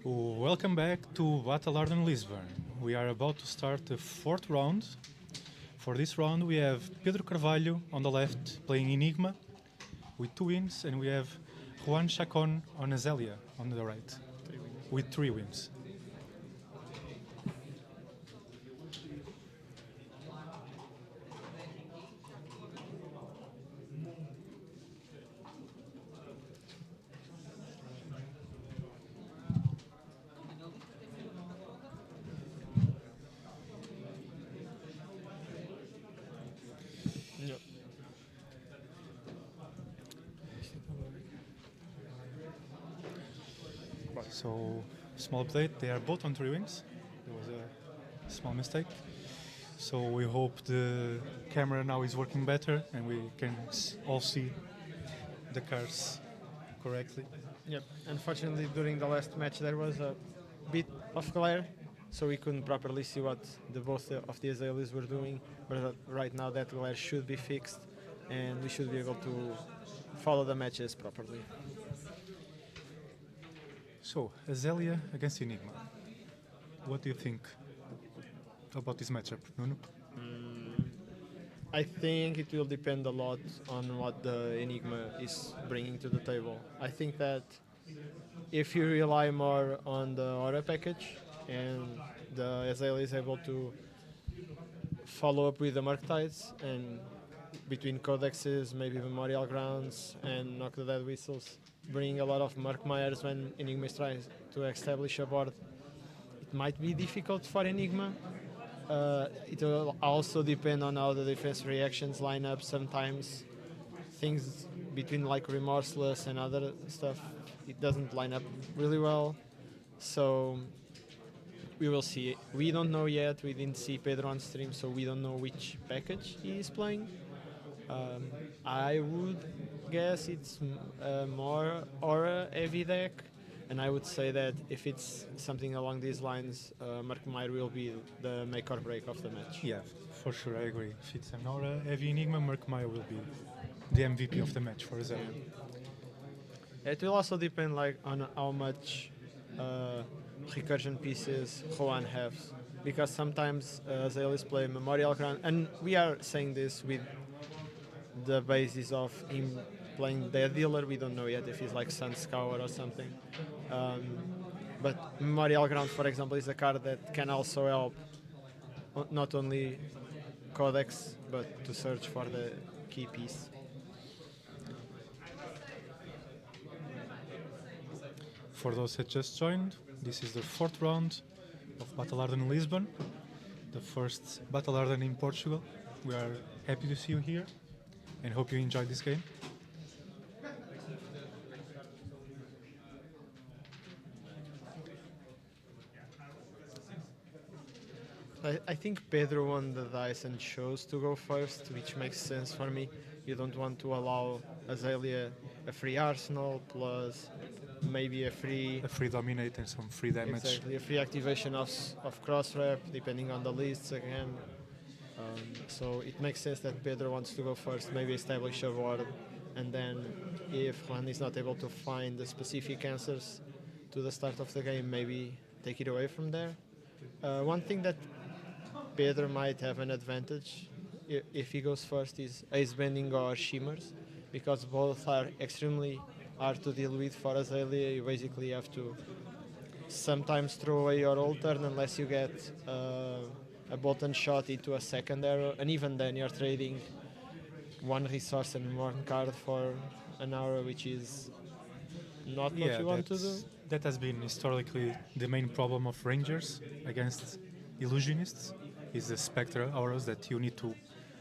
Welcome back to Hardened Lisbon. We are about to start the fourth round. For this round, we have Pedro Carvalho on the left playing Enigma with 2 wins, and we have Juan Chacon on Azalea on the right with 3 wins. Yep. So, small update, they are both on 3 wins. There was a small mistake. So we hope the camera now is working better and we can all see the cards correctly. Yep. Unfortunately, during the last match, there was a bit of glare, so we couldn't properly see what both of the Azaleas were doing. But right now, that glare should be fixed, and we should be able to follow the matches properly. So, Azalea against Enigma. What do you think about this matchup, Nuno? I think it will depend a lot on what the Enigma is bringing to the table. I think that if you rely more on the aura package and the Azalea is able to follow up with the Murktides and between codexes, maybe Memorial Grounds and Knock the Dead Whistles, bringing a lot of Murkmires when Enigma is trying to establish a board, it might be difficult for Enigma. It will also depend on how the defense reactions line up. Sometimes things between like Remorseless and other stuff, it doesn't line up really well. So we will see. We don't know yet. We didn't see Pedro on stream, so we don't know which package he is playing. I would guess it's more aura heavy deck, and I would say that if it's something along these lines, Murkmire will be the make or break of the match. Yeah, for sure, I agree. If it's an aura heavy Enigma, Murkmire will be the MVP of the match for Azalea. It will also depend like on how much recursion pieces Juan has, because sometimes Azaleas play Memorial Ground, and we are saying this with the basis of him playing Dead Dealer. We don't know yet if he's like Sun Scour or something. But Memorial Ground, for example, is a card that can also help not only Codex, but to search for the key piece. For those that just joined, this is the fourth round of Battle Hardened Lisbon, the first Battle Hardened in Portugal. We are happy to see you here and hope you enjoyed this game. I think Pedro won the dice and chose to go first, which makes sense for me. You don't want to allow Azalea a free arsenal plus maybe a free dominate and some free damage. Exactly, a free activation of cross rep depending on the lists again. So it makes sense that Pedro wants to go first, maybe establish a board, and then if Juan is not able to find the specific answers to the start of the game, maybe take it away from there. One thing that Pedro might have an advantage if he goes first is Ace Bending or Shimmers, because both are extremely hard to deal with for Azalea. You basically have to sometimes throw away your old turn unless you get a bolt and shot into a second arrow, and even then you're trading one resource and one card for an arrow, which is not what you want to do. That has been historically the main problem of Rangers against Illusionists, is the Spectre auras that you need to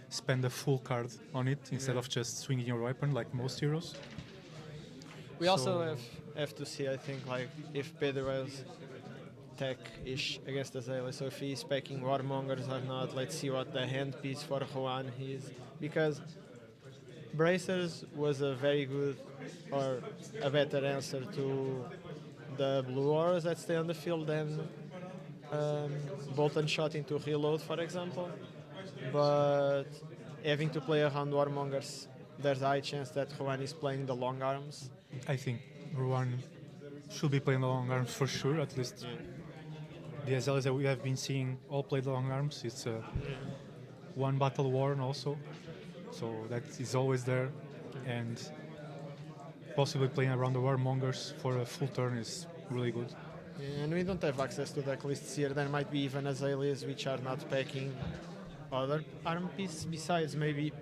spend a full card on it instead of just swinging your weapon like most heroes. We also have to see, I think, like if Pedro has tech-ish against Azalea, so if he's packing Warmongers or not. Let's see what the hand piece for Juan is, because Bracers was a very good or a better answer to the blue auras that stay on the field than bolt and shot into reload, for example. But having to play around Warmongers, there's a high chance that Juan is playing the long arms. I think Ruan should be playing the long arms for sure. At least Yeah. the Azalias that we have been seeing all play the long arms. It's one battle worn also, so that is always there, and possibly playing around the warmongers for a full turn is really good. Yeah, and we don't have access to deck lists here. There might be even Azaleas which are not packing other arm pieces besides maybe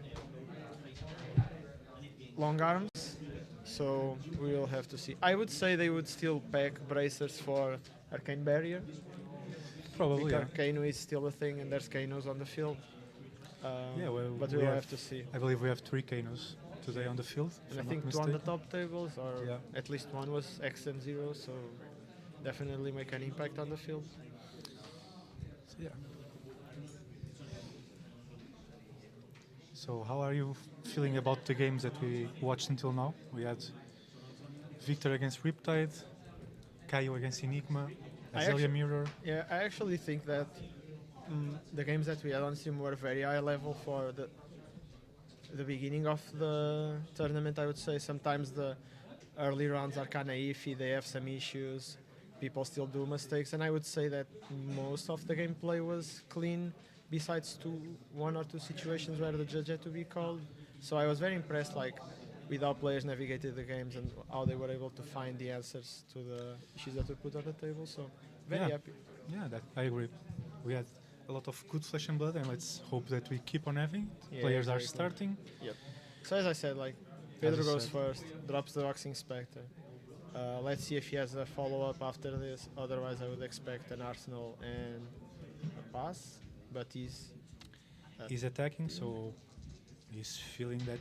long arms. So we will have to see. I would say they would still pack bracers for Arcane Barrier. Probably, Because yeah. Kano is still a thing and there's Kanos on the field. Yeah, well, but we we'll have- have to see. I believe we have 3 Kanos today on the field. if And I I'm think not 2 on the mistaken. top tables, or Yeah. at least one was X and 0, so definitely make an impact on the field. Yeah. So how are you feeling about the games that we watched until now? We had Victor against Riptide, Kaio against Enigma, I Azalea actu- Mirror. Yeah, I actually think that the games that we had on stream were very high level for the beginning of the tournament. I would say sometimes the early rounds are kind of iffy. They have some issues. People still do mistakes, and I would say that most of the gameplay was clean, besides one or two situations where the judge had to be called. So I was very impressed, like with how players navigated the games and how they were able to find the answers to the issues that we put on the table. So very Yeah. happy. Yeah, that I agree. We had a lot of good flesh and blood, and let's hope that we keep on having. Yeah, Players are exactly. starting. So as I said, like Pedro you goes said. first, drops the Waxing Spectre. Let's see if he has a follow-up after this. Otherwise, I would expect an Arsenal and a pass. But He's attacking, so he's feeling that.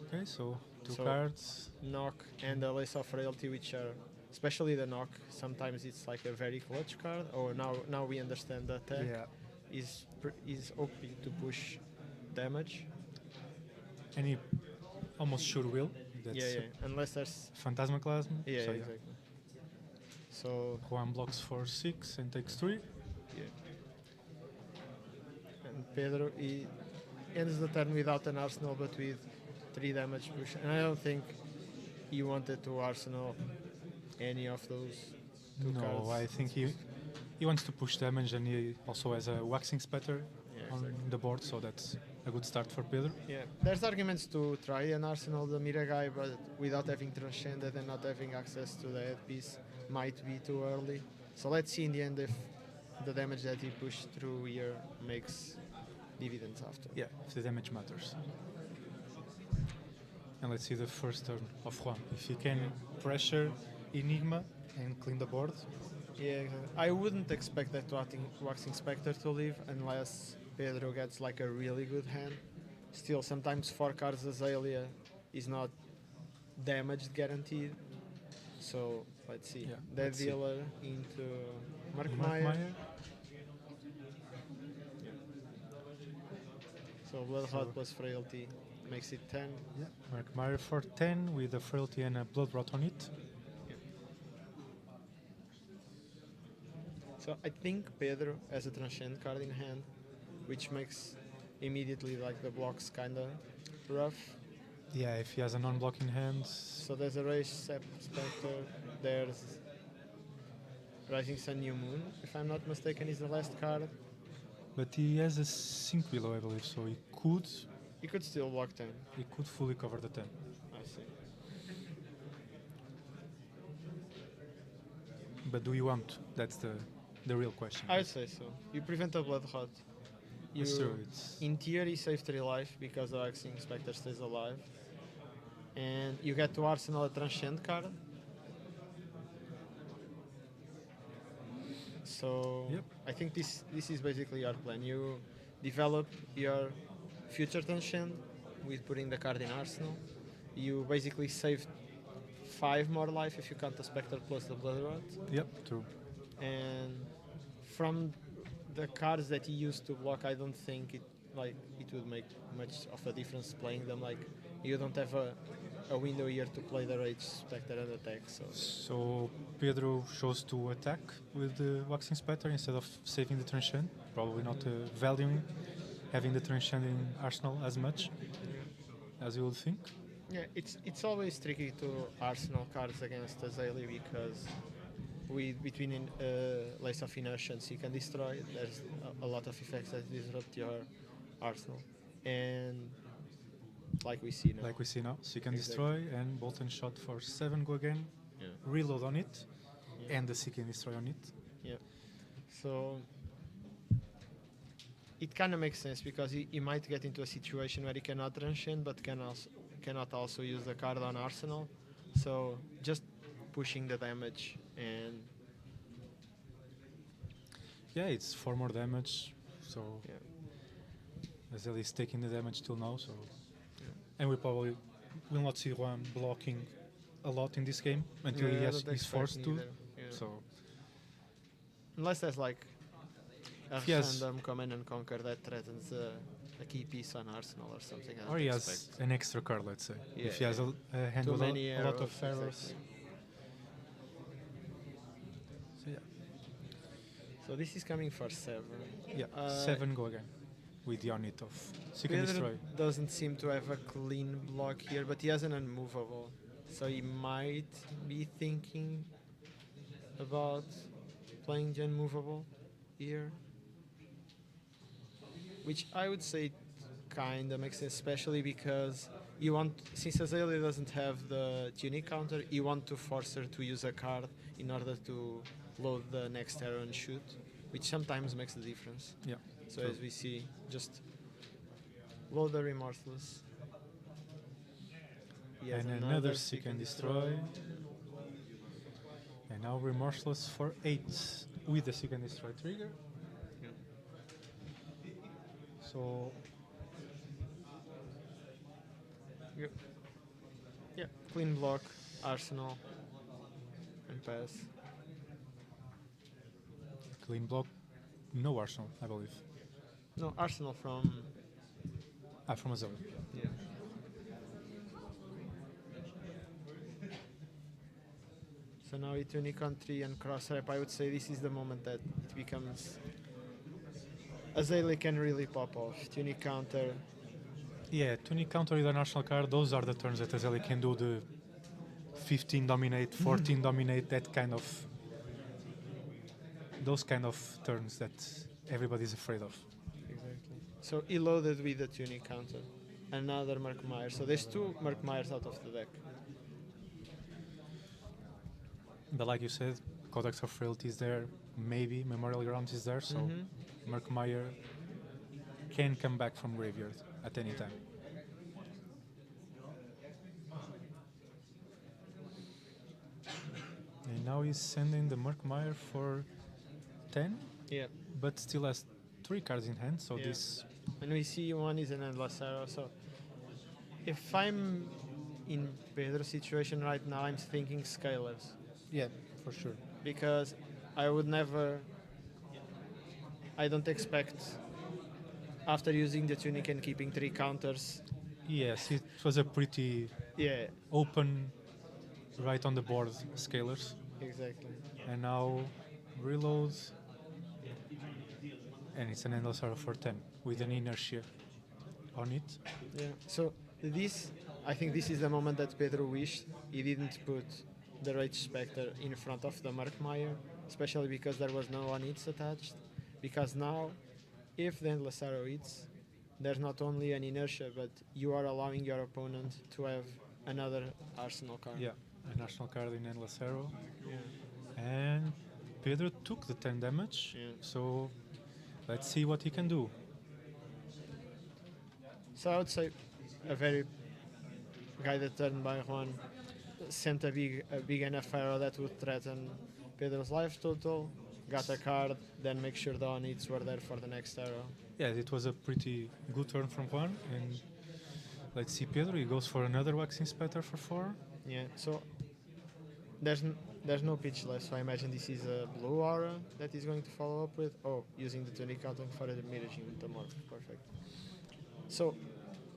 Okay, so two So- cards. knock and the Lace of Frailty, which are especially the knock. Sometimes it's like a very clutch card. Oh, now we understand the attack is hoping to push damage. And he almost sure will. That's Yeah. Unless there's Phantasmaclasm. yeah, so exactly. So Juan blocks for 6 and takes 3. and Pedro he ends the turn without an Arsenal, but with 3 damage push. And I don't think he wanted to Arsenal any of those two No, cards. I think he wants to push damage, and he also has a Waxing Spatter Yeah, on exactly. the board, so that's a good start for Pedro. Yeah, there's arguments to try an Arsenal the Mira guy, but without having Transcended and not having access to the headpiece might be too early. So let's see in the end if the damage that he pushed through here makes dividends after. Yeah, if the damage matters. And let's see the first turn of Juan. If he can pressure Enigma and clean the board. Yeah, exactly. I wouldn't expect that Waxing Spectre to leave unless Pedro gets like a really good hand. Still, sometimes 4 cards Azalea is not damaged guaranteed. So let's see. Yeah, Dead let's see. Dealer into Mark Mark Meyer. Meyer. So Bloodhot plus Frailty makes it 10. Yeah. Mark Meyer for 10 with a Frailty and a Blood Rot on it. So I think Pedro has a Transcend card in hand, which makes immediately like the blocks kinda rough. Yeah, if he has a non-blocking hand. So there's a Rage Spectre, there's Rising Sun New Moon, if I'm not mistaken, is the last card. But he has a sync below, I believe, so He could still block 10. he could fully cover the 10. I see. But do you want? That's the real question. I'd say so. You prevent a Bloodhot. You, It's true. It's in theory, save 3 life because the Waxing Spectre stays alive. And you get to Arsenal a Transcend card. So Yep. I think this is basically your plan. You develop your future Transcend with putting the card in Arsenal. You basically save 5 more life if you count the Spectre plus the Blood Rot. Yep, true. And from the cards that he used to block, I don't think it would make much of a difference playing them. Like you don't have a window here to play the Rage Spectre and attack. So Pedro chose to attack with the Waxing Spatter instead of saving the Transcend. Probably not valuing having the Transcend in Arsenal as much as you would think. Yeah, it's always tricky to Arsenal cards against Azalea because between Lace of Inertia and Seek and Destroy, there's a lot of effects that disrupt your Arsenal, and like we see now. Like we see now, Seek and Exactly. Destroy and Bolt and Shot for 7 go again, Yeah. reload on it, Yeah. and the Seek and Destroy on it. Yeah. So it kind of makes sense because he might get into a situation where he cannot transcend, but cannot also use the card on Arsenal. So just pushing the damage and Yeah, it's 4 more damage, so yeah. Azalea is taking the damage till now, so... Yeah. And we probably will not see Juan blocking a lot in this game until Yeah, I he's don't expect forced to. neither. Yeah. So, Unless there's like a Yes. random command and conquer that threatens a key piece on Arsenal or something. I or don't he has expect. an extra card, let's say. Yeah, If he has a hand Too with many a lot of arrows, arrows. exactly. So, yeah. So this is coming for 7. Yeah, Uh, 7 go again with the unit of Seek and Pedro Destroy. doesn't seem to have a clean block here, but he has an unmovable. So he might be thinking about playing the unmovable here. Which I would say kinda makes sense, especially because since Azalea doesn't have the tunic counter, you want to force her to use a card in order to load the next arrow and shoot, which sometimes makes the difference. Yeah. So True. as we see, just load the Remorseless. He has And another Seek and Destroy. And now Remorseless for 8 with the Seek and Destroy trigger. Yeah. So, Yeah, clean block, Arsenal, and pass. clean block, no Arsenal, I believe. No, Arsenal from. From Azalea. Yeah. So now with Tunic on 3 and cross rep, I would say this is the moment that it becomes. Azalea can really pop off. Tunic counter. Yeah, tunic counter with an arsenal card, those are the turns that Azalea can do the 15 dominate, 14 dominate, that kind of... Those kind of turns that everybody's afraid of. Exactly. So he loaded with the Tunic counter. Another Murkmire. So there's 2 Murkmires out of the deck. But like you said, Codex of Frailty is there, maybe Memorial Grounds is there, so Murkmire can come back from graveyard at any time. And now he's sending the Murkmire for 10, Yeah. but still has 3 cards in hand, so Yeah. this... And we see one is an endless arrow. So if I'm in Pedro's situation right now, I'm thinking scalers. Yeah, for sure. Because I would never. I don't expect, after using the tunic and keeping 3 counters. Yes, it was a pretty Yeah, open, right on the board scalers. exactly. And now reload, and it's an endless arrow for 10 with an inertia on it. Yeah. So I think this is the moment that Pedro wished he didn't put the Rage Spectre in front of the Murkmire, especially because there was no one hits attached. Because now, if the endless arrow hits, there's not only an inertia, but you are allowing your opponent to have another arsenal card. Yeah, an arsenal card in endless arrow. Yeah. And Pedro took the 10 damage, Yeah. so let's see what he can do. So I would say a very guided turn by Juan sent a big enough arrow that would threaten Pedro's life total, got a card, then make sure the on-hits were there for the next arrow. Yeah, it was a pretty good turn from Juan, and let's see Pedro, he goes for another Wax Inspector for 4. Yeah, so there's no pitch left, so I imagine this is a blue aura that he's going to follow up with. Oh, using the tunic counter for the miraging metamorph. Perfect. So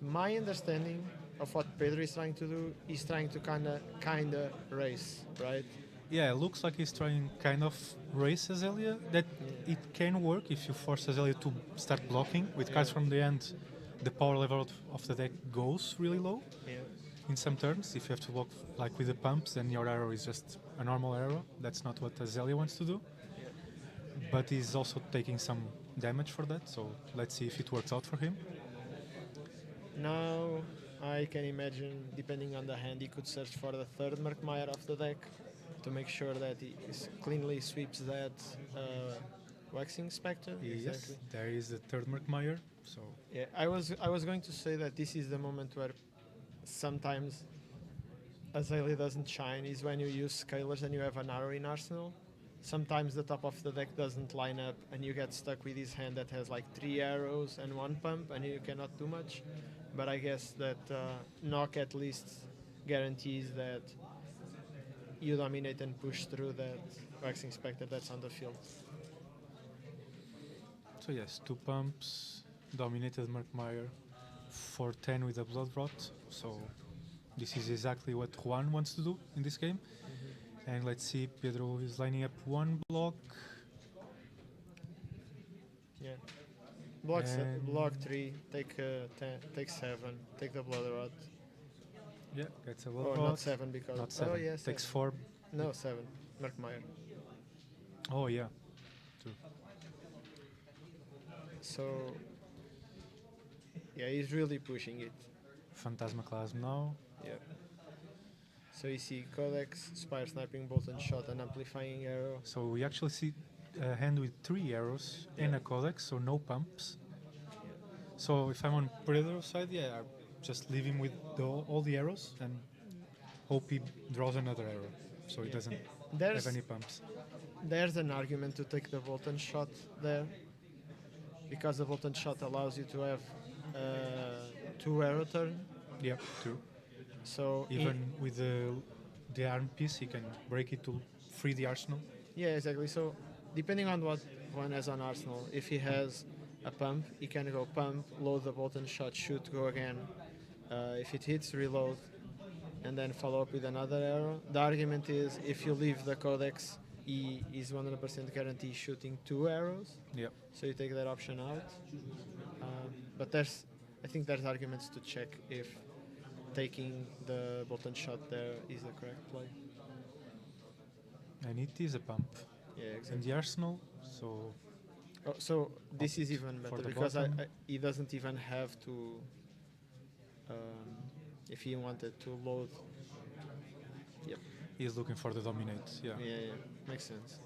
my understanding of what Pedro is trying to do is trying to kinda race, right? Yeah, looks like he's trying kind of race Azalea. That it can work if you force Azalea to start blocking with cards from the end. The power level of the deck goes really low. Yeah. in some turns. If you have to block like with the pumps, then your arrow is just a normal arrow. That's not what Azalea wants to do. Yeah. But he's also taking some damage for that. So let's see if it works out for him. Now I can imagine, depending on the hand, he could search for the third Merkmeyer of the deck to make sure that he cleanly sweeps that Waxing Spectre. Yes, Exactly. there is the third Merkmeyer. So Yeah, I was going to say that this is the moment where sometimes Azalea doesn't shine is when you use Scalers and you have an arrow in Arsenal. Sometimes the top of the deck doesn't line up and you get stuck with his hand that has like 3 arrows and 1 pump and you cannot do much. But I guess that knock at least guarantees that you dominate and push through that Waxing Spectre that's on the field. So yes, 2 pumps, dominated Merkmeyer, 4-10 with a Blood Rot. So this is exactly what Juan wants to do in this game. And let's see, Pedro is lining up 1 block. Yeah. And- Block 3, take 7, take the Blood Rot. Yeah, gets a Blood Or Rot. not 7 because. Not 7. Oh, yeah, Takes 7. 4. No, 7. Merkmeyer. Oh yeah. So, yeah, he's really pushing it. Phantasmaclasm now. Yeah. So you see Codex, Spire Sniping, Bolt and Shot, and Amplifying Arrow. So we actually see a hand with 3 arrows and a Codex, so no pumps. So if I'm on Pedro's side, yeah, I just leave him with all the arrows and hope he draws another arrow, so he Yeah. doesn't There's have any pumps. there's an argument to take the Bolt and Shot there, because the Bolt and Shot allows you to have 2 arrow turn. Yeah, true. So Even with the arm piece, he can break it to free the arsenal. yeah, exactly. So depending on what one has on Arsenal, if he has a pump, he can go pump, load the Bolt and Shot, shoot, go again. If it hits, reload, and then follow up with another arrow. The argument is if you leave the Codex, he is 100% guaranteed shooting 2 arrows. Yeah. So you take that option out. But I think there's arguments to check if taking the Bolt and Shot there is the correct play. And it is a pump Yeah, in exactly. the arsenal, so So this is Opt even for better the because bottom. he doesn't even have to, if he wanted to load. he's looking for the dominate. Yeah. Yeah, makes sense.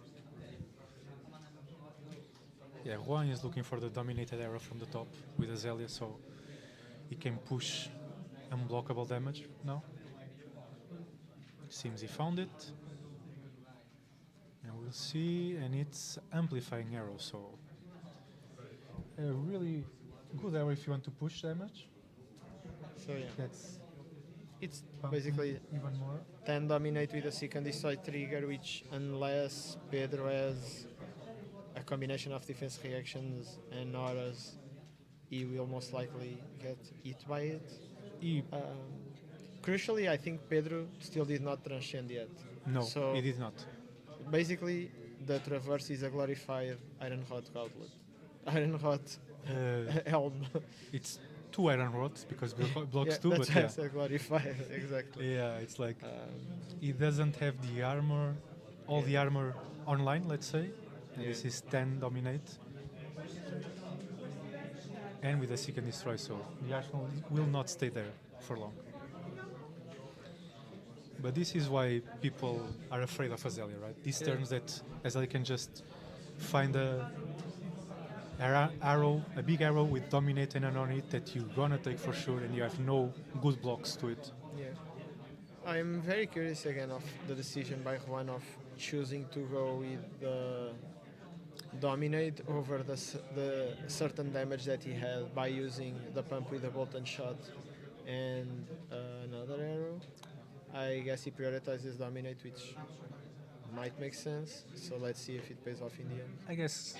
Yeah, Juan is looking for the dominated arrow from the top with Azalea, so he can push unblockable damage now. Seems he found it. And we'll see, and it's amplifying arrow, so a really good arrow if you want to push damage. So yeah, That's it's pumping basically even more. 10 dominate with a Seek and Destroy trigger, which unless Pedro has a combination of defense reactions and auras, he will most likely get hit by it. He, Crucially, I think Pedro still did not transcend yet. no, So- he did not. Basically, the Traverse is a glorified Iron Hot Gauntlet. Iron Hot Helm. It's 2 iron rods because blocks Yeah, 2, that's but why I said glorified, exactly. yeah, it's like Um, he doesn't have the armor, all the armor online, let's say. And Yeah. this is 10 dominate. And with a Seek and Destroy, so the arsenal will not stay there for long. But this is why people are afraid of Azalea, right? These Yeah. turns that Azalea can just find a big arrow with dominate and an on it that you're gonna take for sure, and you have no good blocks to it. Yeah. I'm very curious again of the decision by Juan of choosing to go with the dominate over the certain damage that he had by using the pump with the bolt and shot and another arrow. I guess he prioritizes dominate, which might make sense. So let's see if it pays off in the end. I guess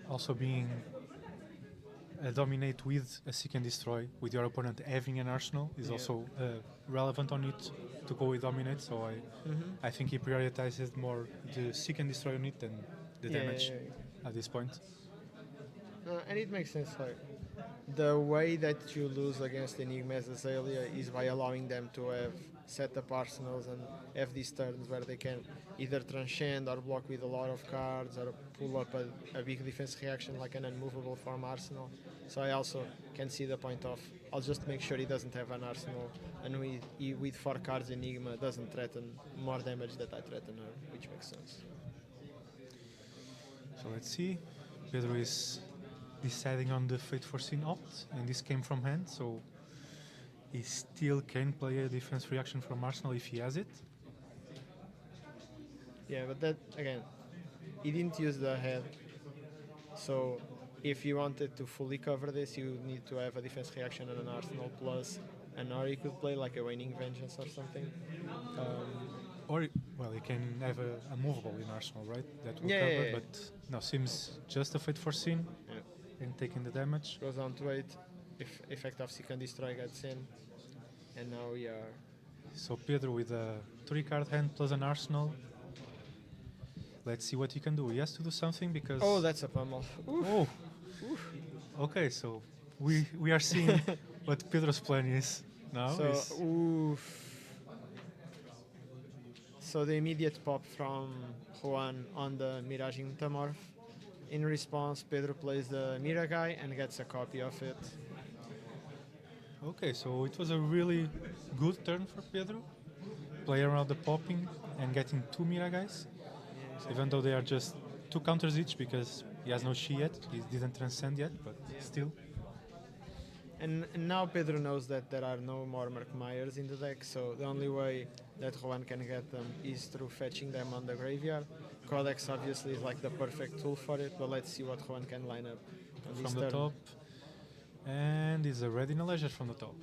also being a dominate with a Seek and Destroy, with your opponent having an arsenal, is Yeah. also relevant on it to go with dominate. So I think he prioritizes more the Seek and Destroy on it than the damage at this point. And it makes sense. Like the way that you lose against Enigma as Azalea is by allowing them to have set up arsenals and have these turns where they can either transcend or block with a lot of cards or pull up a big defense reaction like an unmovable farm arsenal. So I also can see the point of I'll just make sure he doesn't have an arsenal and with 4 cards Enigma doesn't threaten more damage that I threaten her, which makes sense. So let's see. Pedro is deciding on the Fate Foreseen opt, and this came from hand, so he still can play a defense reaction from Arsenal if he has it. Yeah, but that again, he didn't use the head. So if you wanted to fully cover this, you need to have a defense reaction and an arsenal plus, and or you could play like a waning vengeance or something. Or, well, he can have a movable in Arsenal, right? That will Yeah, cover, yeah, yeah. but no, seems just a Fate Foreseen Yeah. and taking the damage. Goes down to 8. If effect of Seek and Destroy gets in, and now we are. So Pedro with a 3-card hand plus an Arsenal. Let's see what he can do. He has to do something because... Oh, that's a pummel. Oof. Oh! Okay, so we are seeing what Pedro's plan is now. So, oof. So the immediate pop from Juan on the Mirage Metamorph. In response, Pedro plays the Miragai and gets a copy of it. Okay, so it was a really good turn for Pedro. Play around the popping and getting 2 Miragais, even though they are just 2 counters each because he has no Shi yet. He didn't transcend yet, but still. And now Pedro knows that there are no more Murkmires in the deck, so the only way that Juan can get them is through fetching them on the graveyard. Codex obviously is like the perfect tool for it, but let's see what Juan can line up on this From the turn. top. And is a Ready in a Leisure from the top.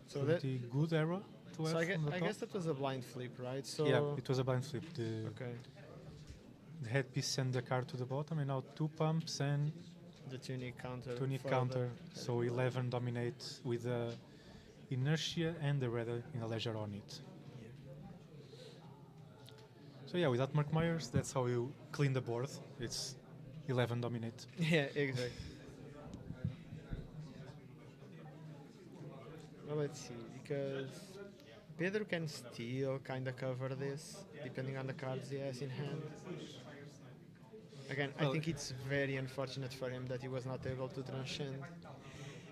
So pretty good arrow to have So from the I top. guess that was a blind flip, right? So Yeah, it was a blind flip. okay, The headpiece sent the card to the bottom, and now 2 pumps and the tunic counter. 2 need for counter. So 11 dominate with the inertia and the Ready in a Leisure on it. So yeah, without Mark Myers, that's how you clean the board. It's 11 dominate. Yeah, exactly. Well, let's see, because Pedro can still kind of cover this, depending on the cards he has in hand. Again, I Well- think it's very unfortunate for him that he was not able to transcend.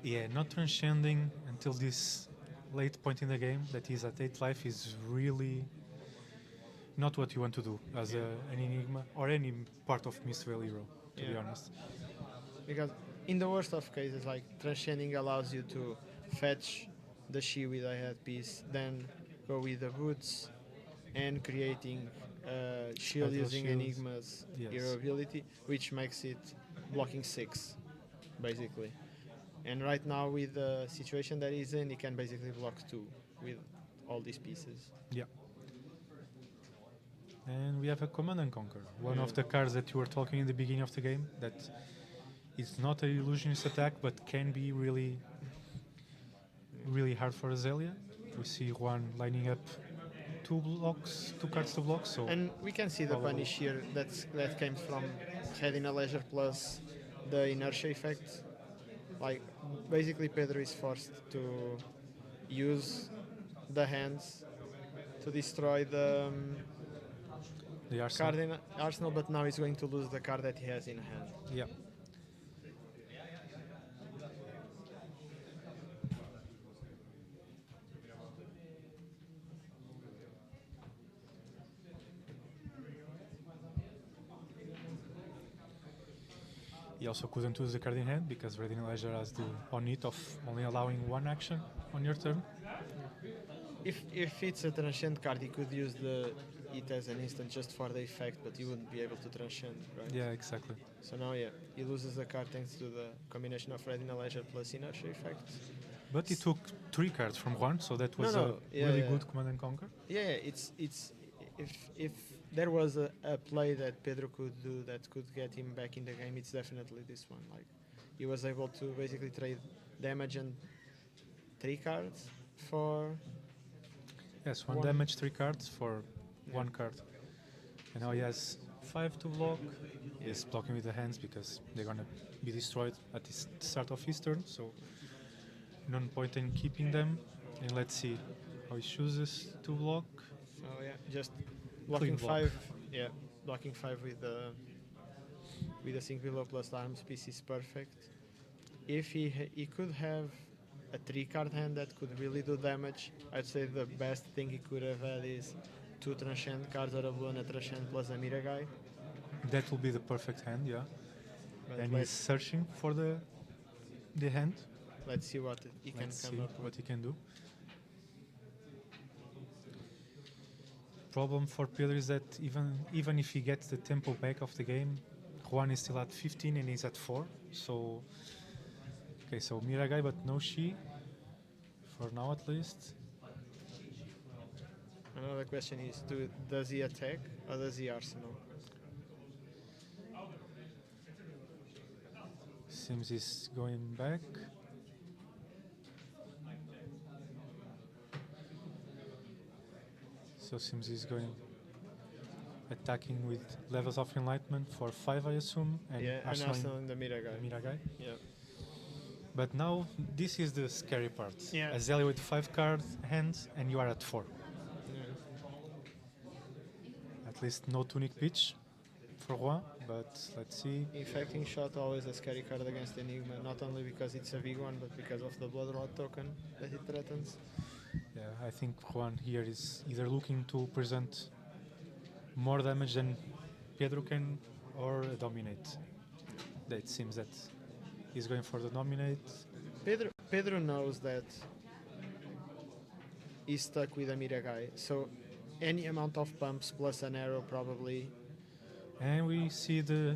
Yeah, not transcending until this late point in the game, that he's at 8 life, is really not what you want to do as an Enigma or any part of Mistral Hero, to be Yeah. honest. Because in the worst of cases, like transcending allows you to fetch the Shi with a headpiece, then go with the boots, and creating shield Spectral using shields. Enigma's Yes. hero ability, which makes it blocking 6, basically. And right now, with the situation that he's in, he can basically block 2 with all these pieces. Yeah. And we have a Command and Conquer, one of the cards that you were talking in the beginning of the game, that is not a illusionist attack, but can be really, really hard for Azalea. We see Juan lining up 2 cards to block, so And we can see the Probably. punish here that came from Heading a Leisure plus the inertia effect. Like, basically, Pedro is forced to use the hands to destroy the the card Arsenal. in Arsenal, but now he's going to lose the card that he has in hand. Yeah. He also couldn't use the card in hand because Ready in Leisure has the on it of only allowing 1 action on your turn. If it's a transcend card, he could use it as an instant just for the effect, but he wouldn't be able to transcend, right? Yeah, exactly. So now, yeah, he loses the card thanks to the combination of Ready in a Leisure plus inertia effect. But he took 3 cards from Juan, so that was No, a yeah, really yeah. good Command and Conquer. Yeah, it's if there was a play that Pedro could do that could get him back in the game, it's definitely this one. Like, he was able to basically trade damage and 3 cards for Yes, 1 One. damage, 3 cards for Yeah. 1 card. And now he has 5 to block. is blocking with the hands because they're gonna be destroyed at the start of his turn. So no point in keeping them. And let's see how he chooses to block. So yeah, just blocking block. 5. Yeah, blocking 5 with a sync below plus arms piece is perfect. If he could have a 3-card hand that could really do damage, I'd say the best thing he could have had is 2 Transcend cards out of blue and a Transcend plus a Miragai. That will be the perfect hand, yeah. But And he's searching for the hand. let's see what he can Let's come see up what with. he can do. Problem for Pedro is that even if he gets the tempo back of the game, Juan is still at 15 and he's at 4. So okay, so Miragai but no Shi for now at least. Another question is, does he attack or does he arsenal? Seems he's going back. So seems he's going attacking with levels of enlightenment for 5, I assume, and Yeah, and arsenaling arsenal in the Miragai. Miragai. Yeah. But now this is the scary part. Yeah. Azalea with 5 card hands and you are at 4. Yeah. At least no tunic pitch for Juan, but let's see. Infecting shot always a scary card against Enigma, not only because it's a big one, but because of the blood rot token that it threatens. Yeah, I think Juan here is either looking to present more damage than Pedro can or dominate. It seems that he's going for the dominate. Pedro knows that he's stuck with a Miragai, so any amount of pumps plus an arrow probably. And we see the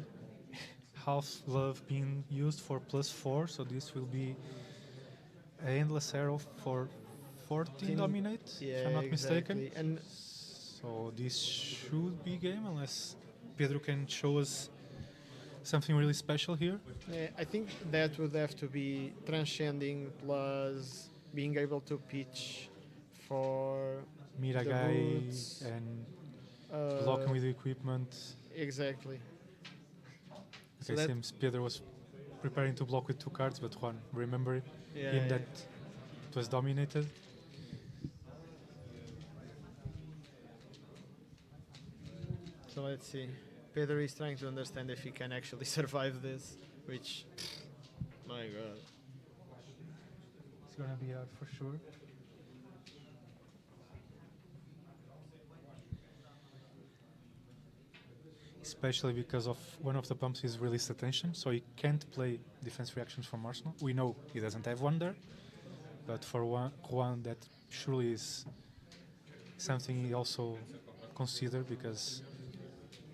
half love being used for +4, so this will be an endless arrow for 14 dominate, Yeah, if I'm not exactly. mistaken. And So this should be game unless Pedro can show us something really special here. I think that would have to be transcending plus being able to pitch for Miragai boots, and uh, blocking with the equipment. exactly. So Okay, that- seems Pedro was preparing to block with 2 cards, but Juan, remember Yeah, him yeah. that it was dominated. So let's see. Pedro is trying to understand if he can actually survive this, which, my god. It's gonna be hard for sure. Especially because of one of the pumps is released attention, so he can't play defense reactions from Arsenal. We know he doesn't have one there, but for Juan that surely is something he also considered because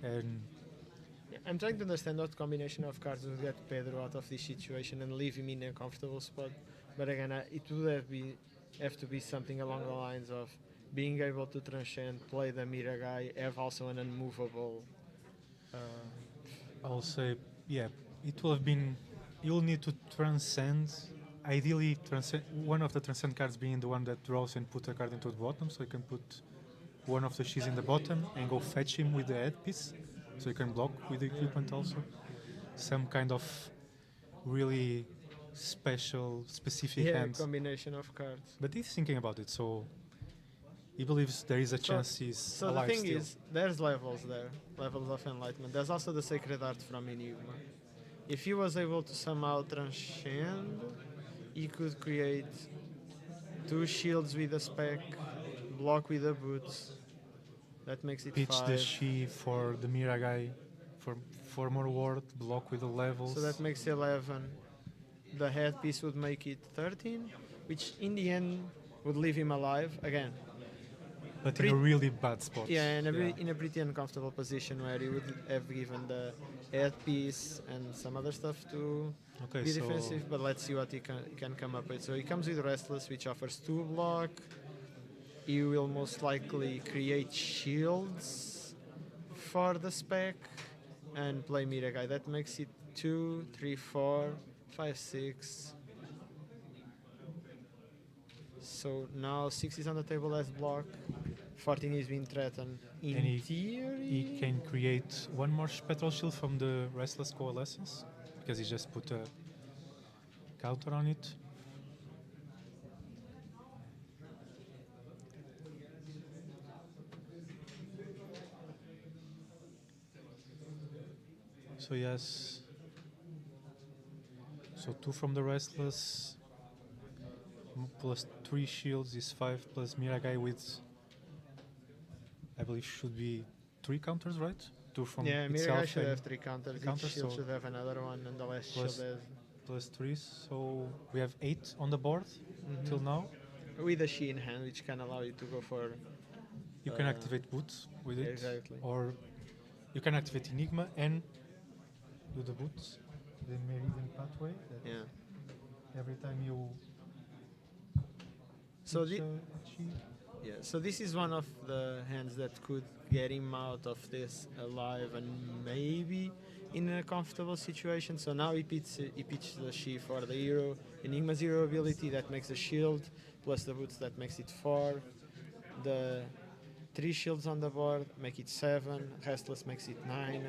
I'm trying to understand what combination of cards would get Pedro out of this situation and leave him in a comfortable spot. But again, it would have to be something along the lines of being able to transcend, play the Miragai, have also an unmovable. I'll say, yeah, it will have been. You'll need to transcend. Ideally, one of the transcend cards being the one that draws and put a card into the bottom, so you can put one of the Shis in the bottom and go fetch him with the headpiece, so you can block with the equipment also. Some kind of really specific hand. Combination of cards. But he's thinking about it, so he believes there is a chance he's So the alive thing still. is, there's levels there, levels of enlightenment. There's also the sacred art from Enigma. If he was able to somehow transcend, he could create 2 shields with a spec, block with the boots. That makes it Pitch 5. the Shi for the Miragai for more ward, block with the levels. So that makes 11. The headpiece would make it 13, which in the end would leave him alive again. but in a really bad spot. Yeah, in a pretty uncomfortable position where he would have given the headpiece and some other stuff to Okay, be so defensive, but let's see what he can come up with. So he comes with Restless, which offers 2 block. He will most likely create shields for the spec and play Miragai. That makes it 2, 3, 4, 5, 6. So now 6 is on the table as block, 14 is being threatened. In And theory, he can create one more Spectral Shield from the Restless Coalescence because he just put a counter on it. So yes, so 2 from the Restless plus 3 shields is 5 plus Miragai with, I believe, should be 3 counters, right? 2 from yeah, Miragai itself should and have 3 counters. Each counters, shield so should have another one, and the last plus- shield has. plus 3. So we have 8 on the board till now. With a Shi in hand, which can allow you to go for. You can Uh, activate boots with it, exactly. or you can activate Enigma and do the boots, the Meridian Pathway. That Yeah. every time you So hit the, a chi, yeah, so this is one of the hands that could get him out of this alive and maybe in a comfortable situation. So now he pitches the Shi for the hero. Enigma zero ability that makes a shield, plus the boots that makes it 4. The 3 shields on the board make it 7. Restless makes it 9.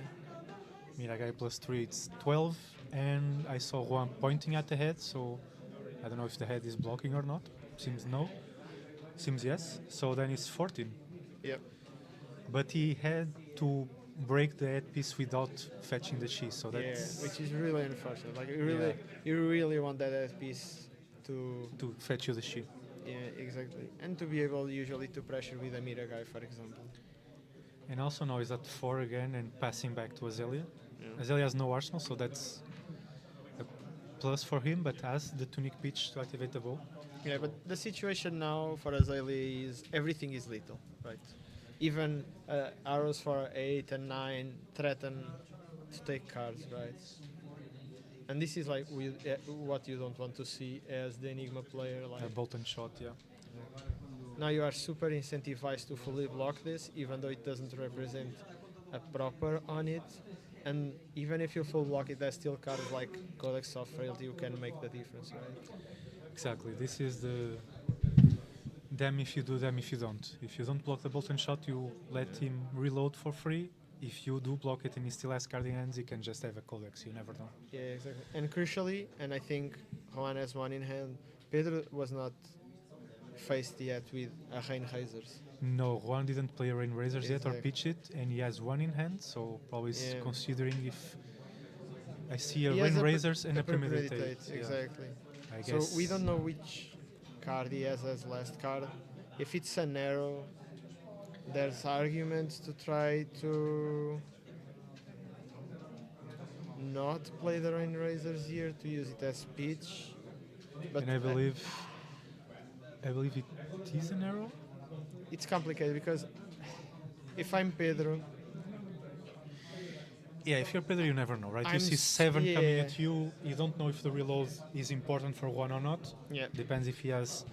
Miragai plus 3, it's 12. And I saw Juan pointing at the head, so I don't know if the head is blocking or not. Seems no. Seems yes. So then it's 14. Yep. But he had to break the head piece without fetching the chi, so Yeah, that's which is really unfortunate. Like Yeah. you really want that piece to. to fetch you the chi. Yeah, exactly. And to be able usually to pressure with a Miragai, for example. And also now he's at 4 again and passing back to Azalea. Yeah. Azalea has no arsenal, so that's a plus for him, but has the tunic pitch to activate the bow. Yeah, but the situation now for Azalea is everything is lethal, right? Even arrows for 8 and 9 threaten to take cards, right? And this is like what you don't want to see as the Enigma player. Like A bolt and shot, yeah. now you are super incentivized to fully block this, even though it doesn't represent a proper on it. And even if you full block it, there's still cards like Codex of Frailty who can make the difference, right? Exactly. This is the damn if you do, damn if you don't. If you don't block the bolt and shot, you let him reload for free. If you do block it and he still has card in hands, he can just have a codex. You never know. Yeah, exactly. And crucially, and I think Juan has one in hand, Pedro was not faced yet with a Rain Razors. No, Juan didn't play Rain Razors yet or Exactly. pitch it, and he has one in hand, so probably is Yeah. considering if I see a He Rain has Razors and a Premeditate, Premeditate. Yeah, exactly. I So guess we don't know which card he has as last card. If it's an arrow, there's arguments to try to not play the Rain Razors here, to use it as pitch. But And I believe it is an arrow. it's complicated because if I'm Pedro, Yeah, if you're Pedro, you never know, right? I'm You see s- 7 coming yeah. at you. You don't know if the reload is important for one or not. yeah, Depends if he has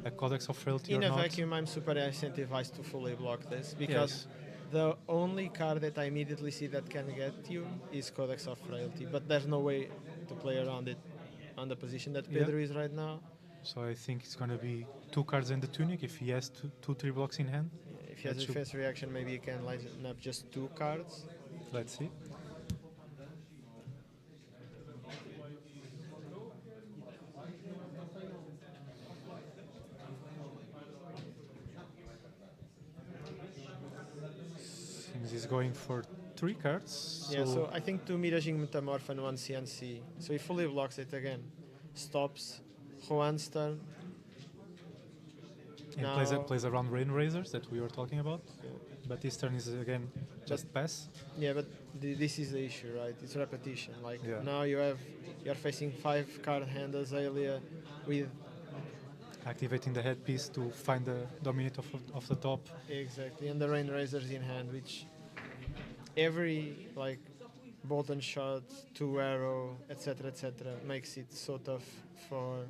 a Codex of Frailty in or a not. vacuum, I'm super incentivized to fully block this because Yes. the only card that I immediately see that can get you is Codex of Frailty, but there's no way to play around it on the position that Yeah. Pedro is right now. So I think it's gonna be 2 cards in the tunic if he has 3 blocks in hand. If he has That a should- defense reaction, maybe he can line up just 2 cards. Let's see. Seems he's going for 3 cards. Yeah, so I think 2 Miraging Metamorph and 1 CNC. So he fully blocks it again. Stops Juan's turn. and now- plays around Rain Razors that we were talking about. Yeah. But this turn is again just pass. Yeah, but this is the issue, right? It's repetition. Like Yeah. now you're facing 5 card hand Azalea with Activating the headpiece to find the dominate of the top. exactly and the Rain Razors in hand, which every like bolt and shot, 2 arrow, etc., makes it so tough for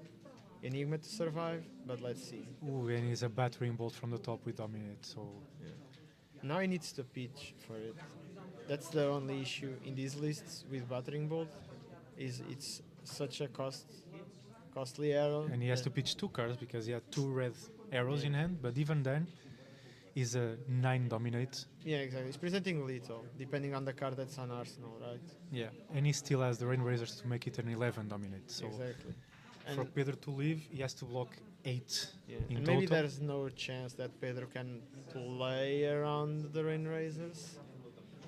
Enigma to survive. But let's see. Ooh, and he's a battering bolt from the top with dominate. So Now he needs to pitch for it. That's the only issue in these lists with battering bolt. Is it's such a costly arrow. and he has to that- pitch 2 cards because he had 2 red arrows in hand. But even then, is a 9 dominate. Yeah, exactly. It's presenting little, depending on the card that's on Arsenal, right? Yeah, and he still has the Rain Razors to make it an 11 dominate. So Exactly. for And Pedro to leave, he has to block 8 yeah, in and total. maybe there's no chance that Pedro can play around the Rain Razors.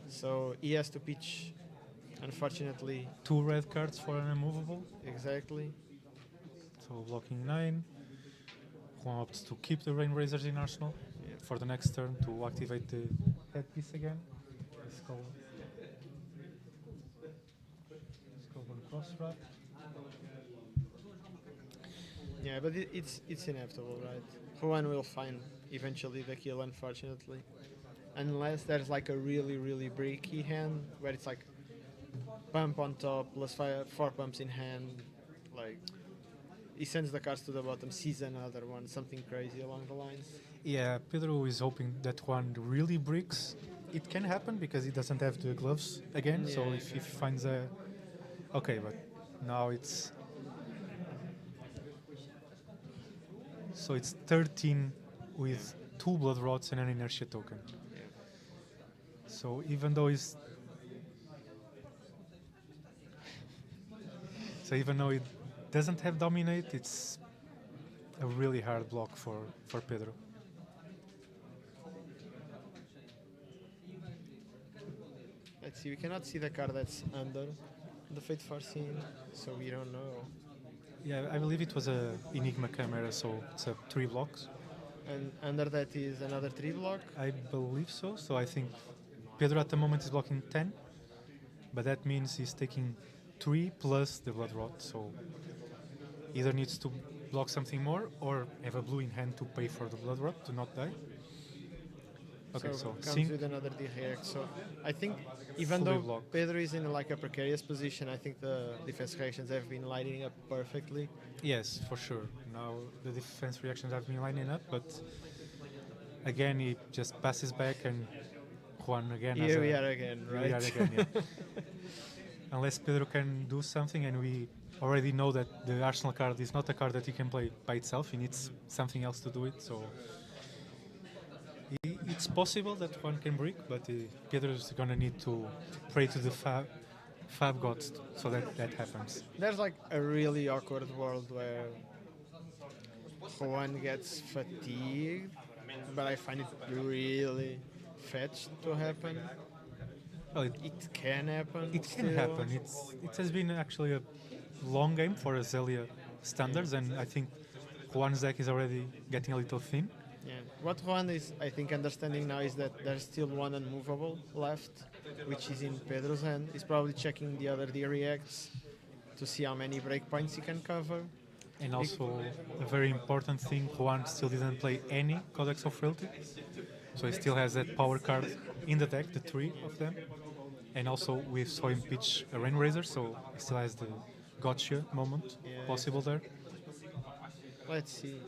So he has to pitch, unfortunately. 2 red cards for an immovable. Exactly. So blocking 9. Juan opts to keep the Rain Razors in Arsenal Yeah. for the next turn to activate the headpiece again. Skull on cross wrap. Yeah, but it's inevitable, right? Juan will find eventually the kill, unfortunately. Unless there's like a really bricky hand where it's like pump on top plus 4 pumps in hand, like he sends the cards to the bottom, sees another one, something crazy along the lines. Yeah, Pedro is hoping that Juan really bricks. It can happen because he doesn't have the gloves again. So Yeah, if he finds a okay, but now it's so it's 13 with 2 blood rods and an inertia token. Yeah. So even though it doesn't have dominate, it's a really hard block for Pedro. Let's see, we cannot see the card that's under the Fate Foreseen, so we don't know. Yeah, I believe it was a Enigma camera, so it's a 3 blocks. And under that is another 3 block. I believe so. So I think Pedro at the moment is blocking 10, but that means he's taking 3 plus the blood rod. So either needs to block something more or have a blue in hand to pay for the blood rod to not die. Okay, so comes sync. with another direct. So I think even Fully though blocked. Pedro is in like a precarious position, I think the defense reactions have been lighting up perfectly. Yes, for sure. Now the defense reactions have been lining up, but again he just passes back and Juan again. Here we are again, Here right? we are again, yeah. Unless Pedro can do something, and we already know that the Arsenal card is not a card that he can play by itself. He needs something else to do it. So it's possible that one can break, but Pedro is gonna need to pray to the Fab gods so that happens. There's like a really awkward world where Juan gets fatigued, but I find it really fetched to happen. Well, It can happen. it can still. happen. It has been actually a long game for Azalea standards, and I think Juan's deck is already getting a little thin. Yeah. What Juan is, I think, understanding now is that there's still one unmovable left, which is in Pedro's hand. He's probably checking the other D reacts to see how many breakpoints he can cover. And also, a very important thing, Juan still didn't play any Codex of Frailty, so he still has that power card in the deck, the 3 of them. And also, we saw him pitch a Rain Razor, so he still has the gotcha moment Yeah. possible there. Let's see,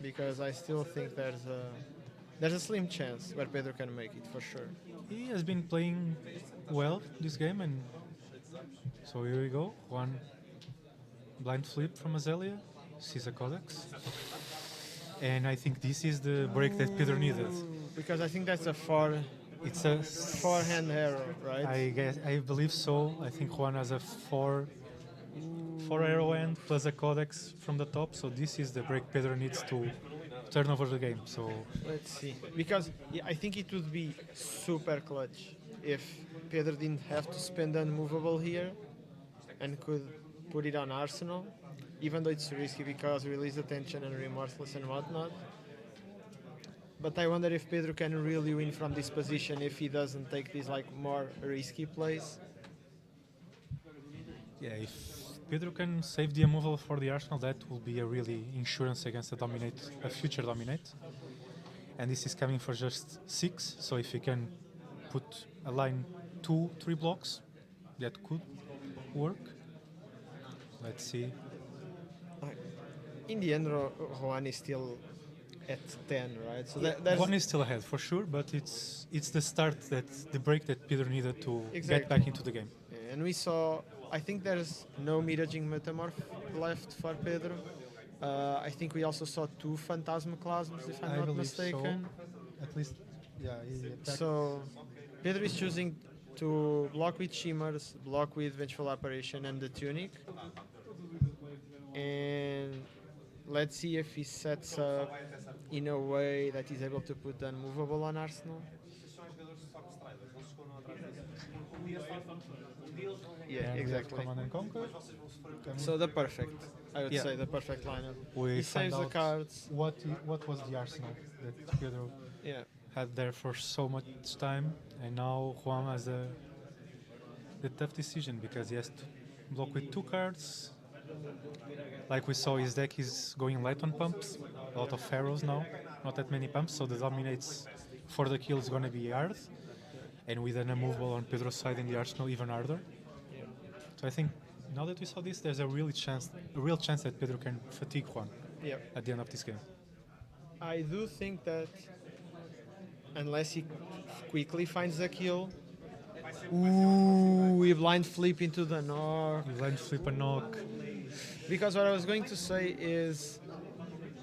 because I still think there's a slim chance where Pedro can make it for sure. He has been playing well this game, and so here we go. One blind flip from Azalea, sees a Codex. And I think this is the break that Pedro needed. Because I think that's a It's a forehand arrow, right? I believe so. I think Juan has a four arrow end plus a Codex from the top. So this is the break Pedro needs to turn over the game. So Let's see. Because yeah, I think it would be super clutch if Pedro didn't have to spend unmovable here and could put it on Arsenal, even though it's risky because release attention and remorseless and whatnot. But I wonder if Pedro can really win from this position if he doesn't take these like more risky plays. yeah, if Pedro can save the removal for the Arsenal, that will be a really insurance against a future dominate. And this is coming for just 6. So if he can put a line 2-3 blocks, that could work. Let's see. In the end, Juan is still at 10, right? So there's One is still ahead for sure, but it's the start, the break that Pedro needed to get Exactly. back into the game. And we saw, I think there's no Miraging Metamorph left for Pedro. I think we also saw 2 Phantasmaclasms, if I'm I not believe mistaken. so. at least, yeah, he attacked. So Pedro is choosing to block with Shimmers, block with Vengeful Apparition and the Tunic. And let's see if he sets up in a way that he's able to put the unmovable on Arsenal. Yeah, And we have exactly. Command and Conquer. So the perfect, I would Yeah. say the perfect lineup. We He find saves the out cards. what was the arsenal that Pedro Yeah, had there for so much time, and now Juan has the tough decision because he has to block with 2 cards. Like we saw, his deck is going light on pumps, a lot of pharaohs now, not that many pumps, so the dominates for the kill is going to be hard, and with an immovable on Pedro's side in the arsenal, even harder. So I think now that we saw this, there's a real chance that Pedro can fatigue Juan yeah. at the end of this game. I do think that unless he quickly finds the kill, ooh, we blind flip into the knock. You land flip a knock. Because what I was going to say is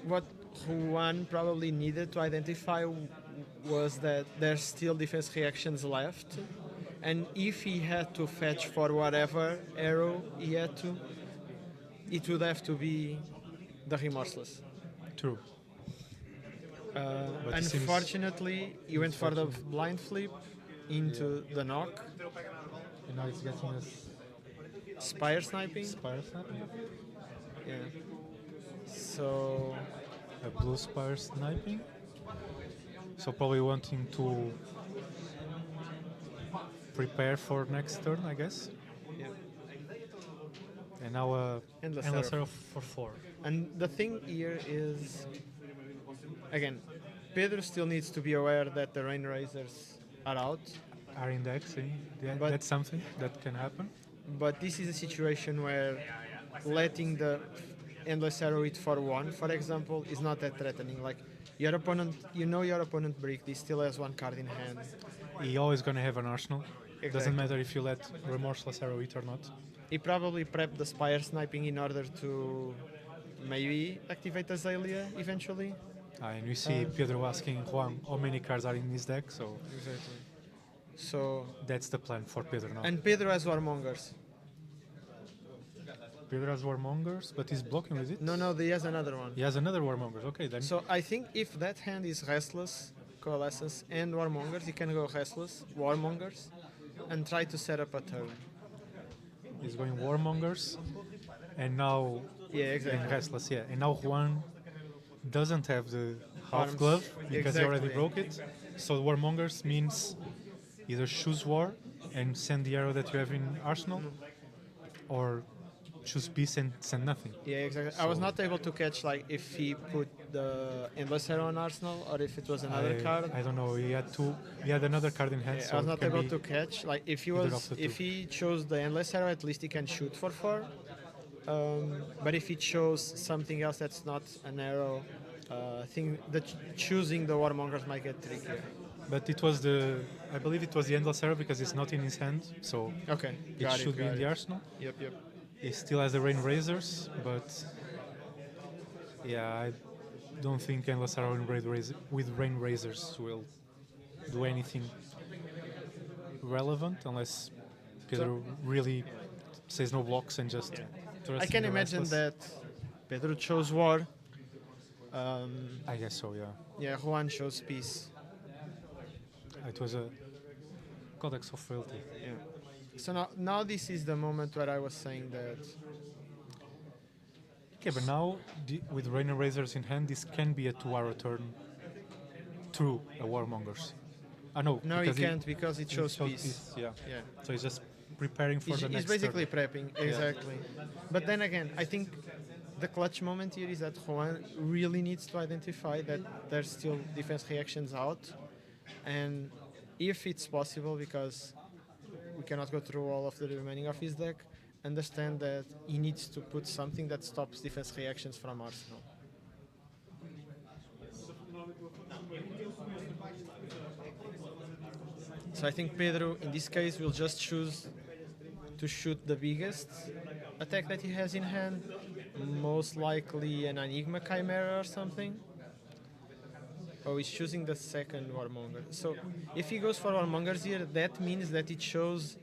what Juan probably needed to identify was that there's still defense reactions left. And if he had to fetch for whatever arrow he had to, it would have to be the Remorseless. True. But it seems- Unfortunately, he went for the blind flip into the knock, And now it's getting us spire sniping. Spire sniping. Yeah. So A blue Spire sniping. So probably wanting to prepare for next turn, I guess. yeah. And now Endless Endless Arrow. Arrow for 4. And the thing here is, again, Pedro still needs to be aware that the Rain Razors are out. Are indexing. Yeah, But- that's something that can happen. But this is a situation where letting the Endless Arrow hit for 1, for example, is not that threatening. Like, your opponent, you know your opponent bricked, he still has 1 card in hand. He always gonna have an arsenal. Exactly. Doesn't matter if you let Remorseless Arrow hit or not. He probably prepped the Spire sniping in order to maybe activate Azalea eventually. And we see Pedro asking Juan how many cards are in his deck, so Exactly. So, that's the plan for Pedro now. and Pedro has Warmongers. Pedro has Warmongers, but he's blocking with it. No, he has another one. He has another Warmongers. Okay, then. So I think if that hand is Restless, Coalescence, and Warmongers, he can go Restless, Warmongers, and try to set up a turn. He's going Warmongers, and now Yeah, and exactly. Restless, yeah. And now Juan doesn't have the half Arms. glove because he already Exactly. broke it. So Warmongers means either choose War and send the arrow that you have in Arsenal, or choose Peace and send nothing. Yeah, exactly. I was not able to catch like if he put the Endless Arrow on Arsenal or if it was another card. I don't know. He had another card in hand, Yeah, so I was it not can able be to catch. Like if he either was, of the if two. he chose the Endless Arrow, at least he can shoot for 4. But if he chose something else that's not an arrow, I think that choosing the Warmongers might get trickier. But it was I believe it was the Endless Arrow because it's not in his hand, so Okay, it got should be in got the arsenal. Yep. He still has the Rain Razors, but yeah, I don't think Endless Arrow with Rain Razors will do anything relevant unless Pedro really says no blocks and just trusts I in can the imagine Restless. that Pedro chose War. I guess so, yeah. Yeah, Juan chose Peace. It was a Codex of Frailty. Yeah. So now this is the moment where I was saying that. Okay, but now with Rain and Razors in hand, this can be a 2-hour turn through a Warmongers. No, No, he because can't because he he chose chose Peace. Yeah. Yeah. So he's just preparing for the He's next basically turn. prepping, exactly. But then again, I think the clutch moment here is that Juan really needs to identify that there's still defense reactions out. And if it's possible, because we cannot go through all of the remaining of his deck, understand that he needs to put something that stops defense reactions from Arsenal. So I think Pedro, in this case, will just choose to shoot the biggest attack that he has in hand, most likely an Enigma Chimera or something. Oh, he's choosing the second Warmonger. So if he goes for Warmongers here, that means that it shows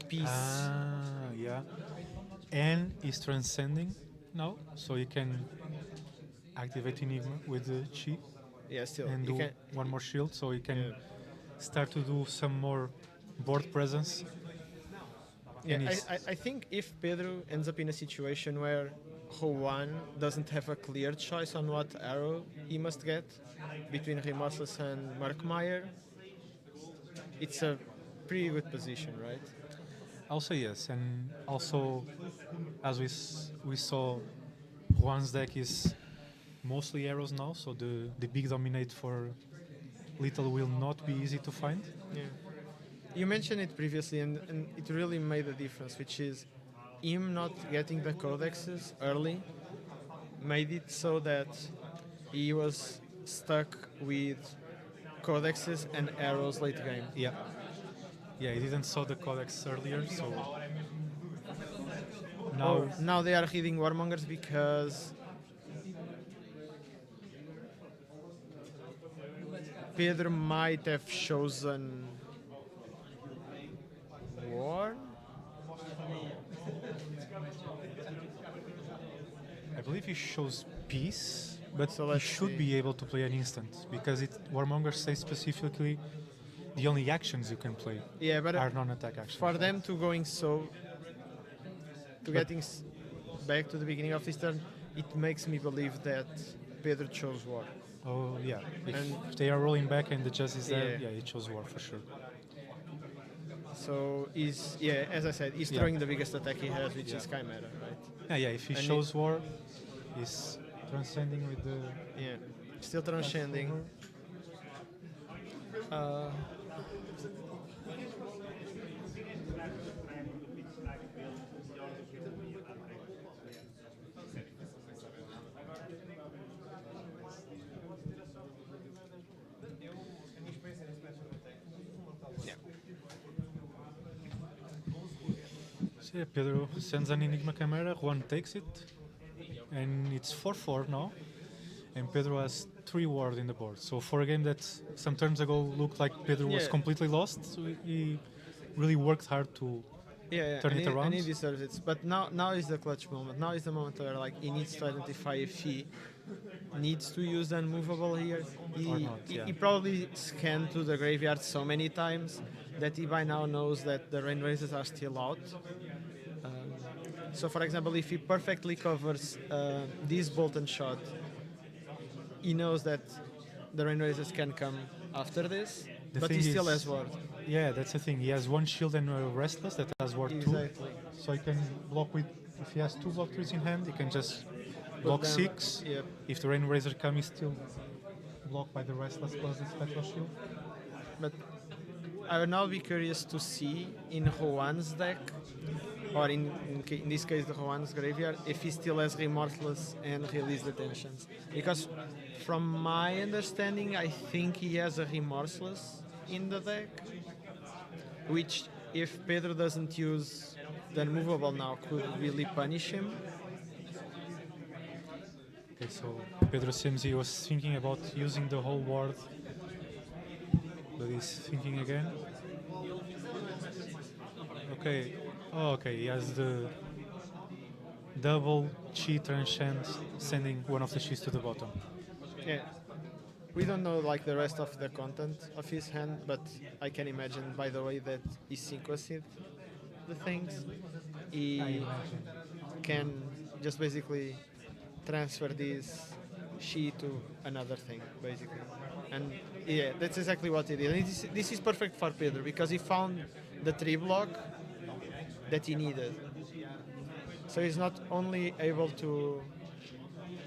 peace. Ah, yeah. And he's transcending now, so you can activate Enigma with the chi Yeah, still. and You do can, one more shield, so you can yeah. start to do some more board presence. Yeah, And I think if Pedro ends up in a situation where Juan doesn't have a clear choice on what arrow he must get between Remorseless and Markmeyer, it's a pretty good position, right? I'll say yes, and also as we saw, Juan's deck is mostly arrows now, so the big dominate for little will not be easy to find. Yeah. You mentioned it previously, and it really made a difference, which is him not getting the codexes early made it so that he was stuck with codexes and arrows late game. Yeah, yeah, I didn't saw the codex earlier, so now Oh, now they are hitting Warmongers because Pedro might have chosen War. I believe he shows peace, but So he let's should see. be able to play an instant because Warmonger says specifically the only actions you can play Yeah, but are non-attack actions. for them to going so to But- getting back to the beginning of this turn, it makes me believe that Pedro chose War. Oh yeah, if And- they are rolling back and the judge is there, Yeah. yeah, he chose war for sure. So as I said, he's Yeah. throwing the biggest attack he has, which Yeah. is Chimera, right? Yeah, if he And shows war, he's transcending with the Yeah, still transcending. Uh, So yeah, Pedro sends an Enigma Chimera, Juan takes it, and it's 4-4 now. And Pedro has 3 ward in the board. So for a game that some turns ago looked like Pedro was Yeah. completely lost, so he really worked hard to yeah, turn and it he, around. and he deserves it. But now is the clutch moment. Now is the moment where like he needs to identify if he needs to use the unmovable here. Or not, He, yeah. he probably scanned to the graveyard so many times that he by now knows that the rain races are still out. So for example, if he perfectly covers this bolt and shot, he knows that the rain races can come after this, The but thing he still is- has ward. Yeah, that's the thing. He has 1 shield and a restless that has ward 2. Exactly. So he can block with, if he has 2 block trees in hand, he can just block them- 6. Yep. If the Rain Razor comes, he's still blocked by the restless plus the spectral shield. But I would now be curious to see in Juan's deck, or in this case the Juan's graveyard, if he still has Remorseless and Release the Tensions. Because from my understanding, I think he has a Remorseless in the deck, which if Pedro doesn't use the unmovable now could really punish him. Okay, so Pedro seems he was thinking about using the whole ward, but he's thinking again. Okay, oh, okay, he has the double chi transcend, sending one of the chis to the bottom. Yeah. We don't know like the rest of the content of his hand, but I can imagine by the way that he sequenced the things, he can just basically transfer this she to another thing, basically. And yeah, that's exactly what he did. And this is perfect for Pedro because he found the tree block that he needed. So he's not only able to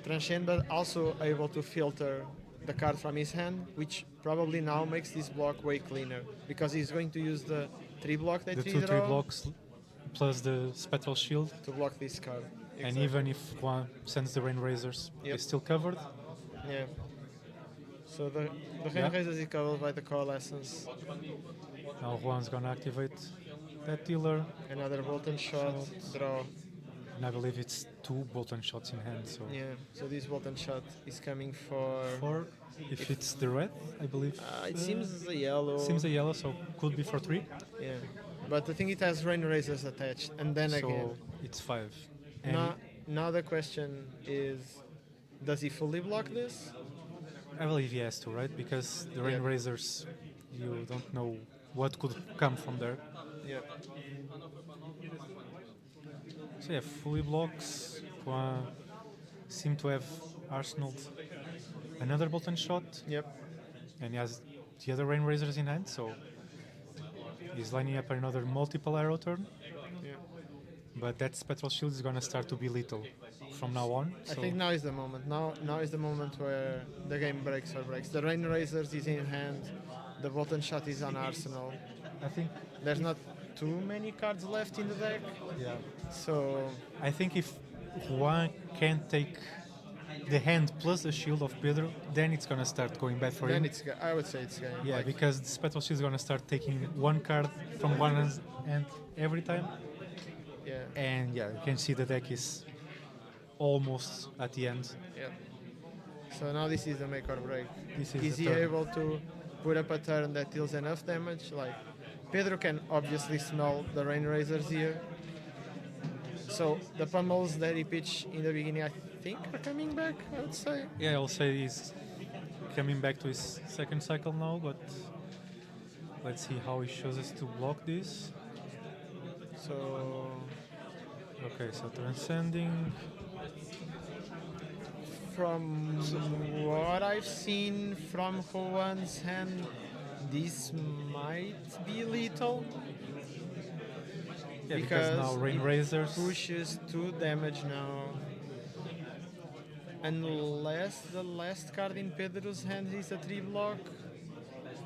transcend, but also able to filter the card from his hand, which probably now makes this block way cleaner because he's going to use the tree block that The he 2-3 drew blocks plus the spectral shield, to block this card. and Exactly. even if Juan sends the Rain Razors, Yep. he's still covered. Yeah. So the Yeah. hand raises is covered by the coalescence. Now Juan's gonna activate that dealer. Another Bolton shot, draw. and I believe it's 2 Bolton shots in hand. So Yeah. So this Bolton shot is coming for. 4, if it's the red, I believe. It seems a yellow. Seems a yellow, so could be for 3. Yeah. But I think it has rain razors attached, and then So again. it's 5. And Now the question is, does he fully block this? I believe he has to, right? Because the rain Yeah. razors, you don't know what could come from there. Yeah. So yeah, fully blocks. Juan seem to have arsenaled another Bolton shot, Yep. and he has the other rain razors in hand, so he's lining up another multiple arrow turn. Yeah. But that spectral shield is gonna start to be lethal from now on. I So think now is the moment. Now is the moment where the game breaks or breaks. The rain razors is in hand. The Bolton shot is on arsenal. I think, There's not too many cards left in the deck, yeah, so I think if Juan can take the hand plus the shield of Pedro, then it's gonna start going bad for then him. I would say it's game. Yeah, Like, because the spectral shield is gonna start taking one card from one hand every time. yeah, And yeah, you can see the deck is almost at the end. yeah. So now this is the make or break. This is Is the he turn. able to put up a turn that deals enough damage? Like Pedro can obviously smell the rain razors here. So the pummels that he pitched in the beginning, I think, are coming back. I would say. Yeah, I'll say he's coming back to his second cycle now, but let's see how he chooses to block this. So Okay, so transcending. from what I've seen from Juan's hand, this might be lethal. Yeah, because now rain it razors. pushes 2 damage now. Unless the last card in Pedro's hand is a 3 block.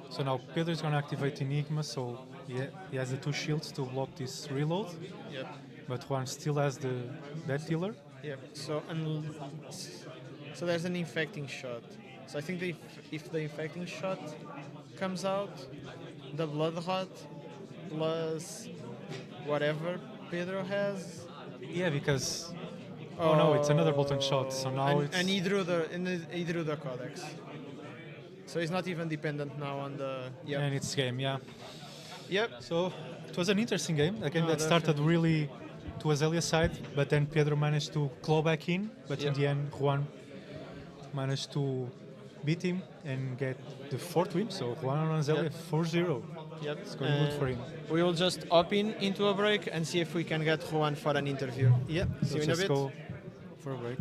So now Pedro is gonna activate Enigma, so he has the 2 shields to block this reload, Yep. but Juan still has the death dealer. Yep. So there's an infecting shot. So I think if the infecting shot comes out, the blood rot plus whatever Pedro has. Yeah, because oh no, it's another Bolton shot. So now it's and he drew the codex. So he's not even dependent now on the. Yep. and it's game. Yeah. Yep. So it was an interesting game. A game No, that started definitely. really to Azalia's side, but then Pedro managed to claw back in. But in Yep. the end, Juan managed to beat him and get the 4th win. So Juan on Azalia Yep. 4-0. Yep. It's going good for him. We will just hop into a break and see if we can get Juan for an interview. Yeah. See So you in a let's bit. go for a break.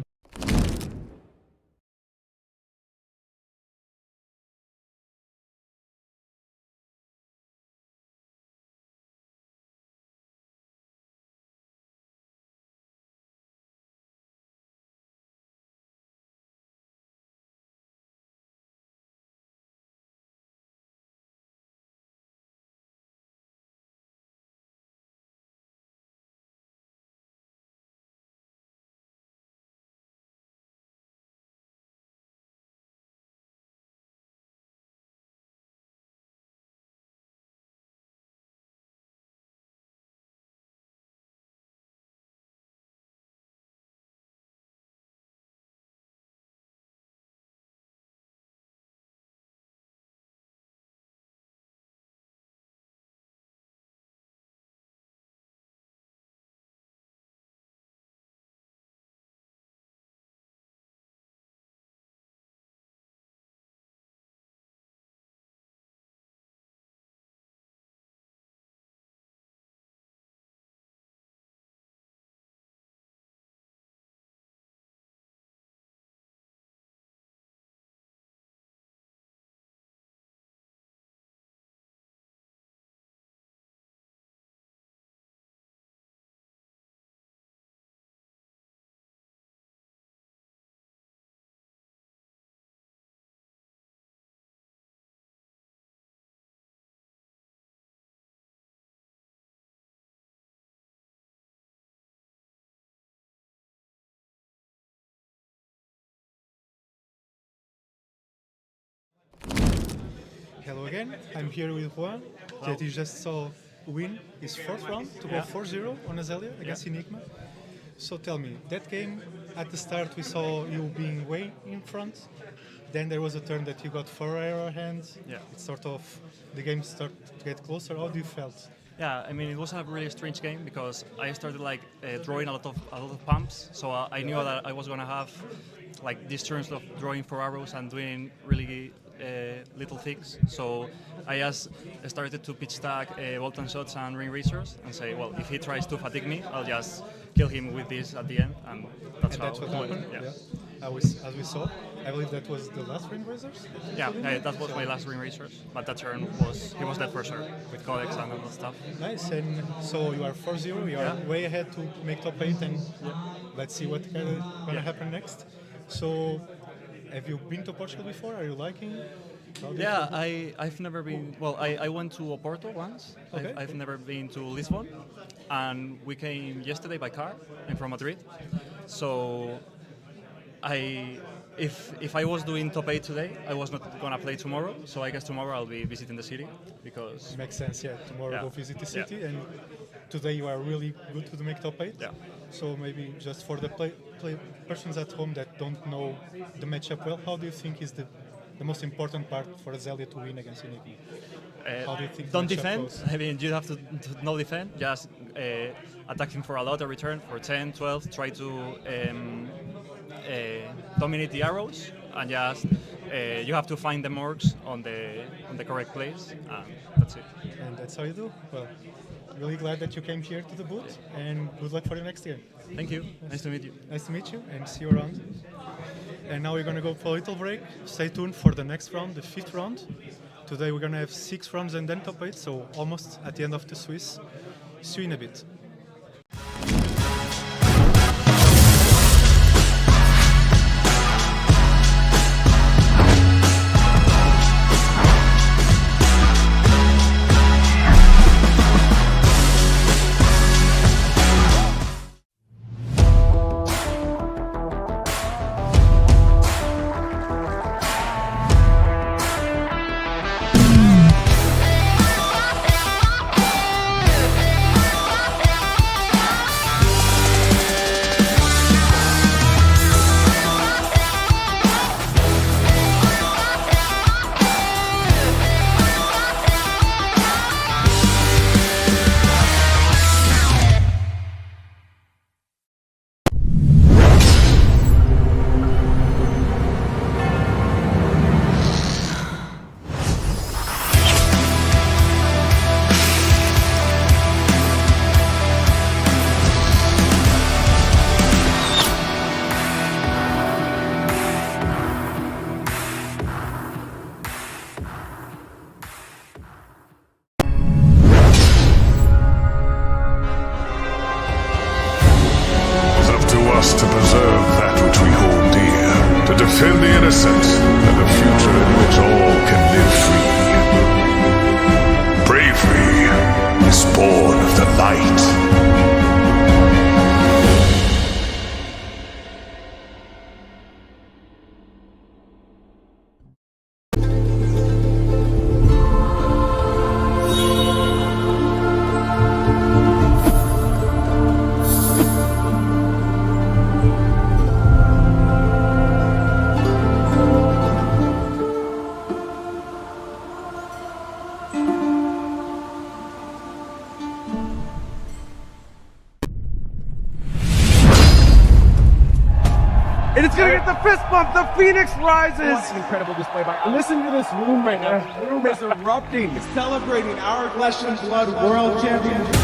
Hello again. I'm here with Juan, that you just saw win his 4th round to go 4-0 on Azalea against Enigma. So tell me, that game, at the start we saw you being way in front. Then there was a turn that you got 4 error hands. Yeah. It's sort of, the game started to get closer. How do you felt? Yeah, I mean, it was a really strange game because I started like drawing a lot of pumps, so I knew that I was gonna have like these turns of drawing 4 arrows and doing really little things. So I just started to pitch stack bolt-on shots and ring racers and say, well, if he tries to fatigue me, I'll just kill him with this at the end, and that's And how that's what it went. happened. Yeah. As we saw, I believe that was the last ring razors. Yeah, that was my last ring racers, but that turn he was dead for sure with codex and all that stuff. Nice, and so you are 4-0, you are Yeah. way ahead to make top 8, and let's see what's gonna happen next. So, have you been to Portugal before? Are you liking it? How do you Yeah, feel? I've never been. Well, I went to Oporto once. Okay. I've never been to Lisbon, and we came yesterday by car. I'm from Madrid, so if I was doing top 8 today, I was not gonna play tomorrow. So I guess tomorrow I'll be visiting the city because Makes sense, yeah. Tomorrow Yeah. go visit the Yeah. city, and today you are really good to make top 8. Yeah. So maybe just for the persons at home that don't know the matchup well, how do you think is the most important part for Azelia to win against Enigma? How do you think the don't matchup defend. goes? I mean, you have to no defend. Just attack him for a lot of return for 10, 12. Try to dominate the arrows, and just you have to find the marks on the correct place, and that's it. And that's how you do. Well, really glad that you came here to the booth, and good luck for your next game. Thank you. Nice to meet you. Nice to meet you, and see you around. And now we're gonna go for a little break. Stay tuned for the next round, the 5th round. Today we're gonna have 6 rounds and then top 8, so almost at the end of the Swiss. See you in a bit. To preserve that which we hold dear, to defend the innocent, and a future in which all can live free. Bravery is born of the light. And it's gonna get the fist bump. The Phoenix rises. What an incredible display by. Listen to this room right now. This room is erupting, celebrating our Flesh and Blood World Championship.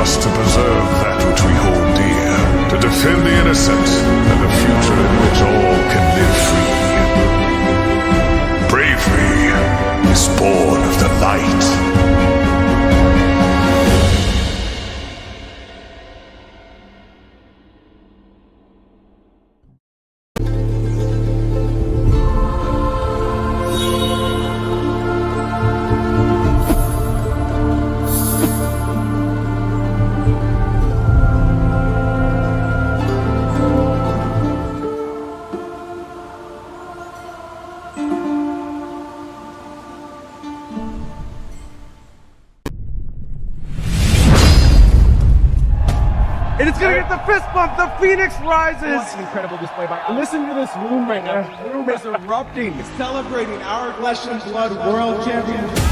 us to preserve that which we hold dear, to defend the innocent and a future in which all can live free. Bravery is born of the light. And it's gonna get the fist bump. The Phoenix rises. What an incredible display by. Listen to this room right now. The room is erupting, celebrating our Flesh and Blood World Championship.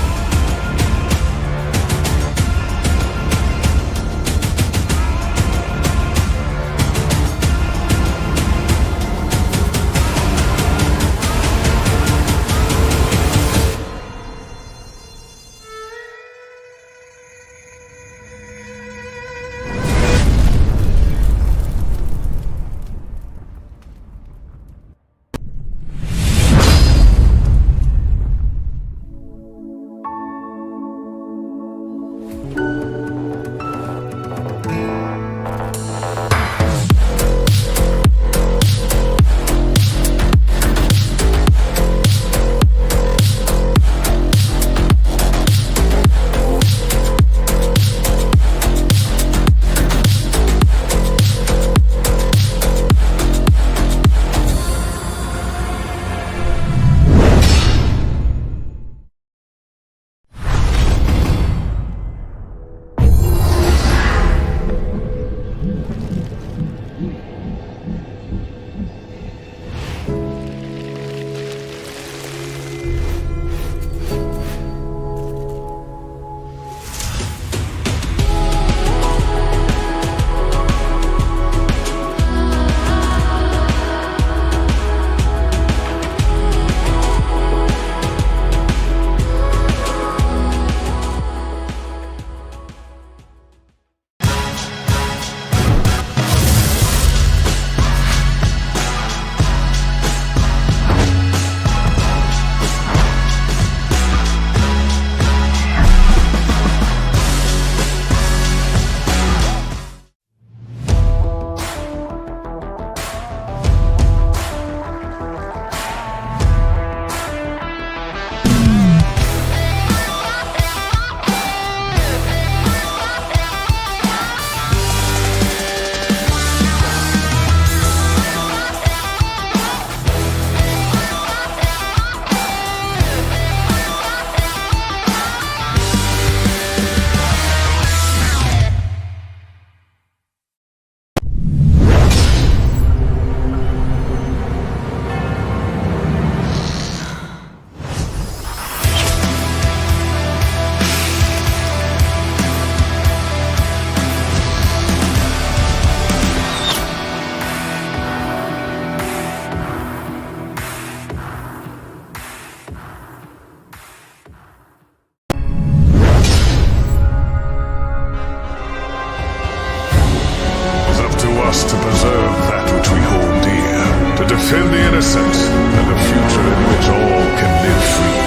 To preserve that which we hold dear, to defend the innocent and a future in which all can live free.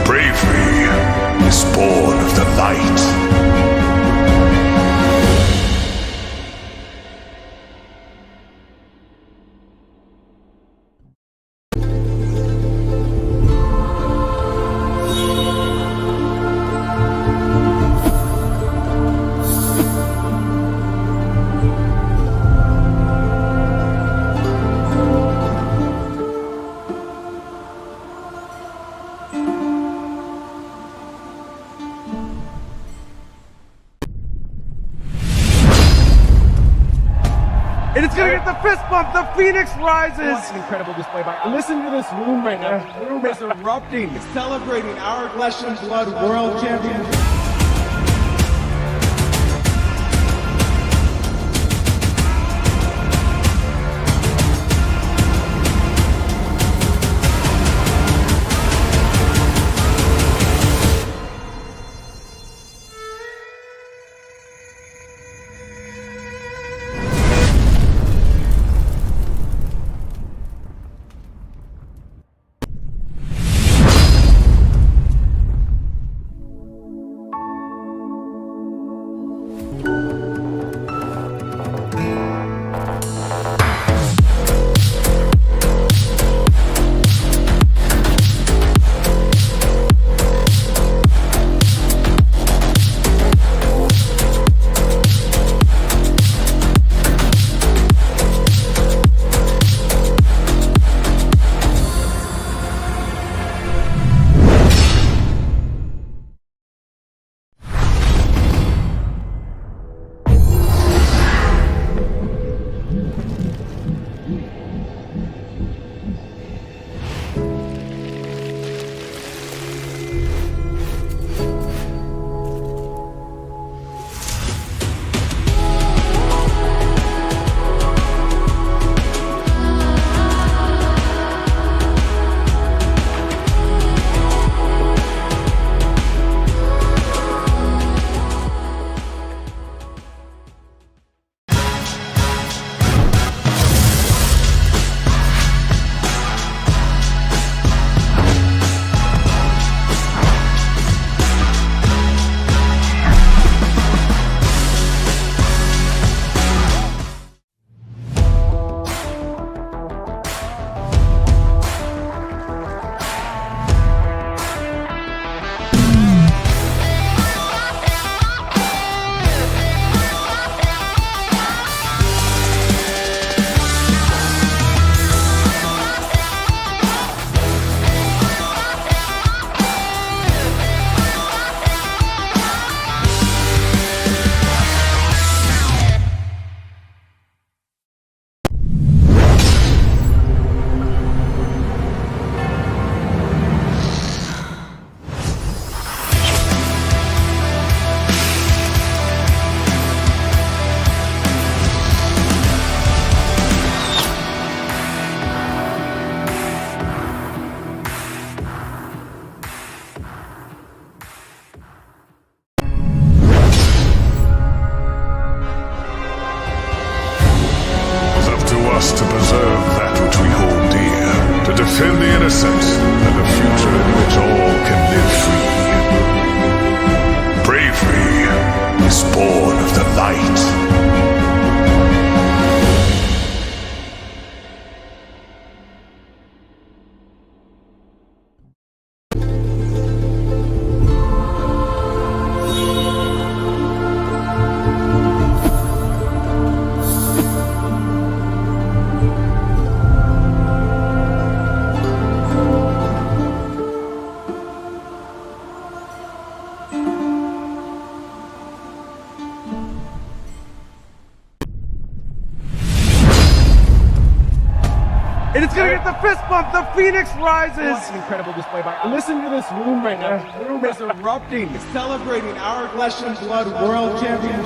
Bravery is born of the light. And it's gonna get the fist bump. The Phoenix rises. What an incredible display by. Listen to this room right now. The room is erupting, celebrating our Flesh and Blood World Championship. defend the innocent and a future in which all can live free. Bravery is born of the light. And it's gonna get the fist bump. The Phoenix rises. What an incredible display by. Listen to this room right now. This room is erupting, celebrating our flesh and blood world champion.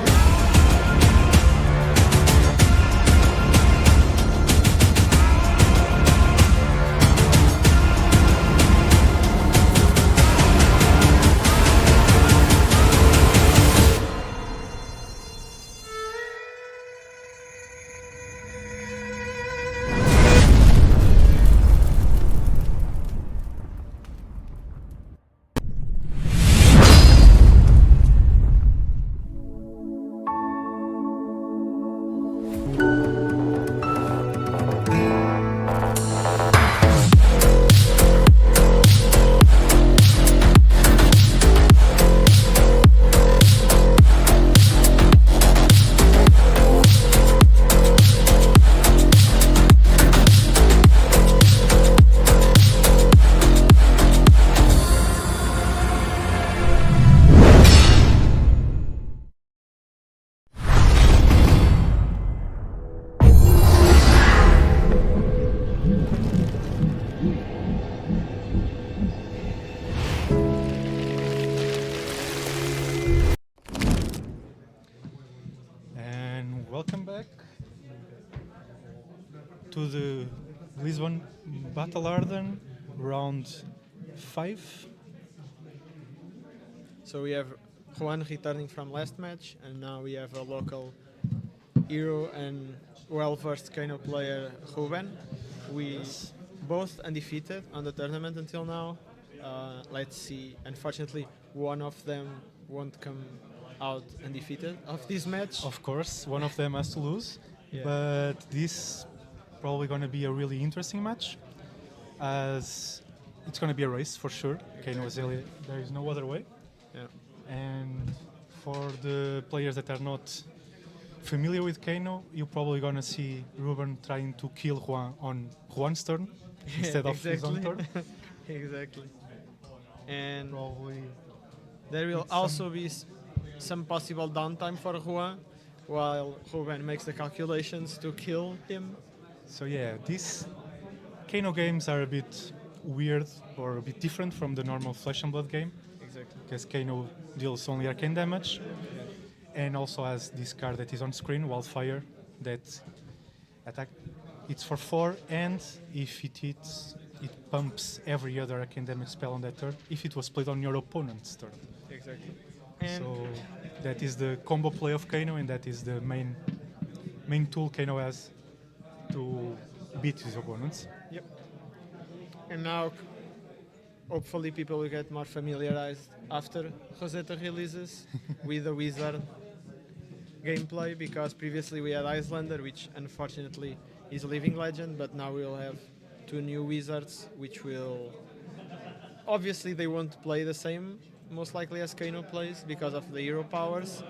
Welcome back to the Lisbon Battle Hardened round 5. So we have Juan returning from last match, and now we have a local hero and well-versed Kano player, Ruben. We both undefeated on the tournament until now. Let's see. Unfortunately, one of them won't come out undefeated of this match. Of course, one of them has to lose, Yeah. but this probably going to be a really interesting match, as it's going to be a race for sure. Kano Azalea, there is no other way. Yeah. And for the players that are not familiar with Kano, you're probably going to see Ruben trying to kill Juan on Juan's turn instead of his own turn. Exactly. And Probably. there will It's also be some possible downtime for Juan while Ruben makes the calculations to kill him. So yeah, these Kano games are a bit weird or a bit different from the normal Flesh and Blood game, Exactly. because Kano deals only arcane damage and also has this card that is on screen, Wildfire, that attack. It's for 4, and if it hits, it pumps every other arcane damage spell on that turn if it was played on your opponent's turn. Exactly. And So that is the combo play of Kano, and that is the main tool Kano has to beat his opponents. Yep. And now, hopefully, people will get more familiarized after Rosetta releases with the Wizard gameplay, because previously we had Icelander, which unfortunately is a living legend, but now we'll have 2 new Wizards, which will... Obviously, they won't play the same, most likely, as Kano plays because of the hero powers,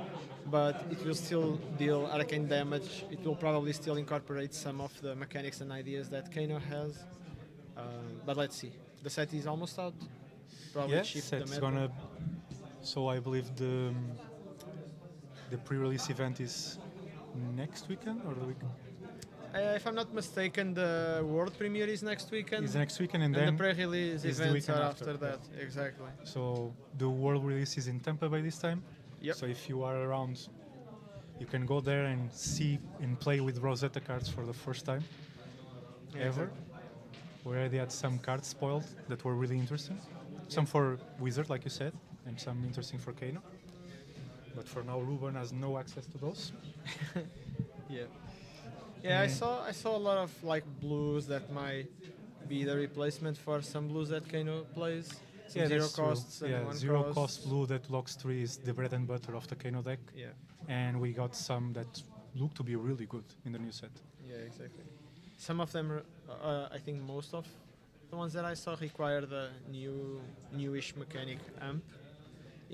but it will still deal arcane damage. It will probably still incorporate some of the mechanics and ideas that Kano has. But let's see. The set is almost out. Probably Yes, shift the it's meta. gonna. So I believe the pre-release event is next weekend or the week If I'm not mistaken, the world premiere is next weekend. is next weekend, and and then the pre-release is the events weekend are after, after that. Exactly. so the world release is in Tampa by this time. Yep. So if you are around, you can go there and see and play with Rosetta cards for the first time ever. Exactly. We already had some cards spoiled that were really interesting. Some for Wizard, like you said, and some interesting for Kano. But for now, Ruben has no access to those. Yeah. Yeah, I saw a lot of like blues that my be the replacement for some blues that Kano plays. Some Yeah, zero that's true. costs and Yeah, one zero cost. cost blue that blocks 3 is the bread and butter of the Kano deck. Yeah, And we got some that look to be really good in the new set. yeah, exactly. Some of them, I think most of the ones that I saw require the newish mechanic amp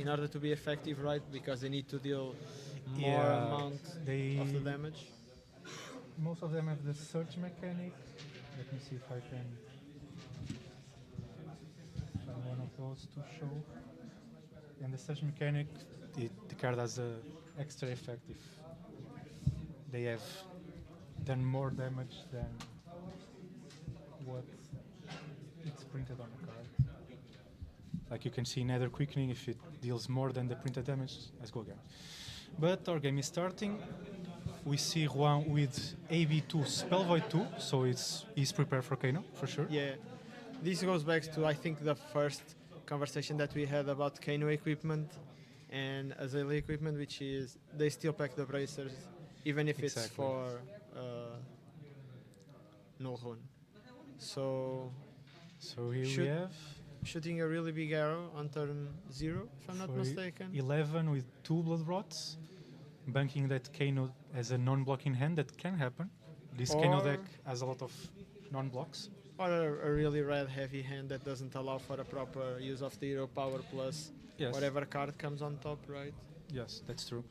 in order to be effective, right? Because they need to deal more Yeah, amount they of the damage. most of them have the surge mechanic. Let me see if I can find one of those to show. And the surge mechanic, the card has a extra effect if they have done more damage than what it's printed on the card. Like you can see Nether Quickening, if it deals more than the printed damage, let's go again. But our game is starting. We see Juan with AB2 Spell Void 2, so he's prepared for Kano, for sure. Yeah, this goes back to I think the first conversation that we had about Kano equipment and Azalea equipment, which is they still pack the bracers even if it's Exactly. for null rune. So So here Should- we have shooting a really big arrow on turn 0, if I'm not for mistaken. 11 with 2 Blood Rots, banking that Kano has a non-blocking hand. That can happen. This Kano Or- deck has a lot of non-blocks. Or a really red heavy hand that doesn't allow for a proper use of the hero power plus Yes. whatever card comes on top, right? Yes, that's true.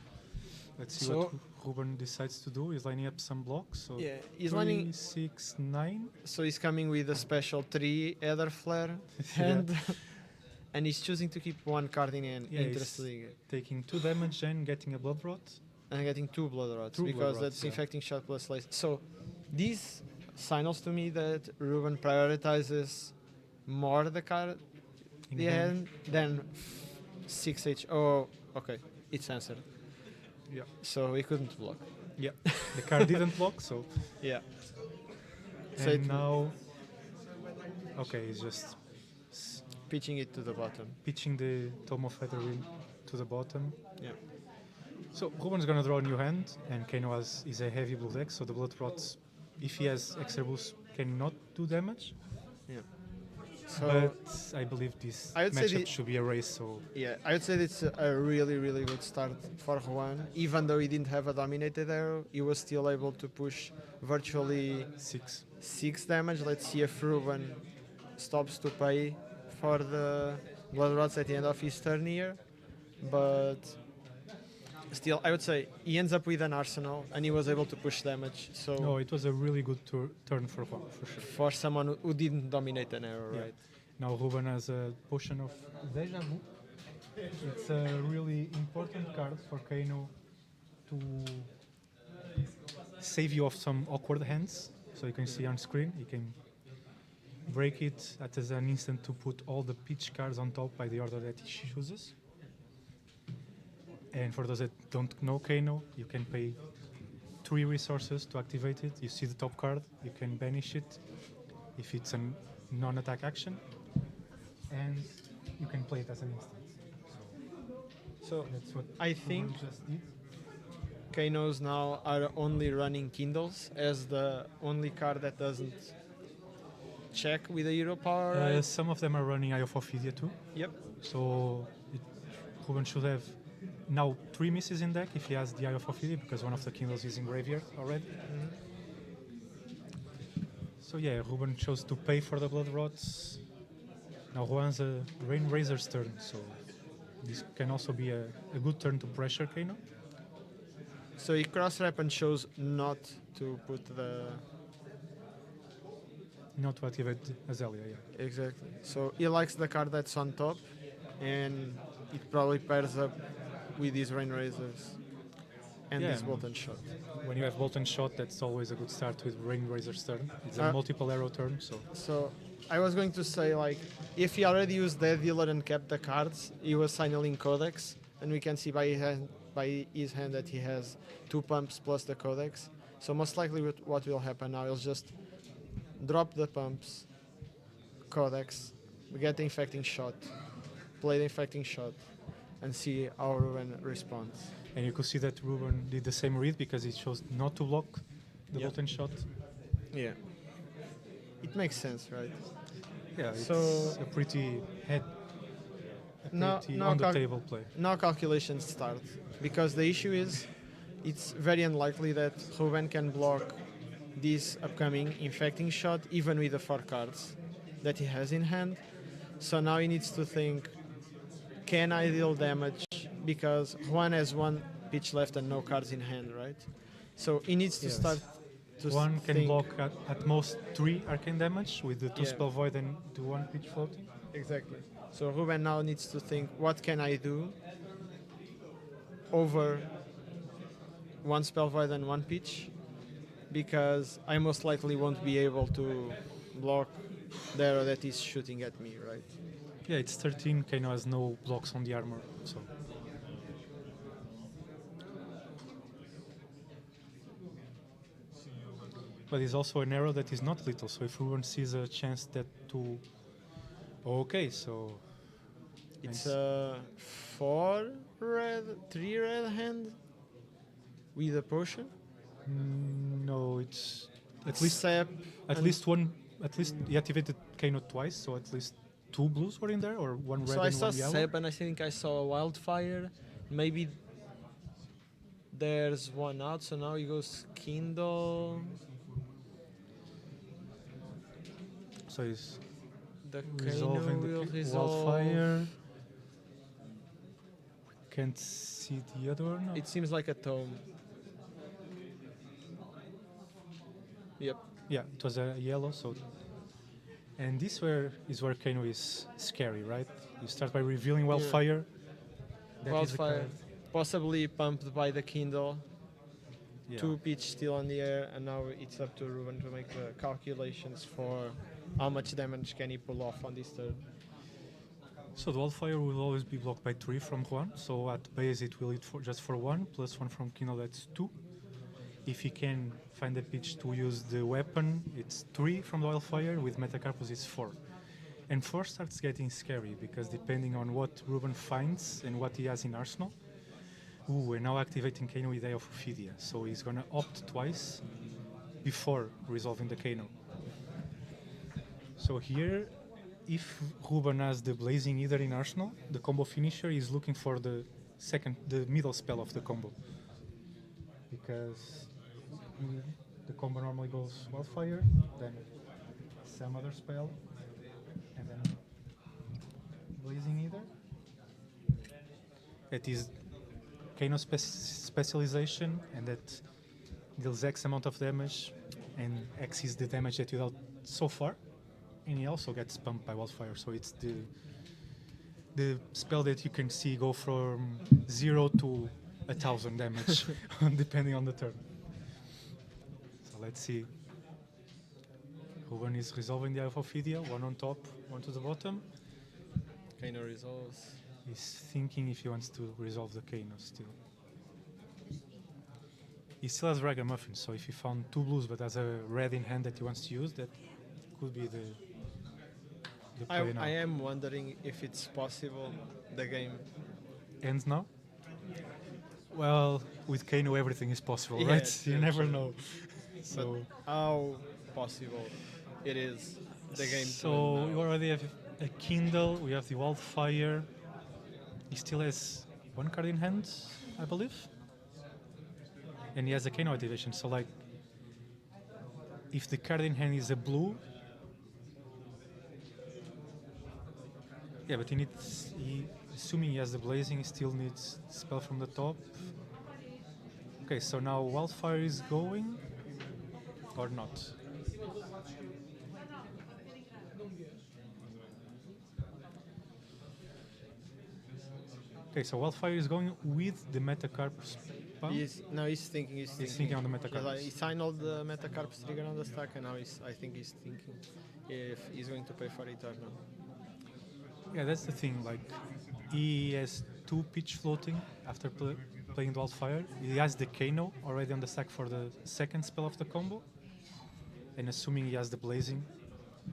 Let's see So- what Ruben decides to do. He's lining up some blocks. So Yeah, he's 3, lining. 6, 9. So he's coming with a special 3 Ether Flare Yeah. hand, and he's choosing to keep one card in hand. Yeah, he's- Interesting. Taking 2 damage and getting a Blood Rot. And getting 2 Blood Rots 2 Blood because Rots, that's yeah. infecting shot plus lace. So this signals to me that Ruben prioritizes more the card in the hand than 6H. Oh, okay, it's answered. Yeah. So he couldn't block. Yeah. The card didn't block, so. Yeah. So And it- now. Okay, he's just Pitching it to the bottom. pitching the Tome of Featherwind to the bottom. Yeah. So Ruben's gonna draw a new hand, and Kano is a heavy blue deck, so the Blood Rots, if he has extra boost, cannot do damage. Yeah. So But I believe this I would say matchup the- should be a race, so yeah, I would say it's a really, really good start for Juan. Even though he didn't have a dominated arrow, he was still able to push virtually 6. 6 damage. Let's see if Ruben stops to pay for the Blood Rots at the end of his turn here. But still, I would say he ends up with an arsenal and he was able to push damage. So No, it was a really good turn for Juan, for sure. for someone who didn't dominate an arrow, Yeah. right? Now Ruben has a potion of Deja Vu. It's a really important card for Kano to save you of some awkward hands. So you can see on screen, you can break it at as an instant to put all the pitch cards on top by the order that he chooses. And for those that don't know Kano, you can pay 3 resources to activate it. You see the top card, you can banish it if it's a non-attack action, and you can play it as an instant. So That's what I Ruben think just did. Kanos now are only running Kindles as the only card that doesn't check with the hero power, right? Some of them are running Eye of Ophidia too, Yep. so Ruben should have now 3 misses in deck if he has the Eye of Ophidia, because one of the Kindles is in graveyard already. So yeah, Ruben chose to pay for the Blood Rots. Now Juan's a Rain Razor's turn, so this can also be a good turn to pressure Kano. So he cross-rep and chose not to put the... Not to activate Azalea, yeah. Exactly. So he likes the card that's on top, and it probably pairs up with these Rain Razors and Yeah, this and- Bolt and Shot. When you have Bolt and Shot, that's always a good start with Rain Razor's turn. It's a Uh, multiple arrow turn, so So I was going to say, like, if he already used Dead Dealer and kept the cards, he was signaling Codex, and we can see by his hand that he has 2 pumps plus the Codex. So most likely what will happen now is just drop the pumps, Codex, get the Infecting Shot, play the Infecting Shot, and see how Ruben responds. and you could see that Ruben did the same read because he chose not to block the Yeah. Bolt and Shot. Yeah. it makes sense, right? Yeah, it's So- a pretty Now, on the table play. now calculations start because the issue is it's very unlikely that Ruben can block this upcoming infecting shot even with the 4 cards that he has in hand. So now he needs to think, can I deal damage? Because Juan has 1 pitch left and no cards in hand, right? So he needs to Yes. start to One can think. block at most 3 arcane damage with the 2 Yeah. spell void and the 1 pitch floating. Exactly. So Ruben now needs to think, what can I do over 1 spell void and 1 pitch? Because I most likely won't be able to block the arrow that is shooting at me, right? Yeah, it's 13. Kano has no blocks on the armor, so. But it's also an arrow that is not lethal, so if Ruben sees a chance that to. Okay, so. It's nice. a 4 red, 3 red hand with a potion. No, it's at least Sap at and- least one. At least he activated Kano twice, so at least 2 blues were in there, or 1 red So I and saw 1 yellow. Sap and I think I saw a wildfire. Maybe there's one out, so now he goes Kindle. So he's The resolving Kano will the resolve. wildfire. Can't see the other one. It seems like a tome. Yep. Yeah, it was a yellow. So, and this is where Kano is scary, right? You start by revealing wildfire. That is a Wildfire, card. possibly pumped by the Kindle. Yeah. 2 pitch still on the air, and now it's up to Ruben to make the calculations for how much damage can he pull off on this turn. So the wildfire will always be blocked by 3 from Juan. So at base it will hit for just for 1 plus 1 from Kino. That's 2. If he can find a pitch to use the weapon, it's 3 from the wildfire. With Metacarpus, it's 4. And 4 starts getting scary because depending on what Ruben finds and what he has in arsenal. Ooh, we're now activating Kano with Eye of Ophidia. So he's gonna opt twice before resolving the Kano. So here, if Ruben has the Blazing Either in arsenal, the combo finisher is looking for the middle spell of the combo. Because the combo normally goes Wildfire, then some other spell, and then Blazing Either. It is Kano specialization, and that deals X amount of damage, and X is the damage that you dealt so far, and he also gets pumped by Wildfire, so it's the spell that you can see go from 0 to 1,000 damage, depending on the turn. So let's see. Ruben is resolving the Eye of Ophidia, 1 on top, 1 to the bottom. Kano resolves. He's thinking if he wants to resolve the Kano still. He still has Ragamuffin, so if he found 2 blues but has a red in hand that he wants to use, that could be the play now. I am wondering if it's possible the game. Ends now? Well, with Kano everything is possible, Yeah, right? You true, never true. know. So, How possible it is the game to so win we now. already have a Kindle, we have the Wildfire. He still has 1 card in hand, I believe. And he has a Kano activation, so like, if the card in hand is a blue, yeah, but assuming he has the Blazing, he still needs spell from the top. Okay, so now Wildfire is going, or not? Okay, so Wildfire is going with the Metacarpus pump. He's thinking. He's thinking on the Metacarpus. He signed all the Metacarpus trigger on the stack, and now I think he's thinking if he's going to pay for it or not. Yeah, that's the thing. Like, he has 2 pitch floating after playing the Wildfire. He has the Kano already on the stack for the second spell of the combo. And assuming he has the Blazing,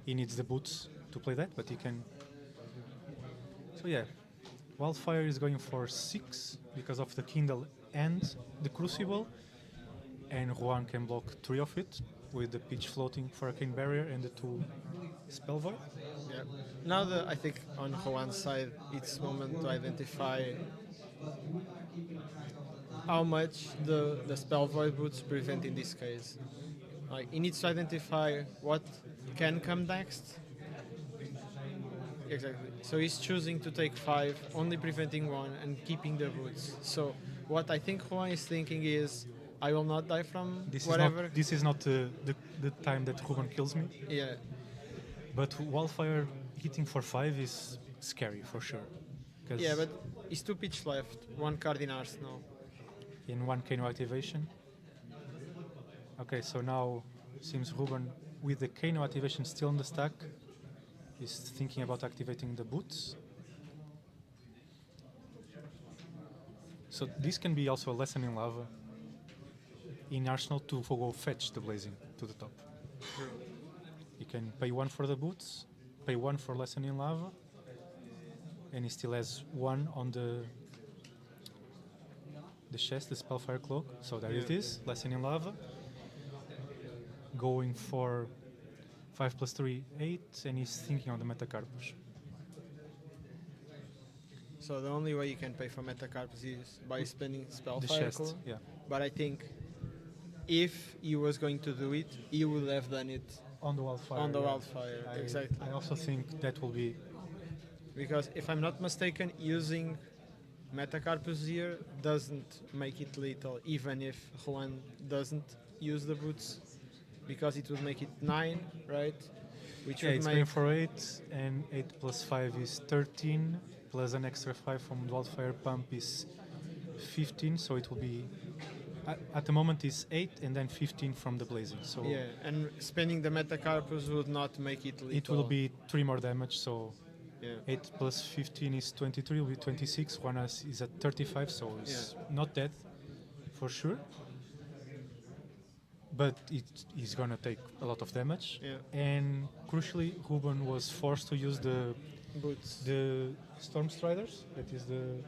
he needs the boots to play that, but he can. So yeah, Wildfire is going for 6 because of the Kindle and the Crucible, and Juan can block 3 of it. with the pitch floating for Arcane Barrier and the 2 Spell Void. Yeah. Now I think on Juan's side, it's moment to identify how much the spell void boots prevent in this case. Like he needs to identify what can come next. Exactly. So he's choosing to take 5, only preventing 1 and keeping the boots. So what I think Juan is thinking is, I will not die from whatever. This is not the time that Ruben kills me. Yeah. But Wildfire hitting for 5 is scary for sure. Yeah, but it's 2 pitch left, 1 card in Arsenal. In 1 Kano activation. Okay, so now seems Ruben with the Kano activation still in the stack is thinking about activating the boots. So this can be also a lesson in lava in Arsenal to go fetch the blazing to the top. True. You can pay 1 for the boots, pay 1 for lesson in lava, and he still has 1 on the chest, the Spellfire Cloak. So there it is, lesson in lava. Going for 5 plus 3, 8, and he's thinking on the Metacarpus. So the only way you can pay for Metacarpus is by spending The Spellfire chest, Cloak. yeah. But I think if he was going to do it, he would have done it On the Wildfire. on the yeah. Wildfire. Exactly. I also think that will be... Because if I'm not mistaken, using Metacarpus here doesn't make it lethal, even if Juan doesn't use the boots, because it would make it 9, right? Which Yeah, would it's make going for 8, and 8 plus 5 is 13, plus an extra 5 from Wildfire Pump is 15, so it will be... At the moment it's 8 and then 15 from the Blazing, so yeah, and spending the Metacarpus would not make it lethal. it will be 3 more damage, so Yeah. 8 plus 15 is 23, will be 26, one is at 35, so it's not dead, for sure. But it is gonna take a lot of damage. Yeah. And crucially, Ruben was forced to use the Boots. Storm Striders, that is the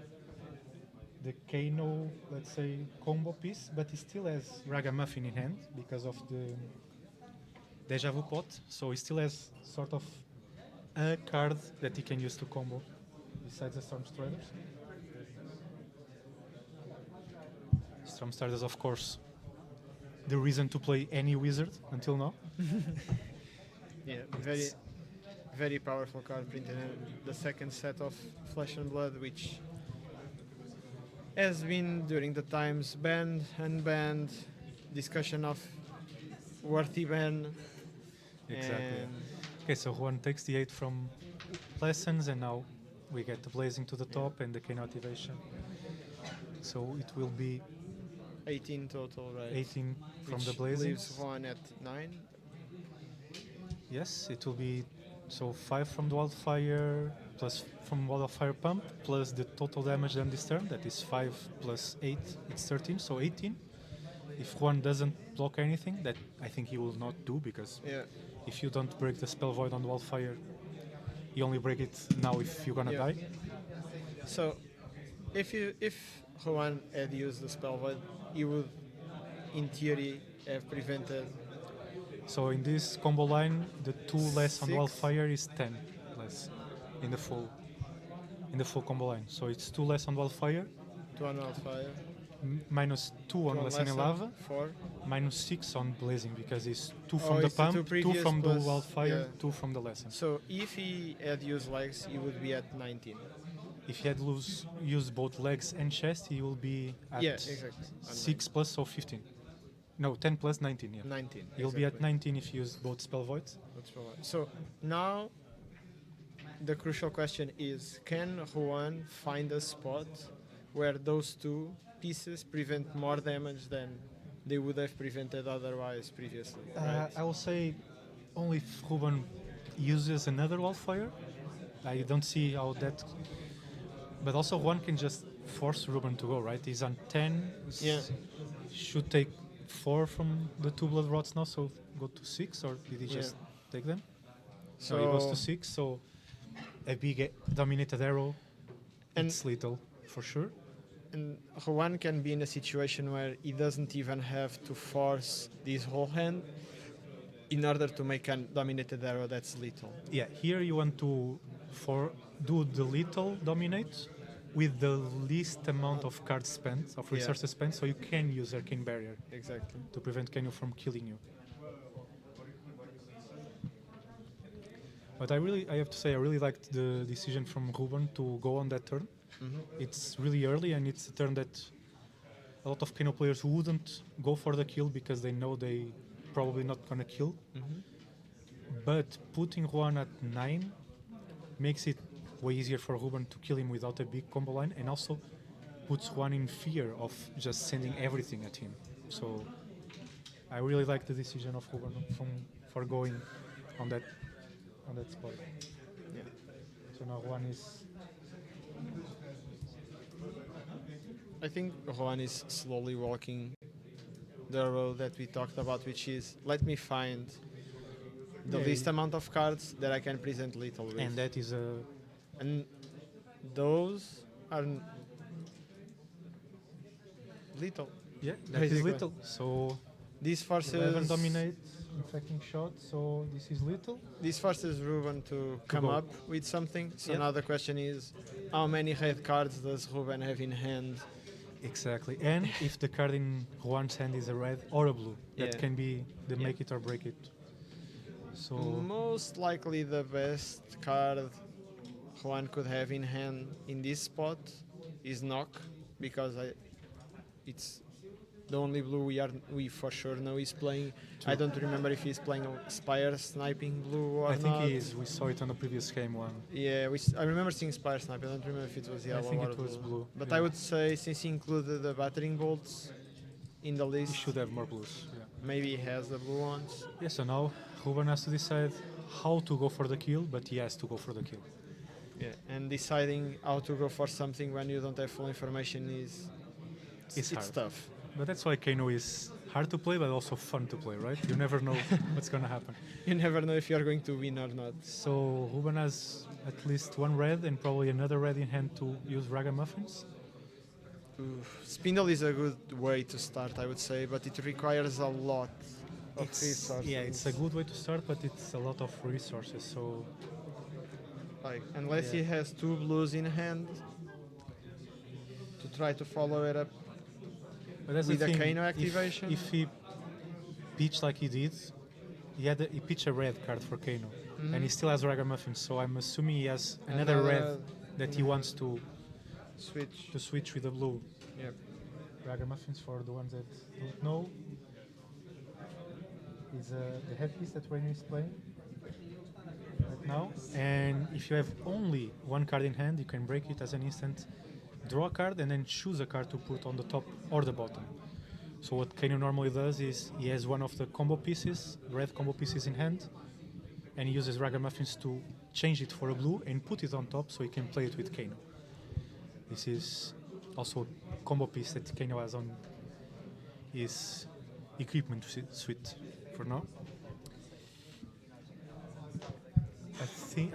Kano, let's say, combo piece, but he still has Ragamuffin in hand because of the Deja Vu pot, so he still has sort of a card that he can use to combo besides the Storm Striders. Storm Striders, of course, the reason to play any wizard until now. Yeah, very powerful card printed, and the second set of Flesh and Blood, which has been during the times banned, unbanned, discussion of worthy ban. Exactly. And Okay, so Juan takes the 8 from Lessons, and now we get the Blazing to the top and the Kano activation. So it will be 18 total, right? 18 from Which the Blazing. leaves one at 9. Yes, it will be so 5 from the Wildfire plus from Wildfire Pump plus the total damage done this turn. That is 5 plus 8, it's 13, so 18. If Juan doesn't block anything, that I think he will not do, because Yeah. if you don't break the Spell Void on the Wildfire, you only break it now if you're gonna Yeah. die. So, if Juan had used the spell void, he would, in theory, have prevented. So in this combo line, the 2 less on 6. Wildfire is 10 less in the full combo line. So it's 2 less on Wildfire, 2 on Wildfire, minus 2 on 2 on Lesson in Lesson, Lava, 4. minus 6 on Blazing, because it's 2 Oh, from the it's the two pump, 2 previous from the plus- Wildfire, yeah. 2 from the Lesson. So, if he had used legs, he would be at 19. If he had used both legs and chest, he will be at Yeah, exactly. On 6 plus, so 15. No, 10 plus 19, yeah. 19. He'll be at exactly. 19 if he used both Spell Voids. That's right. So, now the crucial question is, can Juan find a spot where those 2 pieces prevent more damage than they would have prevented otherwise previously? Right? I will say only if Ruben uses another Wildfire. I don't see how that... But also one can just force Ruben to go, right? He's on 10. Yeah. Should take 4 from the 2 Blood Rots now, so go to 6, or did he just take them? So he goes to 6, so a big dominated arrow, And- it's lethal, for sure. And Juan can be in a situation where he doesn't even have to force this whole hand, in order to make a dominated arrow that's lethal. Yeah, here you want to do the little dominate with the least amount of cards spent, of Yeah. resources spent, so you can use Arcane Barrier Exactly. to prevent Kano from killing you. But I have to say, I really liked the decision from Ruben to go on that turn. It's really early, and it's a turn that a lot of Kano players wouldn't go for the kill because they know they probably not gonna kill. But putting Juan at 9 makes it way easier for Ruben to kill him without a big combo line, and also puts Juan in fear of just sending everything at him. So I really like the decision of Ruben for going on that spot. Yeah. So now Juan is I think Juan is slowly walking the road that we talked about, which is let me find the Yeah, least amount of cards that I can present lethal with. and that is a And those are lethal. yeah, that is Basically. little. So This 11 forces dominates infecting shot, so this is little. this forces Ruben to come go. up with something. So Yeah. now the question is, how many red cards does Ruben have in hand? Exactly. And if the card in Juan's hand is a red or a blue, that Yeah. can be the Yeah. make it or break it. So Most likely the best card Juan could have in hand in this spot is Knock, because it's the only blue we for sure know he's playing. I don't remember if he's playing Spire Sniping blue or I think not. he is. We saw it on the previous game one. Yeah, I remember seeing Spire Snipe. I don't remember if it was yellow think or it was blue, But yeah. I would say since he included the battering bolts in the He list, should have more blues. Yeah. maybe he has the blue ones. Yeah, so now Ruben has to decide how to go for the kill, but he has to go for the kill. Yeah, and deciding how to go for something when you don't have full information It's hard. tough. But that's why Kano is hard to play, but also fun to play, right? You never know what's gonna happen. You never know if you are going to win or not. So Ruben has at least one red and probably another red in hand to use Ragamuffins. Spindle is a good way to start, I would say, but it requires a lot of resources. Yeah, it's a good way to start, but it's a lot of resources. So Like, unless Yeah. he has two blues in hand to try to follow it up. but that's With the the thing. Kano activation? If he pitched like he did, he pitched a red card for Kano, and he still has Ragamuffin. So I'm assuming he has another red that he wants to Switch. switch with the blue. Yep. Ragamuffins, for the ones that don't know, is the headpiece that Rainer is playing right now. And if you have only one card in hand, you can break it as an instant, draw a card, and then choose a card to put on the top or the bottom. So what Kano normally does is he has one of the combo pieces, red combo pieces in hand, and he uses Ragamuffins to change it for a blue and put it on top so he can play it with Kano. This is also a combo piece that Kano has on his equipment suite for now.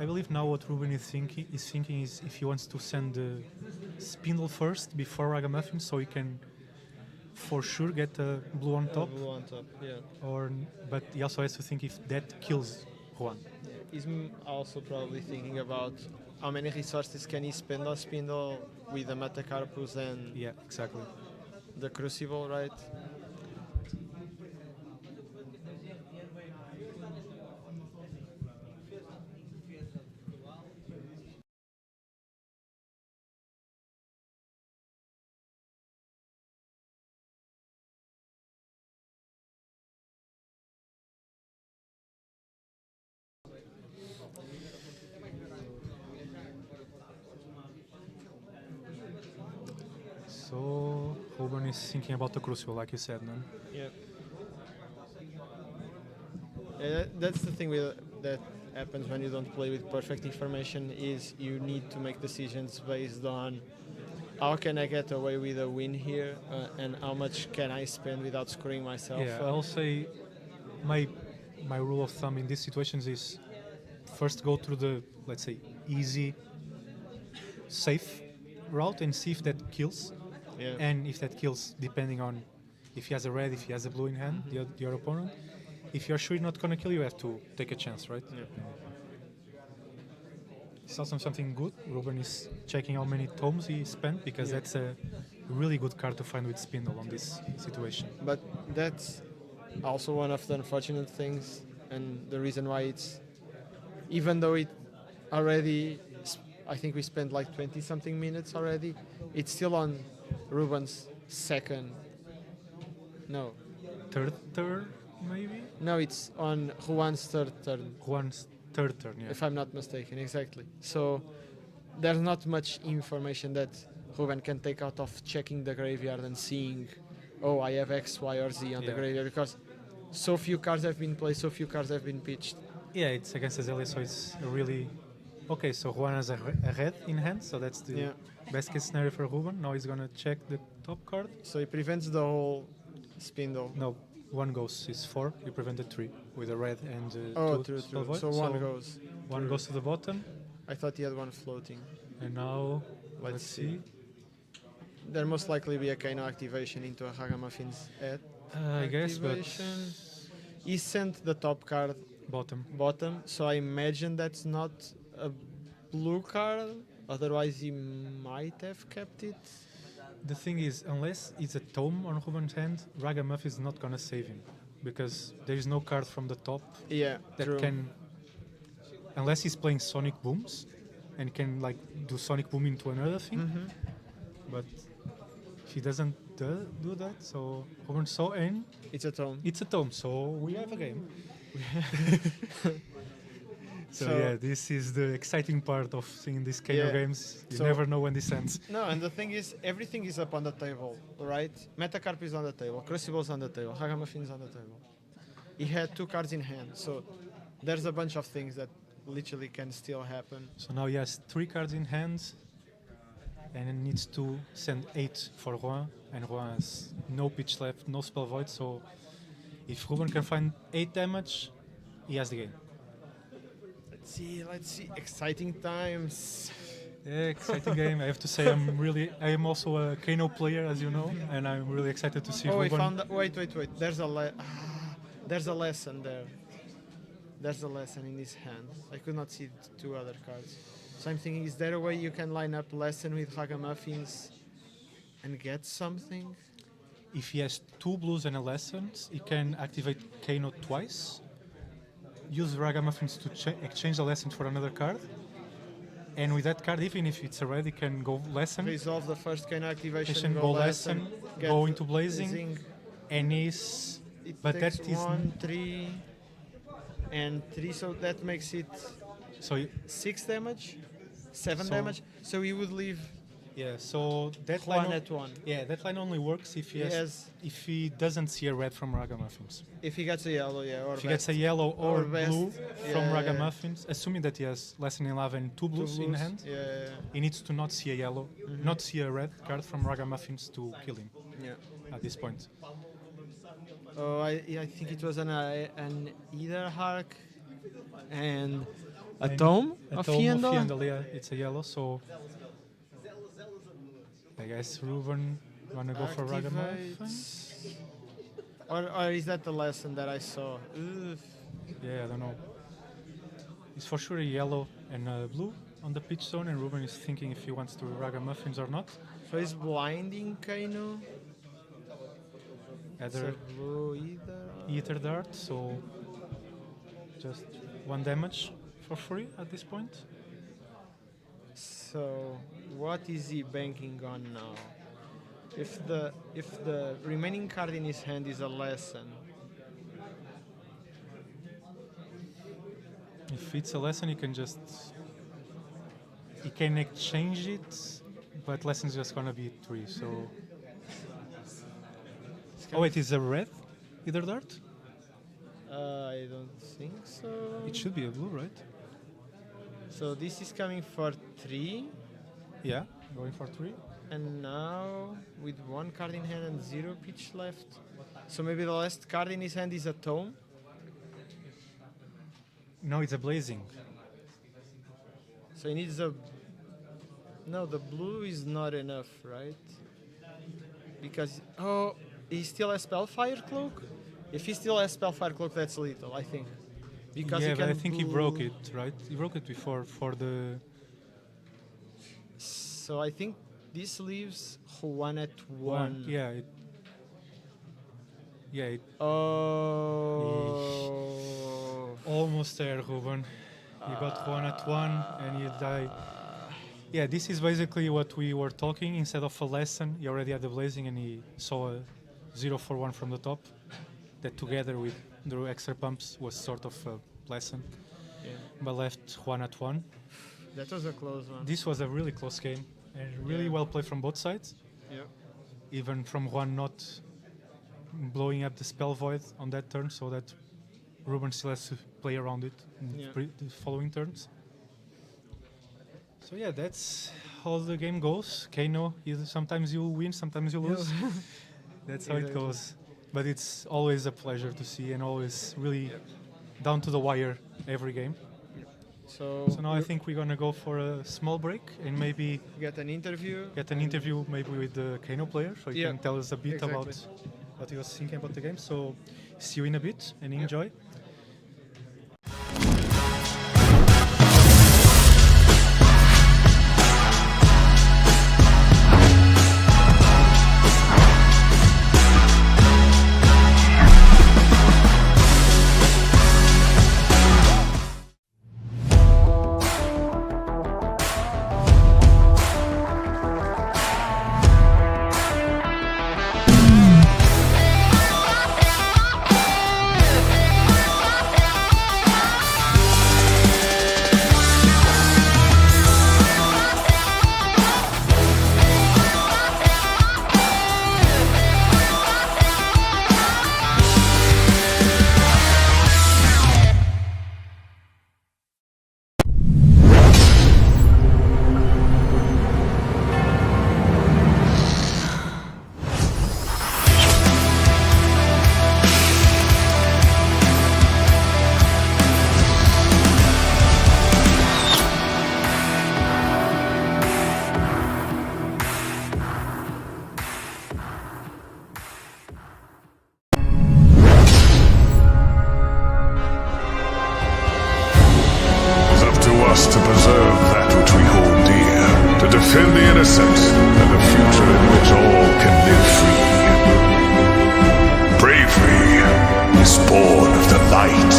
I believe now what Ruben is thinking is if he wants to send the Spindle first before Ragamuffin, so he can for sure get a blue on top. Blue on top, yeah. But he also has to think if that kills Juan. He's also probably thinking about how many resources can he spend on Spindle with the Metacarpus and Yeah, exactly. the Crucible, right? So Ruben is thinking about the Crucible, like you said, man. Yeah. That's the thing that happens when you don't play with perfect information is you need to make decisions based on how can I get away with a win here and how much can I spend without screwing myself Yeah, up. I'll say my rule of thumb in these situations is first go through the, let's say, easy, safe route and see if that kills. Yeah. And if that kills, depending on if he has a red, if he has a blue in hand, your opponent. if you're sure you're not gonna kill, you have to take a chance, right? Yeah. It's also something good. Ruben is checking how many tomes he spent because that's a really good card to find with Spindle on this situation. But that's also one of the unfortunate things, and the reason why it's, even though it already, I think we spent like 20 something minutes already, it's still on Ruben's second. No, Third turn, maybe? no, it's on Juan's third turn, Juan's third turn, yeah. if I'm not mistaken, exactly. So there's not much information that Ruben can take out of checking the graveyard and seeing, oh, I have X, Y, or Z on the Yeah. graveyard, because so few cards have been played, so few cards have been pitched. Yeah, it's against Azalea, so it's a really... Okay, so Juan has a red in hand, so that's the Yeah. best case scenario for Ruben. Now he's gonna check the top card. So he prevents the whole Spindle. No, one goes is 4. You prevented 3 with a red and Oh, 2 true, spell true. void. So one goes. One goes to the bottom, I thought he had one floating. and now Let's see. There most likely be a Kano activation into a Hagamuffin's head. I guess, but Activation. He sent the top card bottom. bottom, so I imagine that's not a blue card. Otherwise, he might have kept it. The thing is, unless it's a tome on Ruben's hand, Ragamuff is not gonna save him because there is no card from the top Yeah, that true. can, unless he's playing Sonic Booms, and can like do Sonic Boom into another thing. Mhm. But if he doesn't do that, so Ruben saw and It's a tome. it's a tome, so we have a game. So, So- yeah, this is the exciting part of seeing these Kano Yeah. games. You So- never know when this ends. No, and the thing is, everything is up on the table, right? Metacarp is on the table, Crucible's on the table, Hagamuffin's on the table. He had 2 cards in hand, so there's a bunch of things that literally can still happen. So now he has 3 cards in hand and he needs to send 8 for Juan, and Juan has no pitch left, no spell void, so if Ruben can find 8 damage, he has the game. Let's see, exciting times. Yeah, exciting game. I have to say I am also a Kano player, as you know, and I'm really excited to see Oh, we Ruben. found, wait, there's there's a lesson there. There's a lesson in his hand. I could not see the 2 other cards. So I'm thinking, is there a way you can line up lesson with Hagamuffins and get something? If he has 2 blues and a lessons, he can activate Kano twice, use Ragamuffins to exchange the lesson for another card, and with that card, even if it's a red, he can go lesson, Resolve the first Kano activation, go lesson, get go into blazing, and he's... It But takes that is... 1, 3, and 3, so that makes it So, 6 damage, 7 So- damage. So he would leave yeah, so that 1 line... at 1. Yeah, that line only works if he, Yes. if he doesn't see a red from Ragamuffins. If he gets a yellow, yeah, or If he best. gets a yellow or best, blue from yeah. Ragamuffins, assuming that he has lesson 11, 2 Two blues in blues, hand, Yeah, he needs to not see a yellow, not see a red card from Ragamuffins to kill him yeah. at this point. Oh, I think it was an either hark and a tome A of tome of Fiendel. Fiendel, yeah, it's a yellow, so I guess Ruben wanna go for Ragamuffin. Activates. Or is that the lesson that I saw? Oof. Yeah, I don't know. It's for sure a yellow and a blue on the pitch zone, and Ruben is thinking if he wants to Ragamuffins or not. So he's blinding Kano. It's Either a blue either. Ether Dart, so just 1 damage for free at this point. So what is he banking on now? If the remaining card in his hand is a lesson, If it's a lesson, he can exchange it, but lesson's just gonna be 3. So oh wait, is a red Ether Dart? I don't think so. It should be a blue, right? So this is coming for 3, Yeah, going for 3. and now with 1 card in hand and 0 pitch left. So maybe the last card in his hand is a tome. No, it's a blazing. So he needs a. No, the blue is not enough, right? Because he still has Spellfire Cloak. If he still has Spellfire Cloak, that's lethal, I think. Because yeah, he but can I think he broke it, right? He broke it before for the. So I think this leaves Juan at 1. Yeah. It Oh. almost there, Ruben. You got one at 1 and you die. Yeah, this is basically what we were talking. Instead of a lesson, he already had the blazing and he saw a 0-4-1 from the top. That together with the extra pumps was sort of a lesson. Yeah. But left Juan at 1. That was a close one. This was a really close game and really well played from both sides. Yeah. Even from Juan not blowing up the spell void on that turn, so that Ruben still has to play around it in the following turns. So yeah, that's how the game goes. Kano, sometimes you win, sometimes you lose. That's how it goes. But it's always a pleasure to see and always really down to the wire every game. So now I think we're gonna go for a small break and maybe get an interview maybe with the Kano player, so he can tell us a bit about what he was thinking about the game. So see you in a bit and enjoy. us to preserve that which we hold dear, to defend the innocent, and a future in which all can live free. Bravery is born of the light.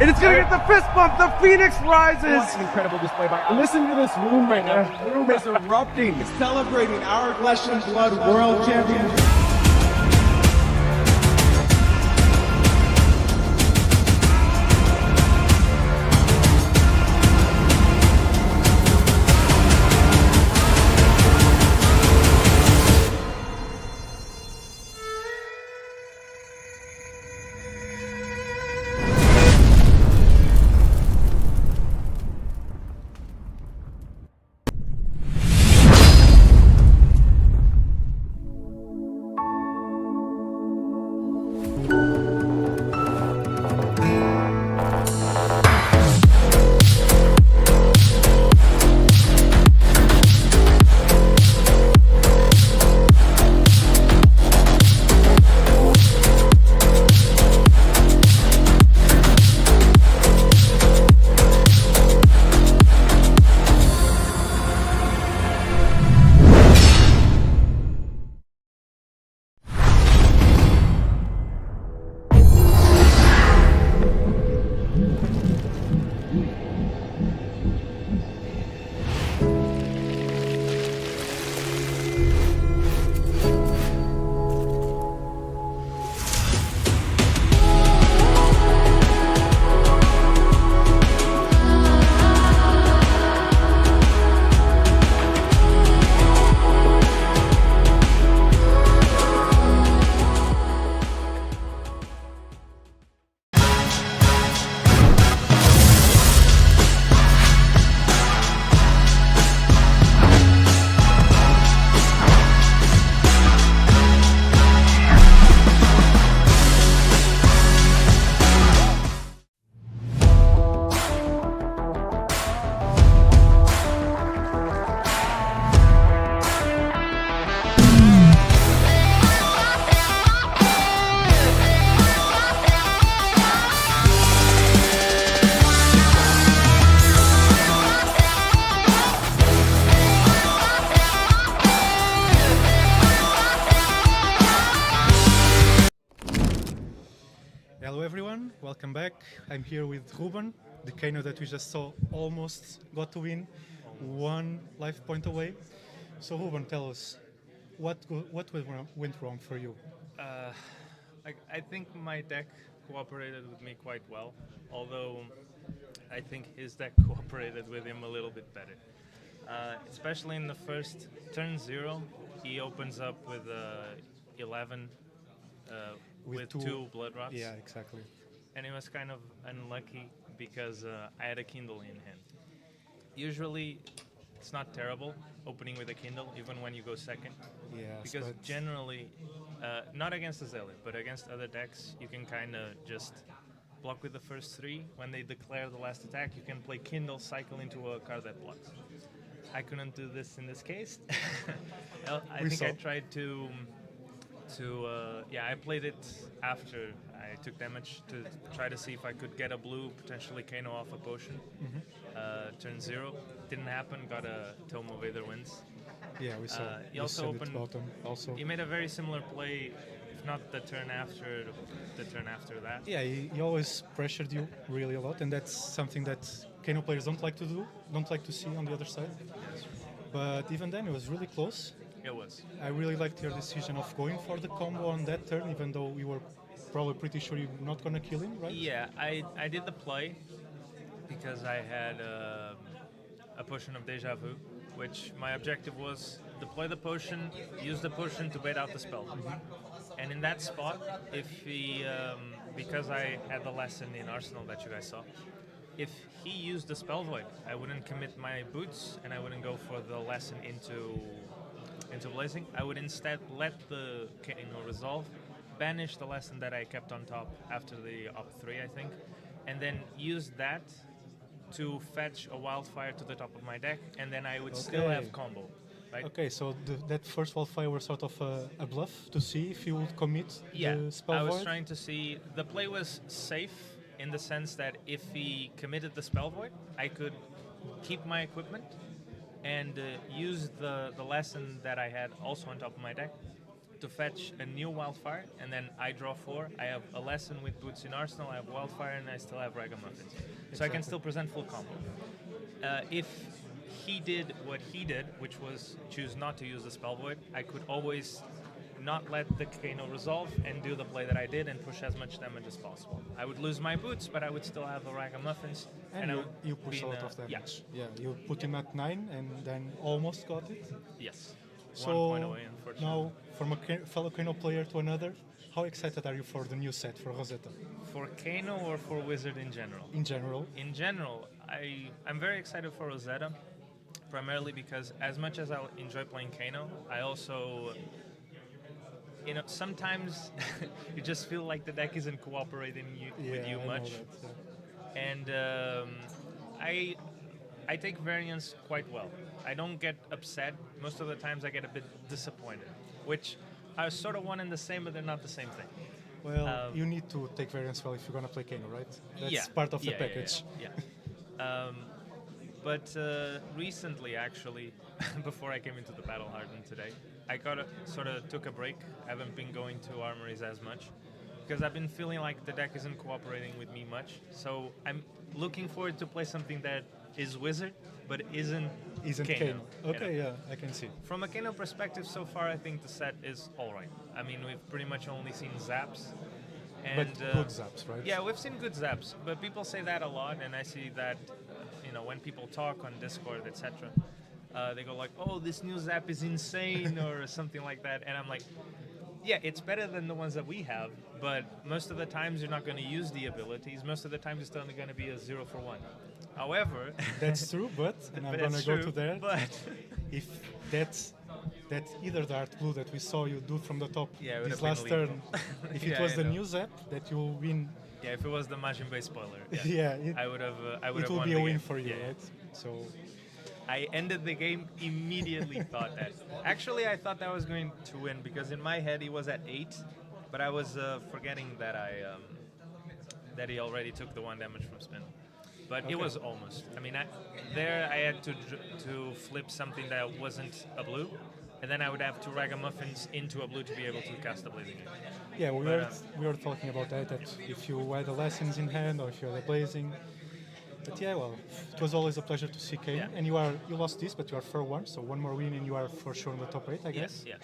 And it's gonna get the fist bump. The Phoenix rises. What an incredible display by. Listen to this room right now. The room is erupting, celebrating our Flesh and Blood World Championship. welcome back. I'm here with Ruben, the Kano that we just saw almost got to win, one life point away. So Ruben, tell us, what went wrong for you? I think my deck cooperated with me quite well, although I think his deck cooperated with him a little bit better. Especially in the first turn 0, he opens up with 11 with two blood rots. Yeah, exactly. And he was kind of unlucky because I had a Kindle in hand. Usually, it's not terrible opening with a Kindle, even when you go second. Yeah, Because generally, not against Azalea, but against other decks, you can kind of just block with the first 3. When they declare the last attack, you can play Kindle, cycle into a card that blocks. I couldn't do this in this case. I think I tried to I played it after I took damage to try to see if I could get a blue, potentially Kano off a potion. Turn 0, didn't happen, got a Tome of Aether Winds. Yeah, we saw. He also opened. Bottom also. He made a very similar play, if not the turn after that. Yeah, he always pressured you really a lot, and that's something that Kano players don't like to do, don't like to see on the other side. But even then, it was really close. It was. I really liked your decision of going for the combo on that turn, even though we were probably pretty sure you're not going to kill him, right? Yeah, I did the play because I had a potion of Deja Vu, which my objective was deploy the potion, use the potion to bait out the spell. And in that spot, if he, because I had the lesson in Arsenal that you guys saw, if he used the spell void, I wouldn't commit my boots and I wouldn't go for the lesson into blazing. I would instead let the Kano resolve, banish the lesson that I kept on top after the op 3, I think, and then use that to fetch a wildfire to the top of my deck, and then I would still have combo. Right? Okay, so that first wildfire was sort of a bluff to see if you would commit the spell I was void? trying to see. The play was safe in the sense that if he committed the spell void, I could keep my equipment and use the lesson that I had also on top of my deck to fetch a new wildfire, and then I draw 4. I have a lesson with boots in Arsenal, I have wildfire, and I still have ragamuffins. So I can still present full combo. If he did what he did, which was choose not to use the spell void, I could always not let the Kano resolve and do the play that I did and push as much damage as possible. I would lose my boots, but I would still have the ragamuffins. And I you, would you push be a in lot a- of damage. Yeah, you put him at 9 and then almost got it. Yes. So 1 point away, unfortunately. now, from a fellow Kano player to another, how excited are you for the new set for Rosetta? For Kano or for Wizard in general? In general, In general, I'm very excited for Rosetta, primarily because as much as I enjoy playing Kano, I also, sometimes you just feel like the deck isn't cooperating with you I know much. that, And I take variance quite well. I don't get upset. Most of the times I get a bit disappointed, which are sort of one and the same, but they're not the same thing. Well, you need to take variance well if you're gonna play Kano, right? That's part of the package. Yeah. But recently, actually, before I came into the battle Hardened today, I took a break. I haven't been going to armories as much because I've been feeling like the deck isn't cooperating with me much. So I'm looking forward to play something that is Wizard, but isn't Kano. Okay, yeah, I can see. From a Kano perspective, so far I think the set is all right. I mean, we've pretty much only seen zaps. And, But good zaps, right? Yeah, we've seen good zaps, but people say that a lot, and I see that, when people talk on Discord, etc., they go like, "Oh, this new zap is insane," or something like that, and I'm like, "Yeah, it's better than the ones that we have, but most of the times you're not going to use the abilities. Most of the times it's only going to be a 0 for 1. However, That's true, but and I'm but gonna that's go true, to that. But If that's either the art blue that we saw you do from the top Yeah, it would this have last been turn, lethal. if Yeah, it was I the know. new zap that you will win, yeah, if it was the Majin Base spoiler, yeah, I would have. I would it have will won be the a win game. for you, Yeah. right? So I ended the game immediately. Thought that. Actually, I thought that I was going to win because in my head he was at 8, but I was forgetting that that he already took the 1 damage from spin. But it was almost. I mean, I had to flip something that wasn't a blue, and then I would have to ragamuffins into a blue to be able to cast the blazing. Yeah, But, we were talking about that if you had the lessons in hand or if you had the blazing. But yeah, well, it was always a pleasure to see Kano. Yeah. And you lost this, but you are 4-1, so one more win and you are for sure in the top 8, I guess. Yeah.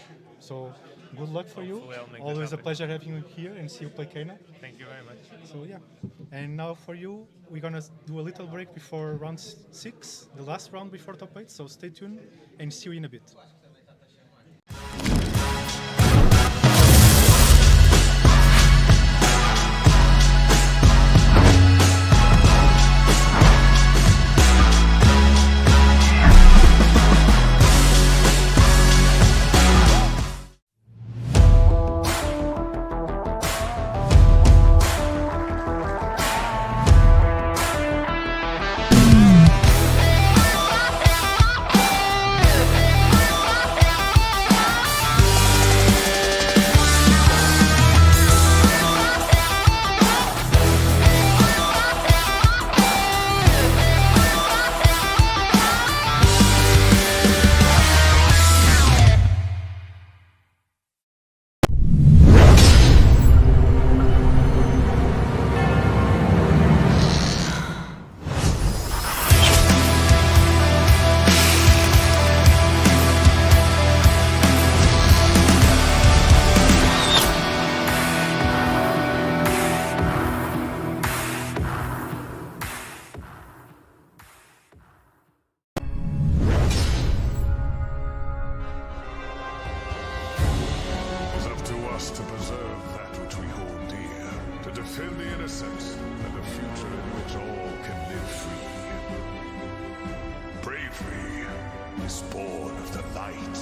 So good luck for you. Hopefully I'll make the Always a top eight. pleasure having you here and see you play Kano. Thank you very much. So yeah. And now for you, we're gonna do a little break before round 6, the last round before top 8. So stay tuned and see you in a bit. It's up to us to preserve that which we hold dear, to defend the innocent and a future in which all can live free. Bravery is born of the light.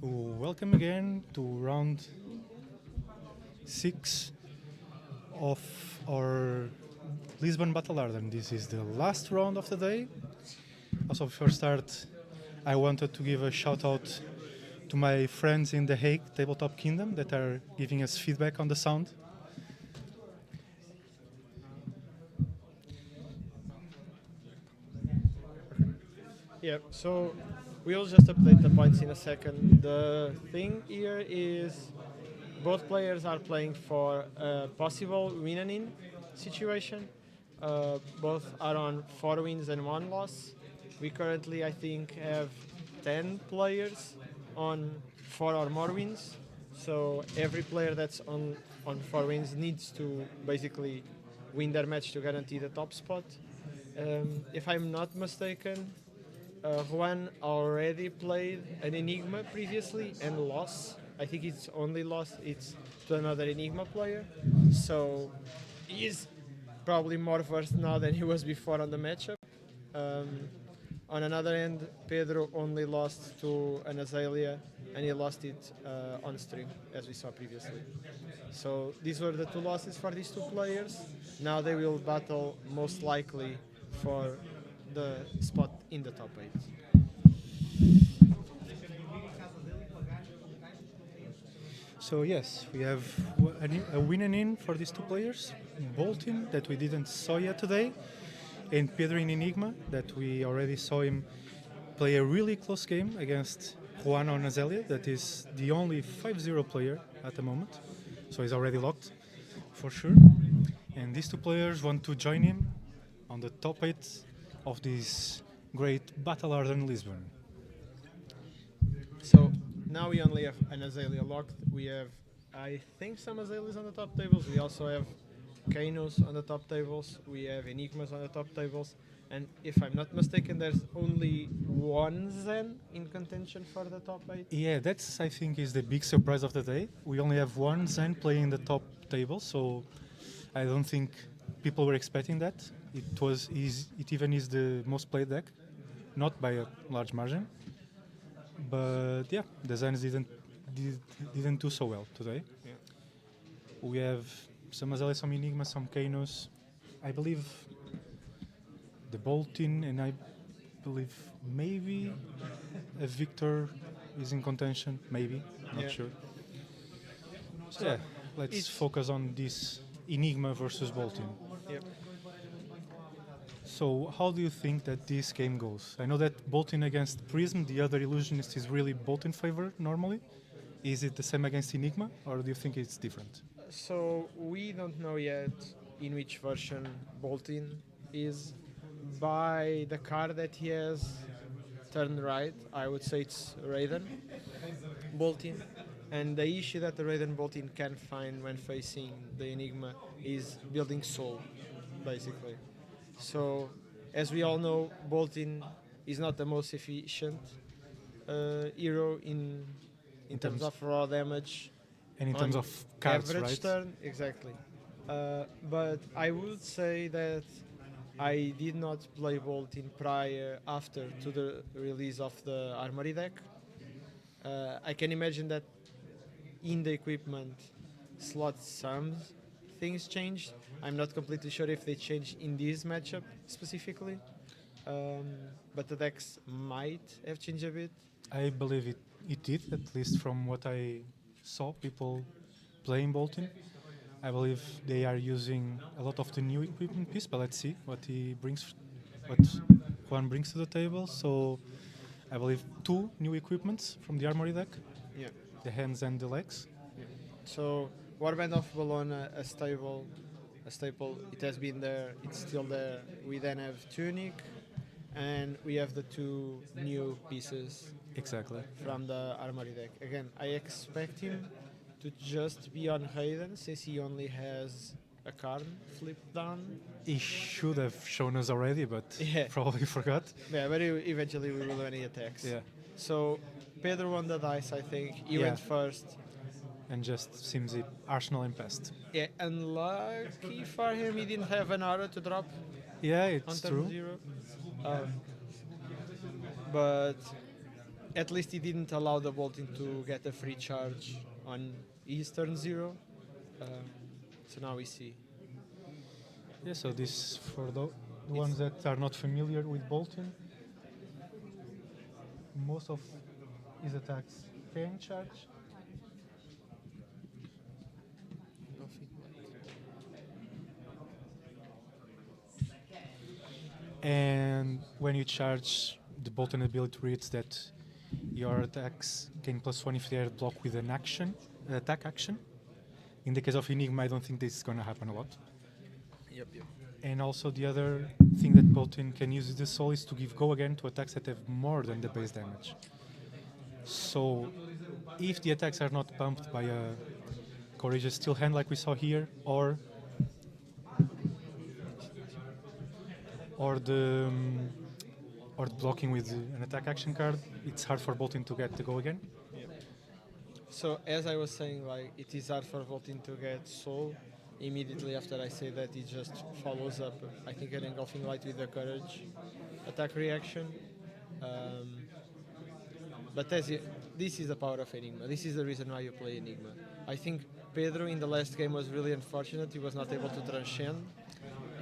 Welcome again to round 6 of our Lisbon Battle Hardened. This is the last round of the day. Also, before start, I wanted to give a shout out to my friends in the Hague Tabletop Kingdom that are giving us feedback on the sound. Yeah, so we'll just update the points in a second. The thing here is both players are playing for a possible win and in situation. Both are on 4 wins and 1 loss. We currently, I think, have 10 players on 4 or more wins. So every player that's on 4 wins needs to basically win their match to guarantee the top spot. If I'm not mistaken, Juan already played an Enigma previously and lost. I think it's only lost it's to another Enigma player. So he's probably more versed now than he was before on the matchup. On another end, Pedro only lost to an Azalea and he lost it on stream, as we saw previously. So these were the 2 losses for these 2 players. Now they will battle most likely for the spot in the top 8. So yes, we have a win and in for these 2 players. Bolton, that we didn't saw yet today, and Pedro in Enigma, that we already saw him play a really close game against Juan on Azalea, that is the only 5-0 player at the moment. So he's already locked, for sure. And these 2 players want to join him on the top 8 of this great Battle Hardened Lisbon. So now we only have an Azalea locked. We have, I think, some Azaleas on the top tables. We also have Kanos on the top tables. We have Enigmas on the top tables. And if I'm not mistaken, there's only 1 Zen in contention for the top 8. Yeah, that's, I think, is the big surprise of the day. We only have 1 Zen playing in the top table, so I don't think people were expecting that. It even is the most played deck, not by a large margin. But yeah, the Zens didn't do so well today. Yeah. We have some Azalea, some Enigma, some Kanos. I believe the Bolton, and I believe maybe a Victor is in contention. Maybe, not sure. So yeah, let's focus on this Enigma versus Bolton. Yep. So how do you think that this game goes? I know that Bolton against Prism, the other illusionist, is really Bolton favor normally. Is it the same against Enigma, or do you think it's different? So we don't know yet in which version Bolton is. By the card that he has turned right, I would say it's Raiden Bolton. And the issue that the Raiden Bolton can find when facing the Enigma is building soul, basically. So, as we all know, Bolton is not the most efficient hero in terms of raw damage. And in terms of cards, average right? turn, exactly. But I would say that I did not play Bolton prior after to the release of the Armory deck. I can imagine that in the equipment slot some things changed. I'm not completely sure if they changed in this matchup specifically, but the decks might have changed a bit. I believe it did, at least from what I saw people playing Bolton. I believe they are using a lot of the new equipment piece, but let's see what Juan brings to the table. So I believe 2 new equipments from the Armory deck, Yeah. the hands and the legs. So Warband of Bologna, a staple. It has been there. It's still there. We then have Tunic, and we have the 2 new pieces Exactly. from the Armory deck. Again, I expect him to just be on Hayden since he only has a card flipped down. He should have shown us already, but Yeah. probably forgot. Yeah, but eventually we will any attacks. Yeah. So Pedro won the dice, I think. He Yeah. went first. And just seems the Arsenal impassed. Yeah, unlucky for him, he didn't have an aura to drop Yeah, on it's turn true. 0. But at least he didn't allow the Bolton to get a free charge on his turn 0. So now we see. Yeah, so this for the ones that are not familiar with Bolton, most of his attacks can charge. And when you charge, the Bolton ability reads that your attacks gain +1 if they are blocked with an action, attack action. In the case of Enigma, I don't think this is going to happen a lot. Yep. And also the other thing that Bolton can use with the soul is to give go again to attacks that have more than the base damage. So if the attacks are not bumped by a courageous steel hand like we saw here, or the blocking with an attack action card, it's hard for Bolton to get the go again. So as I was saying, like it is hard for Bolton to get soul. Immediately after I say that, he just follows up. I think an engulfing light with the courage attack reaction. But this is the power of Enigma. This is the reason why you play Enigma. I think Pedro in the last game was really unfortunate. He was not able to transcend,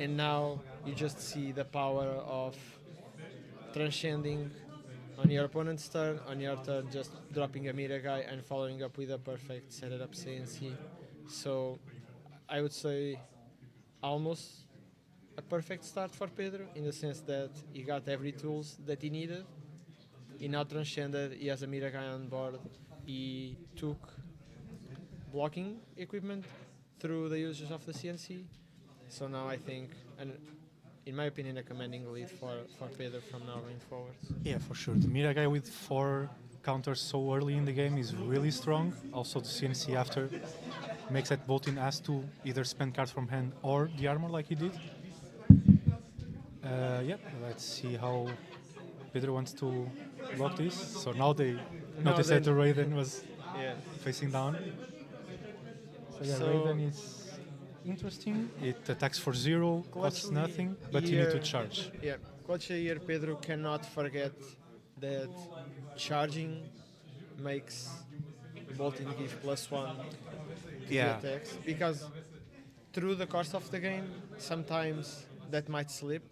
and now you just see the power of transcending on your opponent's turn, on your turn just dropping a Mira guy and following up with a perfect set it up CNC. So I would say almost a perfect start for Pedro in the sense that he got every tools that he needed. He now transcended, he has a Mira guy on board, he took blocking equipment through the usage of the CNC. So now I think, and in my opinion, a commanding lead for Pedro from now going forward. Yeah, for sure. The Mira guy with 4 counters so early in the game is really strong. Also the CNC after makes that Bolton has to either spend cards from hand or the armor like he did. Let's see how Pedro wants to block this. So now they notice that the Raiden was facing down. So Raiden is interesting. It attacks for 0, costs nothing, but you need to charge. Yeah, Clutchly here Pedro cannot forget that charging makes Bolton give +1 to the attacks, because through the course of the game sometimes that might slip,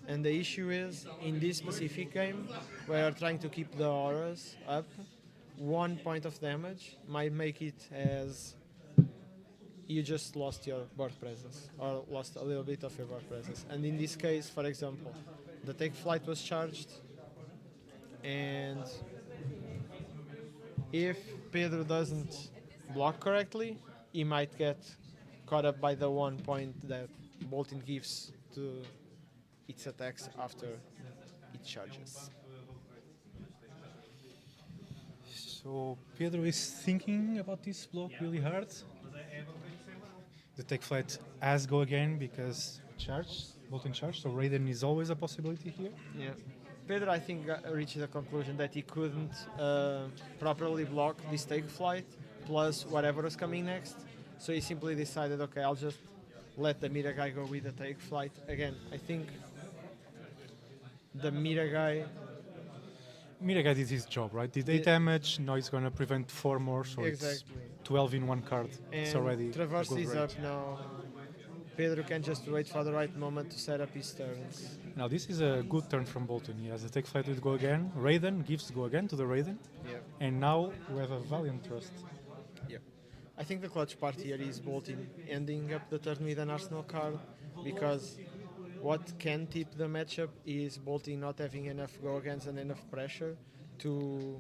and the issue is in this specific game where you're trying to keep the auras up, 1 point of damage might make it as you just lost your board presence or lost a little bit of your board presence. And in this case, for example, the take flight was charged, and if Pedro doesn't block correctly, he might get caught up by the 1 point that Bolton gives to its attacks after it charges. So Pedro is thinking about this block really hard. The take flight as go again because Bolton charge, so Raiden is always a possibility here. Yeah. Pedro, I think, reached the conclusion that he couldn't properly block this take flight plus whatever was coming next. So he simply decided, okay, I'll just let the Mira guy go with the take flight. Again, I think the Mira guy did his job, right? Did 8 damage, now he's going to prevent 4 more, so exactly. It's 12 in 1 card. And it's already Traverse is rate. up now. Pedro can just wait for the right moment to set up his turns. Now this is a good turn from Bolton. He has a take flight with go again. Raiden gives go again to the Raiden. Yeah. And now we have a Valiant Trust. Yeah. I think the clutch part here is Bolton ending up the turn with an Arsenal card, because what can tip the matchup is Bolton not having enough go-agains and enough pressure to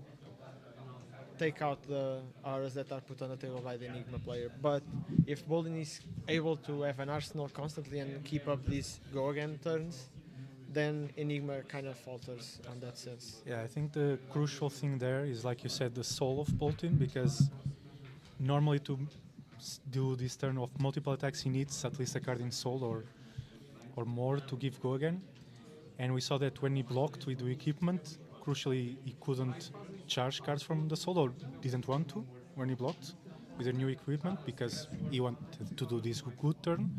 take out the auras that are put on the table by the Enigma player. But if Bolton is able to have an Arsenal constantly and keep up these go-again turns, then Enigma kind of falters on that sense. Yeah, I think the crucial thing there is, like you said, the soul of Bolton, because normally to do this turn of multiple attacks he needs at least a card in soul or more to give go again. And we saw that when he blocked with the equipment, crucially he couldn't charge cards from the soul, or didn't want to when he blocked with the new equipment because he wanted to do this good turn.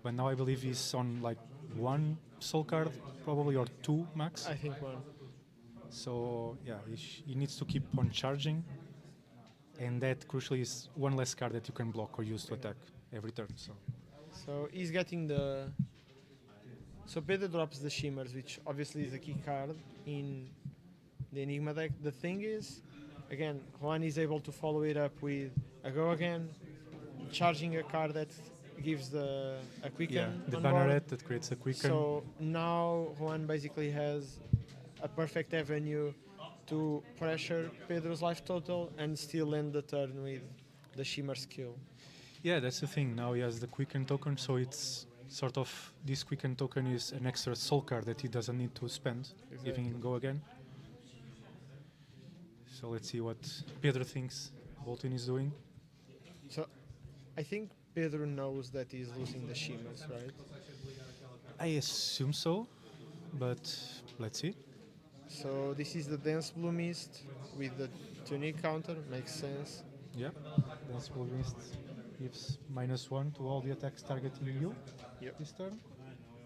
But now I believe he's on like 1 soul card probably, or 2 max. I think 1. So yeah, he needs to keep on charging, and that crucially is one less card that you can block or use to attack every turn. So he's getting the. So Pedro drops the Shimmers, which obviously is a key card in the Enigma deck. The thing is, again, Juan is able to follow it up with a Go Again, charging a card that gives a quicken Yeah, the on banneret board. that creates a quicken. So now Juan basically has a perfect avenue to pressure Pedro's life total and still end the turn with the Shimmer skill. Yeah, that's the thing. Now he has the quicken token, so it's sort of this quicken token is an extra soul card that he doesn't need to spend, giving him Go Again. So let's see what Pedro thinks Bolton is doing. So I think Pedro knows that he's losing the Shimmers, right? I assume so, but let's see. So this is the Dense Blue Mist with the Tunic counter, makes sense. Yeah, Dance Blue Mist gives -1 to all the attacks targeting you this turn.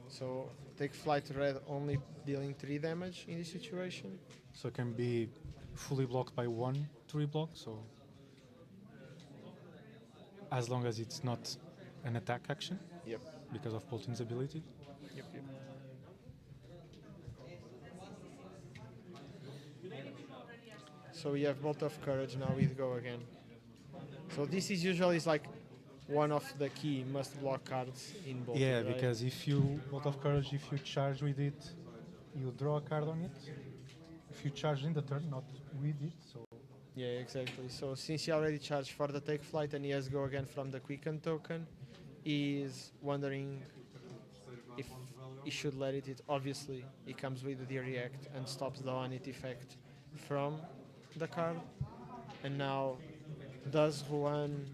So take Flight Red only dealing 3 damage in this situation. So it can be fully blocked by 1 to reblock, so as long as it's not an attack action Yep. because of Bolton's ability. Yep. So we have Bolt of Courage now with Go Again. So this is usually like one of the key must block cards in Bolt. Yeah, right? because if you Bolt of Courage, if you charge with it, you draw a card on it. If you charge in the turn, not with it, so Yeah, exactly. So since he already charged for the Take Flight and he has Go Again from the Quicken token, he is wondering if he should let it. Obviously, it comes with the React and stops the on-it effect from the card. And now, does Juan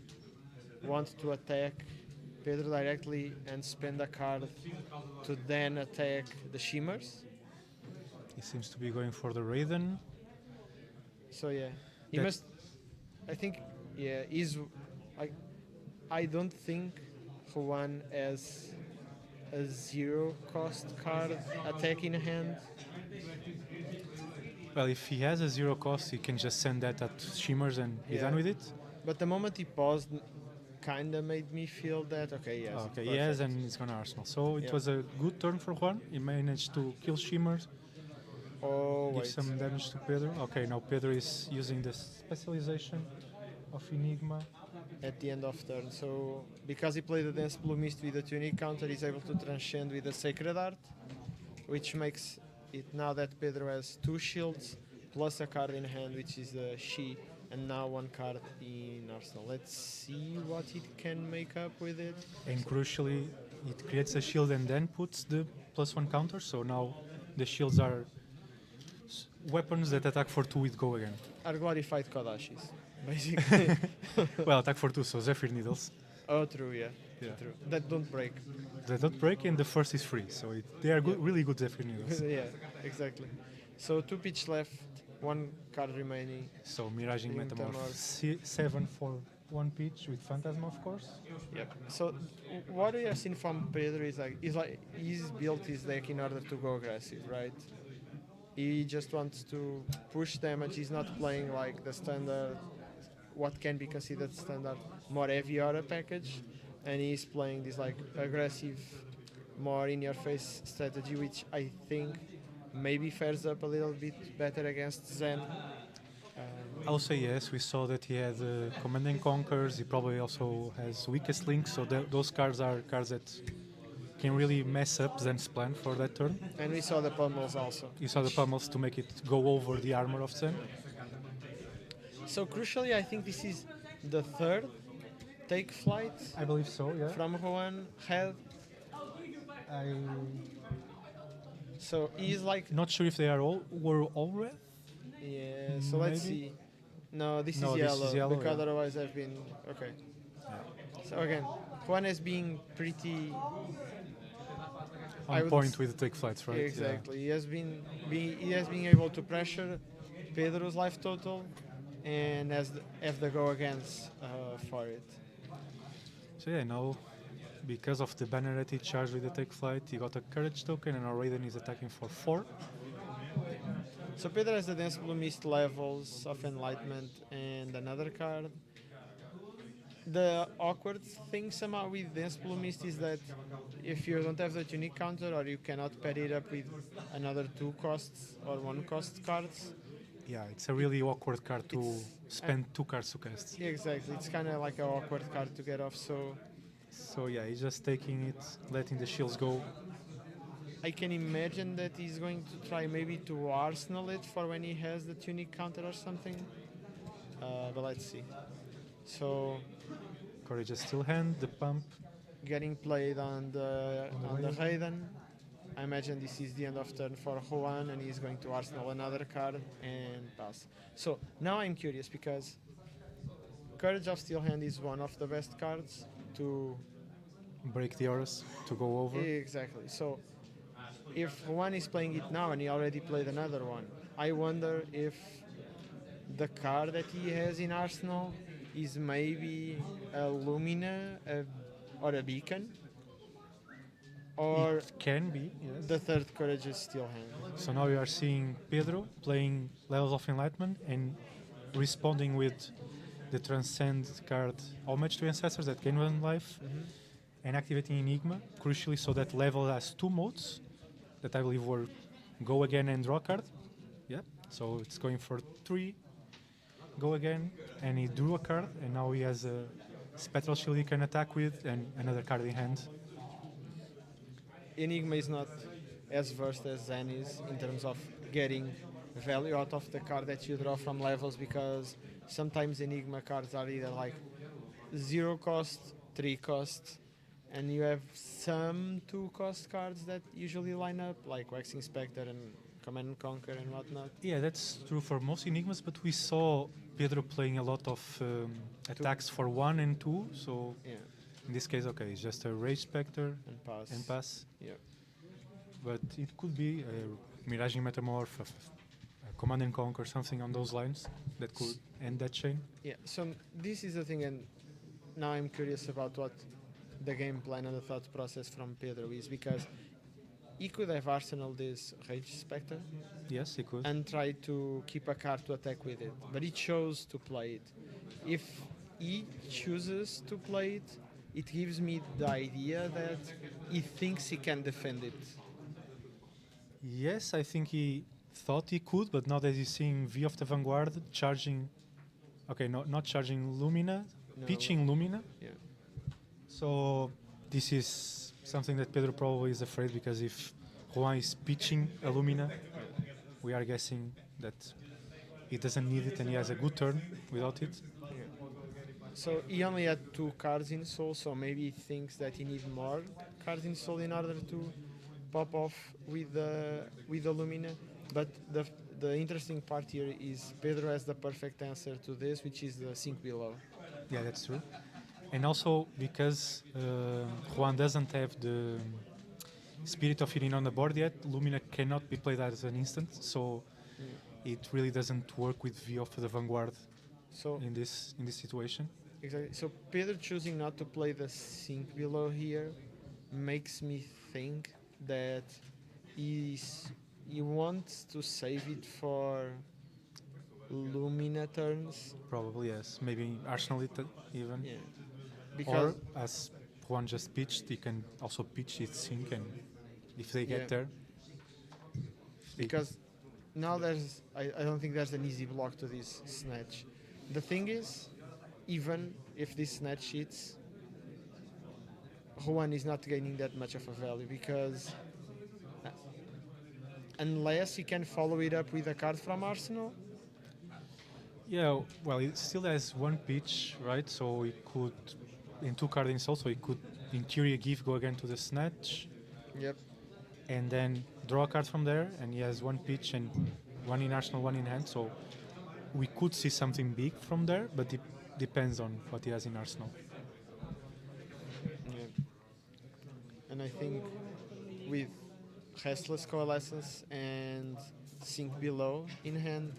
want to attack Pedro directly and spend a card to then attack the Shimmers? he seems to be going for the Raiden. So yeah, he That- must. I think yeah, I don't think Juan has a 0 cost card attack in hand. Well, if he has a 0 cost, he can just send that at Shimmers and be Yeah. done with it. But the moment he paused, kinda made me feel that okay, yes. Okay, perfect. yes, and he's gonna Arsenal. So it Yeah. was a good turn for Juan. He managed to kill Shimmers, Oh give wait. some damage to Pedro. Okay, now Pedro is using the specialization of Enigma. At the end of turn. So because he played the Dance Blue Mist with the Tunic counter, he's able to transcend with the Sacred Art, which makes it now that Pedro has 2 shields plus a card in hand, which is the She, and now 1 card in Arsenal. Let's see what it can make up with it. And crucially, it creates a shield and then puts the +1 counter. So now the shields are weapons that attack for 2 with Go Again. Are glorified Kodashis, basically. Well, attack for 2, so Zephyr Needles. Oh, true, yeah. Yeah. True. That don't break. They don't break, and the first is free. So they are good, really good Zephyr Needles. Yeah, exactly. So 2 pitch left, 1 card remaining. So Miraging Metamorph. Metamorph 7 for 1 pitch with Phantasm, of course. Yep. So what we have seen from Pedro is he's built his deck in order to go aggressive, right? He just wants to push damage. He's not playing like the standard, what can be considered standard, more heavy aura package, and he's playing this like aggressive, more in-your-face strategy, which I think maybe fares up a little bit better against Zen. I'll say yes. We saw that he had Command and Conquers. He probably also has Weakest Link. So those cards are cards that can really mess up Zen's plan for that turn. And we saw the pummels also. You saw the pummels to make it go over the armor of Zen. So crucially, I think this is the 3rd take flight I believe so, yeah. from Juan had. I'm So he's like, not sure if they were all red. yeah. So let's Maybe. see. No, this No, is this yellow, is yellow, because yeah. otherwise I've been okay. So again, Juan is being pretty I On would point s- with the take flights, right? Yeah. exactly. He has been able to pressure Pedro's life total, and have the go against for it. So yeah, now because of the banner that he charged with the take flight, he got a courage token, and our Raiden is attacking for 4. So Pedro has the Dance Blue Mist levels of Enlightenment and another card. The awkward thing somehow with Dance Blue Mist is that if you don't have the tunic counter or you cannot pair it up with another 2 costs or 1 cost cards. Yeah, it's a really awkward card to It's- spend 2 cards to cast. Yeah, exactly. It's kind of like an awkward card to get off. So yeah, he's just taking it, letting the shields go. I can imagine that he's going to try maybe to arsenal it for when he has the tunic counter or something. But let's see. So Courage is still hand, the pump. getting played on the Raiden. I imagine this is the end of turn for Juan, and he's going to arsenal another card and pass. So now I'm curious because Courage of Steel Hand is one of the best cards to Break the auras to go over. exactly. So if Juan is playing it now and he already played another one, I wonder if the card that he has in Arsenal is maybe a Lumina or a Beacon, or It can be, yes. the third Courage is Steel Hand. So now you are seeing Pedro playing Levels of Enlightenment and responding with the Transcend card Homage to Ancestors that gain 1 life and activating Enigma, crucially so that level has 2 modes that I believe were go again and draw card. Yeah, so it's going for 3, go again, and he drew a card and now he has a Spectral Shield he can attack with and another card in hand. Enigma is not as versed as Zen is in terms of getting value out of the card that you draw from levels, because sometimes Enigma cards are either like 0 cost, 3 cost, and you have some 2 cost cards that usually line up, like Waxing Spectre and Command and Conquer and whatnot. Yeah, that's true for most Enigmas, but we saw Pedro playing a lot of attacks for 1 and 2, so Yeah, in this case, okay, it's just a Rage Spectre and pass. and pass. Yeah. But it could be a Miraging Metamorph, a Command and Conquer, something on those lines that could end that chain. Yeah, so this is the thing, and now I'm curious about what the game plan and the thought process from Pedro is, because he could have arsenal this Rage Spectre Yes, he could. and try to keep a card to attack with it, but he chose to play it. If he chooses to play it, it gives me the idea that he thinks he can defend it. Yes, I think he thought he could, but now that he's seeing V of the Vanguard charging, okay, not charging Lumina, No. pitching Lumina. Yeah. So this is something that Pedro probably is afraid, because if Juan is pitching a Lumina, we are guessing that he doesn't need it and he has a good turn without it. So he only had 2 cards in Soul, so maybe he thinks that he needs more cards in Soul in order to pop off with the Lumina. But the interesting part here is Pedro has the perfect answer to this, which is the Sink Below. Yeah, that's true. And also because Juan doesn't have the Spirit of Healing on the board yet, Lumina cannot be played as an instant, so it really doesn't work with V of the Vanguard So in this situation. exactly. So Pedro choosing not to play the Sink Below here makes me think that he wants to save it for Lumina turns. Probably, yes. Maybe Arsenal it even. Yeah. Or, Because as Juan just pitched, he can also pitch his Sync, and if they get Yeah. there... because now I don't think there's an easy block to this snatch. The thing is, even if this snatch hits, Juan is not gaining that much of a value, because unless he can follow it up with a card from Arsenal. Yeah, well, it still has 1 pitch, right? So he could, in 2 card insult, so he could, in theory, go again to the Snatch, Yep. and then draw a card from there, and he has 1 pitch and 1 in Arsenal, 1 in hand, so we could see something big from there, but it depends on what he has in Arsenal. Yeah. And I think with Restless Coalescence and Sink Below in hand,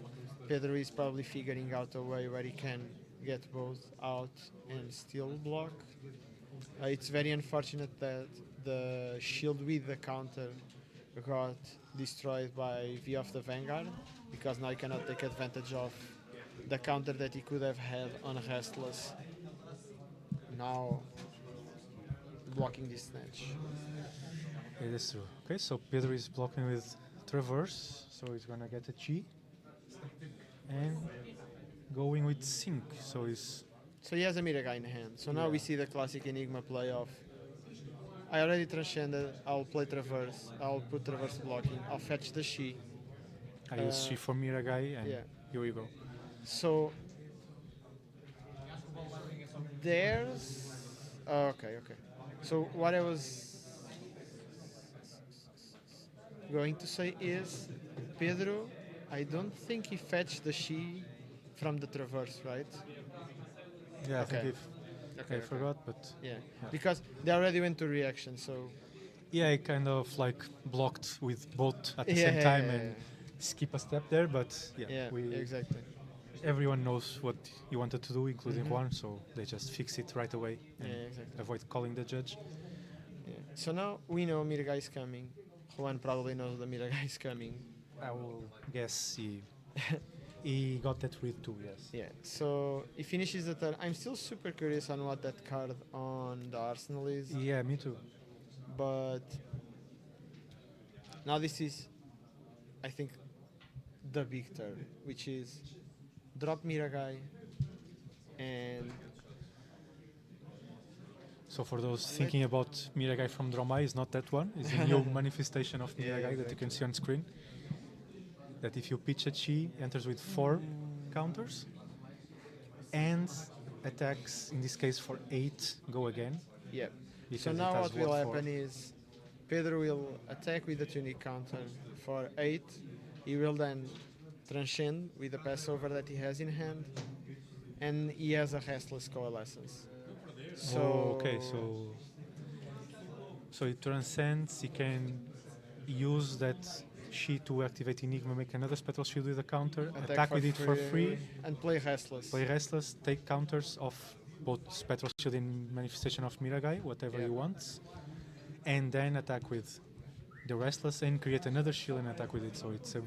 Pedro is probably figuring out a way where he can get both out and still block. It's very unfortunate that the shield with the counter got destroyed by V of the Vanguard, because now he cannot take advantage of the counter that he could have had on Restless. Now blocking this snatch. It is true. Okay, so Pedro is blocking with Traverse, so he's gonna get a Chi. And going with Sync, so he's... So he has a Miragai in hand. So now Yeah. we see the classic Enigma play of I already transcended, I'll play Traverse, I'll put Traverse blocking, I'll fetch the Shi. I use Shi for Miragai, and yeah. here we go. So there's okay. So what I was going to say is Pedro, I don't think he fetched the Shi from the Traverse, right? Yeah, I Okay. think I forgot, but Yeah. Because they already went to reaction, so yeah, I kind of like blocked with both at the Yeah, same time yeah, and skip a step there, but yeah, exactly. everyone knows what he wanted to do, including Juan, so they just fix it right away and Yeah, exactly. avoid calling the judge. Yeah. So now we know Miragai is coming. Juan probably knows the Miragai is coming. I will guess he got that read too, yes. Yeah. So he finishes the turn. I'm still super curious on what that card on the Arsenal is, Yeah, me too. but now this is, I think, the big turn, which is drop Miragai and So for those thinking about Miragai from Dromai, is not that one. It's a new manifestation of Miragai that you can see on screen. That if you pitch a Chi, enters with 4 counters and attacks, in this case for 8, go again. yeah. Because So it now has what will ward 4. happen is Pedro will attack with the tunic counter for 8. He will then transcend with the passover that he has in hand, and he has a restless coalescence. So Oh, okay, so it transcends. He can use that Shi to activate Enigma, make another Spectral Shield with a counter, attack with it for free, and play restless. play Restless, take counters of both Spectral Shield and Manifestation of Miragai, whatever Yeah. he wants, and then attack with the Restless and create another shield and attack with it. So it's a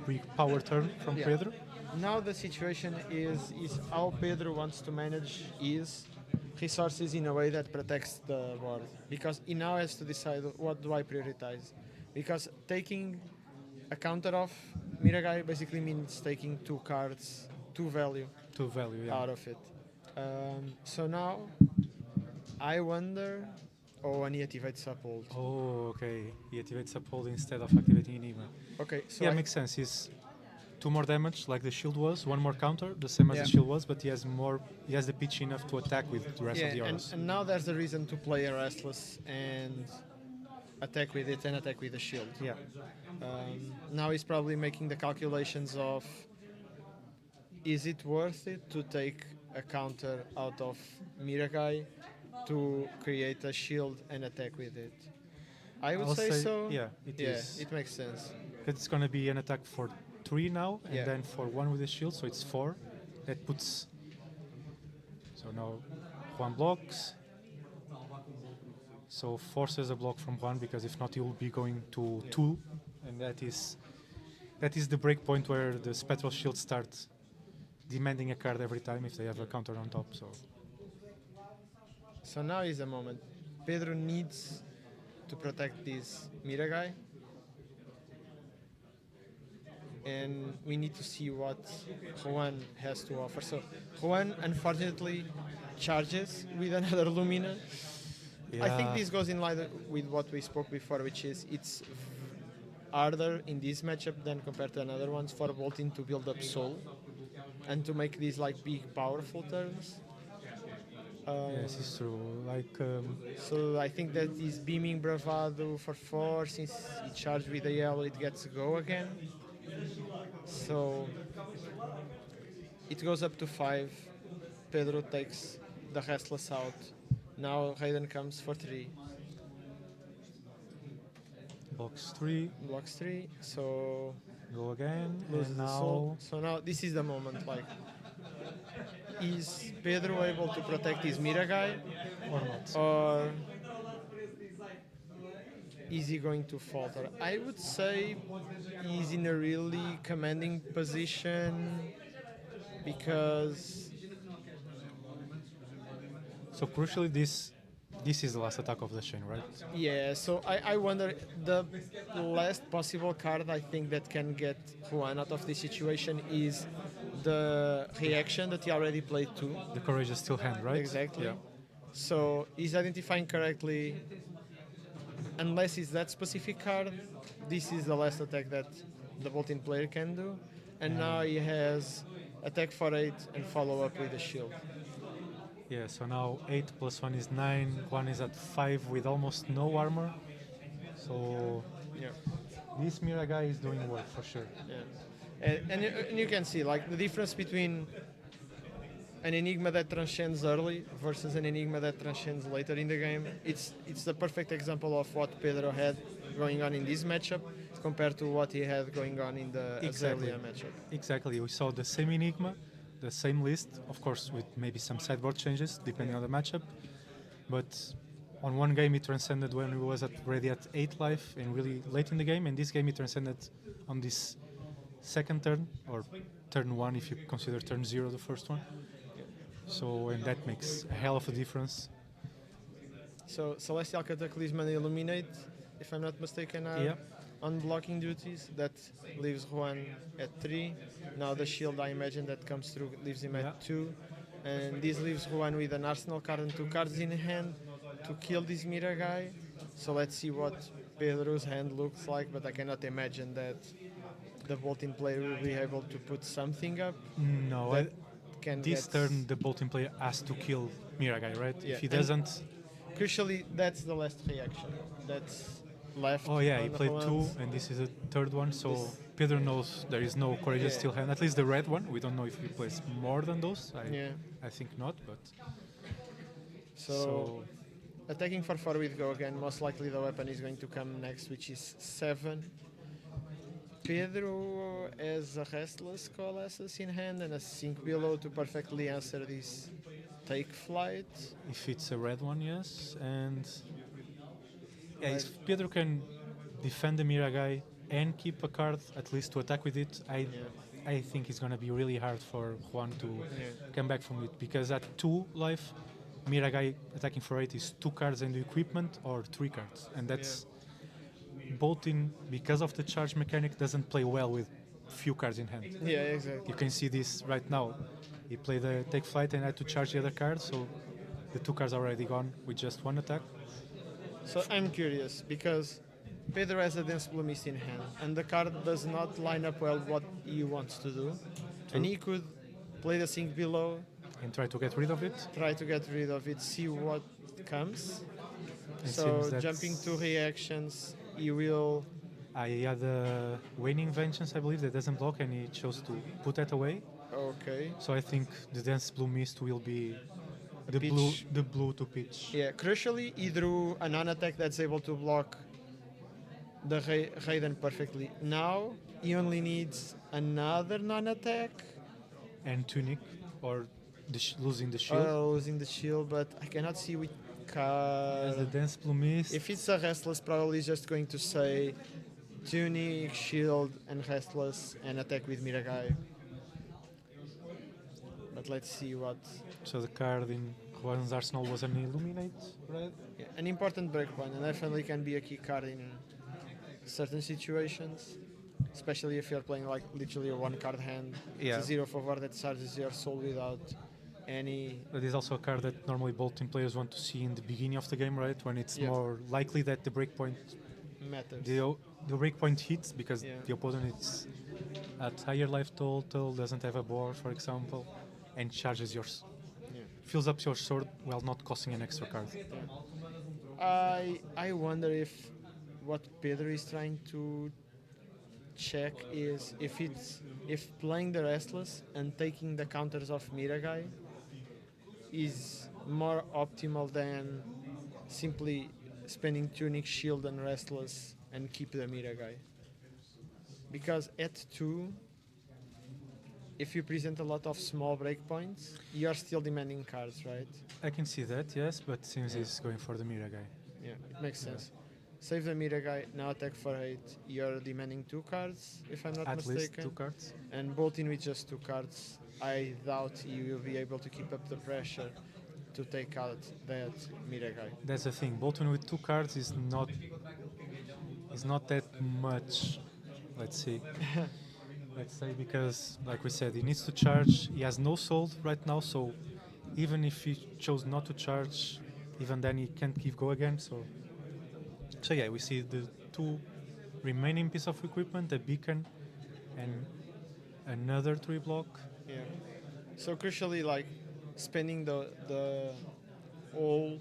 big power turn from Yeah. Pedro. Now the situation is how Pedro wants to manage his resources in a way that protects the board, because he now has to decide what do I prioritize, because taking a counter off Miragai basically means taking 2 cards, 2 value To value, yeah. out of it. So now I wonder. Oh, and he activates Uphold. Oh, okay. He activates Uphold instead of activating Enigma. Okay, so Yeah, I- makes sense. He's 2 more damage, like the shield was, 1 more counter, the same as Yeah. the shield was, but he has more. He has the pitch enough to attack with the rest of the yeah, auras. and now there's a reason to play a restless and attack with it and attack with the shield. Yeah. Now he's probably making the calculations of is it worth it to take a counter out of Miragai to create a shield and attack with it? I would I'll say so. Yeah, it is. Yeah, it makes sense. It's going to be an attack for 3 now, and Yeah. then for 1 with the shield, so it's 4. That puts. So now Juan blocks. So forces a block from Juan, because if not, he will be going to 2, and that is the break point where the Spectral Shield starts demanding a card every time if they have a counter on top. So now is the moment. Pedro needs to protect this Miragai. And we need to see what Juan has to offer. So Juan unfortunately charges with another Lumina. I think this goes in line with what we spoke before, which is it's harder in this matchup than compared to another ones for Boltin to build up soul and to make these like big powerful turns. Yes, it's true. Like So I think that is beaming Bravado for 4. Since he charged with the yellow, it gets to go again. So it goes up to 5. Pedro takes the restless out. Now Raiden comes for 3. box 3, Blocks 3. So go again, loses and the now soul. So now this is the moment. Like, is Pedro able to protect his Miragai, or not. or is he going to falter? I would say he's in a really commanding position because So crucially, this is the last attack of the chain, right? yeah. So I wonder the last possible card I think that can get Juan out of this situation is the reaction that he already played to. The courageous steel hand, right? Exactly. Yeah. So he's identifying correctly. Unless it's that specific card, this is the last attack that the Bolton player can do. And now he has attack for 8 and follow up with a shield. Yeah. So now 8 plus 1 is 9. 1 is at 5 with almost no armor. So Yeah. this Mira guy is doing work for sure. Yeah. And you can see like the difference between an Enigma that transcends early versus an Enigma that transcends later in the game. It's the perfect example of what Pedro had going on in this matchup compared to what he had going on in the Exactly. Azalea matchup. Exactly. We saw the same Enigma, the same list, of course, with maybe some sideboard changes depending on the matchup. But on one game, he transcended when he was already at 8 life and really late in the game. And this game, he transcended on this second turn, or turn 1 if you consider turn 0 the first one. So, and that makes a hell of a difference. So Celestial Cataclysm and Illuminate, if I'm not mistaken, are Yeah. on blocking duties. That leaves Juan at 3. Now the shield, I imagine, that comes through leaves him Yeah. at 2. And this leaves Juan with an arsenal card and 2 cards in hand to kill this Mira guy. So let's see what Pedro's hand looks like, but I cannot imagine that the Bolton player will be able to put something up No, that can this get... turn the Bolton player has to kill Miragai, right? Yeah, If he and- doesn't, Crucially, that's the last reaction. That's left. oh yeah, on he the played 2, commands. and this is a third one. So This- Pedro knows there is no courageous Yeah. steel hand. At least the red one. We don't know if he plays more than those. Yeah. I think not, but So, attacking for 4 with go again. Most likely the weapon is going to come next, which is 7. Pedro has a Restless Coalesces in hand and a Sink Below to perfectly answer this Take Flight. if it's a red one, yes. And yeah, if Pedro can defend the Miragai and keep a card at least to attack with it, I think it's gonna be really hard for Juan to come back from it, because at 2 life, Miragai attacking for 8 is 2 cards and the equipment or 3 cards, and that's Bolton, because of the charge mechanic, doesn't play well with few cards in hand. Yeah, exactly. You can see this right now. He played the take flight and had to charge the other card, so the 2 cards are already gone with just 1 attack. So I'm curious because Pedro has a Dense Blue Mist in hand and the card does not line up well what he wants to do. And he could play the Sink Below, And try to get rid of it. try to get rid of it, see what comes. It So seems that's- jumping to reactions, he will... He had the Waning Vengeance, I believe, that doesn't block, and he chose to put that away. Okay. So I think the Dense Blue Mist will be the pitch. blue to pitch. Yeah, crucially, he drew a non-attack that's able to block the Raiden perfectly. Now, he only needs another non-attack, And Tunic, or losing the shield. losing the shield, but I cannot see which As the card. Dense Blue Mist. If it's a Restless, probably just going to say Tunic, Shield, and Restless, and attack with Miragai. But let's see what... So the card in Juan's arsenal was an Illuminate, right? Yeah, an important breakpoint, and definitely can be a key card in certain situations, especially if you're playing like literally a 1-card hand. Yeah. It's a 0 favor that charges your soul without any... That is also a card that normally Bolton players want to see in the beginning of the game, right? When it's Yeah. more likely that the breakpoint matters. the breakpoint hits because Yeah. the opponent is at higher life total, doesn't have a board, for example, and charges yours. Yeah. Fills up your sword while not costing an extra card. I wonder if what Pedro is trying to check is if playing the Restless and taking the counters of Miragai is more optimal than simply spending Tunic, Shield, and Restless and keep the Miragai. Because at 2, if you present a lot of small breakpoints, you are still demanding cards, right? I can see that, yes, but seems he's going for the Mira guy. Yeah, it makes sense. save the meter guy, now attack for 8. You're demanding 2 cards, if I'm not At mistaken. least 2 cards. And bolting with just 2 cards, I doubt you will be able to keep up the pressure to take out that meter guy. That's the thing. Bolton with 2 cards is not that much. Let's see. Let's say because, like we said, he needs to charge. He has no soul right now, so even if he chose not to charge, even then he can't give go again. So yeah, we see the 2 remaining piece of equipment, a beacon and another 3 block. Yeah. So crucially, like spending the whole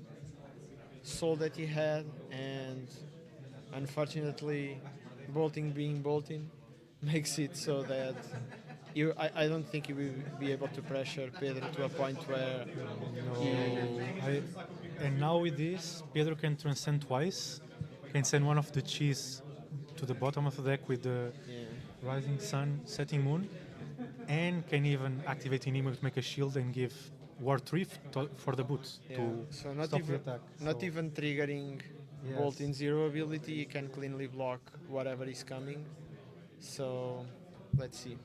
soul that he had, and unfortunately, bolting being bolting makes it so that I don't think you will be able to pressure Pedro to a point where And now with this, Pedro can transcend twice. Can send one of the cheese to the bottom of the deck with the rising sun, setting moon, and can even activate Enigma to make a shield and give War 3 for the boots to so not stop even the attack. not So- even triggering Yes. bolt in 0 ability, you can cleanly block whatever is coming. So let's see.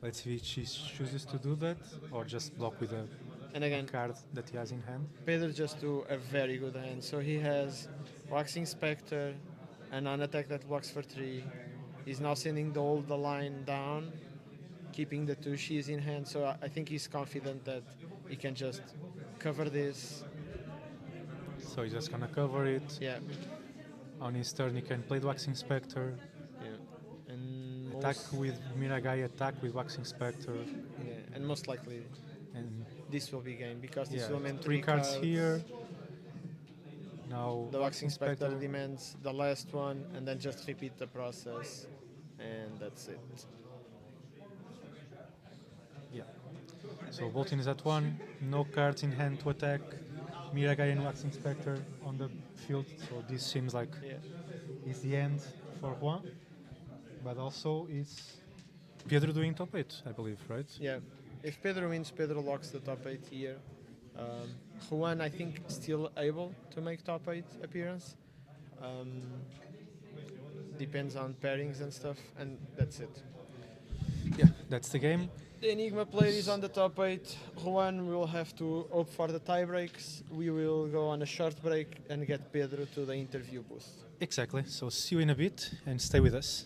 Let's see if she chooses to do that or just block with a And again, card that he has in hand. Pedro just do a very good hand. So he has Waxing Spectre, an attack that blocks for 3. He's now sending the line down, keeping the 2 she's in hand. So I think he's confident that he can just cover this. So he's just gonna cover it. Yeah. On his turn, he can play the Waxing Spectre, Yeah. And attack with Miragai, attack with Waxing Spectre, yeah, and most likely and this will be game because this yeah, will mean 3 cards here. Now The Waxing Spectre demands the last one, and then just repeat the process, and that's it. Yeah. So Bolton is at 1, no cards in hand to attack. Miragai and Waxing Spectre on the field. So this seems like Yeah. is the end for Juan, but also it's Pedro doing top 8, I believe, right? Yeah. If Pedro wins, Pedro locks the top 8 here. Juan, I think, still able to make top 8 appearance. Depends on pairings and stuff, and that's it. Yeah, that's the game. The Enigma player is on the top 8. Juan will have to opt for the tie breaks. We will go on a short break and get Pedro to the interview booth. Exactly. So see you in a bit and stay with us.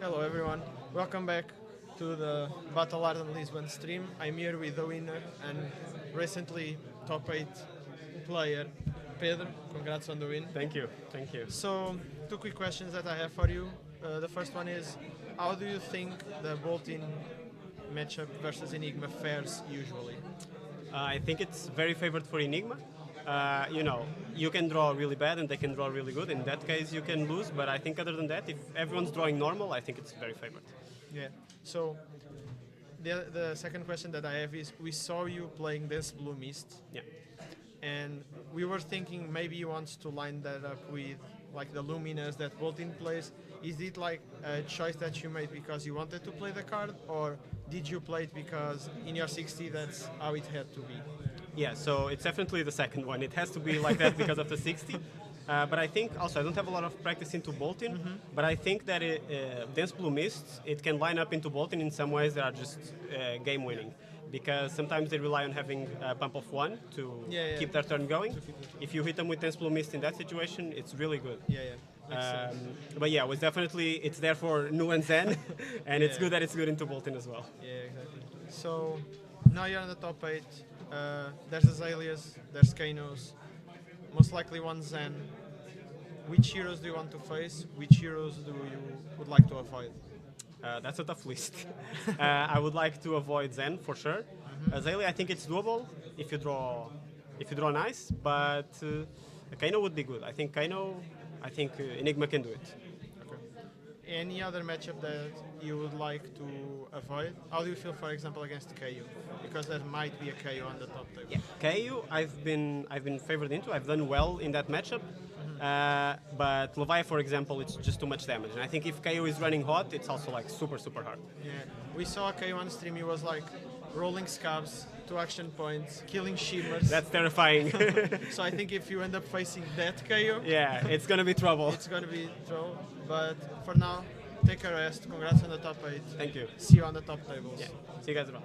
Hello everyone, welcome back to the Battle Hardened Lisbon stream. I'm here with the winner and recently top 8 player, Pedro. Congrats on the win. Thank you, thank you. So, two quick questions that I have for you. The first one is, how do you think the Boltin matchup versus Enigma fares usually? I think it's very favored for Enigma. You can draw really bad and they can draw really good. In that case, you can lose. But I think other than that, if everyone's drawing normal, I think it's very favored. Yeah. So, the second question that I have is, we saw you playing this Blue Mist. Yeah. And we were thinking maybe you want to line that up with like the Luminas that Boltin plays. Is it like a choice that you made because you wanted to play the card, or did you play it because in your 60 that's how it had to be? Yeah, so it's definitely the second one. It has to be like that because of the 60. But I think also I don't have a lot of practice into Boltin, but I think that Dense Blue Mist, it can line up into Boltin in some ways that are just game winning. Because sometimes they rely on having a pump of 1 to keep their turn going. If you hit them with Dense Blue Mist in that situation, it's really good. But yeah, it's there for Nu and Zen, and it's good that it's good into Boltin as well. Yeah, exactly. So now you're in the top 8. There's Azaleas, there's Kanos, most likely one Zen. Which heroes do you want to face? Which heroes do you would like to avoid? That's a tough list. I would like to avoid Zen for sure. Azalea, I think it's doable if you draw nice, but Kano would be good. I think Enigma can do it. Any other matchup that you would like to avoid? How do you feel, for example, against KU? Because there might be a KU on the top table. Yeah, KU I've been favored into. I've done well in that matchup. But Levi, for example, it's just too much damage. And I think if KO is running hot, it's also like super, super hard. Yeah, we saw KO on stream. He was like rolling scabs, 2 action points, killing shimmers. That's terrifying. So I think if you end up facing that KO, yeah, it's gonna be trouble. It's gonna be trouble. But for now, take a rest. Congrats on the top 8. Thank you. See you on the top tables. Yeah. See you guys around.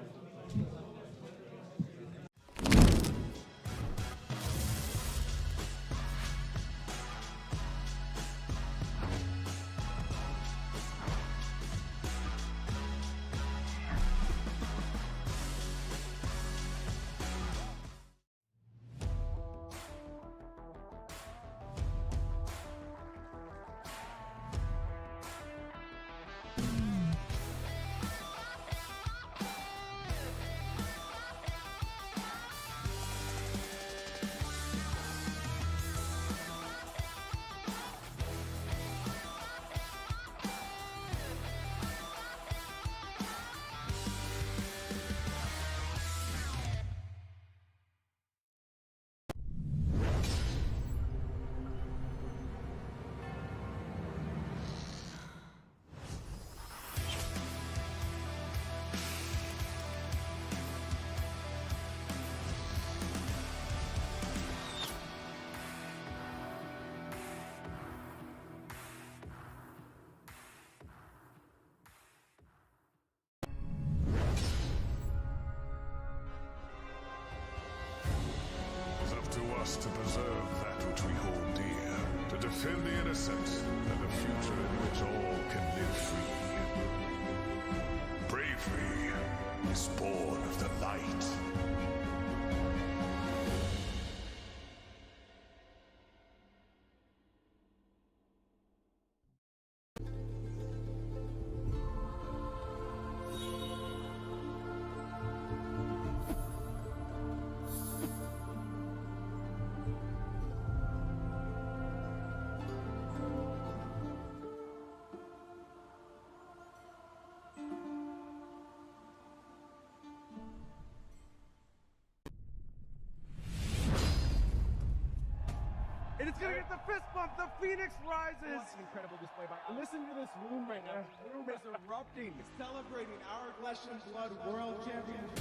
To us to preserve that which we hold dear, to defend the innocent, and a future in which all can live free. Bravery is born of the light. And it's gonna get the fist bump. The Phoenix rises. What an incredible display by. Listen to this room right now. The room is erupting, celebrating our Flesh and Blood World Championship.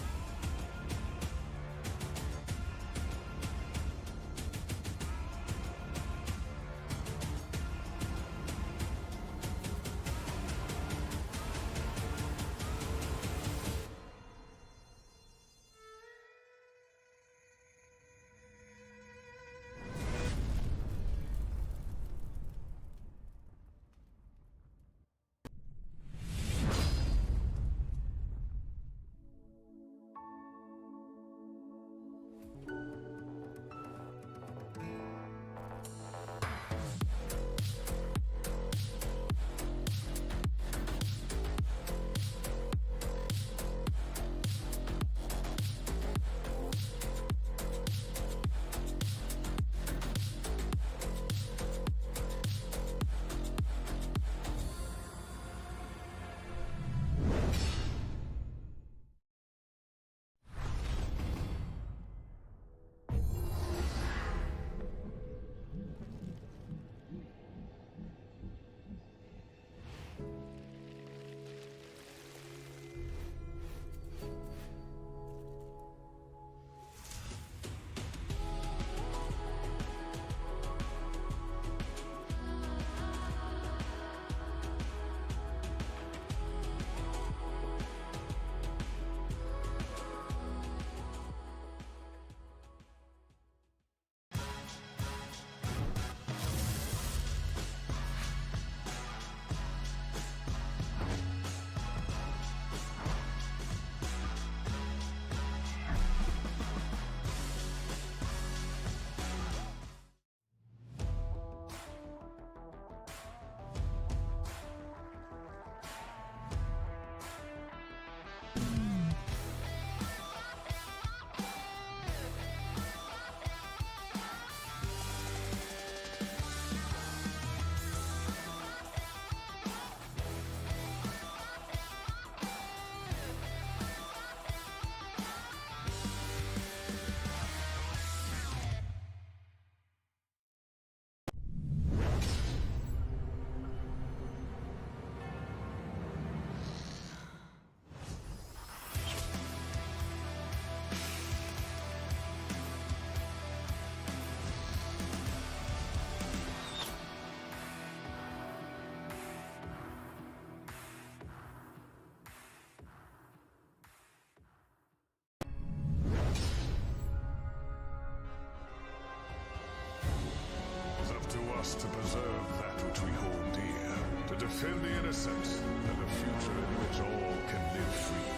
us to preserve that which we hold dear, to defend the innocent, and a future in which all can live free.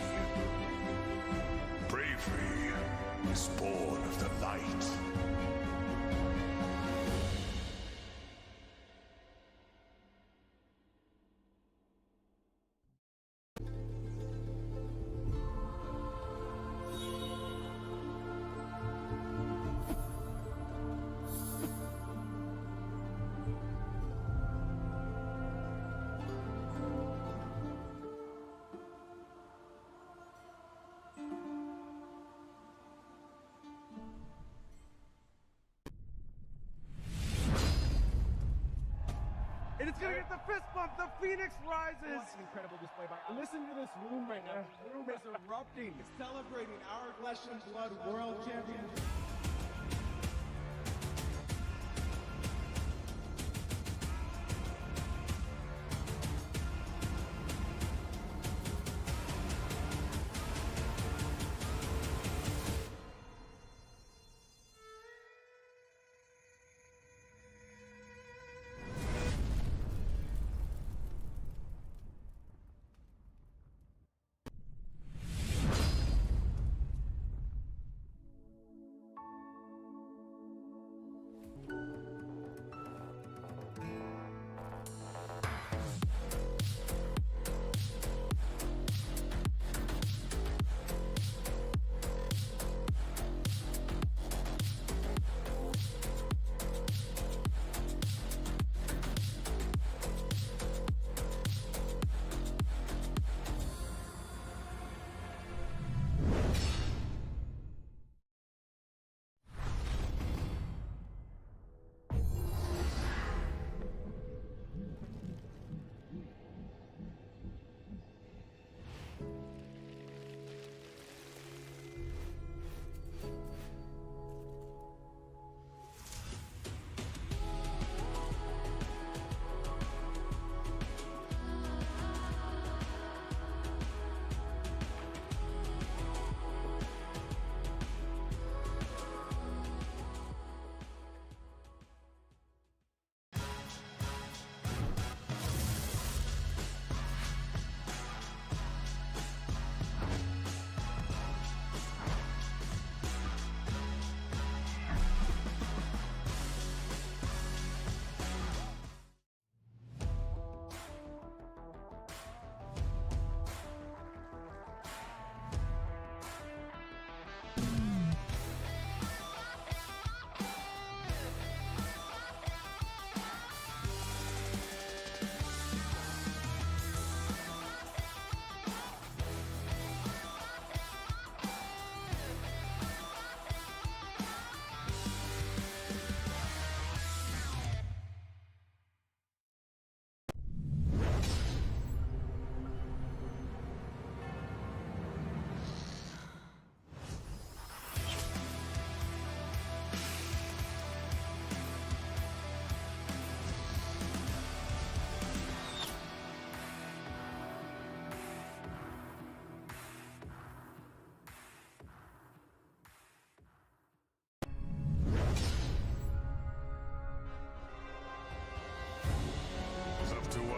Bravery is born of the light. And it's gonna get the fist bump. The Phoenix rises. An incredible display by. Listen to this room right now. The room is erupting, celebrating our flesh and blood world champion.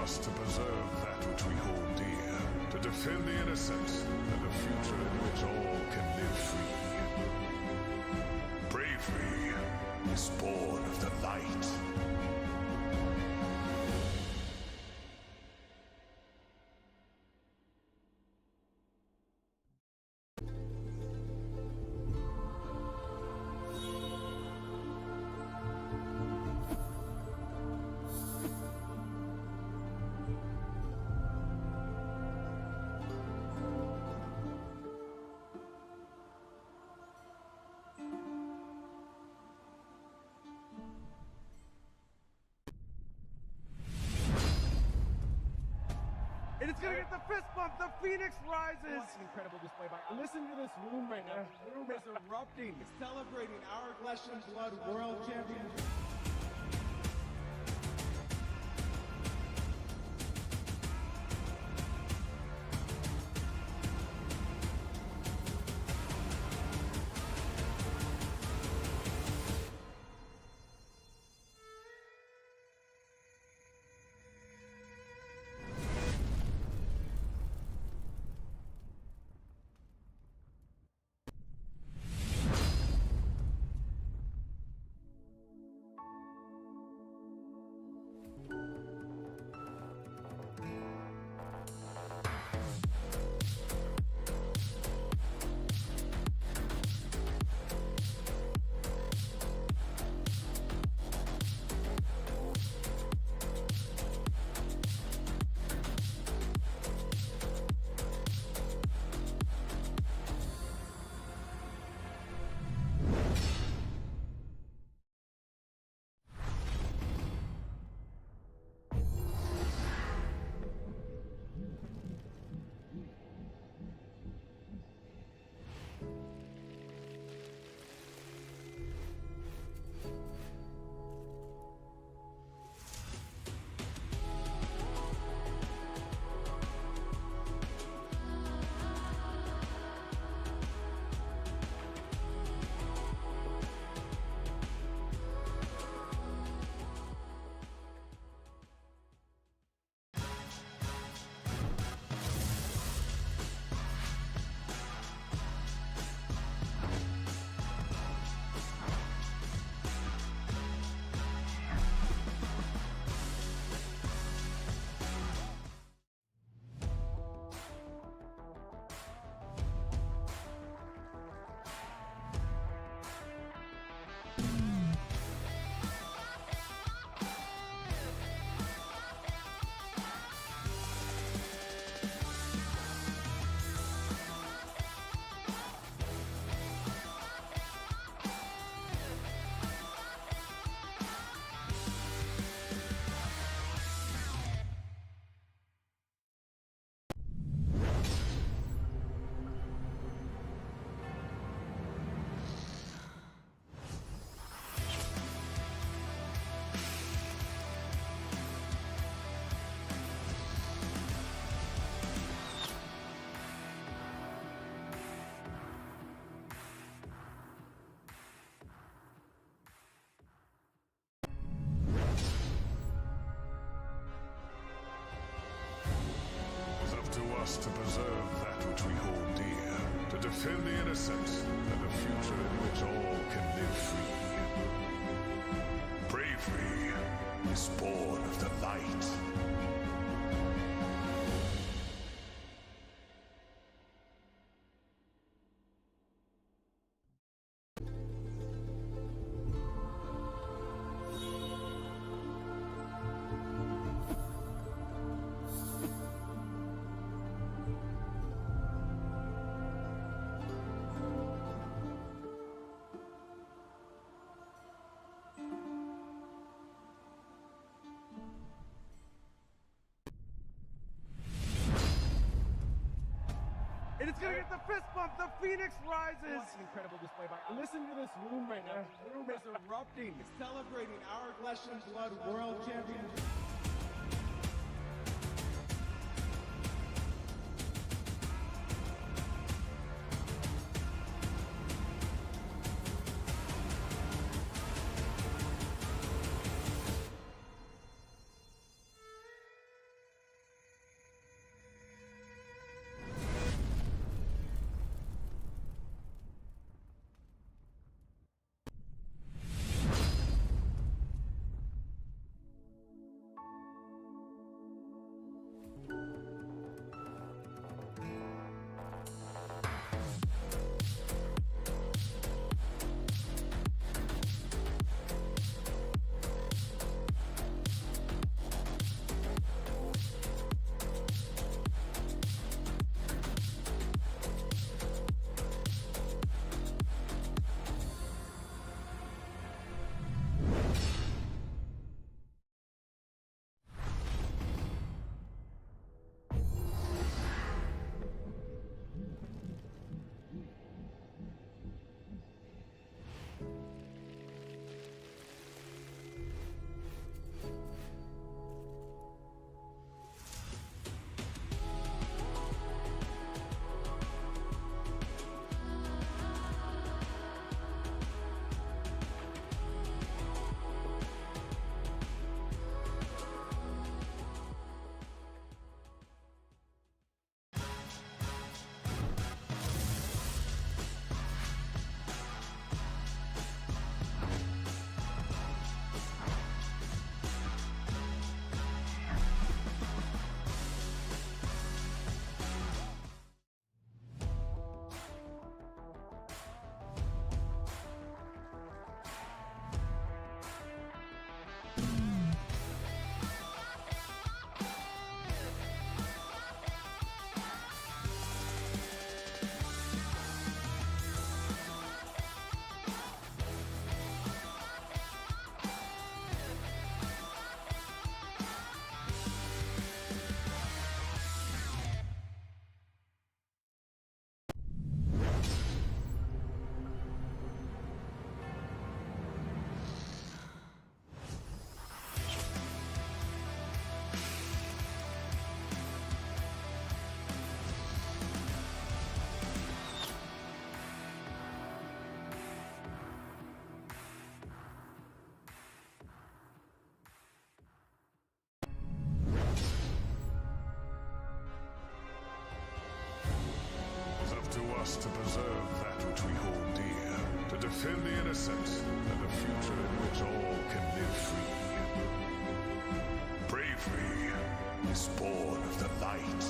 Us to preserve that which we hold dear, to defend the innocent, and a future in which all can live free. Bravery is born of the light. And it's gonna get the fist bump. The Phoenix rises. An incredible display by. Listen to this room right now. The room is erupting, celebrating our flesh and blood world champion. to us to preserve that which we hold dear, to defend the innocent and a future in which all can live free. Bravery is born of the light. And it's gonna get the fist bump. The Phoenix rises. What an incredible display by. Listen to this room right now. The room is erupting, celebrating our flesh and blood world champion. us to preserve that which we hold dear, to defend the innocent and a future in which all can live free. Bravery is born of the light.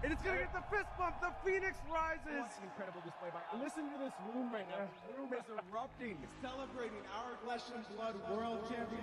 And it's gonna get the fist bump. The Phoenix rises. What an incredible display by. Listen to this room right now. The room is erupting, celebrating our flesh and blood world champion.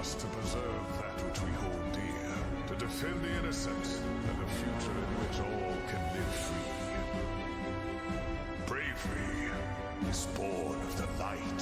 us to preserve that which we hold dear, to defend the innocent and a future in which all can live free. Bravery is born of the light.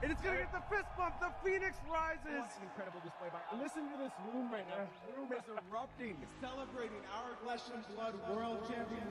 And it's gonna get the fist bump. The Phoenix rises. What an incredible display by. Listen to this room right now. The room is erupting, celebrating our flesh and blood world champion.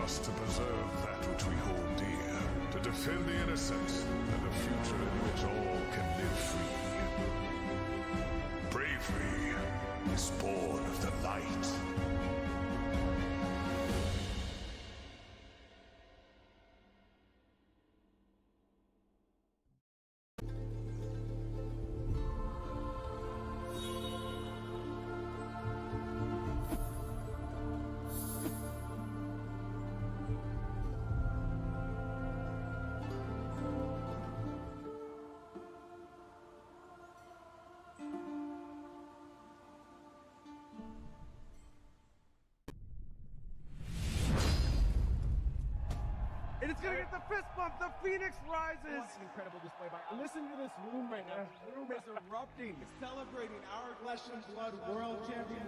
us to preserve that which we hold dear, to defend the innocent and a future in which all can live free. Bravery is born of the light. And it's gonna get the fist bump. The Phoenix rises. What an incredible display by. Listen to this room right now. The room is erupting, celebrating our flesh and blood world champion.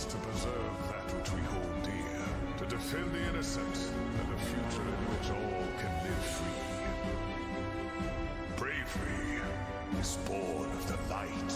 us to preserve that which we hold dear, to defend the innocent and a future in which all can live free. Bravery is born of the light.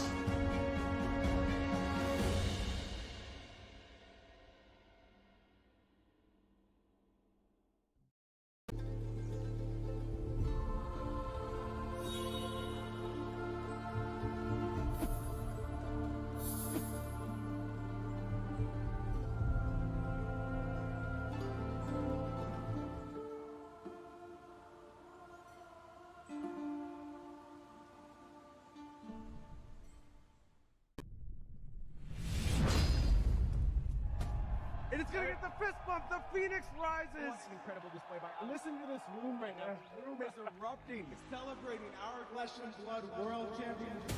And it's gonna get the fist bump. The Phoenix rises. What an incredible display by. Listen to this room right now. This room is erupting, celebrating our Flesh and Blood World Championship.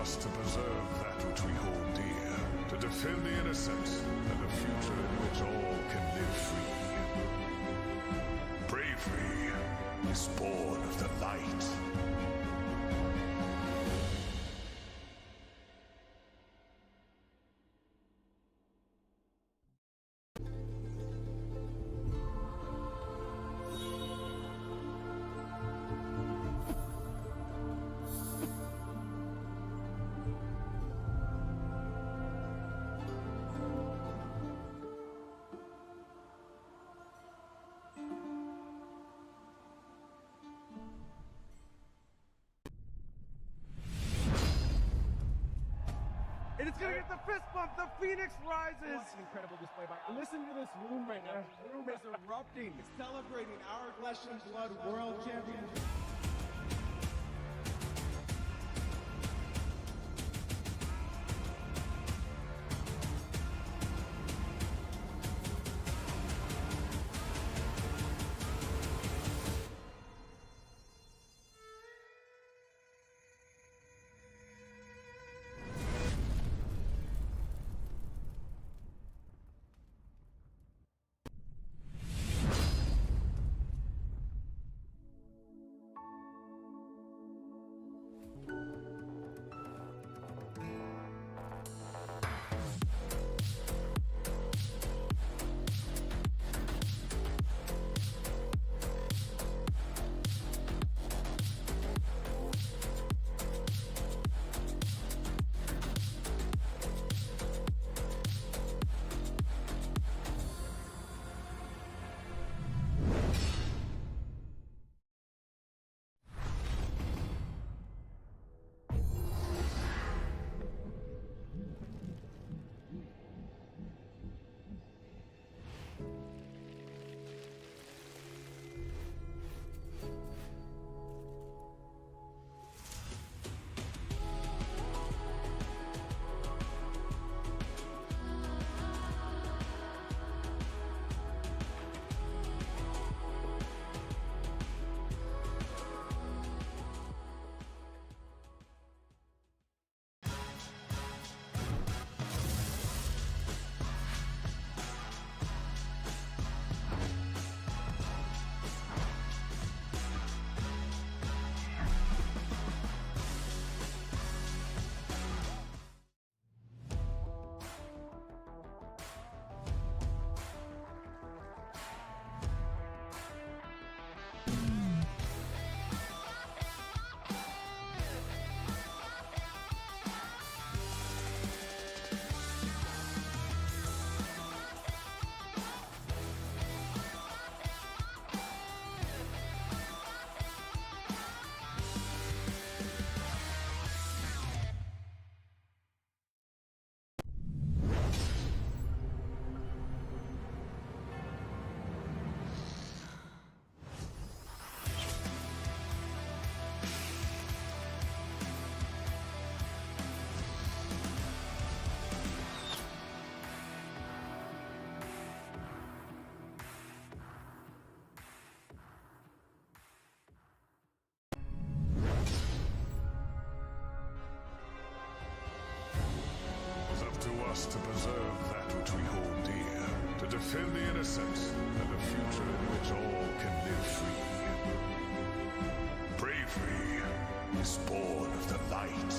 us to preserve that which we hold dear, to defend the innocent and a future in which all can live free. Bravery is born of the light. And it's gonna get the fist bump. The Phoenix rises. What an incredible display by. Listen to this room right now. This room is erupting, celebrating our Flesh and Blood World Championship. us to preserve that which we hold dear, to defend the innocent, and a future in which all can live free. Bravery is born of the light.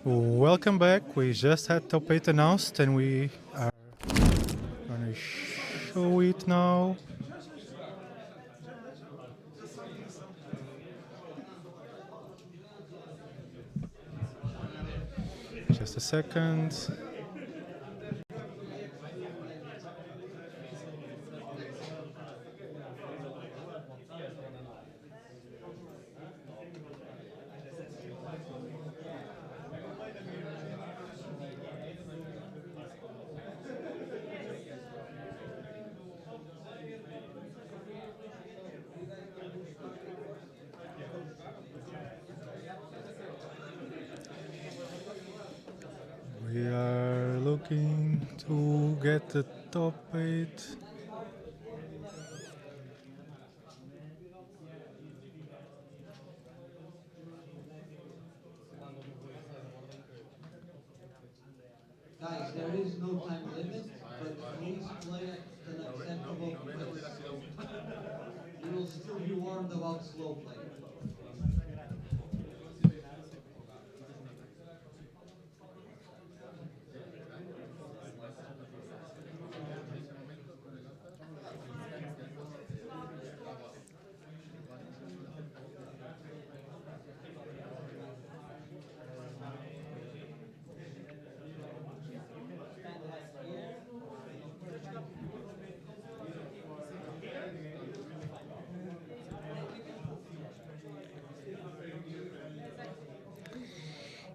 Welcome back. We just had top 8 announced and we are gonna show it now. Just a second. We are looking to get the top 8. Guys, there is no time limit, but please play at an acceptable pace. You will still be warned about slow play.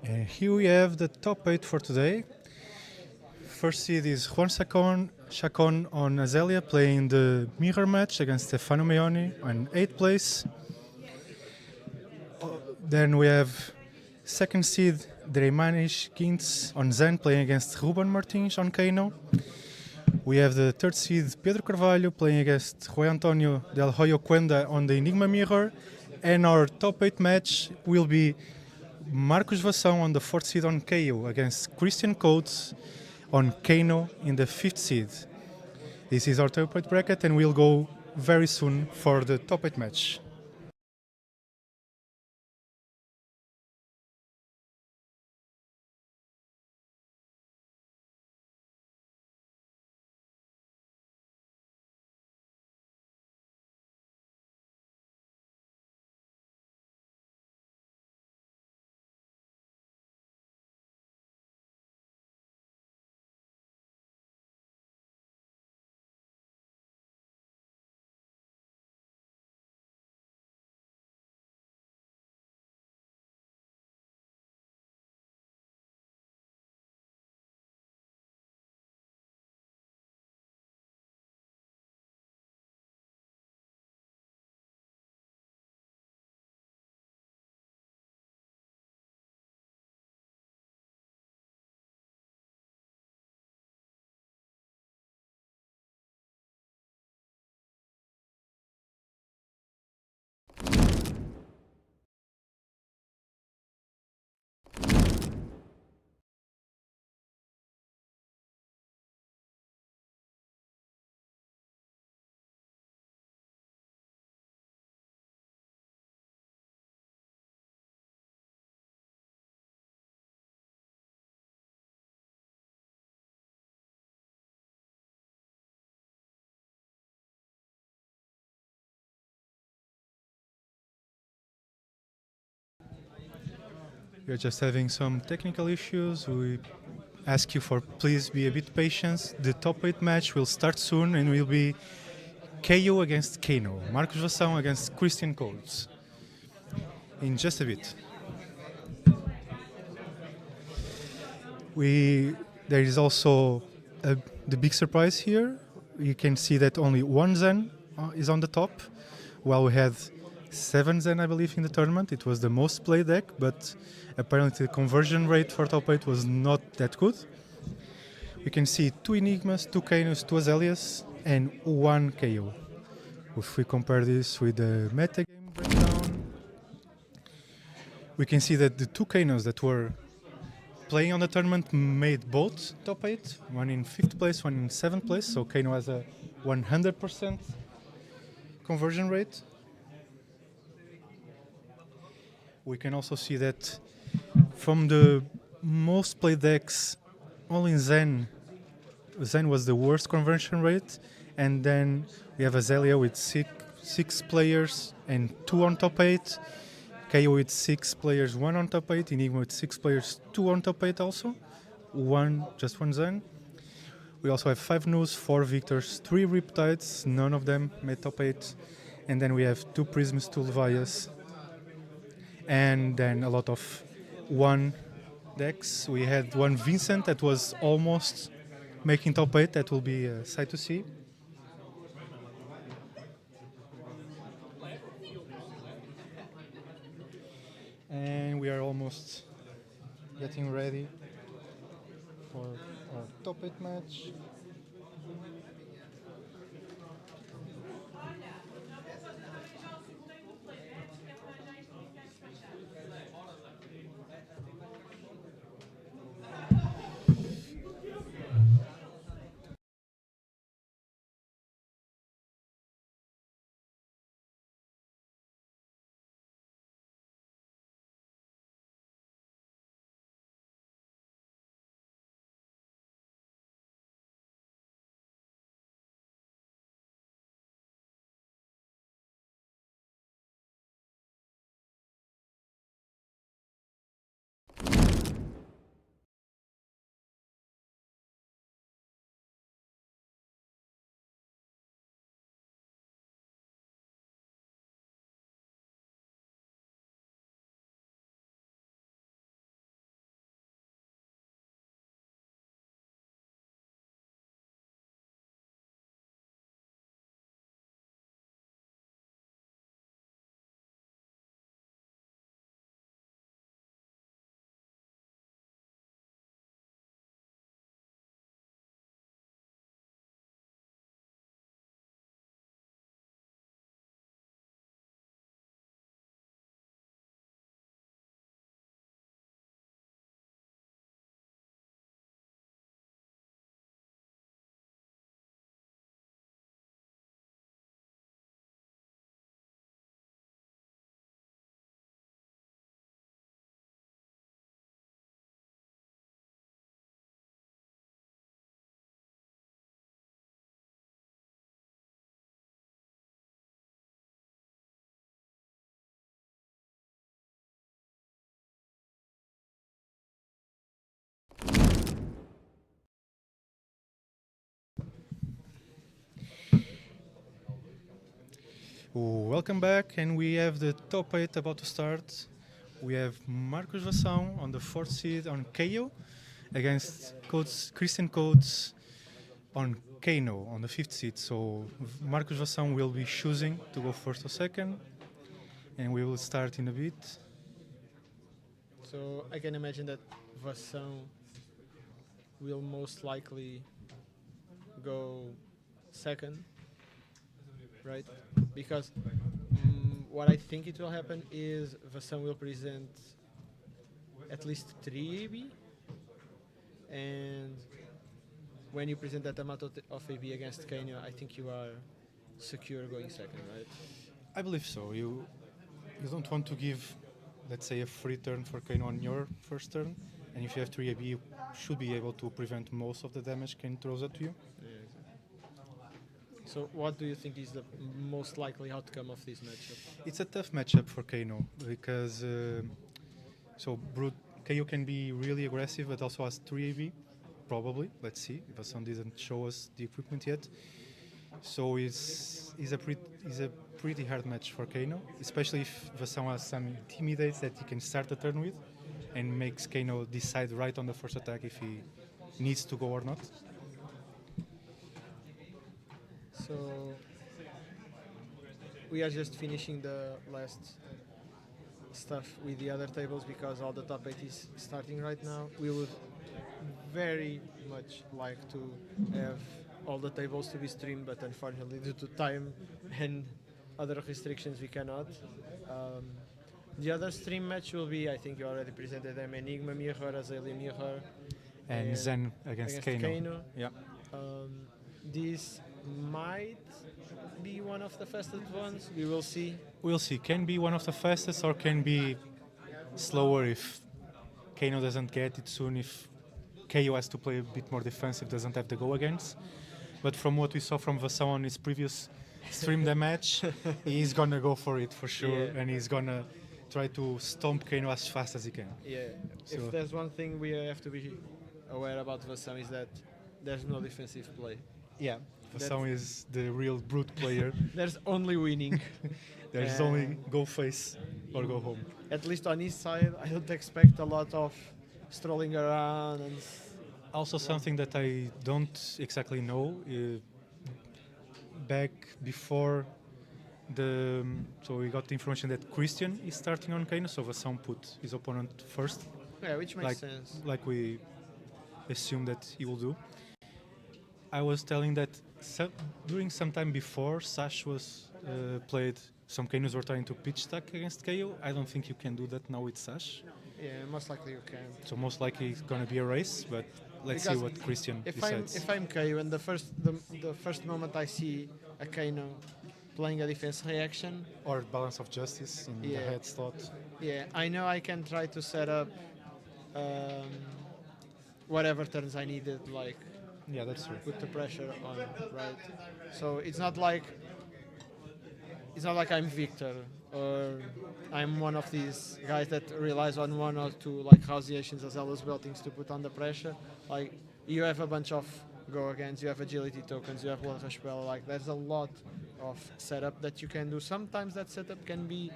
And here we have the top 8 for today. First seed is Juan Chacon on Azalea playing the mirror match against Stefano Meoni on 8th place. Then we have second seed Dreimanish Gintz on Zen playing against Ruben Martins on Kano. We have the third seed Pedro Carvalho playing against José Antonio Del Hoyo Cuenda on the Enigma mirror. And our top 8 match will be Marcos Vassão on the 4th seed on KO against Christian Coates on Kano in the 5th seed. This is our top 8 bracket and we'll go very soon for the top 8 match. We're just having some technical issues. We ask you for please be a bit patient. The top 8 match will start soon and will be KO against Kano, Marcos Vassão against Christian Coates. In just a bit. There is also the big surprise here. You can see that only one Zen is on the top, while we had 7 Zen, I believe, in the tournament. It was the most played deck, but apparently the conversion rate for top 8 was not that good. We can see 2 Enigmas, 2 Kanos, 2 Azaleas, and 1 KO. If we compare this with the metagame breakdown, we can see that the 2 Kanos that were playing on the tournament made both top 8, one in 5th place, one in 7th place, so Kano has a 100% conversion rate. We can also see that from the most played decks, only Zen. Zen was the worst conversion rate, and then we have Azalea with six players and 2 on top 8. KO with 6 players, 1 on top 8. Enigma with 6 players, 2 on top 8 also. Just one Zen. We also have 5 Nus, 4 Victors, 3 Riptides, none of them made top 8. And then we have 2 Prisms, 2 Levias. And then a lot of 1 decks. We had 1 Vincent that was almost making top 8. That will be a sight to see. And we are almost getting ready for our top 8 match. Welcome back, and we have the top 8 about to start. We have Marcos Vassão on the 4th seed on KO against Christian Coates on Kano on the 5th seed. So Marcos Vassão will be choosing to go first or second, and we will start in a bit. So I can imagine that Vassão will most likely go second, right? Because what I think it will happen is Vassão will present at least 3 AB, and when you present that amount of AB against Kano, I think you are secure going second, right? I believe so. You don't want to give, let's say, a free turn for Kano on your first turn, and if you have 3 AB, you should be able to prevent most of the damage Kano throws at you. Yeah, exactly. So what do you think is the most likely outcome of this matchup? It's a tough matchup for Kano because KO can be really aggressive, but also has 3 AB, probably. Let's see. Vassão didn't show us the equipment yet, so it's a pretty hard match for Kano, especially if Vassão has some intimidates that he can start the turn with, and makes Kano decide right on the first attack if he needs to go or not. So we are just finishing the last stuff with the other tables because all the top 8 is starting right now. We would very much like to have all the tables to be streamed, but unfortunately due to time and other restrictions we cannot. The other stream match will be, I think you already presented them, Enigma Mirror, Azalea Mirror, And Zen against Kano. Yeah. This might be one of the fastest ones. We will see. We'll see. Can be one of the fastest or can be slower if Kano doesn't get it soon if KO has to play a bit more defensive, doesn't have the go against. But from what we saw from Vassal on his previous stream the match, he's gonna go for it for sure, Yeah. and he's gonna try to stomp Kano as fast as he can. Yeah. So- If there's one thing we have to be aware about Vassam is that there's no defensive play. Yeah, Vassal is the real brute player. There's only winning. There's only go face or go home. At least on his side, I don't expect a lot of strolling around and. Also, something that I don't exactly know. Back before so we got the information that Christian is starting on Kano, so Vassam put his opponent first, Yeah, which makes like sense. like we assume that he will do. I was telling that during some time before Sash was played, some Kanos were trying to pitch stack against KO. I don't think you can do that now with Sash. Yeah, most likely you can. So most likely it's gonna be a race, but let's see Because what Christian If decides. I'm KO and the first moment I see a Kano playing a defense reaction, Or balance of justice in the Yeah. head slot. yeah, I know I can try to set up whatever turns I needed, like Yeah, that's true. put the pressure on, right? So it's not like I'm Victor or I'm one of these guys that relies on one or two like Hausiations as well as Beltings to put on the pressure. Like you have a bunch of go against, you have agility tokens, you have blood rush spell. Like there's a lot of setup that you can do. Sometimes that setup can be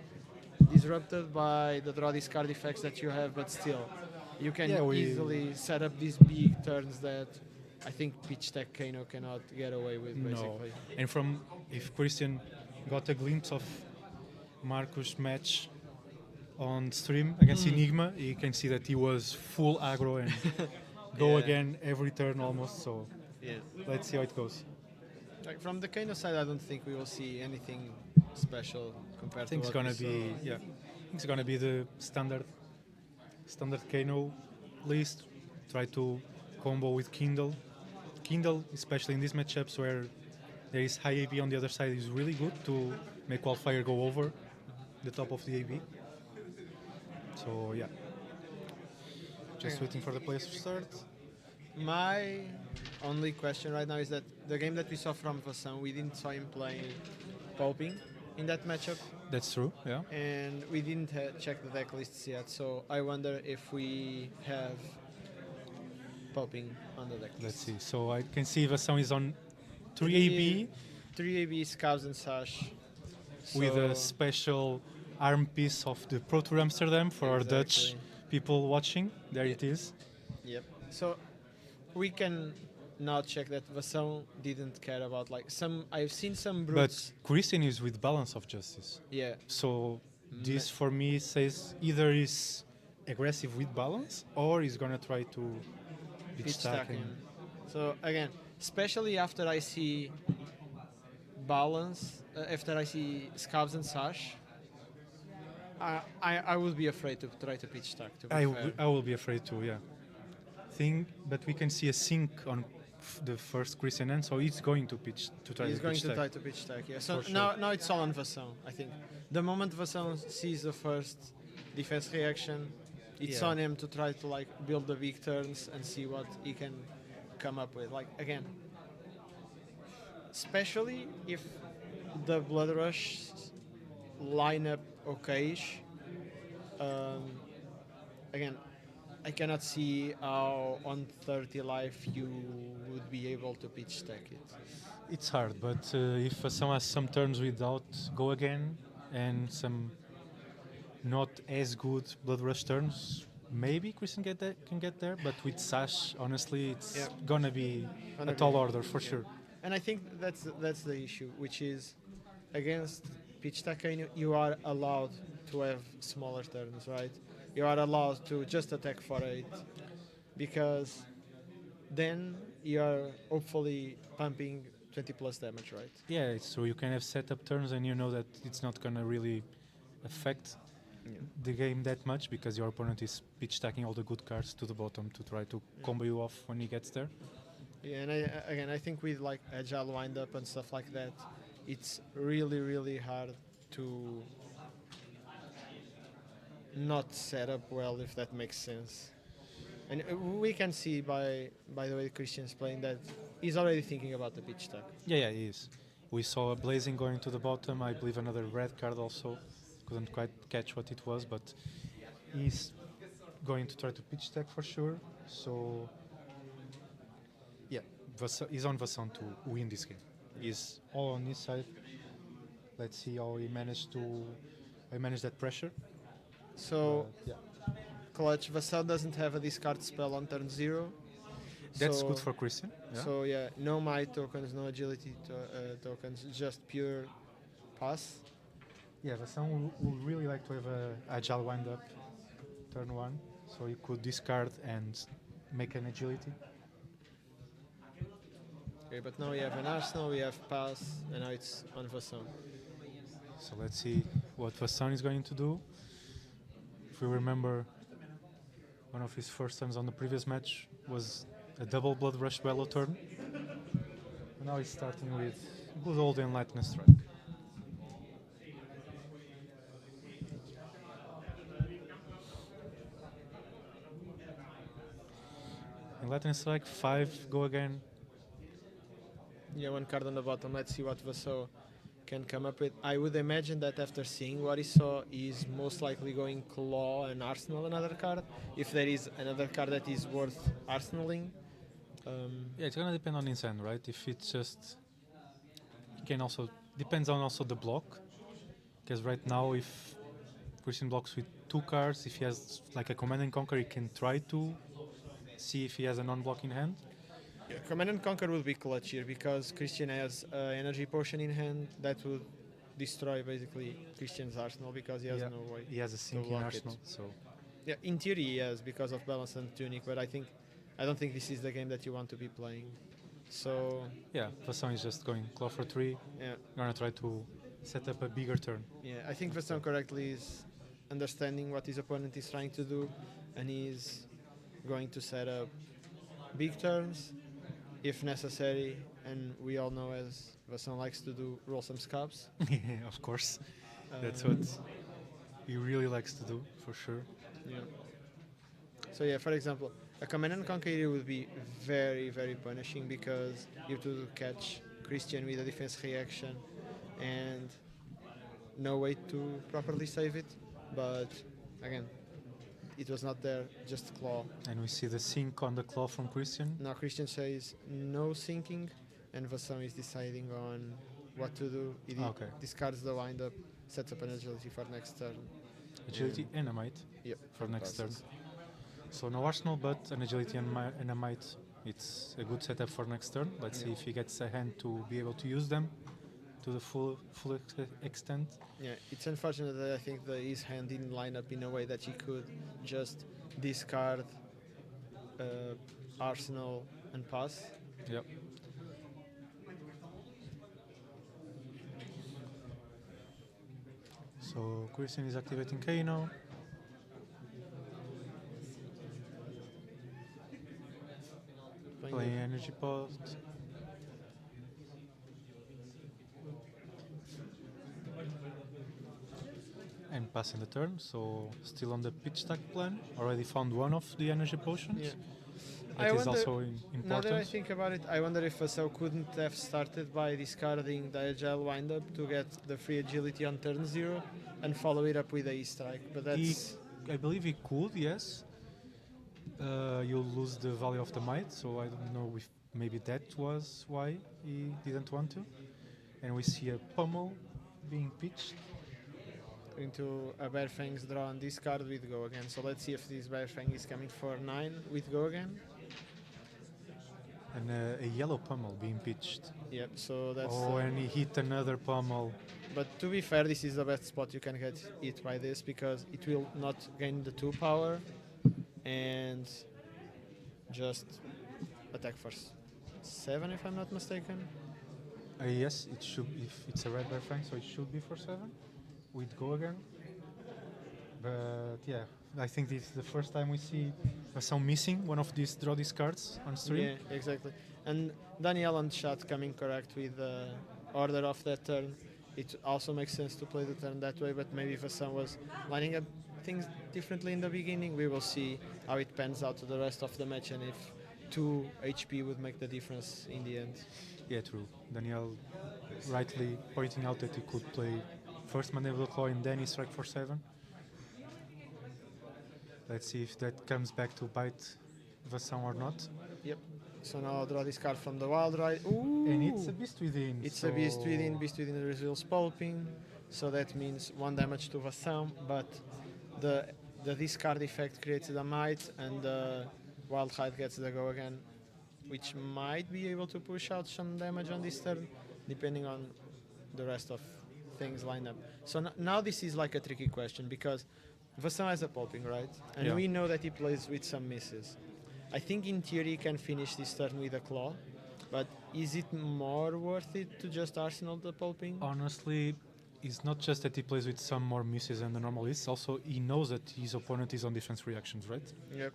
disrupted by the draw discard effects that you have, but still you can Yeah, easily set up these big turns that I think Pitch Tech Kano cannot get away with No. basically. And from if Christian got a glimpse of Marcus' match on stream against Enigma, you can see that he was full aggro and go Yeah. again every turn almost. So Yeah. let's see how it goes. Like from the Kano side, I don't think we will see anything special compared I think to it's what gonna we be saw. I think it's gonna be the standard Kano list. Try to combo with Kindle. Kindle, especially in these matchups where there is high AB on the other side, is really good to make Wildfire go over the top of the AB. So yeah, just Okay. waiting for the players to start. My only question right now is that the game that we saw from Vassan, we didn't saw him playing Poping in that matchup, That's true. Yeah. and we didn't check the deck lists yet. So I wonder if we have Poping on the deck list. Let's see. So I can see Vassan is on 3 AB 3 AB, Scavs and Sash. with So- a special arm piece of the Pro Tour Amsterdam for our Dutch Exactly. people watching. There it is. Yep. So we can now check that Vassan didn't care about like some. I've seen some But brutes. Christian is with Balance of Justice. Yeah. So this for me says either he's aggressive with balance or he's gonna try to pitch Pitch stack stacking. and So again, especially after I see balance, after I see Scabs and Sash, I would be afraid to try to pitch stack. To be fair. I will be afraid too, yeah. But we can see a sink on the first Christian end, so he's going to pitch to try He's to going pitch to stack. try to pitch stack. Yeah. So For sure. now it's all on Vassan. I think the moment Vassan sees the first defense reaction, it's Yeah. on him to try to like build the big turns and see what he can come up with. Like again, especially if the Blood Rush line up okayish. Again, I cannot see how on 30 life you would be able to pitch stack it. It's hard, but if someone has some turns without go again and some not as good Blood Rush turns, maybe Christian can get there. But with Sash, honestly, it's Yeah. gonna be Gonna a tall be- order for sure. And I think that's the issue, which is against pitch stack, you are allowed to have smaller turns, right? You are allowed to just attack for 8 because then you are hopefully pumping 20 plus damage, right? Yeah, it's true. You can have setup turns, and you know that it's not gonna really affect the game that much because your opponent is pitch stacking all the good cards to the bottom to try to combo you off when he gets there. Yeah, and I think with like agile wind up and stuff like that, it's really hard to not set up well, if that makes sense. And we can see by the way Christian's playing that he's already thinking about the pitch stack. Yeah, he is. We saw a Blazing going to the bottom. I believe another red card also. Couldn't quite catch what it was, but he's going to try to pitch stack for sure. So, yeah, he's on Vasson to win this game. He's all on his side. Let's see how he managed that pressure. So Yeah, clutch Vassal doesn't have a discard spell on turn 0. that's so, good for Christian. Yeah. So yeah, no might tokens, no agility tokens, just pure pass. Yeah, Vassan would really like to have a agile wind up turn 1, so he could discard and make an agility. Okay, but now we have an Arsenal, we have pass, and now it's on Vassan. So let's see what Vassan is going to do. If we remember, one of his first turns on the previous match was a double Blood Rush Bellow turn. And now he's starting with good old Enlightened Strike. Enlightened Strike 5, go again. Yeah, one card on the bottom. Let's see what Vassal can come up with. I would imagine that after seeing what he saw, he's most likely going Claw and Arsenal another card. If there is another card that is worth arsenaling. Yeah, it's gonna depend on his hand, right? If it's just, it can also depends on also the block. Because right now, if Christian blocks with 2 cards, if he has like a Command and Conquer, he can try to see if he has a non-block in hand. Command and Conquer will be clutch here because Christian has Energy Potion in hand that would destroy basically Christian's Arsenal because he has no way. He has a sinking block arsenal, it. so Yeah, in theory he has because of Balance and Tunic, but I don't think this is the game that you want to be playing. So yeah, Vassan is just going claw for 3. yeah, Gonna try to set up a bigger turn. yeah, I think Vassan correctly is understanding what his opponent is trying to do, and he's going to set up big turns if necessary. And we all know, as Vassan likes to do, roll some scabs. Yeah, of course. That's what he really likes to do, for sure. Yeah. So yeah, for example, a Command and Conquer here would be very, very punishing because you have to catch Christian with a defense reaction and no way to properly save it. But again, it was not there, just claw. And we see the sink on the claw from Christian. Now Christian says no sinking, and Vassan is deciding on what to do. He discards the wind up, sets up an agility for next turn. Agility and a might for next turn. So no arsenal, but an agility and a might. It's a good setup for next turn. Let's see if he gets a hand to be able to use them to the full extent. Yeah, it's unfortunate that I think that his hand didn't line up in a way that he could just discard Arsenal and pass. Yep. So Christian is activating Kano. Playing energy post. And passing the turn, so still on the pitch stack plan. Already found one of the energy potions. Yeah. That is also important. Now that I think about it, I wonder if Vassal couldn't have started by discarding the agile windup to get the free agility on turn 0 and follow it up with a E-strike. But that's... I believe he could, yes. You'll lose the value of the might, so I don't know if maybe that was why he didn't want to. And we see a pummel being pitched. Into a Bear Fangs draw on this card with go again. So let's see if this Bear Fang is coming for 9 with go again. And a yellow pummel being pitched. Yep, so that's... Oh, and he hit another pummel. But to be fair, this is the best spot you can get hit by this because it will not gain the 2 power and just attack for 7 if I'm not mistaken. Yes, it should. If it's a red Bear Fang, so it should be for 7. We'd go again. But yeah, I think this is the first time we see Vassan missing one of these draw these cards on stream. Yeah, exactly. And Daniel on chat coming correct with the order of that turn. It also makes sense to play the turn that way, but maybe Vassan was lining up things differently in the beginning. We will see how it pans out to the rest of the match and if 2 HP would make the difference in the end. Yeah, true. Daniel rightly pointing out that he could play first Mandible Claw and then he strike for 7. Let's see if that comes back to bite Vassan or not. Yep. So now I'll draw this card from the Wild Ride. Ooh! And it's a Beast Within. It's so a Beast Within. Beast Within reveals Pulping. So that means 1 damage to Vassan, but the discard effect creates the Might and the Wild Ride gets the Go Again, which might be able to push out some damage on this turn, depending on the rest of things lined up. So now this is like a tricky question because Vassan has a Pulping, right? And Yeah. we know that he plays with some misses. I think in theory he can finish this turn with a Claw, but is it more worth it to just Arsenal the Pulping? honestly, it's not just that he plays with some more misses than the normal list. Also, he knows that his opponent is on defense reactions, right? Yep.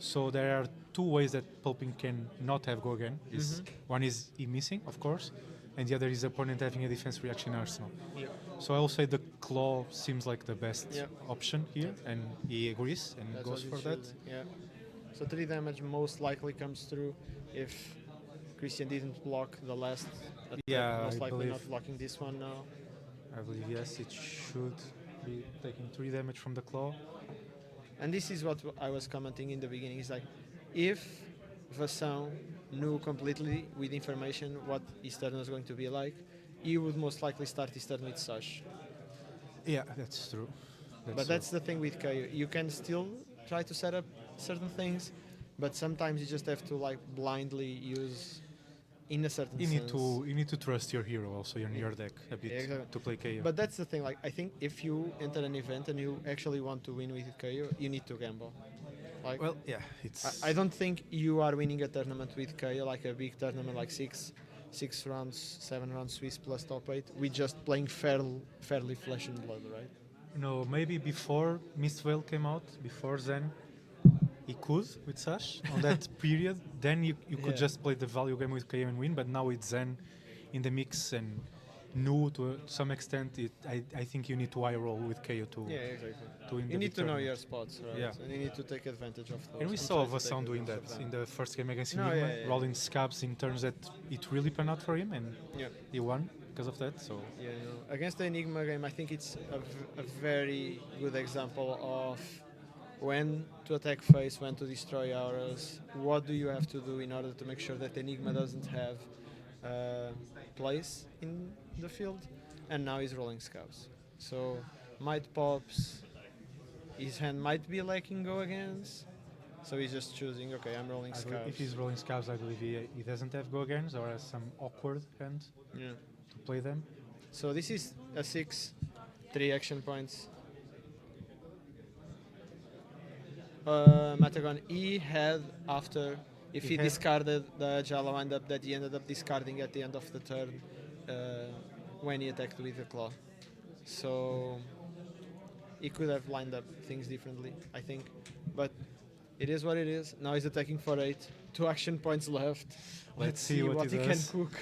So there are 2 ways that Pulping can not have Go Again. One is he missing, of course, and the other is the opponent having a defense reaction arsenal. Yep. So I will say the Claw seems like the best Yep. option here, and he agrees and That's goes what for it that. should be, yeah. So 3 damage most likely comes through if Christian didn't block the last attack. Yeah, most I likely believe- not blocking this one now. I believe yes, it should be taking 3 damage from the Claw. And this is what I was commenting in the beginning. It's like, if Vassan knew completely with information what his turn was going to be like, he would most likely start his turn with Sash. Yeah, that's true. But that's the thing with KO. You can still try to set up certain things, but sometimes you just have to like blindly use in a certain you need sense. to trust your hero also in your deck a bit Yeah, exactly. to play KO. But that's the thing. Like I think if you enter an event and you actually want to win with KO, you need to gamble. Like well, yeah, it's I don't think you are winning a tournament with KO, like a big tournament, like six rounds, 7 rounds Swiss plus top 8, with just playing fairly flesh and blood, right? No, maybe before Mistveil came out, before Zen, he could with Sash on that period. Then you could Yeah. just play the value game with KO and win. But now with Zen in the mix and Nu to some extent, I think you need to eye roll with KO to Yeah, exactly. to win You the need big to know tournament. your spots, right? Yeah. And you need to take advantage of those. And we and saw try to take Vassan doing that advantage of in them. the first game against No, Enigma, yeah, yeah. rolling scabs in turns that it really panned out for him, and Yeah. he won because of that. So Yeah, no. Against the Enigma game, I think it's a very good example of when to attack face, when to destroy auras, what do you have to do in order to make sure that Enigma doesn't have place in the field, and now he's rolling scabs. So might pops, his hand might be lacking go against, so he's just choosing, okay, I'm rolling I believe scabs. if he's rolling scabs, I believe he doesn't have go agains or has some awkward hand Yeah. to play them. So this is a 6, 3 action points. Matagon, he had after, if He he had- discarded the Jala wind-up that he ended up discarding at the end of the turn when he attacked with the claw. So he could have lined up things differently, I think. But it is what it is. Now he's attacking for 8. 2 action points left. Let's see what he can does. cook.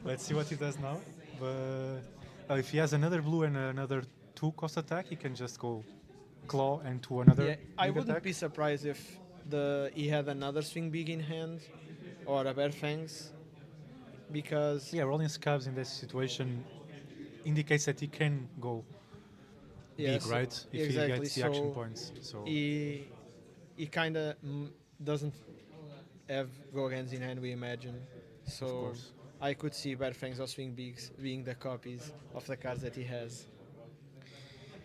Let's see what he does now. But if he has another blue and another 2 cost attack, he can just go claw and to another. Yeah, I big wouldn't attack. be surprised if he had another swing big in hand or a bare fangs, because Yeah, rolling scabs in this situation indicates that he can go yeah, big, so- right? If exactly. he gets the action So points. So he kind of doesn't have go against in hand, we imagine. So course. I could see bare fangs or swing bigs being the copies of the cards that he has.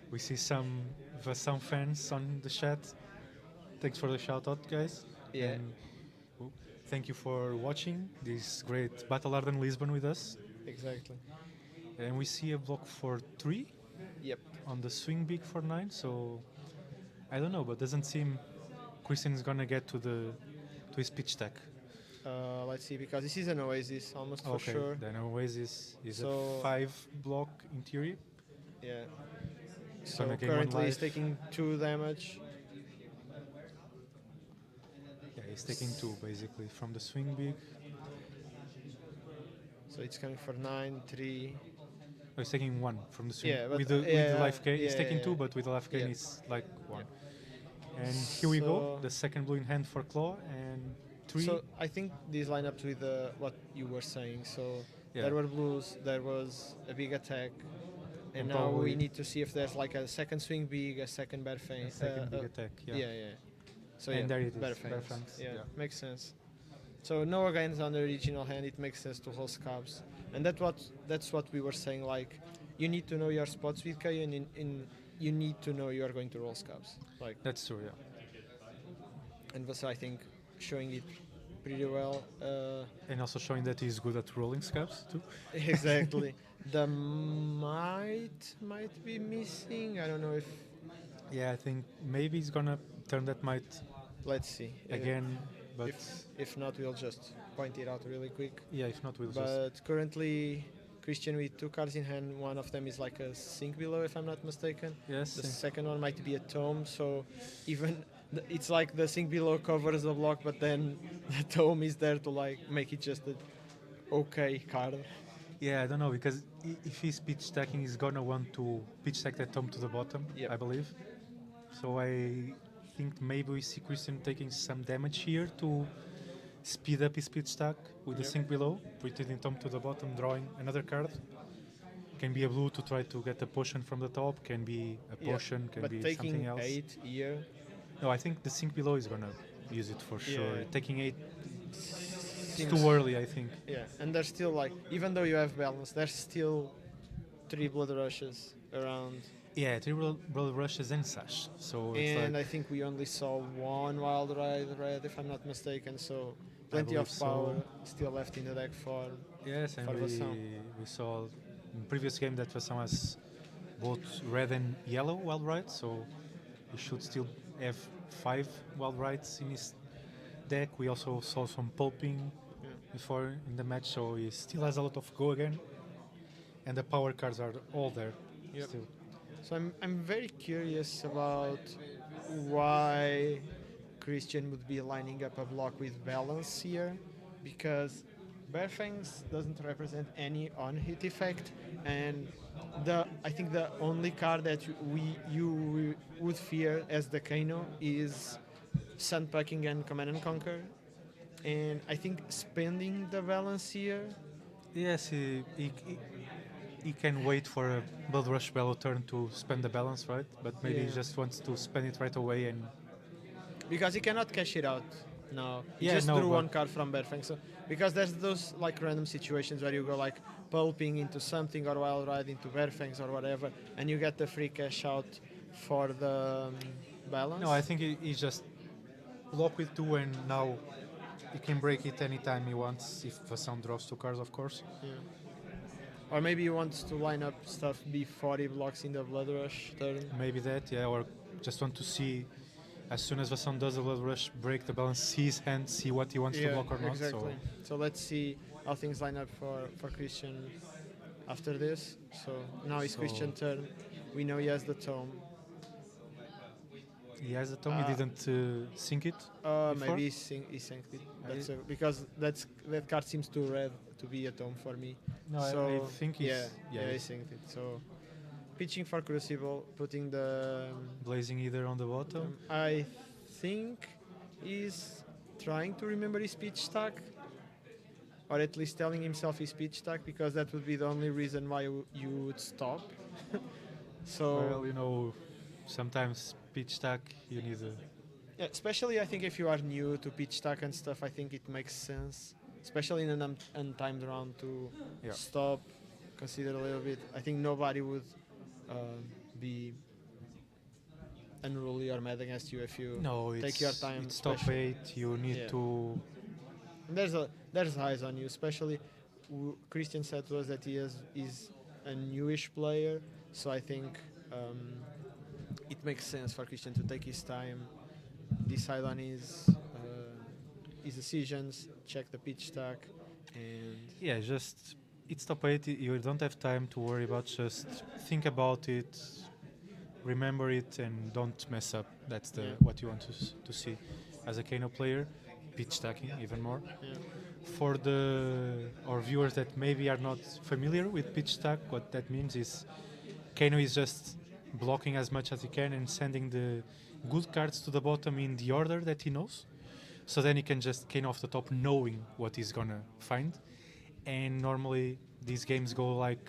we see some Vassan fans on the chat. Thanks for the shout out, guys. Yeah. And thank you for watching this great Battle Hardened Lisbon with us. Exactly. And we see a block for 3 Yep. on the swing big for 9. So I don't know, but doesn't seem Christian's gonna get to his pitch stack. Let's see, because this is an Oasis almost for Okay, sure. then Oasis is So- a 5 block in theory. Yeah. It's So gonna gain 1 currently he's life. taking 2 damage. Yeah, he's taking 2 basically from the swing big. So it's coming for 9, 3. he's taking one from the swing. Yeah, but, with the life gain, he's yeah, taking yeah, two, but with the life gain, yeah. it's like one. And here we go, So- the second blue in hand for claw, and three. So I think these line up with what you were saying. So Yeah. there were blues, there was a big attack, and And now we probably- need to see if there's like a second swing big, a second bear feint. second big attack, yeah. Yeah. So And yeah, there it is, bear bear feints. feints, Yeah, yeah. makes sense. So no against on the original hand, it makes sense to hold scabs, and that's what we were saying. Like, you need to know your spots with K, and you need to know you are going to roll scabs. Like, That's true, yeah. and was I think showing it pretty well. And also showing that he's good at rolling scabs too. Exactly. The might be missing. I don't know if. Yeah, I think maybe he's gonna turn that might Let's see. again, but If not, we'll just point it out really quick. yeah, if not, we'll just. But currently, Christian with two cards in hand. One of them is like a sink below, if I'm not mistaken. Yes. The second one might be a tome. So even it's like the sink below covers the block, but then the tome is there to like make it just a okay card. Yeah, I don't know because if he's pitch stacking, he's gonna want to pitch stack that tome to the bottom, Yep. I believe. So I think maybe we see Christian taking some damage here to speed up his pitch stack with the Yep. sink below, putting tome to the bottom, drawing another card. Can be a blue to try to get a potion from the top. Can be a Yeah, potion. Can but be taking something else. 8 here. No, I think the sink below is gonna use it for sure. Yeah. Taking 8, it's Seems- too early, I think. Yeah, and there's still like, even though you have balance, there's still 3 blood rushes around. Yeah, three blood rushes and sash. So it's And like, I think we only saw one wild ride red, if I'm not mistaken. So plenty of believe power so. still left in the deck for. yes, and for Vassal. we saw in previous game that Vassal has both red and yellow wild rides, so he should still have 5 wild rides in his deck. We also saw some pulping Yeah. before in the match, so he still has a lot of go again. And the power cards are all there Yep. still. So I'm very curious about why Christian would be lining up a block with balance here, because Bearfangs doesn't represent any on-hit effect, and I think the only card that you would fear as the Kano is Sandpacking and Command and Conquer, and I think spending the balance here. Yes, he can wait for a Blood Rush Bellow turn to spend the balance, right? But maybe he Yeah. just wants to spend it right away and Because he cannot cash it out now. He Yeah, just no, drew but- one card from Bearfang. So because there's those like random situations where you go like pulping into something or wild ride into Bearfangs or whatever, and you get the free cash out for the balance. No, I think he just block with 2 and now he can break it anytime he wants if Vassal draws 2 cards, of course. Yeah. Or maybe he wants to line up stuff before he blocks in the Blood Rush turn. Maybe that, yeah, or just want to see as soon as Vassal does a Blood Rush, break the balance, see his hand, see what he wants to block or not. exactly. So let's see how things line up for Christian after this. So now it's So- Christian turn. We know he has the tome. He has the tome, he didn't sink it. Before? Maybe he sank it. Because that card seems too red to be a tome for me. No, so I think he's, yeah, he synced it. So pitching for Crucible, putting the blazing either on the bottom. I think he's trying to remember his pitch stack, or at least telling himself his pitch stack, because that would be the only reason why you would stop. So Well, you know, sometimes pitch stack you need a yeah, especially I think if you are new to pitch stack and stuff, I think it makes sense, especially in an untimed round, to Yeah. stop, consider a little bit. I think nobody would be unruly or mad against you if you no. It's, take your time. It's top especially- 8. You need Yeah. to. And there's eyes on you, especially Christian said to us that is a newish player, so I think it makes sense for Christian to take his time, decide on his decisions, check the pitch stack, and Yeah, just it's top 8. You don't have time to worry about. Just think about it, remember it, and don't mess up. That's Yeah. what you want to see as a Kano player. pitch stacking even more. Yeah. For our viewers that maybe are not familiar with pitch stack, what that means is Kano is just blocking as much as he can and sending the good cards to the bottom in the order that he knows. So then he can just Kano off the top knowing what he's gonna find. And normally these games go like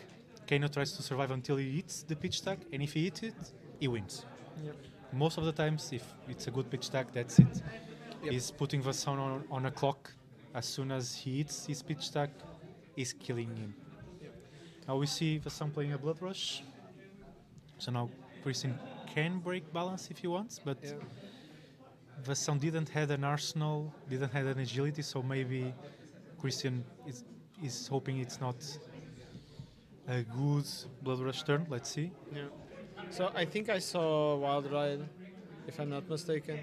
Kano tries to survive until he hits the pitch stack, and if he hits it, he wins. Yep. Most of the times, if it's a good pitch stack, that's it. Yep. He's putting Vasson on a clock. As soon as he hits his pitch stack, he's killing him. Now we see Vasson playing a Blood Rush. So now Christian can break balance if he wants, but Yeah. Vasson didn't have an arsenal, didn't have an agility, so maybe Christian is hoping it's not a good Blood Rush turn. Let's see. Yeah. So I think I saw Wild Ride, if I'm not mistaken.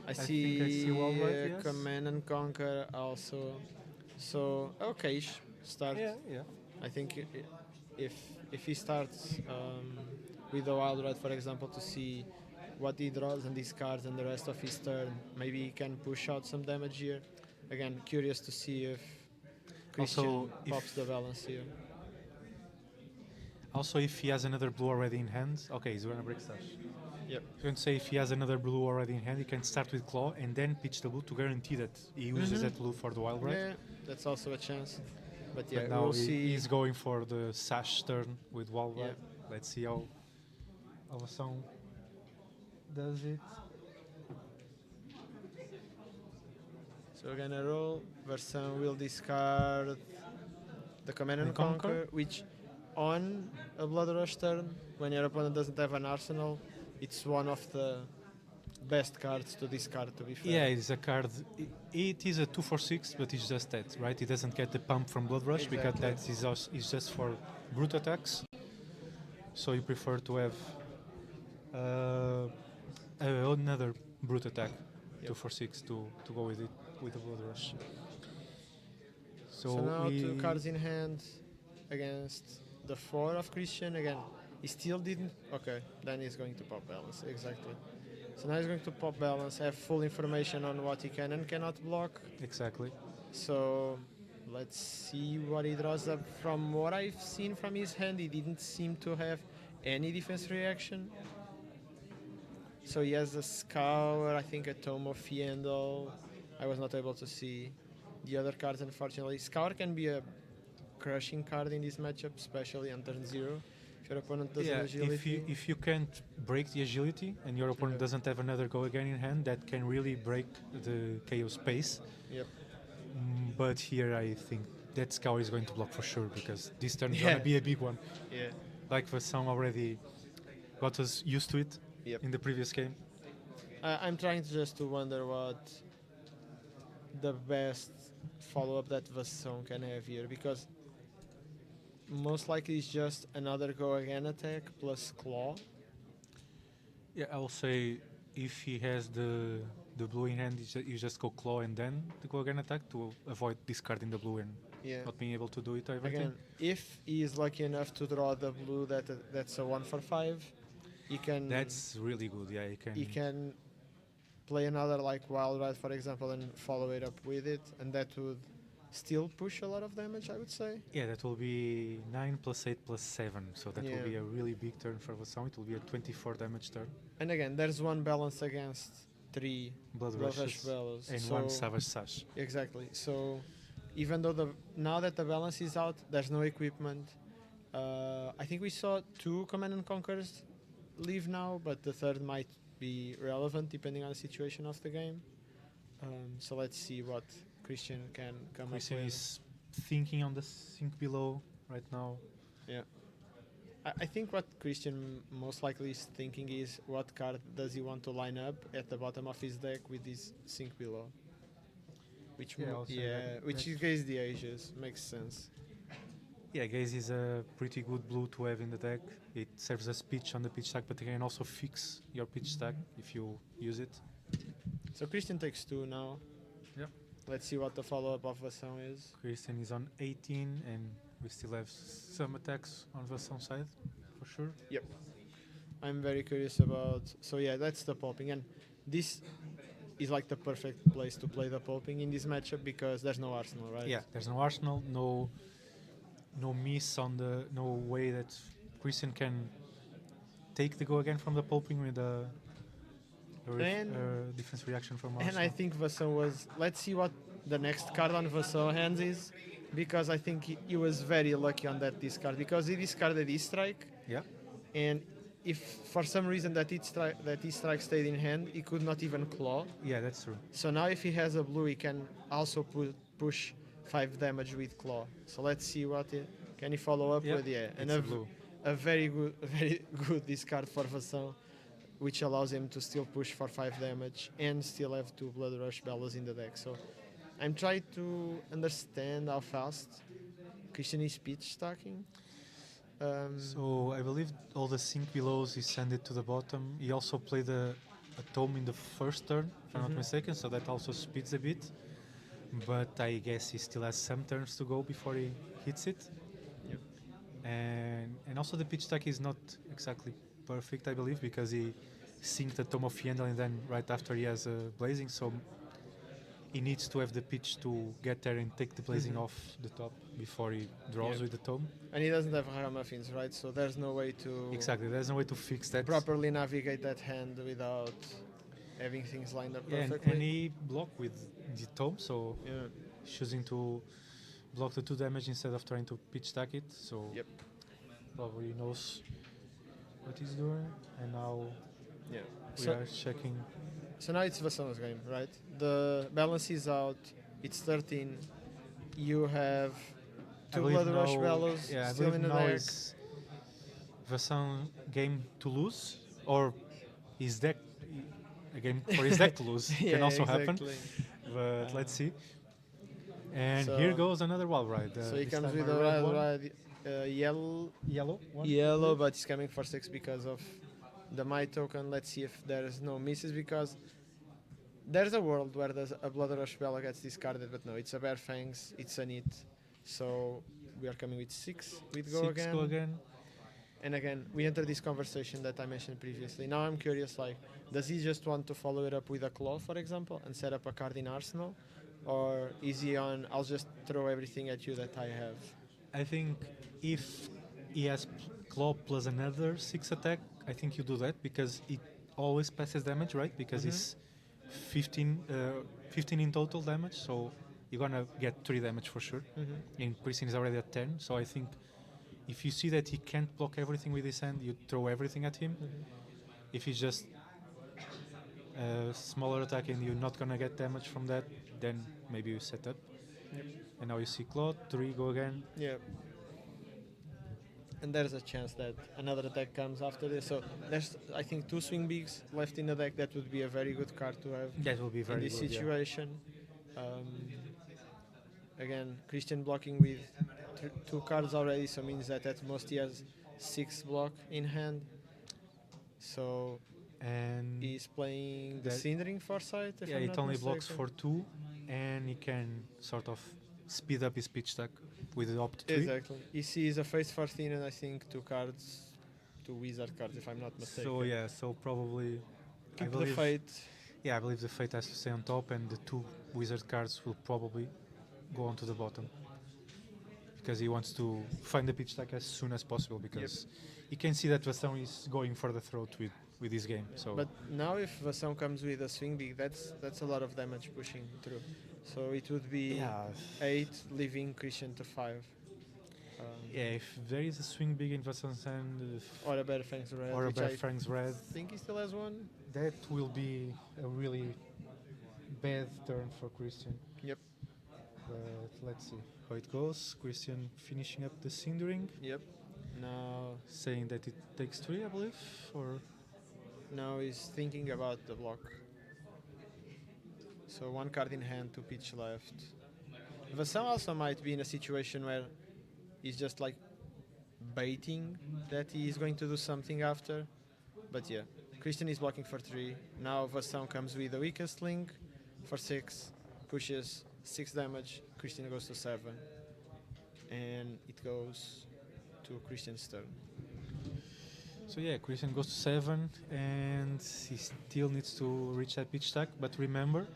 I think I see Wild Ride, yes. Command and Conquer also. So okay, start. yeah. I think if he starts with the Wild Ride, for example, to see what he draws and discards and the rest of his turn, maybe he can push out some damage here. Again, curious to see if Christian Also, if- pops the balance here. Also, if he has another blue already in hand, okay, he's going to break Sash. Yep. I'm going to say if he has another blue already in hand, he can start with Claw and then pitch the blue to guarantee that he uses that blue for the Wild Ride. Yeah, that's also a chance. But yeah, But now we'll see. he's going for the Sash turn with Wild Ride. Yeah. Let's see how Vasson does it. So we're gonna roll. Versan will discard the Command and And Conquer. Conquer, which on a Blood Rush turn, when your opponent doesn't have an arsenal, it's one of the best cards to discard, to be fair. Yeah, it's a card. It is a 2/6, but it's just that, right? It doesn't get the pump from Blood Rush because Exactly. that is just for brute attacks. So you prefer to have another brute attack, Yep. 2/6 to go with it with the Blood Rush. So now we, 2 cards in hand against the 4 of Christian. Again, he still didn't. Okay, then he's going to pop balance. Exactly. So now he's going to pop balance, have full information on what he can and cannot block. Exactly. So let's see what he draws up. From what I've seen from his hand, he didn't seem to have any defense reaction. So he has a Scour, I think a Tome of Fiendel. I was not able to see the other cards, unfortunately. Scour can be a crushing card in this matchup, especially on turn 0. If your opponent doesn't Yeah, agility. if you can't break the agility and your opponent Yeah. doesn't have another go again in hand, that can really break the chaos pace. Yep. But here I think that Scour is going to block for sure because this turn is Yeah. gonna be a big one. Yeah. Like Vasson already got us used to it Yep. in the previous game. I'm trying just to wonder what the best follow-up that Vasson can have here, because most likely it's just another go again attack plus claw. Yeah, I will say if he has the blue in hand, you just go claw and then the go again attack to avoid discarding the blue and Yeah. not being able to do it everything. Again, if he is lucky enough to draw the blue that's a 1/5, he can That's really good. Yeah, he can play another like Wild Ride, for example, and follow it up with it, and that would still push a lot of damage, I would say. Yeah, that will be 9 + 8 + 7, so that will Yeah. be a really big turn for Vasson. It will be a 24 damage turn. And again, there's one balance against 3 Blood Rush Rushes Bellows. and so 1 Savage Sash. Exactly. So even though now that the balance is out, there's no equipment. I think we saw 2 Command and Conquers leave now, but the third might be relevant depending on the situation of the game. So let's see what Christian can come Christian up with. is thinking on the sink below right now. Yeah. I think what Christian most likely is thinking is what card does he want to line up at the bottom of his deck with this sink below. Which Yeah, I'll say that- which that's- is the Ages. Makes sense. Yeah, Gaze is a pretty good blue to have in the deck. It serves as pitch on the pitch stack, but it can also fix your pitch stack if you use it. So Christian takes 2 now. Yep. Let's see what the follow-up of Vasson is. Christian is on 18, and we still have some attacks on Vasson's side, for sure. I'm very curious about. So yeah, that's the popping, and this is like the perfect place to play the pulping in this matchup because there's no Arsenal, right? Yeah, there's no Arsenal, no miss on no way that Christian can take the go again from the pulping with a defense reaction from Arsenal. And I think Vasson was. Let's see what the next card on Vasson hands is, because I think he was very lucky on that discard because he discarded his strike, Yeah. and if for some reason that his strike stayed in hand, he could not even claw. Yeah, that's true. So now if he has a blue, he can also push 5 damage with claw. So let's see what can he follow up with. Yeah, and it's a blue. a very good discard for Vasson, which allows him to still push for 5 damage and still have 2 Blood Rush Bellows in the deck. So I'm trying to understand how fast Christian is pitch stacking. So I believe all the sync belows he sent it to the bottom. He also played a tome in the first turn, if I'm not mistaken, so that also speeds a bit. But I guess he still has some turns to go before he hits it. Yep. And also the pitch stack is not exactly perfect, I believe, because he synced the Tome of Fiendel and then right after he has Blazing, so he needs to have the pitch to get there and take the Blazing off the top before he draws with the Tome. And he doesn't have Muffins, right? So there's no way to Exactly, there's no way to fix that. properly navigate that hand without having things lined up Yeah, perfectly. and he blocked with the Tome, so Yeah. choosing to block the 2 damage instead of trying to pitch stack it, so Yep. probably knows what he's doing. And now Yeah. we are checking. So now it's Vasson's game, right? The balance is out. It's 13. You have I 2 believe Blood Rush now- Bellows yeah, I still in believe the now deck. is Vassan game to lose, or his deck a game for his deck to lose can also happen. But let's see. And So- here goes another wall ride. So he this comes time with a a red red, one. yellow, Yellow one. yellow, but he's coming for 6 because of the My token. Let's see if there's no misses, because there's a world where there's a Blood Rush Bella gets discarded, but no, it's a Bare Fangs, it's an it. So we are coming with 6 with Go 6 Again. go again. And again, we enter this conversation that I mentioned previously. Now I'm curious, like, does he just want to follow it up with a Claw, for example, and set up a card in Arsenal? Or is he on, I'll just throw everything at you that I have? I think if he has Claw plus another 6 attack, I think you do that because it always passes damage, right? Because it's 15 in total damage, so you're gonna get 3 damage for sure. And Christian is already at 10, so I think if you see that he can't block everything with his hand, you throw everything at him. If he's just a smaller attack and you're not gonna get damage from that, then maybe you set up. And now you see Claw, 3 go again. Yeah. And there's a chance that another attack comes after this. So there's, I think, 2 Swing Bigs left in the deck. That would be a very good card to have That will be in very this good. Yeah. situation. Again, Christian blocking with 2 cards already, so means that at most he has 6 block in hand. So And he's playing the that- Cindering Foresight. If yeah, I'm it not only blocks mistaken. for 2, and he can sort of speed up his pitch stack with the opt 3. Exactly. He sees a Face 14 and I think 2 cards, 2 Wizard cards, if I'm not mistaken. So yeah, so probably I Keep the believe, Fate. yeah, I believe the Fate has to stay on top, and the 2 wizard cards will probably go on to the bottom because he wants to find the pitch stack as soon as possible because he can see that Vasson is going for the throat with this game. So But now if Vasson comes with a Swing Big, that's a lot of damage pushing through. So it would be yeah, 8, leaving Christian to 5. yeah, if there is a swing big in Vasson's hand Or a Bare Fangs Red. or a which Bear I Frank's red, think he still has one. that will be a really bad turn for Christian. Yep. But let's see how it goes. Christian finishing up the Cindering, Yep. Now, saying that it takes 3, I believe, or now he's thinking about the block. So 1 card in hand, 2 pitch left. Vasson also might be in a situation where he's just like baiting that he is going to do something after. But yeah, Christian is blocking for 3. Now Vasson comes with the weakest link for 6, pushes 6 damage. Christian goes to 7, and it goes to Christian's turn. So yeah, Christian goes to 7 and he still needs to reach that pitch stack. But remember,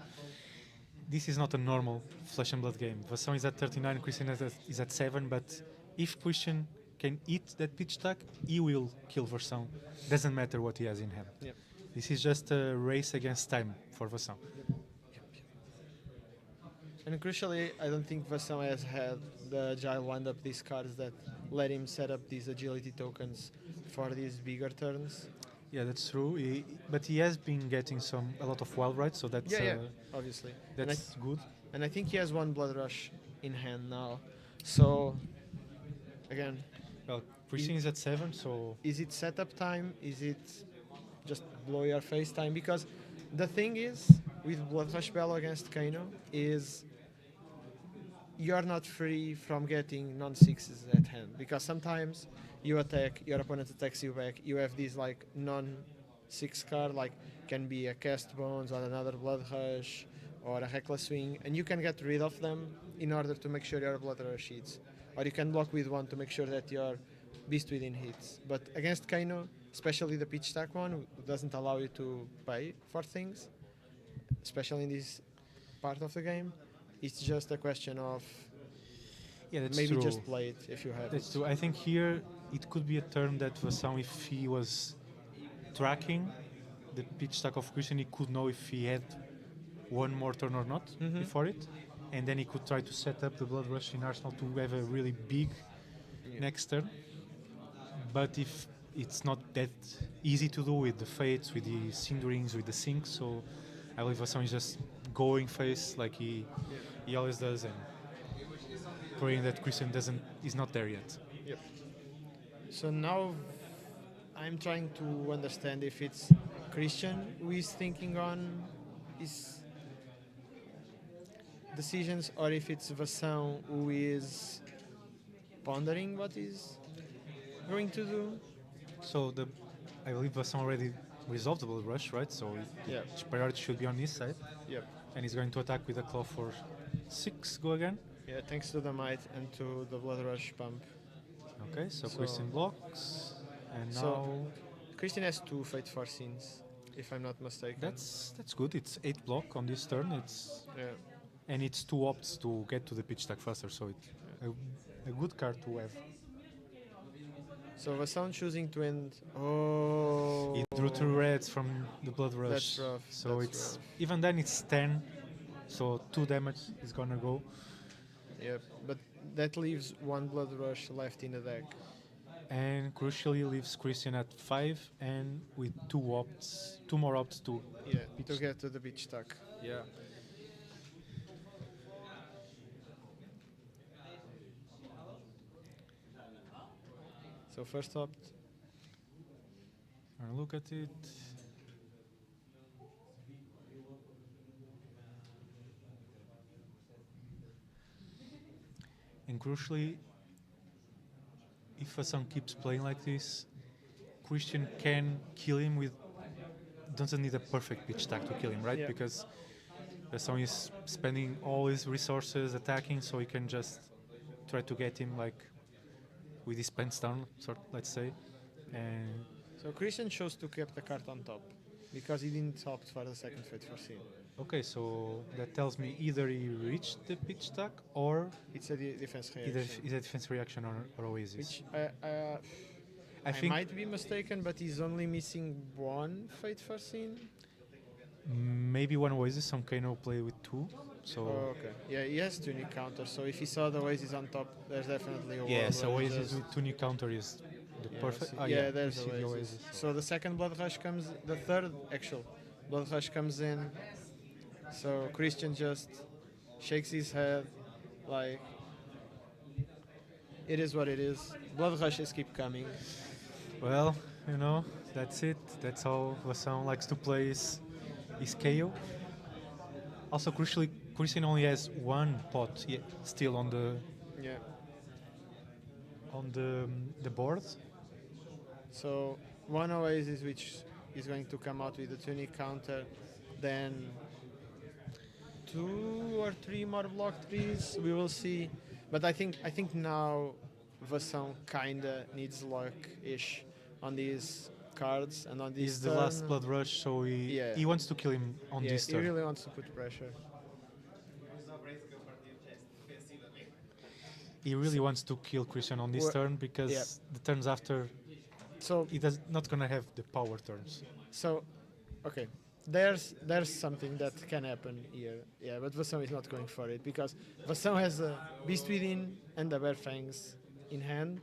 this is not a normal Flesh and Blood game. Vasson is at 39, Christian is at 7, but if Christian can eat that pitch stack, he will kill Vasson. Doesn't matter what he has in hand. Yep. This is just a race against time for Vasson. And crucially, I don't think Vasson has had the agile wind-up these cards that let him set up these agility tokens for these bigger turns. Yeah, that's true. But he has been getting a lot of wild rides, so that's Obviously. that's good. And I think he has one Blood Rush in hand now. So, again, Well, Christian is at 7, so is it setup time? Is it just blow your face time? Because the thing is, with Blood Rush Bellow against Kano, is you're not free from getting non-sixes at hand. Because sometimes you attack, your opponent attacks you back, you have these like non-6 card, like can be a Cast Bones or another Blood Rush or a Reckless Swing, and you can get rid of them in order to make sure your Blood Rush hits. Or you can block with one to make sure that your Beast Within hits. But against Kano, especially the pitch stack one, who doesn't allow you to pay for things, especially in this part of the game, it's just a question of yeah, that's maybe true. just play it if you have That's it. true. I think here it could be a turn that Vasson, if he was tracking the pitch stack of Christian, he could know if he had one more turn or not before it, and then he could try to set up the Blood Rush in Arsenal to have a really big next turn. But if it's not that easy to do with the Fates, with the Cinderings, with the Sinks, so I believe Vasson is just going face like he always does, and praying that Christian is not there yet. Yep. So now I'm trying to understand if it's Christian who is thinking on his decisions or if it's Vasson who is pondering what he's going to do. So I believe Vasson already resolved the Blood Rush, right? So Yeah. his priority should be on his side, Yep. and he's going to attack with a claw for 6. Go again. Yeah, thanks to the might and to the Blood Rush pump. Okay, so So- Christian blocks, and So- now Christian has 2 Fate for Scenes, if I'm not mistaken. that's good. It's 8 block on this turn. Yeah. And it's 2 opts to get to the pitch stack faster, so it's a good card to have. So Vasson choosing to end. Oh. He drew 2 reds from the Blood Rush. That's rough. So That's it's rough. even then it's 10, so 2 damage is gonna go. Yep, but that leaves 1 Blood Rush left in the deck. And crucially leaves Christian at 5 and with 2 more opts to Yeah, to pitch. get to the beach stack. Yeah. So first opt. And look at it. And crucially, if Hassan keeps playing like this, Christian can kill him with. Doesn't need a perfect pitch stack to kill him, right? Yeah. Because Hassan is spending all his resources attacking, so he can just try to get him like with his pants down, let's say. And So Christian chose to keep the card on top because he didn't opt for the second Fate for Scene. okay, so that tells me either he reached the pitch stack or It's a defense either reaction. is a defense reaction or Oasis. Which I I think might be mistaken, but he's only missing 1 Fate for Scene. maybe one Oasis, some Kano play with 2. So Oh, okay. Yeah, he has tunic counter, so if he saw the Oasis on top, there's definitely a yes, world where he Oasis just- with tunic counter is the Yeah, perfect. see- Oh, yeah, we there's see the Oasis. Oasis. So the second Blood Rush comes, the third actual Blood Rush comes in. So Christian just shakes his head, like it is what it is. Blood Rushes keep coming. Well, that's it. That's how Vassan likes to play his KO. Also, crucially, Christian only has 1 pot still on Yeah. the board. So one Oasis which is going to come out with a tunic counter, then 2 or 3 more block trees. We will see. But I think now Vassan kinda needs luck-ish on these cards and on this He's the turn. last blood rush, so Yeah. he wants to kill him on Yeah, this he turn. really wants to put pressure. He really wants to kill Christian on this Wha- turn because yeah. the turns after So he does not gonna have the power turns. So, okay, there's something that can happen here. Yeah, but Vassão is not going for it because Vassão has a Beast Within and a Bear Fangs in hand.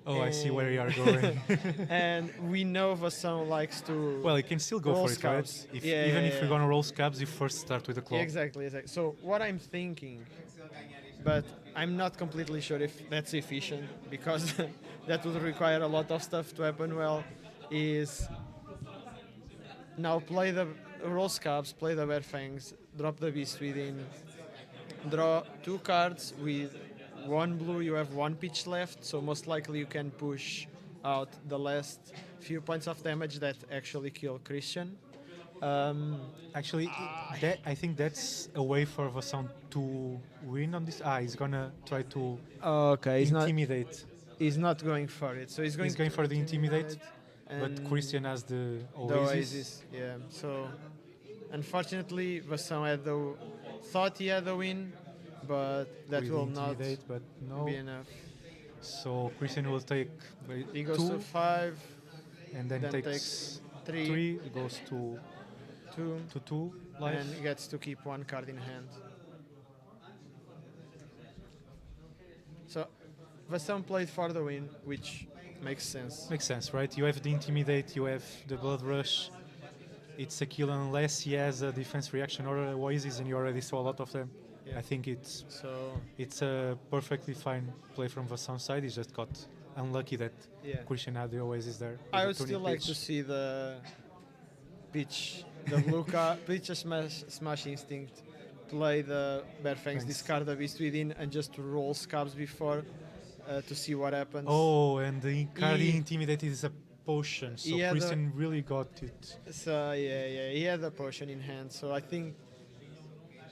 Oh, I see where you are And- going. And we know Vassão likes to. Well, you can still go roll for it, right? scabs. If, Yeah, even yeah, if you're yeah. gonna roll scabs, you first start with the claw. Exactly. So what I'm thinking, but I'm not completely sure if that's efficient because that would require a lot of stuff to happen well, is now play the roll scabs, play the Bear Fangs, drop the Beast Within, draw 2 cards with 1 blue, you have 1 pitch left, so most likely you can push out the last few points of damage that actually kill Christian. Actually, I think that's a way for Vassant to win on this. He's gonna try to Okay, intimidate. He's not going for it, so he's going. He's going for the intimidate, but and Christian has the the Oasis. Oasis. Yeah. So, unfortunately, Vassão had thought he had the win, but that with will not intimidate, but no. be enough. So Christian will take He goes 2 to 5, and then then takes 3, 3. It goes to 2, 2 life. and gets to keep 1 card in hand. So, Vassão played for the win, which makes sense. Makes sense, right? You have the intimidate, you have the blood rush. It's a kill unless he has a defense reaction or a Oasis, and you already saw a lot of them. Yeah. I think it's So, a perfectly fine play from Vassant's side. He just got unlucky that yeah. Christian had the Oasis there. I with would the still turning like to pitch. see the pitch, the blue card, pitch a smash instinct, play the Bear Fangs, Thanks. discard the Beast Within, and just roll scabs before to see what happens. Oh, and the card he He- intimidated is a potion, so he had Christian really got it. So yeah, he had the potion in hand. So I think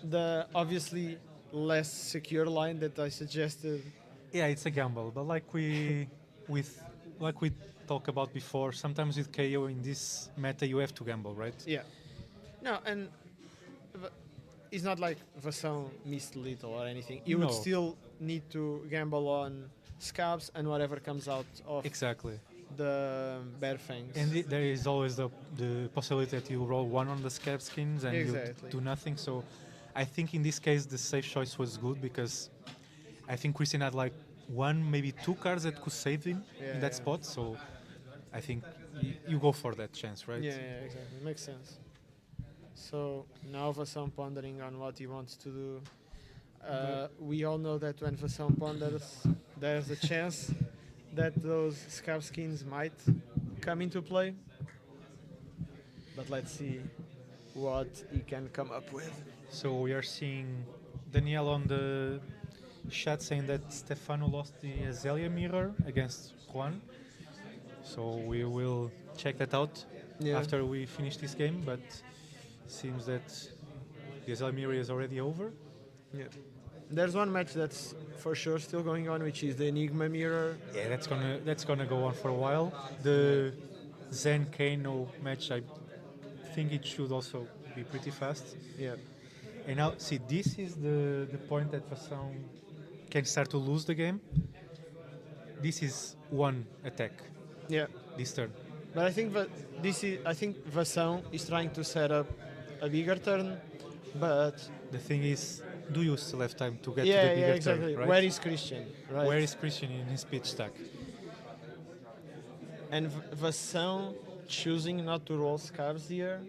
the obviously less secure line that I suggested. Yeah, it's a gamble, but like we talked about before, sometimes with KO in this meta you have to gamble, right? Yeah. No, and it's not like Vassão missed little or anything. You would No. still need to gamble on scabs and whatever comes out of Exactly. the Bear Fangs. And there is always the possibility that you roll 1 on the scab skins and Exactly. you do nothing. So I think in this case the safe choice was good because I think Christian had like 1, maybe 2 cards that could save him Yeah, in that yeah. spot. So I think you go for that chance, right? Yeah, exactly. Makes sense. So now Vassão pondering on what he wants to do. We all know that when Vassão ponders, there's a chance that those scab skins might come into play. But let's see what he can come up with. So we are seeing Danielle on the chat saying that Stefano lost the Azalea mirror against Juan. So we will check that out Yeah. after we finish this game, but seems that the Azalea mirror is already over. Yeah. There's one match that's for sure still going on, which is the Enigma mirror. Yeah, that's gonna go on for a while. The Zen Kano match, I think it should also be pretty fast. Yeah. And now, see, this is the point that Vassão can start to lose the game. This is 1 attack Yeah. this turn. But I think I think Vassão is trying to set up a bigger turn, but The thing is, do you still have time to get to yeah, the bigger exactly. turn, right? Where is Christian? Right. Where is Christian in his pitch stack? And Vassão choosing not to roll scabs here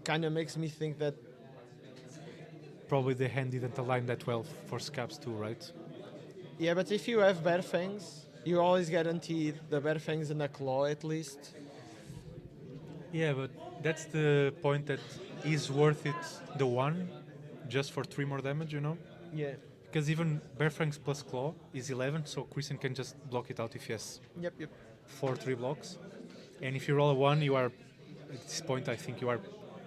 kind of makes me think that Probably the hand didn't align that well for scabs too, right? yeah, but if you have Bear Fangs, you always guarantee the Bear Fangs and a claw at least. Yeah, but that's the point that is worth it, the 1, just for 3 more damage, you know? Yeah. Because even Bear Fangs plus Claw is 11, so Christian can just block it out if he has Yep. 3 blocks. And if you roll a 1, you are, at this point, I think you are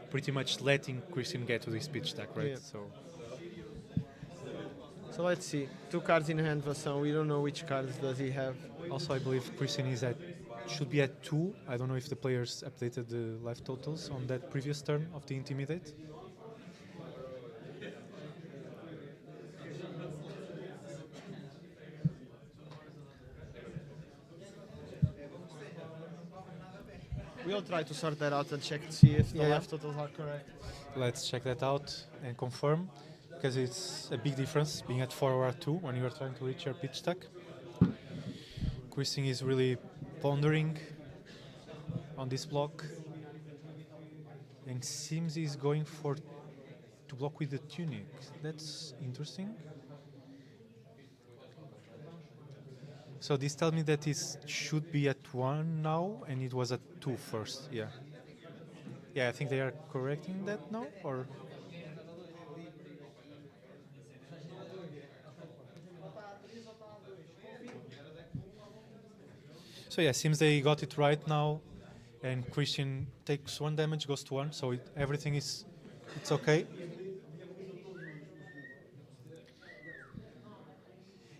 pretty much letting Christian get to this pitch stack, right? Yeah. So let's see. 2 cards in hand, Vasson. We don't know which cards does he have. Also, I believe Christian should be at 2. I don't know if the players updated the life totals on that previous turn of the Intimidate. We'll try to sort that out and check to see if the Yeah. life totals are correct. Let's check that out and confirm, because it's a big difference being at 4 or at 2 when you are trying to reach your pitch stack. Christian is really pondering on this block, and seems he's going to block with the tunic. That's interesting. So this tells me that it should be at 1 now, and it was at 2 first. Yeah. Yeah, I think they are correcting that now, or... So yeah, seems they got it right now, and Christian takes 1 damage, goes to 1, so everything it's okay.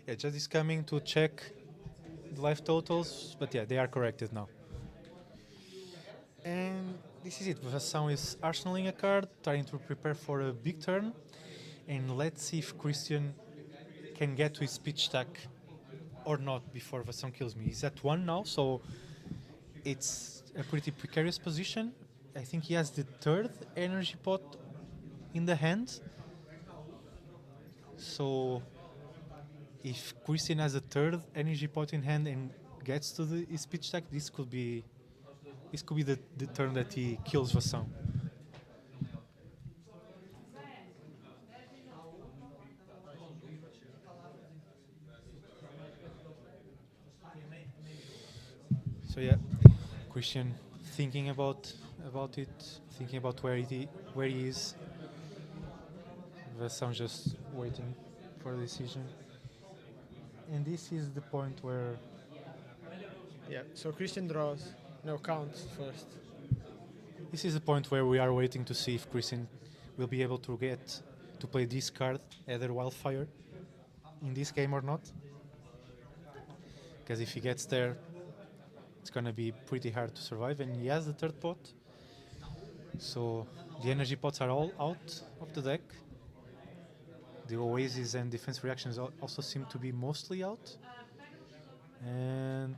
Yeah, just is coming to check the life totals, but yeah, they are corrected now. And this is it. Vasson is arsenaling a card, trying to prepare for a big turn, and let's see if Christian can get to his pitch stack or not before Vasson kills me. He's at 1 now, so it's a pretty precarious position. I think he has the 3rd energy pot in the hand. So if Christian has a 3rd energy pot in hand and gets to his pitch stack, this could be the turn that he kills Vasson. So yeah, Christian thinking about it, thinking about where he is. Vasson just waiting for a decision. And this is the point where... Yeah, so Christian draws. No, counts first. This is the point where we are waiting to see if Christian will be able to get to play this card, either Wildfire, in this game or not. Because if he gets there, it's gonna be pretty hard to survive, and he has the 3rd pot. So the energy pots are all out of the deck. The Oasis and defense reactions also seem to be mostly out. And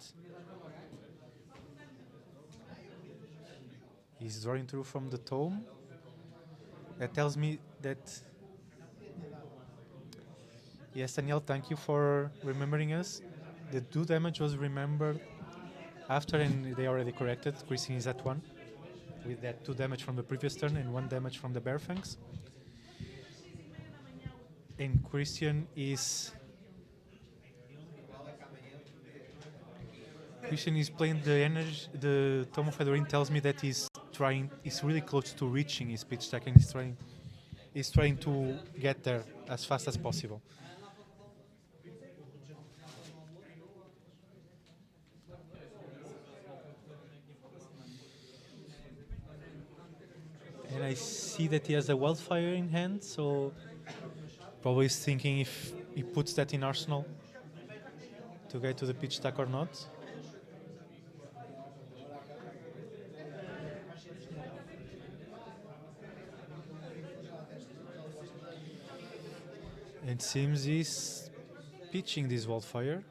he's drawing through from the tome. That tells me that... Yes, Daniel, thank you for remembering us. The 2 damage was remembered after, and they already corrected. Christian is at 1, with that 2 damage from the previous turn and 1 damage from the Bear Fangs. And Christian is playing the energy. The Tome of Edorin tells me that he's really close to reaching his pitch stack, and he's trying to get there as fast as possible. And I see that he has a Wildfire in hand, so probably he's thinking if he puts that in Arsenal to get to the pitch stack or not. It seems he's pitching this Wildfire.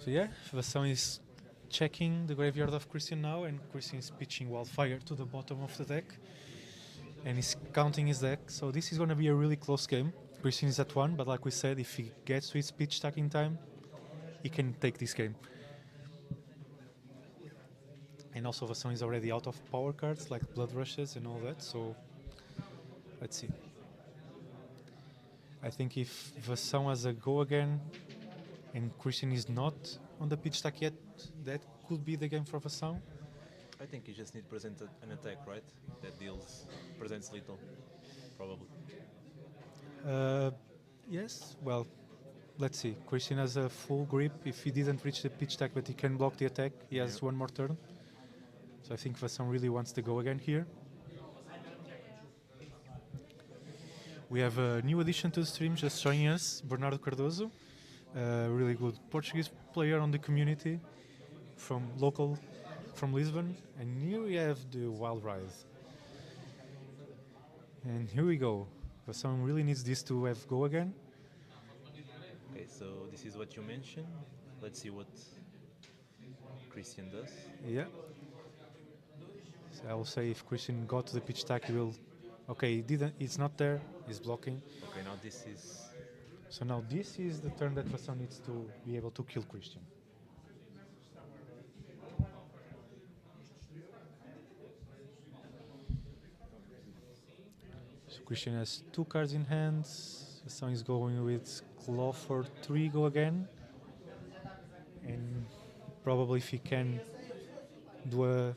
So yeah, Vasson is checking the graveyard of Christian now, and Christian is pitching Wildfire to the bottom of the deck, and he's counting his deck. So this is going to be a really close game. Christian is at 1, but like we said, if he gets to his pitch stack in time, he can take this game. And also Vasson is already out of power cards like Blood Rushes and all that, so let's see. I think if Vasson has a go again, and Christian is not on the pitch stack yet, that could be the game for Vasson. I think you just need to present an attack, right? That presents little, probably. Yes, well, let's see. Christian has a full grip. If he didn't reach the pitch attack, but he can block the attack, he has Yeah. one more turn. So I think Vasson really wants to go again here. We have a new addition to the stream just joining us, Bernardo Cardoso, a really good Portuguese player on the community from Lisbon. And here we have the Wild Ride. And here we go. Vasson really needs this to have go again. Okay, so this is what you mentioned. Let's see what Christian does. Yeah. So I will say if Christian got to the pitch attack, he will. Okay, he didn't. It's not there. He's blocking. Okay, now this is... So now this is the turn that Vasson needs to be able to kill Christian. So Christian has 2 cards in hand. Vasson is going with claw for 3, go again. And probably if he can do a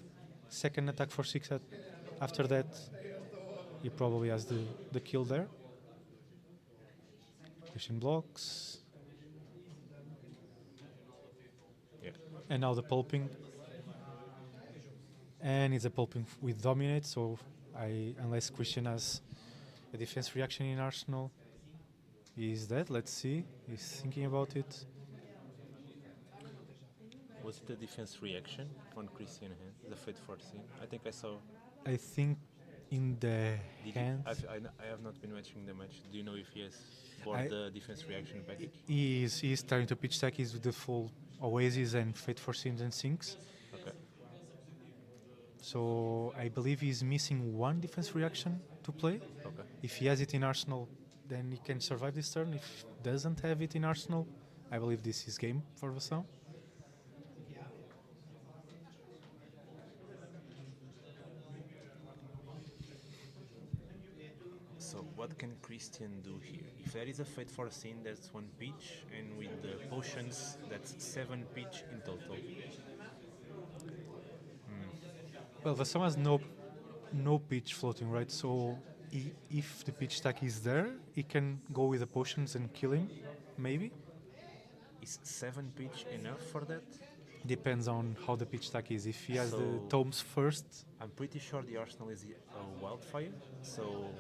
second attack for 6 after that, he probably has the kill there. Christian blocks. Yeah. And now the pulping. And it's a pulping with dominate, so unless Christian has a defense reaction in Arsenal, he's dead. Let's see. He's thinking about it. Was it a defense reaction on Christian hand? The Fate 14? I think I saw... I think in the hand. I have not been watching the match. Do you know if he has bought the defense reaction package? He is trying to pitch stack. He's with the full Oasis and Fate for Sins and Sinks. Okay. So I believe he's missing 1 defense reaction to play. Okay. If he has it in Arsenal, then he can survive this turn. If he doesn't have it in Arsenal, I believe this is game for Vasson. So what can Christian do here? If there is a Fate 14, that's 1 pitch, and with the potions, that's 7 pitch in total. Well, Vasson has no pitch floating, right? So if the pitch stack is there, he can go with the potions and kill him, maybe. Is 7 pitch enough for that? Depends on how the pitch stack is. If he has the So- tomes first, I'm pretty sure the Arsenal is a wildfire, so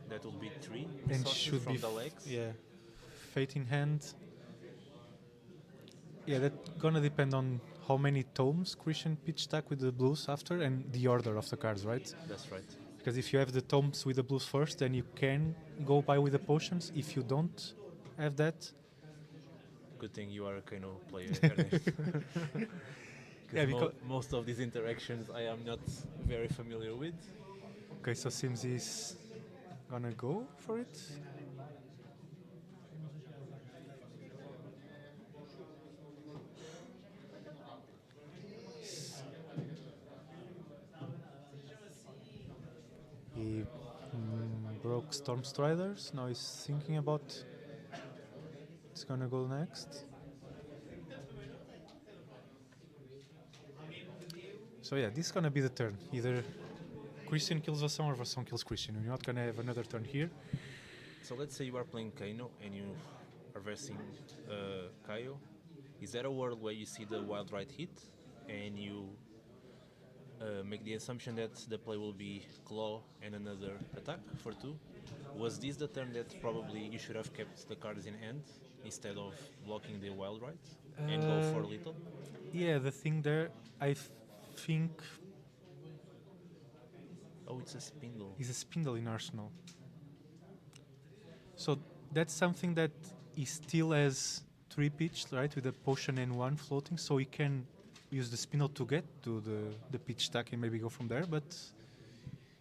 that will be 3 and resources should from be the legs. yeah, fate in hand. Yeah, that's gonna depend on how many tomes Christian pitch stack with the blues after, and the order of the cards, right? That's right. Because if you have the tomes with the blues first, then you can go by with the potions. If you don't have that, Good thing you are a Kano player, Ernest. Yeah, because- most of these interactions I am not very familiar with. okay, so seems he's gonna go for it. He broke Storm Striders. Now he's thinking about what's gonna go next. So yeah, this is gonna be the turn. Either Christian kills Vasson or Vasson kills Christian. We're not gonna have another turn here. So let's say you are playing Kano and you are versing Kaio. Is there a world where you see the wild right hit and you make the assumption that the play will be claw and another attack for 2? Was this the turn that probably you should have kept the cards in hand instead of blocking the wild right and go for little? Yeah, the thing there, I think Oh, it's a spindle. is a spindle in Arsenal. So that's something that he still has 3 pitch, right, with a potion and 1 floating, so he can use the spindle to get to the pitch stack and maybe go from there, but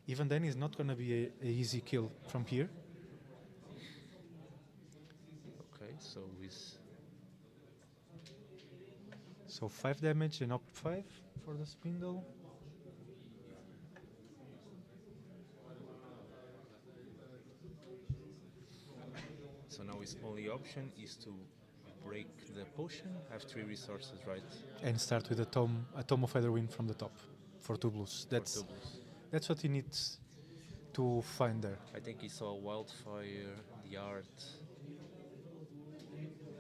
even then it's not going to be a easy kill from here. Okay, so with So 5 damage and up 5 for the spindle. so now his only option is to break the potion, have 3 resources, right? And start with a tome of Featherwind from the top. for two blues. for two blues. That's what he needs to find there. I think he saw Wildfire, the art.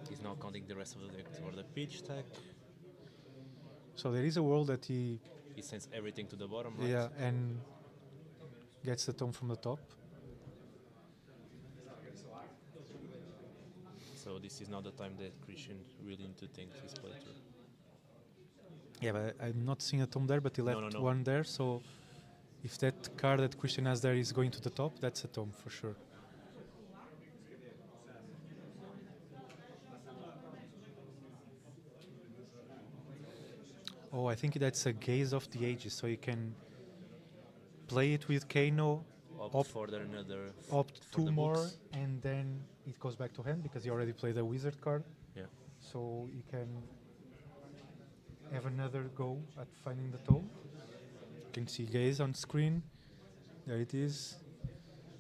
He's now counting the rest of the deck for the pitch tag. So there is a world that he sends everything to the bottom, right? yeah, and gets the tome from the top. So this is not the time that Christian really need to think his playthrough. Yeah, but I'm not seeing a tome there, but he left No. one there, so if that card that Christian has there is going to the top, that's a tome for sure. Oh, I think that's a Gaze of the Ages, so you can play it with Kano, Opt for another. opt for two the more, books. and then it goes back to hand because you already played a wizard card. Yeah. So you can have another go at finding the tome. You can see Gaze on screen. There it is.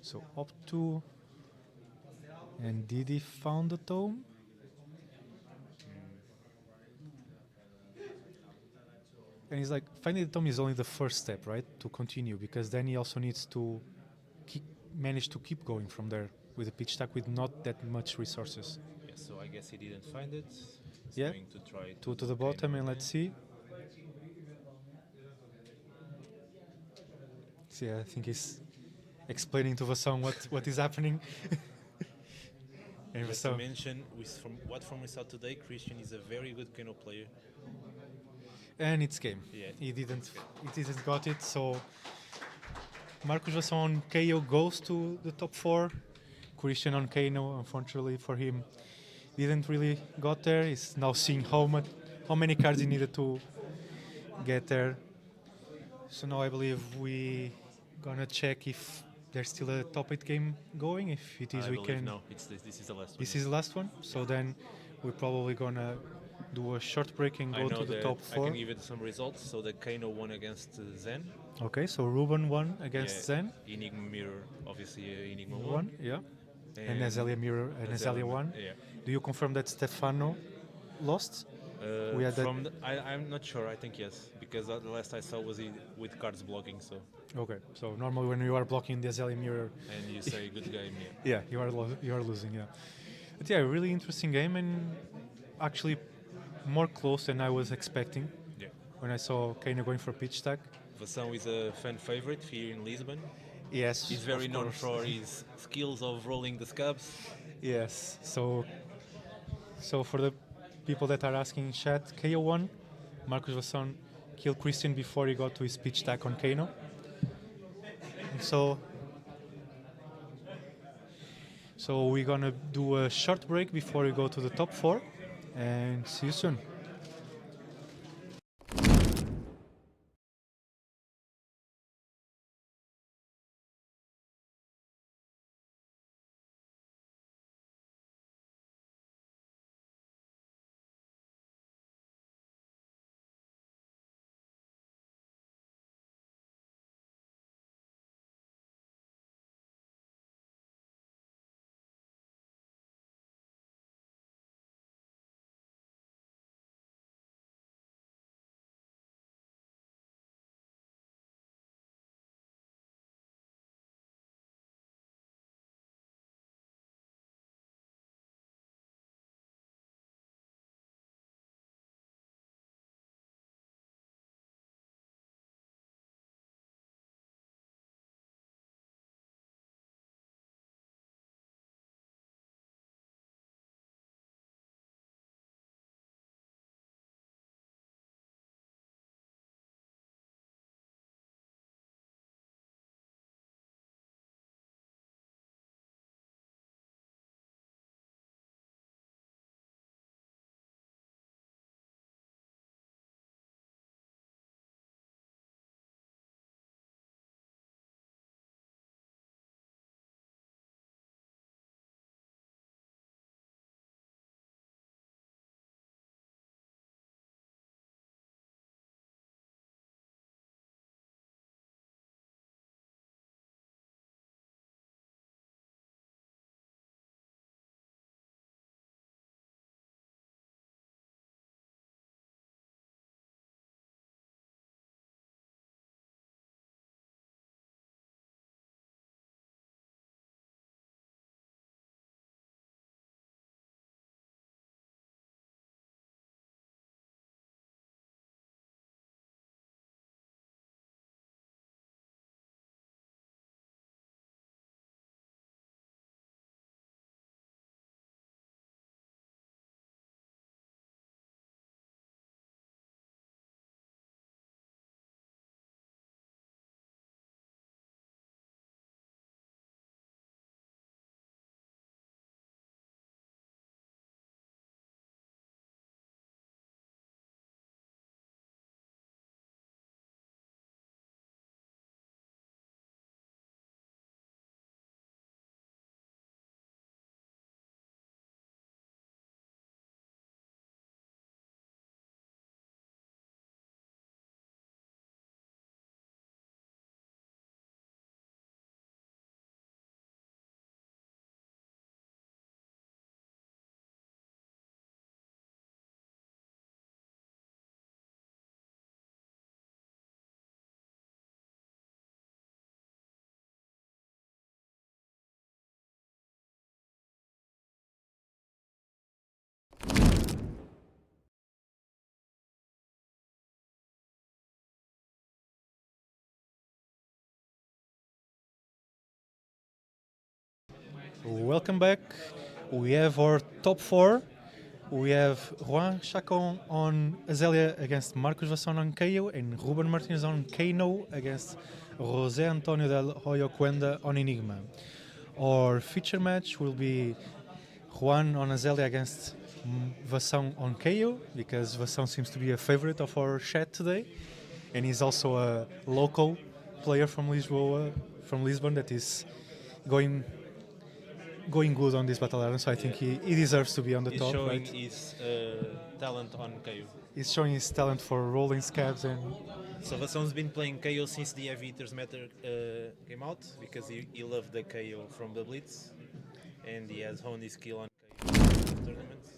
So opt two. And did he found the tome? And he's like, finding the tome is only the first step, right? To continue, because then he also needs to manage to keep going from there with a pitch stack with not that much resources. Yeah, so I guess he didn't find it. He's Yeah. going to try To the bottom, and let's see. See, I think he's explaining to Vasson what is happening. And Just to Vasson, mention, from what we saw today, Christian is a very good Kano player. and it's game. Yeah, He didn't got it, so Marcus Vasson on KO goes to the top 4. Christian on Kano, unfortunately for him, didn't really got there. He's now seeing how many cards he needed to get there. So now I believe we gonna check if there's still a top 8 game going. If it is, I we believe can. no. This is the last one. This is the last one. So then we're probably gonna do a short break and I go know to the that top 4. I can give it some results. So the Kano won against Zen. Okay, so Ruben won against Zen. Enigma Mirror, obviously Enigma won. Won, yeah. And Azalea Mirror and Azalea won. Yeah. Do you confirm that Stefano lost? We had that. I'm not sure. I think yes, because the last I saw was with cards blocking. So. Okay, so normally when you are blocking the Azalea Mirror, And you say good game, yeah. yeah, you are losing, yeah. But yeah, really interesting game and actually more close than I was expecting. Yeah. When I saw Kano going for pitch stack. Vasson is a fan favorite here in Lisbon. Yes, He's very of known course. for his skills of rolling the scabs. Yes, so for the people that are asking in chat, KO won. Marcus Vasson killed Christian before he got to his pitch stack on Kano. And so we're gonna do a short break before we go to the top 4 and see you soon. Welcome back. We have our top four. We have Juan Chacon on Azalea against Marcos Vasson on KO and Ruben Martins on Kano against José Antonio del Hoyo Cuenda on Enigma. Our feature match will be Juan on Azalea against Vasson on KO because Vasson seems to be a favorite of our chat today, and he's also a local player from Lisbon that is going good on this battle arena, so I think he deserves to be on the He's top, showing right? his talent on KO. He's showing his talent for rolling scabs and So Vasson's been playing KO since the Heavy Eaters Matter came out because he loved the KO from the Blitz, and he has honed his skill on KO tournaments,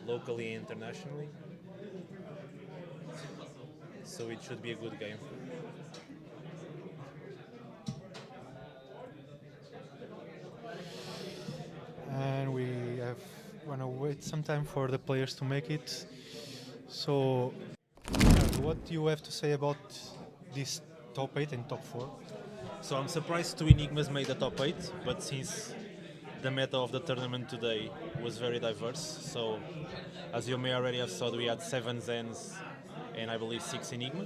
locally and internationally. So it should be a good game. and we have want to wait some time for the players to make it. So, what do you have to say about this top 8 and top 4? So I'm surprised two Enigmas made the top 8, but since the meta of the tournament today was very diverse, so as you may already have saw, we had 7 Zens and I believe 6 Enigma.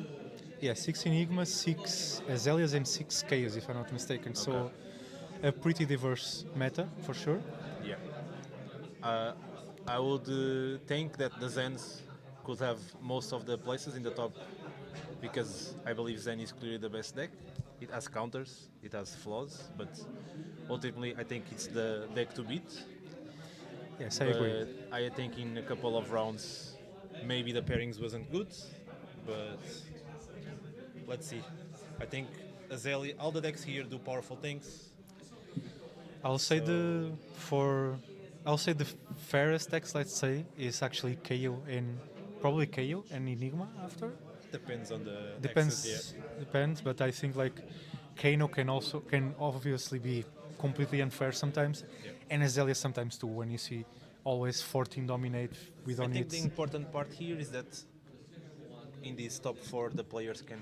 Yeah, 6 Enigma, 6 Azaleas, and 6 Chaos, if I'm not mistaken. So, a pretty diverse meta for sure. Yeah. I would think that the Zens could have most of the places in the top because I believe Zen is clearly the best deck. It has counters, it has flaws, but ultimately I think it's the deck to beat. Yes, I agree. I think in a couple of rounds maybe the pairings wasn't good, but let's see. I think Azalea, all the decks here do powerful things. I'll say the fairest decks, let's say, is actually KO and probably KO and Enigma after. Depends on the Depends, access, yeah. depends, but I think like Kano can obviously be completely unfair sometimes, and Azalea sometimes too. When you see always 14 dominate with I on think it. the important part here is that in this top 4 the players can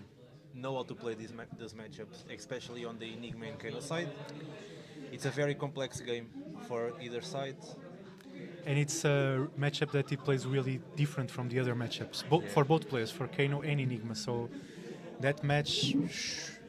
know how to play these matchups, especially on the Enigma and Kano side. It's a very complex game for either side. And it's a matchup that he plays really different from the other matchups, for both players, for Kano and Enigma. So that match,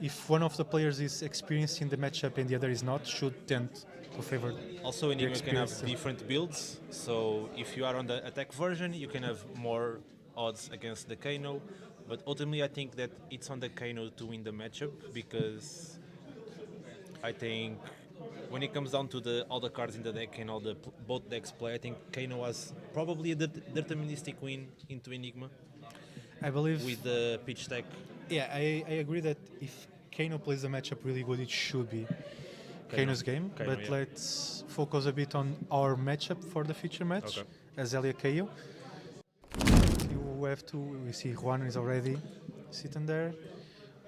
if one of the players is experienced in the matchup and the other is not, should tend to favor. Also, Enigma can have experience. different builds. So if you are on the attack version, you can have more odds against the Kano. But ultimately, I think that it's on the Kano to win the matchup because I think when it comes down to all the cards in the deck and all the both decks play, I think Kano has probably a deterministic win into Enigma I believe. with the pitch deck. Yeah, I agree that if Kano plays the matchup really good, it should be Kano's game. Kano, But yeah. let's focus a bit on our matchup for the feature match. Okay. Azalea KO. You have to. We see Juan is already sitting there.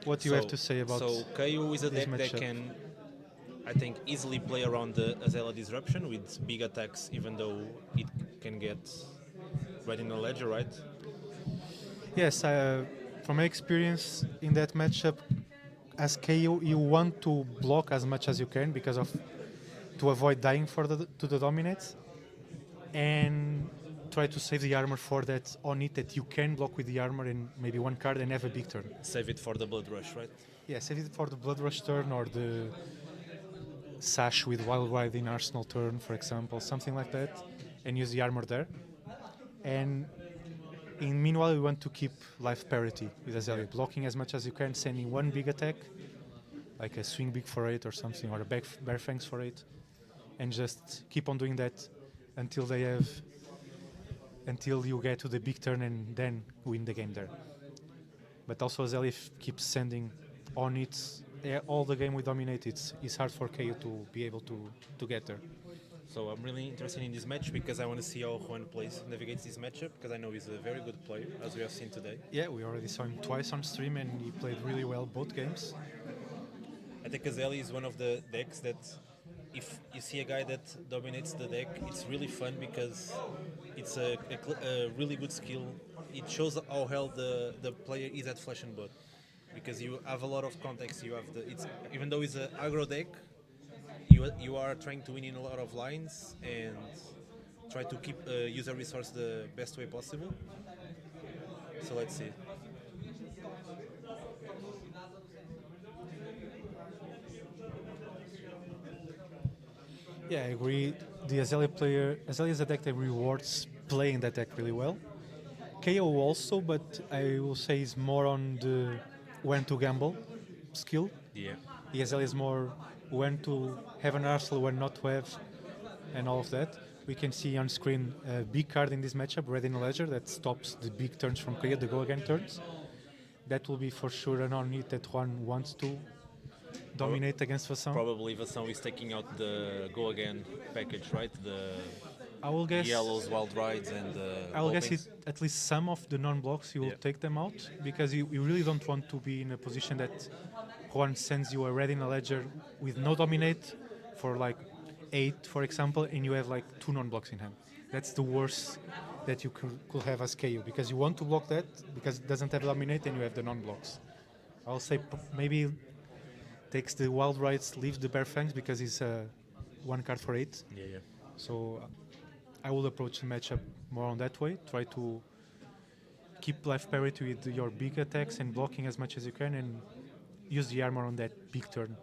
What do you have to say about? So KO is a this deck that matchup? can, I think, easily play around the Azalea Disruption with big attacks, even though it can get right in the ledger, right? Yes, from my experience in that matchup, as KO, you want to block as much as you can because of to avoid dying to the dominates, and try to save the armor for that on it that you can block with the armor and maybe one card and have a big turn. Save it for the Blood Rush, right? Yeah, save it for the Blood Rush turn or the Sash with Wild Ride in Arsenal turn, for example, something like that, and use the armor there. And meanwhile, we want to keep life parity with Azalea, blocking as much as you can, sending one big attack, like a swing big for 8 or something, or a bear fangs for 8, and just keep on doing that until you get to the big turn and then win the game there. But also Azalea keeps sending on it all the game we dominate. It's hard for KO to be able to get there. So I'm really interested in this match because I want to see how Juan navigates this matchup because I know he's a very good player, as we have seen today. Yeah, we already saw him twice on stream and he played really well both games. I think Azalea is one of the decks that if you see a guy that dominates the deck, it's really fun because it's a really good skill. It shows how well the player is at Flesh and Blood because you have a lot of context. You have even though it's an aggro deck, you are trying to win in a lot of lines and try to keep user resource the best way possible. So let's see. Yeah, I agree. The Azalea is a deck that rewards playing that deck really well. KO also, but I will say is more on the when to gamble skill. Yeah. The Azalea is more when to have an arsenal, when not to have, and all of that. We can see on screen a big card in this matchup, Red in Ledger, that stops the big turns from KO, the go again turns. That will be for sure an on-hit that one wants to dominate against Vassan. Probably Vassan is taking out the go again package, right? The I will guess yellows, wild rides, and I will guess Volpings. at least some of the non-blocks you will Yeah. take them out because you really don't want to be in a position that Juan sends you a red in a ledger with no dominate for like 8, for example, and you have like 2 non-blocks in hand. That's the worst that you could have as KO because you want to block that because it doesn't have dominate and you have the non-blocks. I'll say maybe takes the wild rides, leaves the bare fangs because it's 1 card for 8. Yeah, yeah. So I will approach the matchup more on that way. Try to keep life parity with your big attacks and blocking as much as you can, and use the armor on that big turn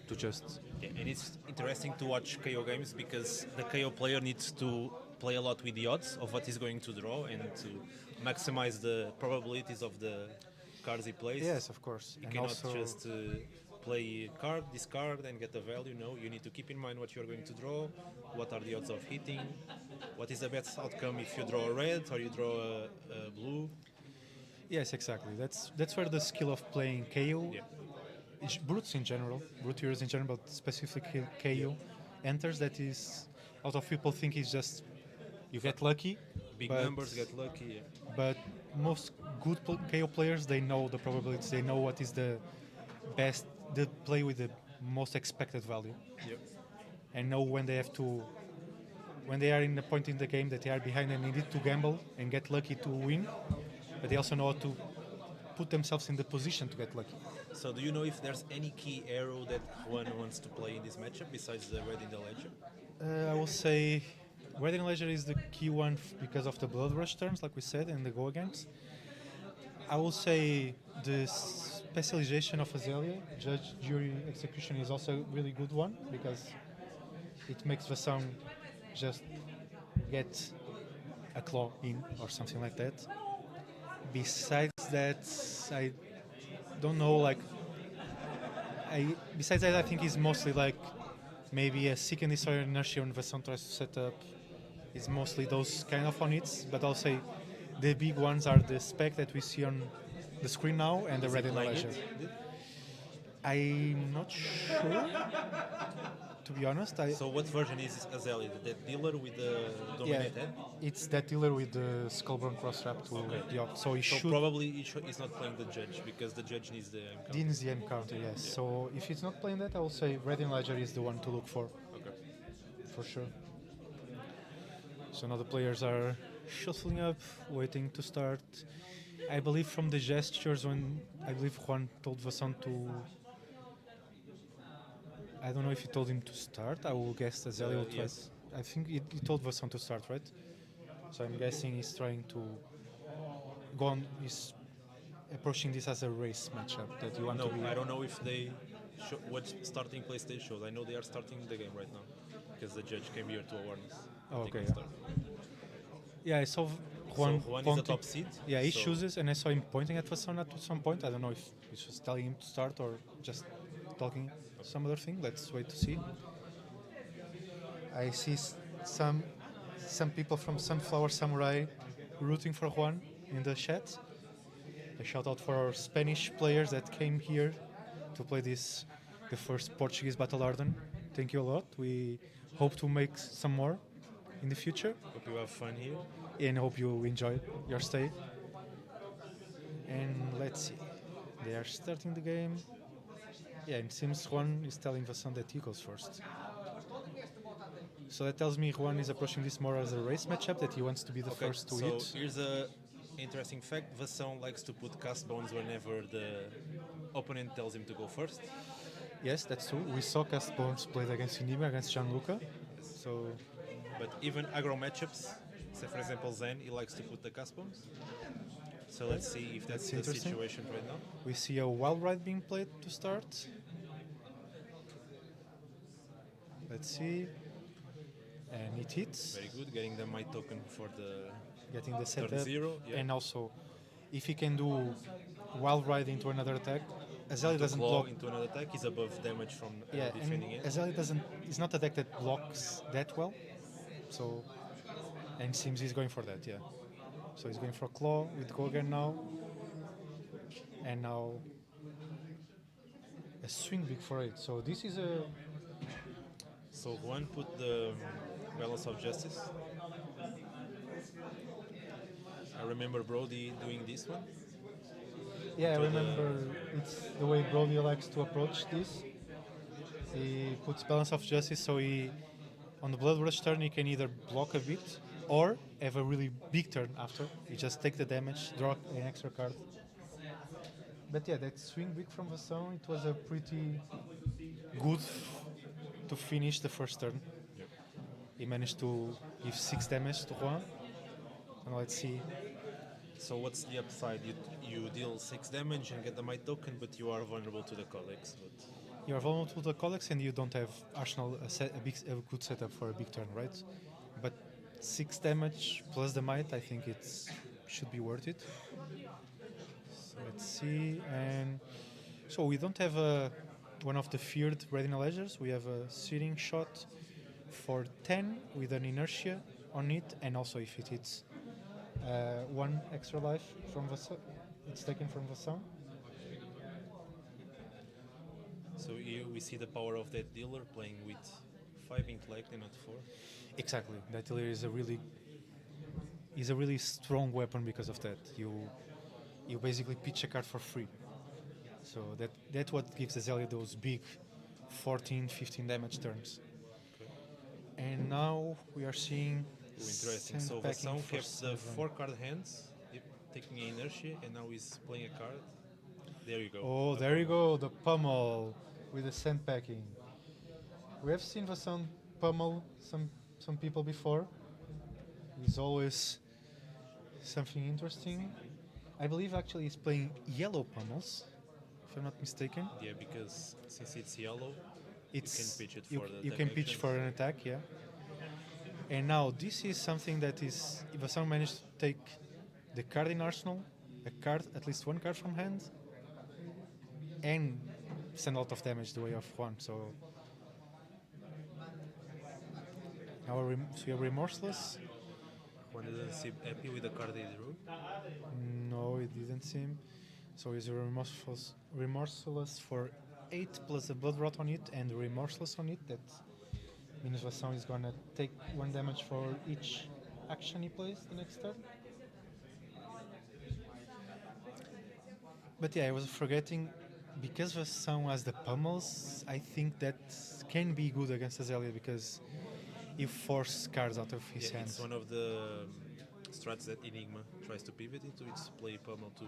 to just. Yeah, and it's interesting to watch KO games because the KO player needs to play a lot with the odds of what he's going to draw and to maximize the probabilities of the cards he plays. Yes, of course. You And cannot also- just play card, discard, and get a value. No, you need to keep in mind what you're going to draw, what are the odds of hitting, what is the best outcome if you draw a red or you draw a blue. Yes, exactly. That's where the skill of playing KO, Yeah. brutes in general, brute heroes in general, but specifically KO, enters. That is, a lot of people think it's just you get lucky. Big but- numbers, get lucky. Yeah. But most good KO players, they know the probabilities. They know what is the best. They play with the most expected value, Yep. and know when they have to. When they are in the point in the game that they are behind and they need to gamble and get lucky to win, but they also know how to put themselves in the position to get lucky. So, do you know if there's any key arrow that one wants to play in this matchup besides the red in the ledger? I will say Red in Ledger is the key one because of the Blood Rush turns, like we said, and the go against. I will say the specialization of Azalea, Judge, Jury, Execution, is also a really good one because it makes Vassan just get a claw in or something like that. Besides that, I don't know, like, besides that, I think it's mostly like maybe a Seek and Destroy Inertia when Vassan tries to set up. It's mostly those kind of on hits, but I'll say the big ones are the spec that we see on the screen now and the Is Red it in playing Ledger. it? I'm not sure, to be honest. So, what version is Azalea? The dealer with the Yeah, dominate head? it's that dealer with the Skullburn cross wrap to the op. So he So should. probably he's not playing the judge because the judge needs the counter. Dean is the end counter, yes. So if he's not playing that, I will say Red in Ledger is the one to look for. Okay. For sure. So now the players are shuffling up, waiting to start. I believe from the gestures when I believe Juan told Vassan to. I don't know if he told him to start. I will guess Azalea will try. Yes. I think he told Vassan to start, right? So I'm guessing he's trying to go on. He's approaching this as a race matchup that you want No, to be. I don't know if they what starting place they showed. I know they are starting the game right now because the judge came here to warn us. Oh, They okay, can yeah. start. Yeah, I saw Juan. So Juan is the pointing- top seed. Yeah, he so chooses, and I saw him pointing at Vassan at some point. I don't know if he's just telling him to start or just talking some other thing. Let's wait to see. I see some people from Sunflower Samurai rooting for Juan in the chat. A shout out for our Spanish players that came here to play the first Portuguese Battle Hardened. Thank you a lot. We hope to make some more in the future, hope you have fun here. and hope you enjoy your stay. And let's see. They are starting the game. Yeah, and it seems Juan is telling Vassan that he goes first. So that tells me Juan is approaching this more as a race matchup, that he wants to be the Okay, first to so hit. here's a interesting fact. Vassan likes to put cast bones whenever the opponent tells him to go first. Yes, that's true. We saw Castbones played against Enigma, against Gianluca. So But even aggro matchups, say for example Zen, he likes to put the cast bombs. So let's see if that's That's the interesting. situation right now. we see a wild ride being played to start. Let's see. And it hits, Very good, getting the might token for the getting the turn setup. 0. Yeah. And also, if he can do wild ride into another attack, Azali to doesn't claw block. into another attack, he's above damage from Yeah, defending and it. Azali doesn't. Is not a deck that blocks that well. So, and seems he's going for that. Yeah. So he's going for claw with Gogan now, and now a swing big for 8. So this is a So Juan put the balance of justice. I remember Brody doing this one. yeah. I To the- remember it's the way Brody likes to approach this. He puts balance of justice, so he on the blood rush turn he can either block a bit or have a really big turn after. You just take the damage, draw an extra card. But yeah, that swing big from Vasson, it was a pretty good to finish the first turn. Yep. He managed to give 6 damage to Juan. And let's see. So what's the upside? You deal 6 damage and get the might token, but you are vulnerable to the codex. But You are vulnerable to the codex and you don't have Arsenal a good setup for a big turn, right? But 6 damage plus the might, I think it's should be worth it. So let's see. And so we don't have one of the feared retina ledgers. We have a searing shot for 10 with an inertia on it, and also if it hits 1 extra life from Vasson, it's taken from Vasson. so here we see the power of that dealer playing with 5 intellect and not 4. Exactly. That dealer is a really strong weapon because of that. You basically pitch a card for free. So that's what gives Azalea those big 14, 15 damage turns. And now we are seeing Ooh, interesting. So sandpacking Vasson for kept the 7. 4 card hands, taking inertia, and now he's playing a card. There you go. Oh, there you go, the pummel with the sandpacking. We have seen Vasson pummel some people before. It's always something interesting. I believe actually he's playing yellow pummels, if I'm not mistaken. Yeah, because since it's yellow, It's you can pitch it you, for the you attack can pitch actions. for an attack, yeah. And now this is something that is if Vasson managed to take the card in Arsenal, a card, at least one card from hand, and send a lot of damage the way of Juan. So now so we are remorseless. Juan doesn't seem happy with the card he drew. No, it didn't seem. So he's remorseless for 8 plus a blood rot on it and remorseless on it. That means Vasson is gonna take 1 damage for each action he plays the next turn. But yeah, I was forgetting, because Vasson has the pummels, I think that can be good against Azalea because you force cards out of his Yeah, hands. it's one of the strats that Enigma tries to pivot into. It's play pummel to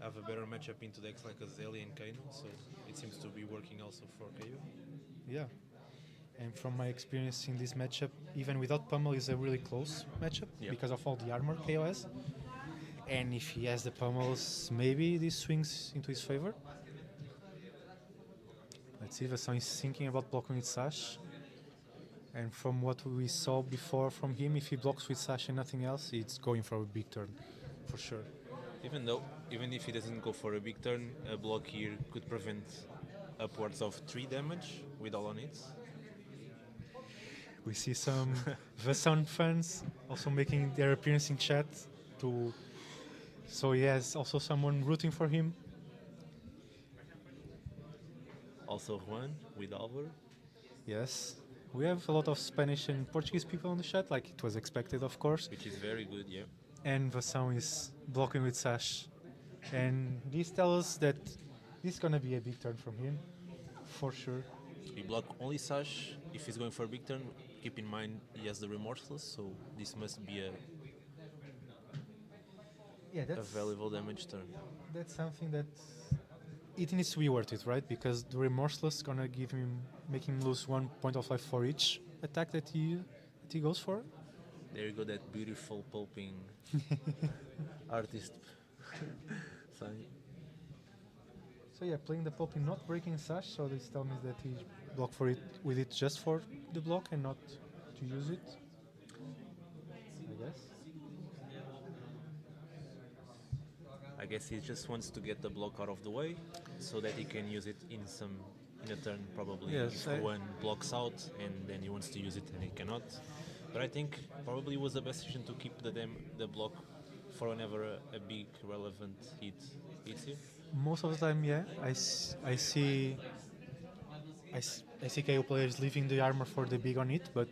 have a better matchup into decks like Azalea and Kano. So it seems to be working also for KO. Yeah. And from my experience in this matchup, even without pummel, is a really close matchup Yeah. because of all the armor KO has. And if he has the pummels, maybe this swings into his favor. Let's see, Vasson is thinking about blocking with Sash. And from what we saw before from him, if he blocks with Sash and nothing else, it's going for a big turn, for sure. Even if he doesn't go for a big turn, a block here could prevent upwards of 3 damage with all on it. We see some Vasson fans also making their appearance in chat so he has also someone rooting for him. Also Juan with Alvar. Yes. We have a lot of Spanish and Portuguese people on the chat, like it was expected, of course. Which is very good, yeah. And Vasson is blocking with Sash. And this tells us that this is gonna be a big turn from him, for sure. We block only Sash. If he's going for a big turn, keep in mind he has the Remorseless, so this must be Yeah, a valuable damage turn. that's something that it needs to be worth it, right? Because the Remorseless gonna make him lose 1 point of life for each attack that he goes for. There you go, that beautiful pulping artist sign. So yeah, playing the Pulping, not breaking Sash, so this tells me that he blocked for it with it just for the block and not to use it, I guess. I guess he just wants to get the block out of the way so that he can use it in a turn probably. Yes, If one blocks out and then he wants to use it and he cannot. But I think probably was the best decision to keep the block for whenever a big relevant hit hits you. Most of the time, yeah, I see KO players leaving the armor for the big on it, but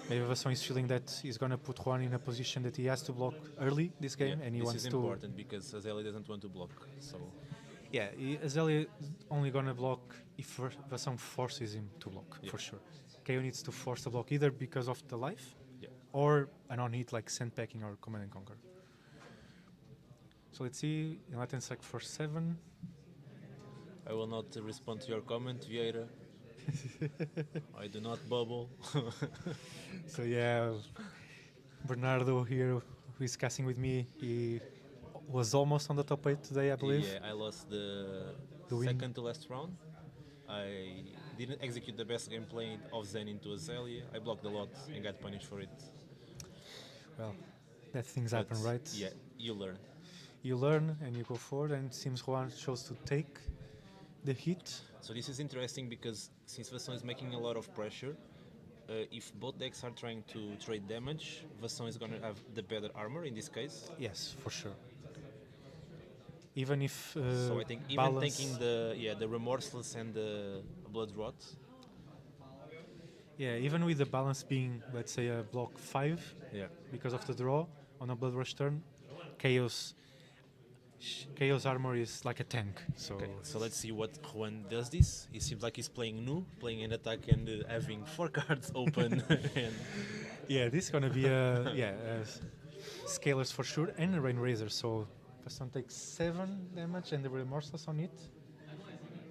maybe Vasson is feeling that he's gonna put Juan in a position that he has to block early this game, Yeah, and he this wants is to. important because Azeli doesn't want to block. So Yeah, Azalea only gonna block if Vasson forces him to block, Yeah. for sure. KO needs to force the block either because of the life, Yeah. or an on-hit like Sandpacking or Command and Conquer. So let's see, Enlightened Sack for 7. I will not respond to your comment, Vieira. I do not bubble. So yeah, Bernardo here, who is casting with me, he was almost on the top 8 today, I believe. Yeah, I lost the win. second to last round. I didn't execute the best gameplay of Zen into Azalea. I blocked a lot and got punished for it. Well, that things But happen, right? Yeah, you learn. You learn and you go forward, and it seems Juan chose to take the hit. So this is interesting because since Vasson is making a lot of pressure, if both decks are trying to trade damage, Vasson is going to have the better armor in this case. Yes, for sure. Even if So I think even balance, taking the Remorseless and the Blood Rot, yeah, even with the balance being, let's say, a block 5, yeah, because of the draw on a Blood Rush turn, Chaos armor is like a tank. So okay, so let's see what Juan does this. It seems like he's playing new, playing an attack and having 4 cards open. And yeah, this is gonna be a scalers for sure and a Rain Razor. So Vasson takes 7 damage and the Remorseless on it.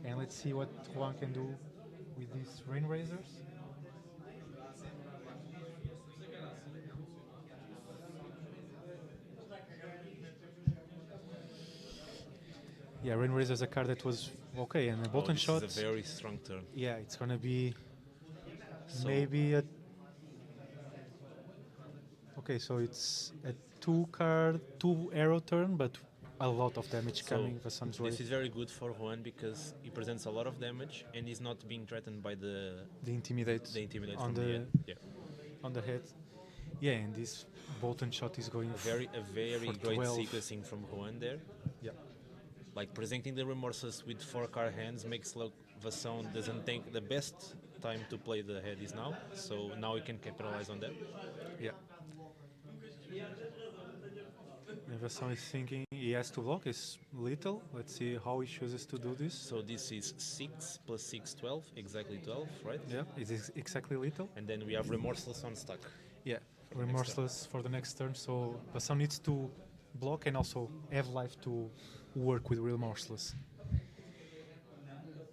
And let's see what Juan can do with these Rain Razors. Yeah, Rain Razor is a card that was okay, and a Bolton this Shot. is a very strong turn. Yeah, it's gonna be So- maybe a. Okay, so it's a 2 arrow turn, but a lot of damage So coming for some this is very good for Juan because he presents a lot of damage and he's not being threatened by the intimidate from on the the end. Yeah. on the head. Yeah, and this Bolton Shot is going A very for great 12. sequencing from Juan there. Yeah. Like presenting the Remorseless with 4 card hands makes like Vasson doesn't think the best time to play the head is now. So now he can capitalize on that. Yeah. Vasson is thinking he has to block. It's little. Let's see how he chooses to do this. So this is 6 plus 6, 12, exactly 12, right? Yeah, it is exactly little. And then we have Remorseless on stack. Yeah, For the next Remorseless for the next turn. So Vasson needs to block and also have life to work with Remorseless.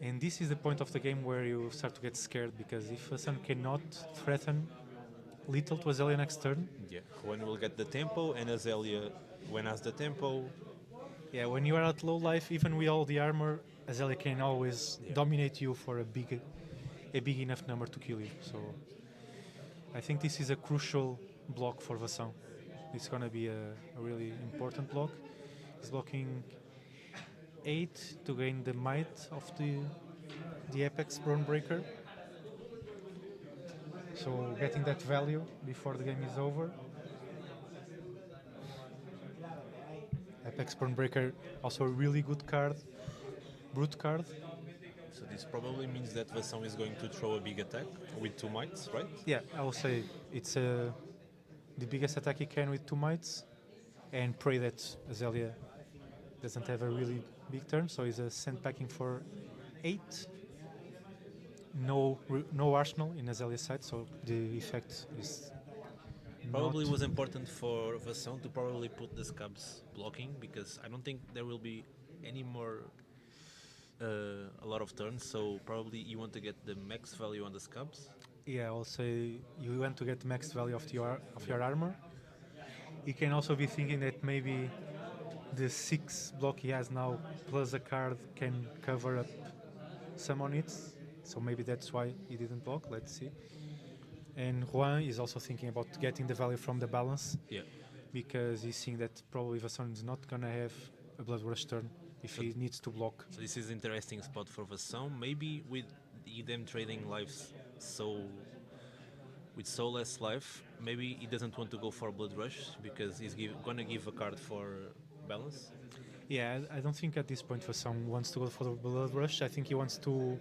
And this is the point of the game where you start to get scared, because if Vasson cannot threaten little to Azalea next turn, Yeah, Juan will get the tempo and Azalea when has the tempo. yeah, when you are at low life, even with all the armor, Azalea can always dominate you for a big enough number to kill you. So I think this is a crucial block for Vasson. It's gonna be a really important block. He's blocking 8 to gain the might of the Apex Bronebreaker. So getting that value before the game is over. Apex Bronebreaker, also a really good card, brute card. So this probably means that Vasson is going to throw a big attack with 2 mites, right? Yeah, I will say it's the biggest attack he can with 2 mites, and pray that Azalea doesn't have a really big turn. So he's a Sandpacking for 8. No arsenal in Azalea's side, so the effect is Probably not was important for Vasson to probably put the Scabs blocking because I don't think there will be any more a lot of turns, so probably you want to get the max value on the scabs. Yeah, I'll say you want to get the max value of your armor. You can also be thinking that maybe the 6 block he has now plus a card can cover up some on it. So maybe that's why he didn't block. Let's see. And Juan is also thinking about getting the value from the balance Yeah. because he's seeing that probably Vasson is not gonna have a Blood Rush turn if he needs to block. So this is interesting spot for Vasson. Maybe with them trading lives with so less life, maybe he doesn't want to go for Blood Rush because he's gonna give a card for balance. Yeah, I don't think at this point Vasson wants to go for the Blood Rush. I think he wants to.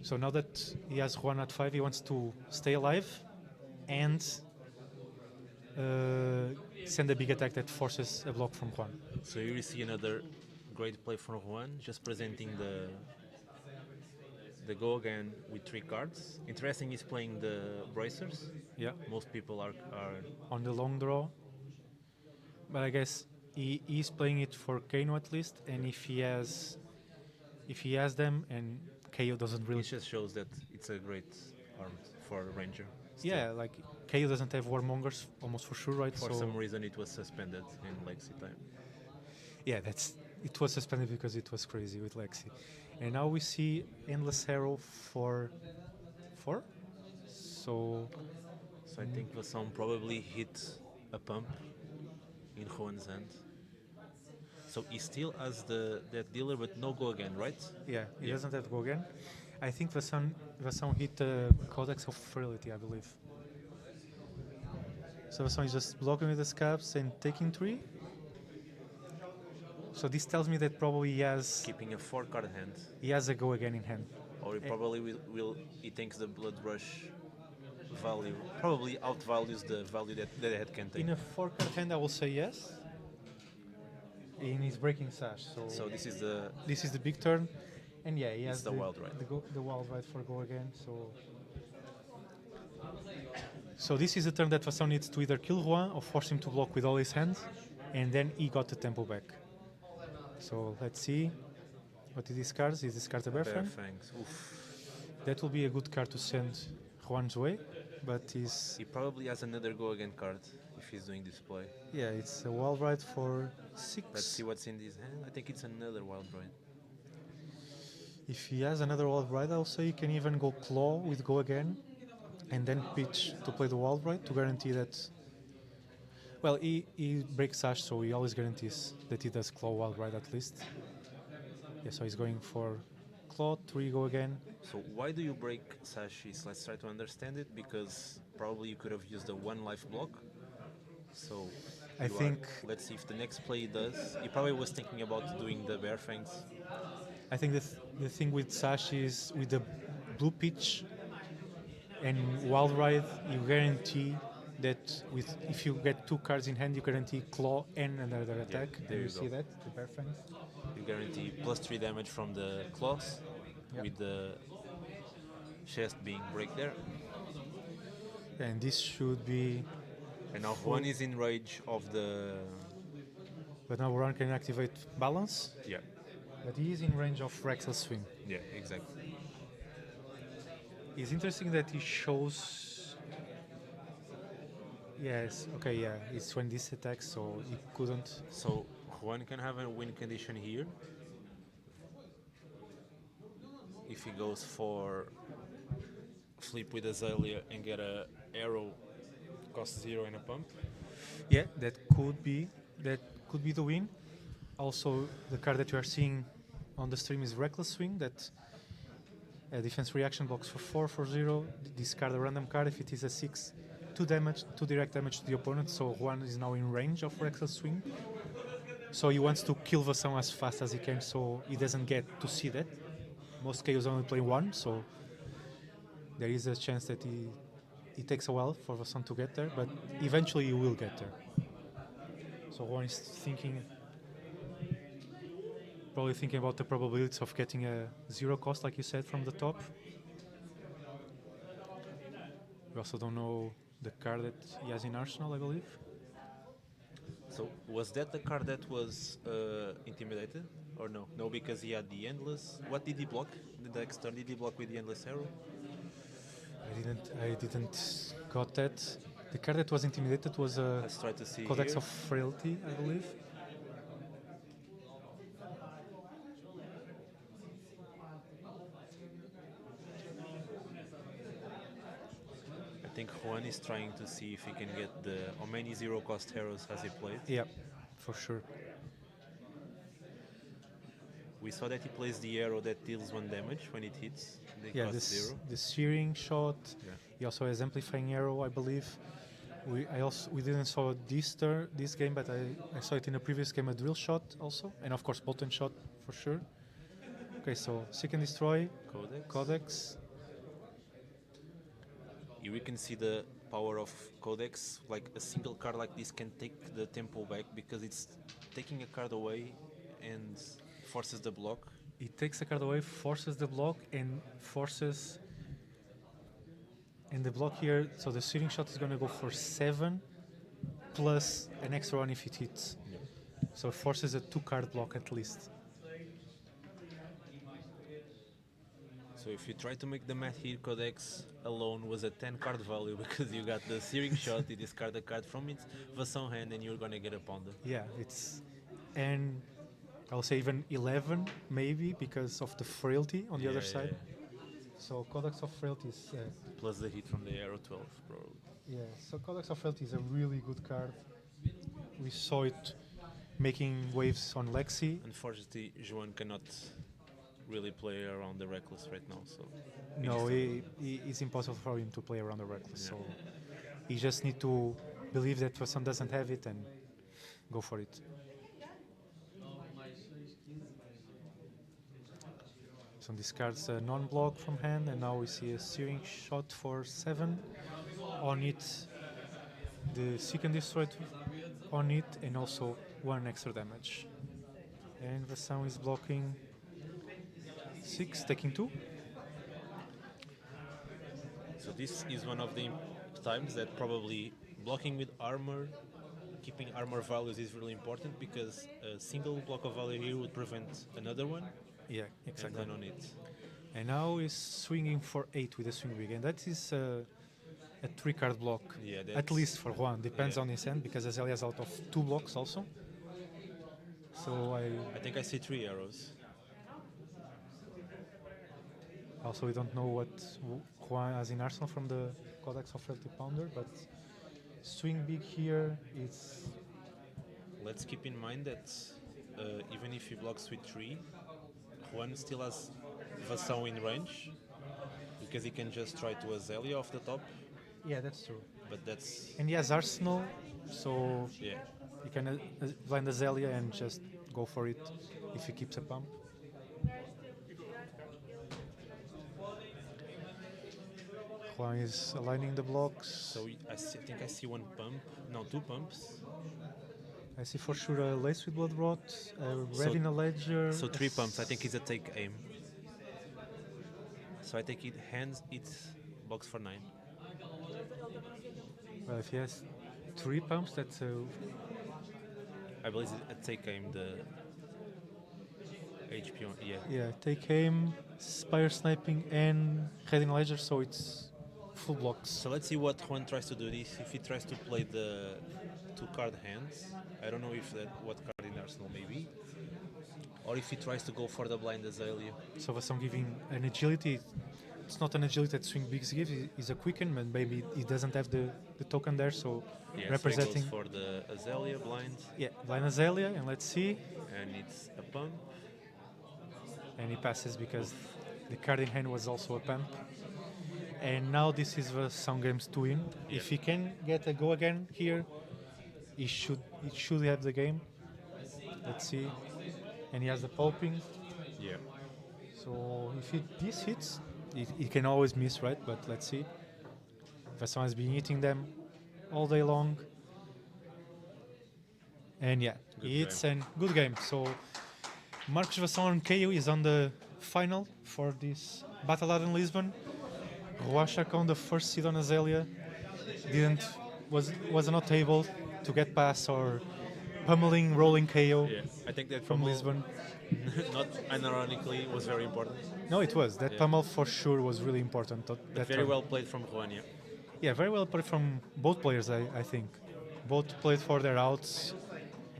So now that he has Juan at 5, he wants to stay alive and send a big attack that forces a block from Juan. So here you see another great play from Juan, just presenting the go again with 3 cards. Interesting, he's playing the bracers. Yeah. Most people are On the long draw. But I guess he's playing it for Kano at least, and if he has them and KO doesn't really. It just shows that it's a great arm for a ranger. Still. Yeah, like KO doesn't have Warmongers almost for sure, right? For some reason it was suspended in Legacy time. Yeah, it was suspended because it was crazy with Lexi. And now we see Endless Arrow for 4. So I think Vasson probably hit a pump in Juan's hand. So he still has that dealer but no go again, right? yeah, he doesn't have go again. I think Vasson hit Codex of Frailty, I believe. So Vasson is just blocking with the scabs and taking 3. So this tells me that probably he has Keeping a 4-card hand. he has a go again in hand. Or he probably will he thinks the Blood Rush value probably outvalues the value that the head can take. In a 4-card hand, I will say yes. In his breaking sash. So this is the big turn, and yeah, he has the wild ride. The wild ride for go again. So this is the turn that Vasson needs to either kill Juan or force him to block with all his hands, and then he got the tempo back. So let's see what he discards. He discards a Bear Fang. Fangs. Oof. That will be a good card to send Juan's way, but he probably has another go again card if he's doing this play. Yeah, it's a wild ride for 6. Let's see what's in his hand. I think it's another wild ride. If he has another wild ride, I'll say he can even go claw with go again, and then pitch to play the wild ride to guarantee that. Well, he breaks sash, so he always guarantees that he does claw wild ride at least. Yeah, so he's going for claw, 3 go again. So why do you break sashes? Let's try to understand it, because probably you could have used a 1 life block. So I think. Let's see if the next play he does. He probably was thinking about doing the Bear Fangs. I think the thing with sash is with the blue pitch and wild ride, you guarantee that if you get 2 cards in hand, you guarantee claw and another attack. There you see that, the Bear Fangs. You guarantee +3 damage from the claws, with the chest being break there. And this should be. And now Juan is in range of the. But now Juan can activate balance. Yeah. But he is in range of Rexel Swing. Yeah, exactly. It's interesting that he shows. Yes, okay, yeah. It's when this attacks, so he couldn't. So Juan can have a win condition here. If he goes for flip with Azalea and get a arrow, cost 0 and a pump. Yeah, that could be the win. Also, the card that you are seeing on the stream is Reckless Swing, that defense reaction blocks for 4 for 0. Discard a random card if it is a 6. 2 damage, 2 direct damage to the opponent, so Juan is now in range of Reckless Swing. So he wants to kill Vasson as fast as he can, so he doesn't get to see that. Most KOs only play 1, so there is a chance that it takes a while for Vasson to get there, but eventually he will get there. So Juan is probably thinking about the probabilities of getting a 0 cost, like you said, from the top. We also don't know the card that he has in Arsenal, I believe. So was that the card that was intimidated, Or no? No, because he had the endless. What did he block? The next turn, did he block with the endless arrow? I didn't got that. The card that was intimidated was a Let's try to see Codex here. of Frailty, I believe. I think Juan is trying to see if he can get how many zero cost arrows has he played. Yeah, for sure. We saw that he plays the arrow that deals 1 damage when it hits. They Yeah, cost 0. the searing shot. Yeah. He also has amplifying arrow, I believe. We didn't saw this game, but I saw it in a previous game, a drill shot also, and of course Bolton shot for sure. Okay, so Seek and Destroy, Codex. Here we can see the power of Codex. Like a single card like this can take the tempo back because it's taking a card away and forces the block. It takes a card away, forces the block, and forces. And the block here, so the searing shot is going to go for 7 plus an extra one if it hits. Yeah. So it forces a 2-card block at least. So if you try to make the math here, Codex alone was a 10-card value because you got the searing shot, you discard a card from its Vasson hand, and you're going to get a pounder. Yeah, it's. And I'll say even 11 maybe because of the frailty on the other side. So Codex of Frailty is. Plus the hit from the arrow 12, probably. Yeah, so Codex of Frailty is a really good card. We saw it making waves on Lexi. Unfortunately, Juan cannot really play around the Reckless right now, so... No, it's impossible for him to play around the Reckless, so he just need to believe that Vasson doesn't have it and go for it. So discards a non-block from hand, and now we see a searing shot for 7 on it. The Seek and Destroy on it, and also 1 extra damage. And Vasson is blocking 6, taking 2. So this is one of the times that probably blocking with armor, keeping armor values is really important because a single block of value here would prevent another one. Yeah, exactly. And then on it. And now he's swinging for 8 with a swing big, and that is a 3-card block, Yeah, at least for one. Depends on his hand because Azalea is out of 2 blocks also. So I think I see 3 arrows. Also, we don't know what Juan has in arsenal from the Codex of Frailty Pounder, but swing big here is. Let's keep in mind that even if he blocks with 3, Juan still has Vasson in range because he can just try to Azalea off the top. Yeah, that's true. But that's. And he has arsenal, so Yeah. he can blind Azalea and just go for it if he keeps a pump. Juan is aligning the blocks. So I think I see 1 pump. No, 2 pumps. I see for sure a Lace with Blood Rot, a Red in a Ledger. So 3 pumps. I think it's a take aim. So I take it hands it box for 9. Well, if he has 3 pumps, that's a. I believe it's a take aim. The HP on Yeah, take aim, Spire Sniping, and Red in a Ledger, so it's full blocks. So let's see what Juan tries to do this. If he tries to play the 2-card hands, I don't know if what card in arsenal maybe, or if he tries to go for the blind Azalea. So Vasson giving an agility. It's not an agility that Swing Bigs gives. It's a quicken, but maybe he doesn't have the token there, so representing. So he goes for the Azalea blind. Yeah, blind Azalea, and let's see. And it's a pump. And he passes because the card in hand was also a pump. And now this is Vasson games to win. Yeah. If he can get a go again here, he should have the game. Let's see. And he has the pulping. Yeah. So if this hits, he can always miss, right? But let's see. Vasson has been eating them all day long. And yeah, it's a good game. So Marcos Vasson and KO is on the final for this Battle out in Lisbon. Roachak on the first seed on Azalea was not able to get past or pummeling, rolling KO Yeah, I think that from pummel, Lisbon. not unironically, was very important. No, it was. That Yeah. pummel for sure was really important. But That very turn. well played from Juan, yeah. Yeah, very well played from both players, I think. Both played for their outs,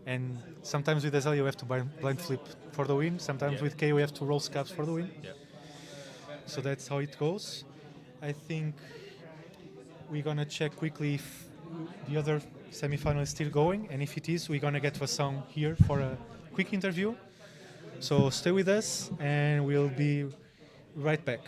and sometimes with Azalea you have to blind flip for the win, sometimes Yeah. with KO you have to roll scabs for the win. Yeah. So that's how it goes. I think we're gonna check quickly if the other semi-final is still going, and if it is, we're gonna get Vassang here for a quick interview. So stay with us, and we'll be right back.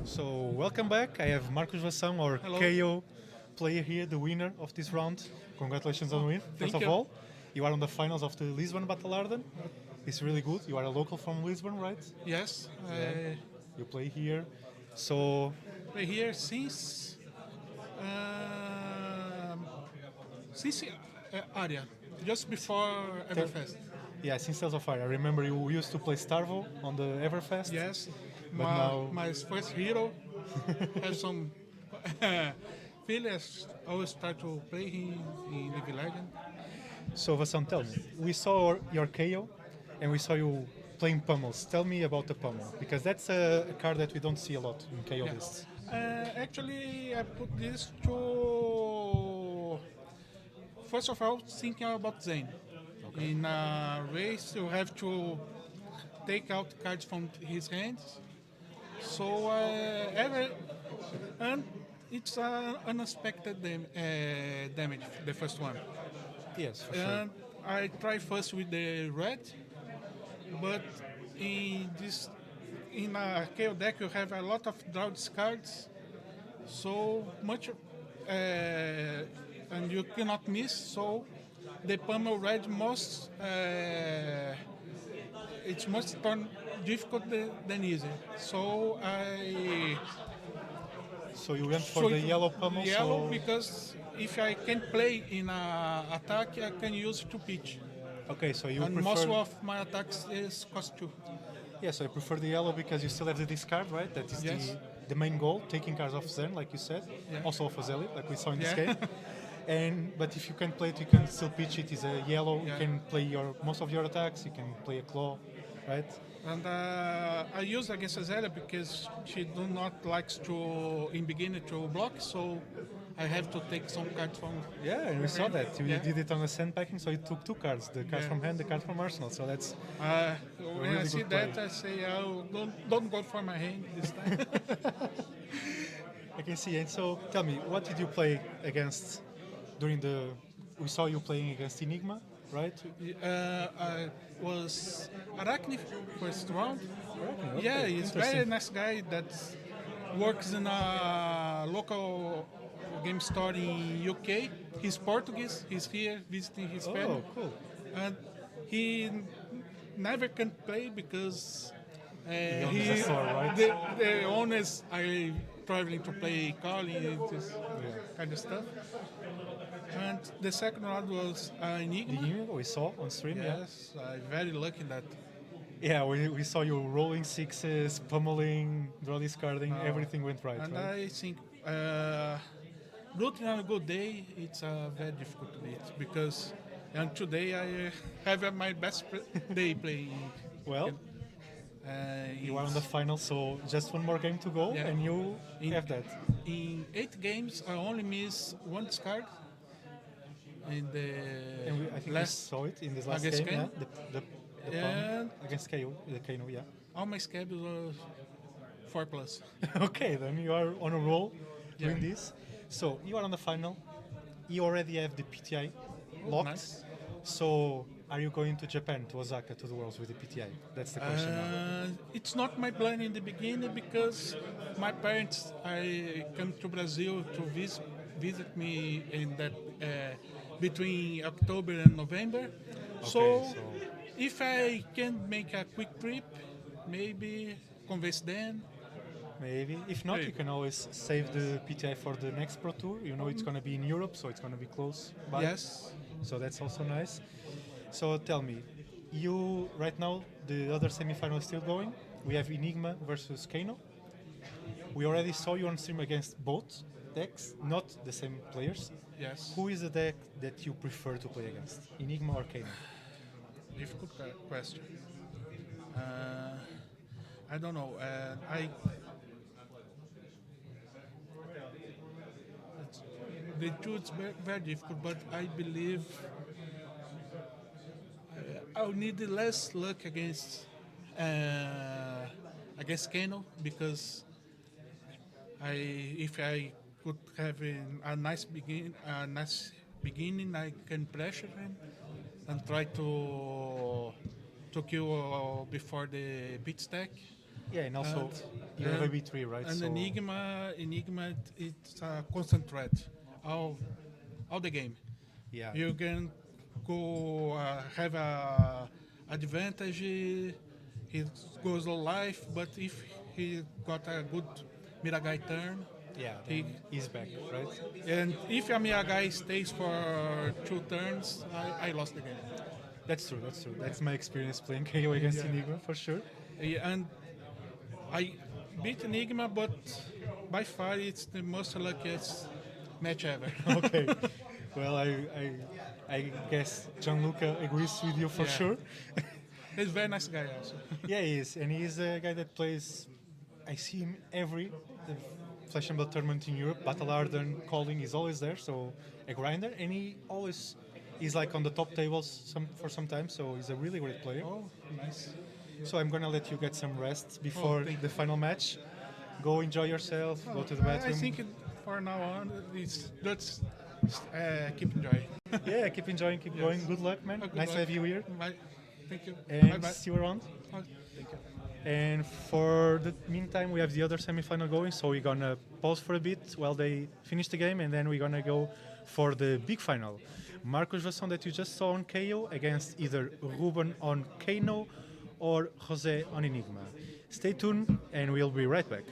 So welcome back. I have Marcos Vassang, our KO player here, the winner of this round. Congratulations on the win. First of all, you are on the finals of the Lisbon Battle Hardened. It's really good. You are a local from Lisbon, right? Yes, You play here. So I play here since area, just before Everfest. yeah, since Sales of Fire. I remember you used to play Starvo on the Everfest. Yes, But now- my first hero has some failures. I always try to play him in League of Legends. So Vassang, tell me, we saw your KO and we saw you playing pummels. Tell me about the pummel, because that's a card that we don't see a lot in KO lists. Actually, I put this to first of all thinking about Zane. In a race, you have to take out cards from his hands. So and it's unexpected damage, the first one. Yes, for sure. And I try first with the red, but in a KO deck you have a lot of draw cards, so much, and you cannot miss. So the pummel red must it's much turn difficult than easy. So you went for So the it- yellow pummel. Yellow so because if I can play in a attack, I can use to pitch. Okay, so you And prefer... most of my attacks is cost 2. Yeah, so I prefer the yellow because you still have the discard, right? That is Yes. the main goal, taking cards off Zen, like you said. Yeah. Also off Azeli, like we saw in this Yeah. game. But if you can play it, you can still pitch it. It's a yellow. Yeah. You can play most of your attacks. You can play a claw, right? And I use against Azalea because she do not likes to in beginning to block, so I have to take some cards from. Yeah, and we saw that. You Yeah. did it on a sand packing, so you took 2 cards, the card Yeah. from hand, the card from Arsenal. So that's When really I see good play. that, I say, oh, don't go for my hand this time. I can see. And so tell me, what did you play against during the... We saw you playing against Enigma, right? I was Arachne first round. Arachne, okay, Yeah, he's very interesting. nice guy that works in a local game store in UK. He's Portuguese. He's here visiting his family. Oh, cool. And he never can play because owns a store, right? the owners are traveling to play calling, this kind of stuff. And the second round was Enigma. The Enigma we saw on stream, yeah. Yes, I'm very lucky that. Yeah, we saw you rolling sixes, pummeling, draw discarding, everything went right, And right? I think looking on a good day, it's a very difficult to beat because and today I have my best day playing. Well, you are on the final, so just one more game to go, Yeah. and you have that. In 8 games, I only miss 1 discard. In the And I think we last saw it in this last against game, Kano. yeah? The And palm against KO, the Kano, yeah. all my schedules are 4+. Okay, then you are on a roll doing Yeah. this. So you are on the final. You already have the PTI locked. Nice. So are you going to Japan, to Osaka, to the Worlds with the PTI? That's the question now. It's not my plan in the beginning because my parents I come to Brazil to visit me in that between October and November. So if I can make a quick trip, maybe convince them. Maybe. If not, you can always save the PTI for the next Pro Tour. You know it's going to be in Europe, so it's going to be close by. Yes. So that's also nice. So tell me, you right now, the other semifinal is still going. We have Enigma versus Kano. We already saw you on stream against both decks, not the same players. Yes. Who is the deck that you prefer to play against, Enigma or Kano? Difficult question. I don't know. The two is very difficult, but I believe I'll need less luck against because if I could have a nice beginning, I can pressure him and try to kill before the beat stack. Yeah, and also you have a B3, right? And So Enigma, it's a constant threat all the game. yeah, You can go have a advantage. He goes low life, but if he got a good Miragai turn, yeah, he- he's back, right? and if a Miragai stays for 2 turns, I lost the game. That's true. That's true. That's my experience playing KO against Yeah. Enigma for sure. Yeah, and I beat Enigma, but by far it's the most luckiest match ever. Okay. Well, I guess Gianluca agrees with you for Yeah. sure. He's a very nice guy also. Yeah, he is, and he's a guy that plays. I see him every Flash and Blood tournament in Europe. Battle Hardened, calling, he's always there. So a grinder, and he always is like on the top tables for some time. So he's a really great player. Oh, nice. So I'm gonna let you get some rest before thank the final match. Go enjoy yourself. Go to the I bathroom. think for now on, it's let's keep enjoying. Yeah, keep enjoying, keep going. Good luck, man. Good Nice to luck. have you here. Bye. Thank you. And Bye-bye. see you around. Oh, thank you. And for the meantime, we have the other semi-final going, so we're gonna pause for a bit while they finish the game, and then we're gonna go for the big final. Marcos Vasson that you just saw on KO against either Ruben on Kano or Jose on Enigma. Stay tuned, and we'll be right back.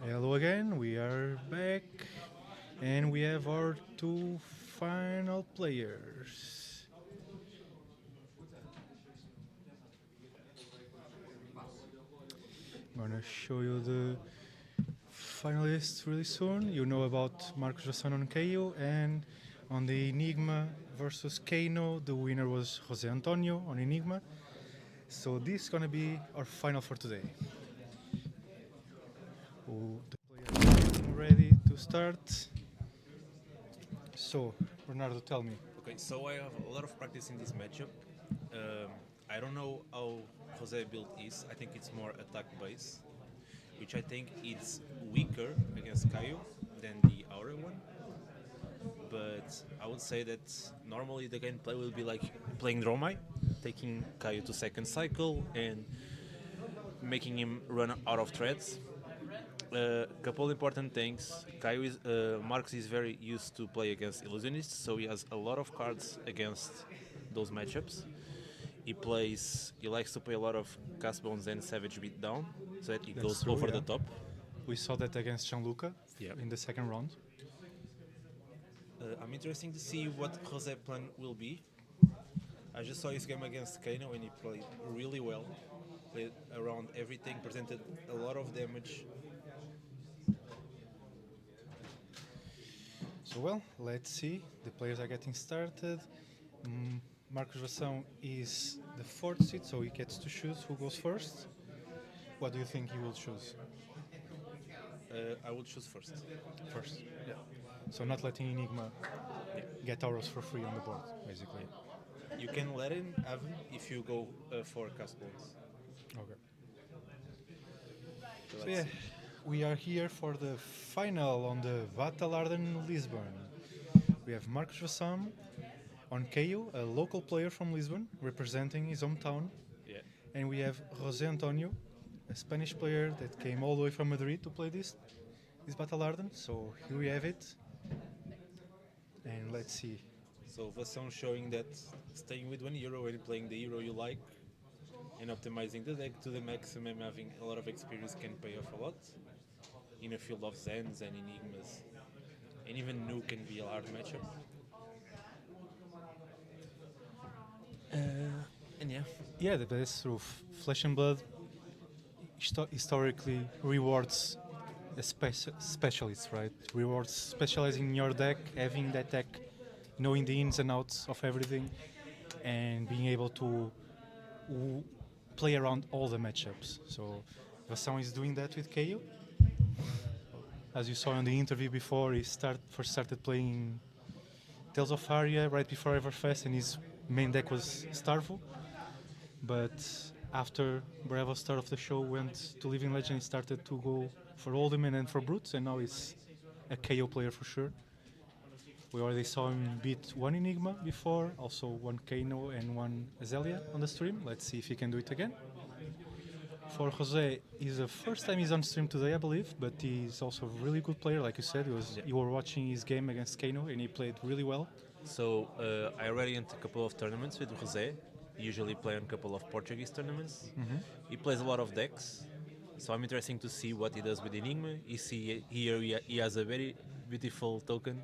Hello again, we are back and we have our two final players. I'm gonna show you the finalists really soon. You know about Marcos Vasson on KO, and on the Enigma versus Kano, the winner was Jose Antonio on Enigma. So this is gonna be our final for today. The players are getting ready to start. So, Bernardo, tell me. Okay, so I have a lot of practice in this matchup. I don't know how Jose build is. I think it's more attack base, which I think it's weaker against Caio than the Aura one. But I would say that normally the gameplay will be like playing Dromai, taking Caio to second cycle and making him run out of threads. Couple important things. Marcus is very used to play against illusionists, so he has a lot of cards against those matchups. He likes to play a lot of cast bones and savage beat down, so that he That's goes true, over yeah. the top. We saw that against Gianluca in the second round. I'm interested to see what Jose plan will be. I just saw his game against Kano and he played really well. Played around everything, presented a lot of damage. So well, let's see. The players are getting started. Marcos Vassão is the fourth seed, so he gets to choose who goes first. What do you think he will choose? I will choose first. First, yeah. So not letting Enigma get auras for free on the board, basically. You can let him have him if you go for cast bones. Okay. So yeah, we are here for the final on the Hardened Lisbon. We have Marcos Vassam on KO, a local player from Lisbon, representing his hometown. Yeah. And we have Jose Antonio, a Spanish player that came all the way from Madrid to play this Hardened. So here we have it. And let's see. So Vasson showing that staying with 1 hero and playing the hero you like and optimizing the deck to the maximum, having a lot of experience can pay off a lot in a field of Zens and Enigmas. And even Nu can be a hard matchup. And yeah. Yeah, that's true. Flesh and Blood historically rewards a specialist, right? Rewards specializing in your deck, having that deck, knowing the ins and outs of everything, and being able to play around all the matchups. So Vassão is doing that with KO. As you saw in the interview before, he first started playing Tales of Aria right before Everfest, and his main deck was Starvo. But after Bravo start of the show went to Living Legend, he started to go for Ultimate and for Brutes, and now he's a KO player for sure. We already saw him beat one Enigma before, also one Kano and one Azalea on the stream. Let's see if he can do it again. For Jose, it's the first time he's on stream today, I believe, but he's also a really good player, like you said. You were watching his game against Kano, and he played really well. So I already entered a couple of tournaments with Jose. Usually play on a couple of Portuguese tournaments. He plays a lot of decks, so I'm interested to see what he does with Enigma. You see here he has a very beautiful token.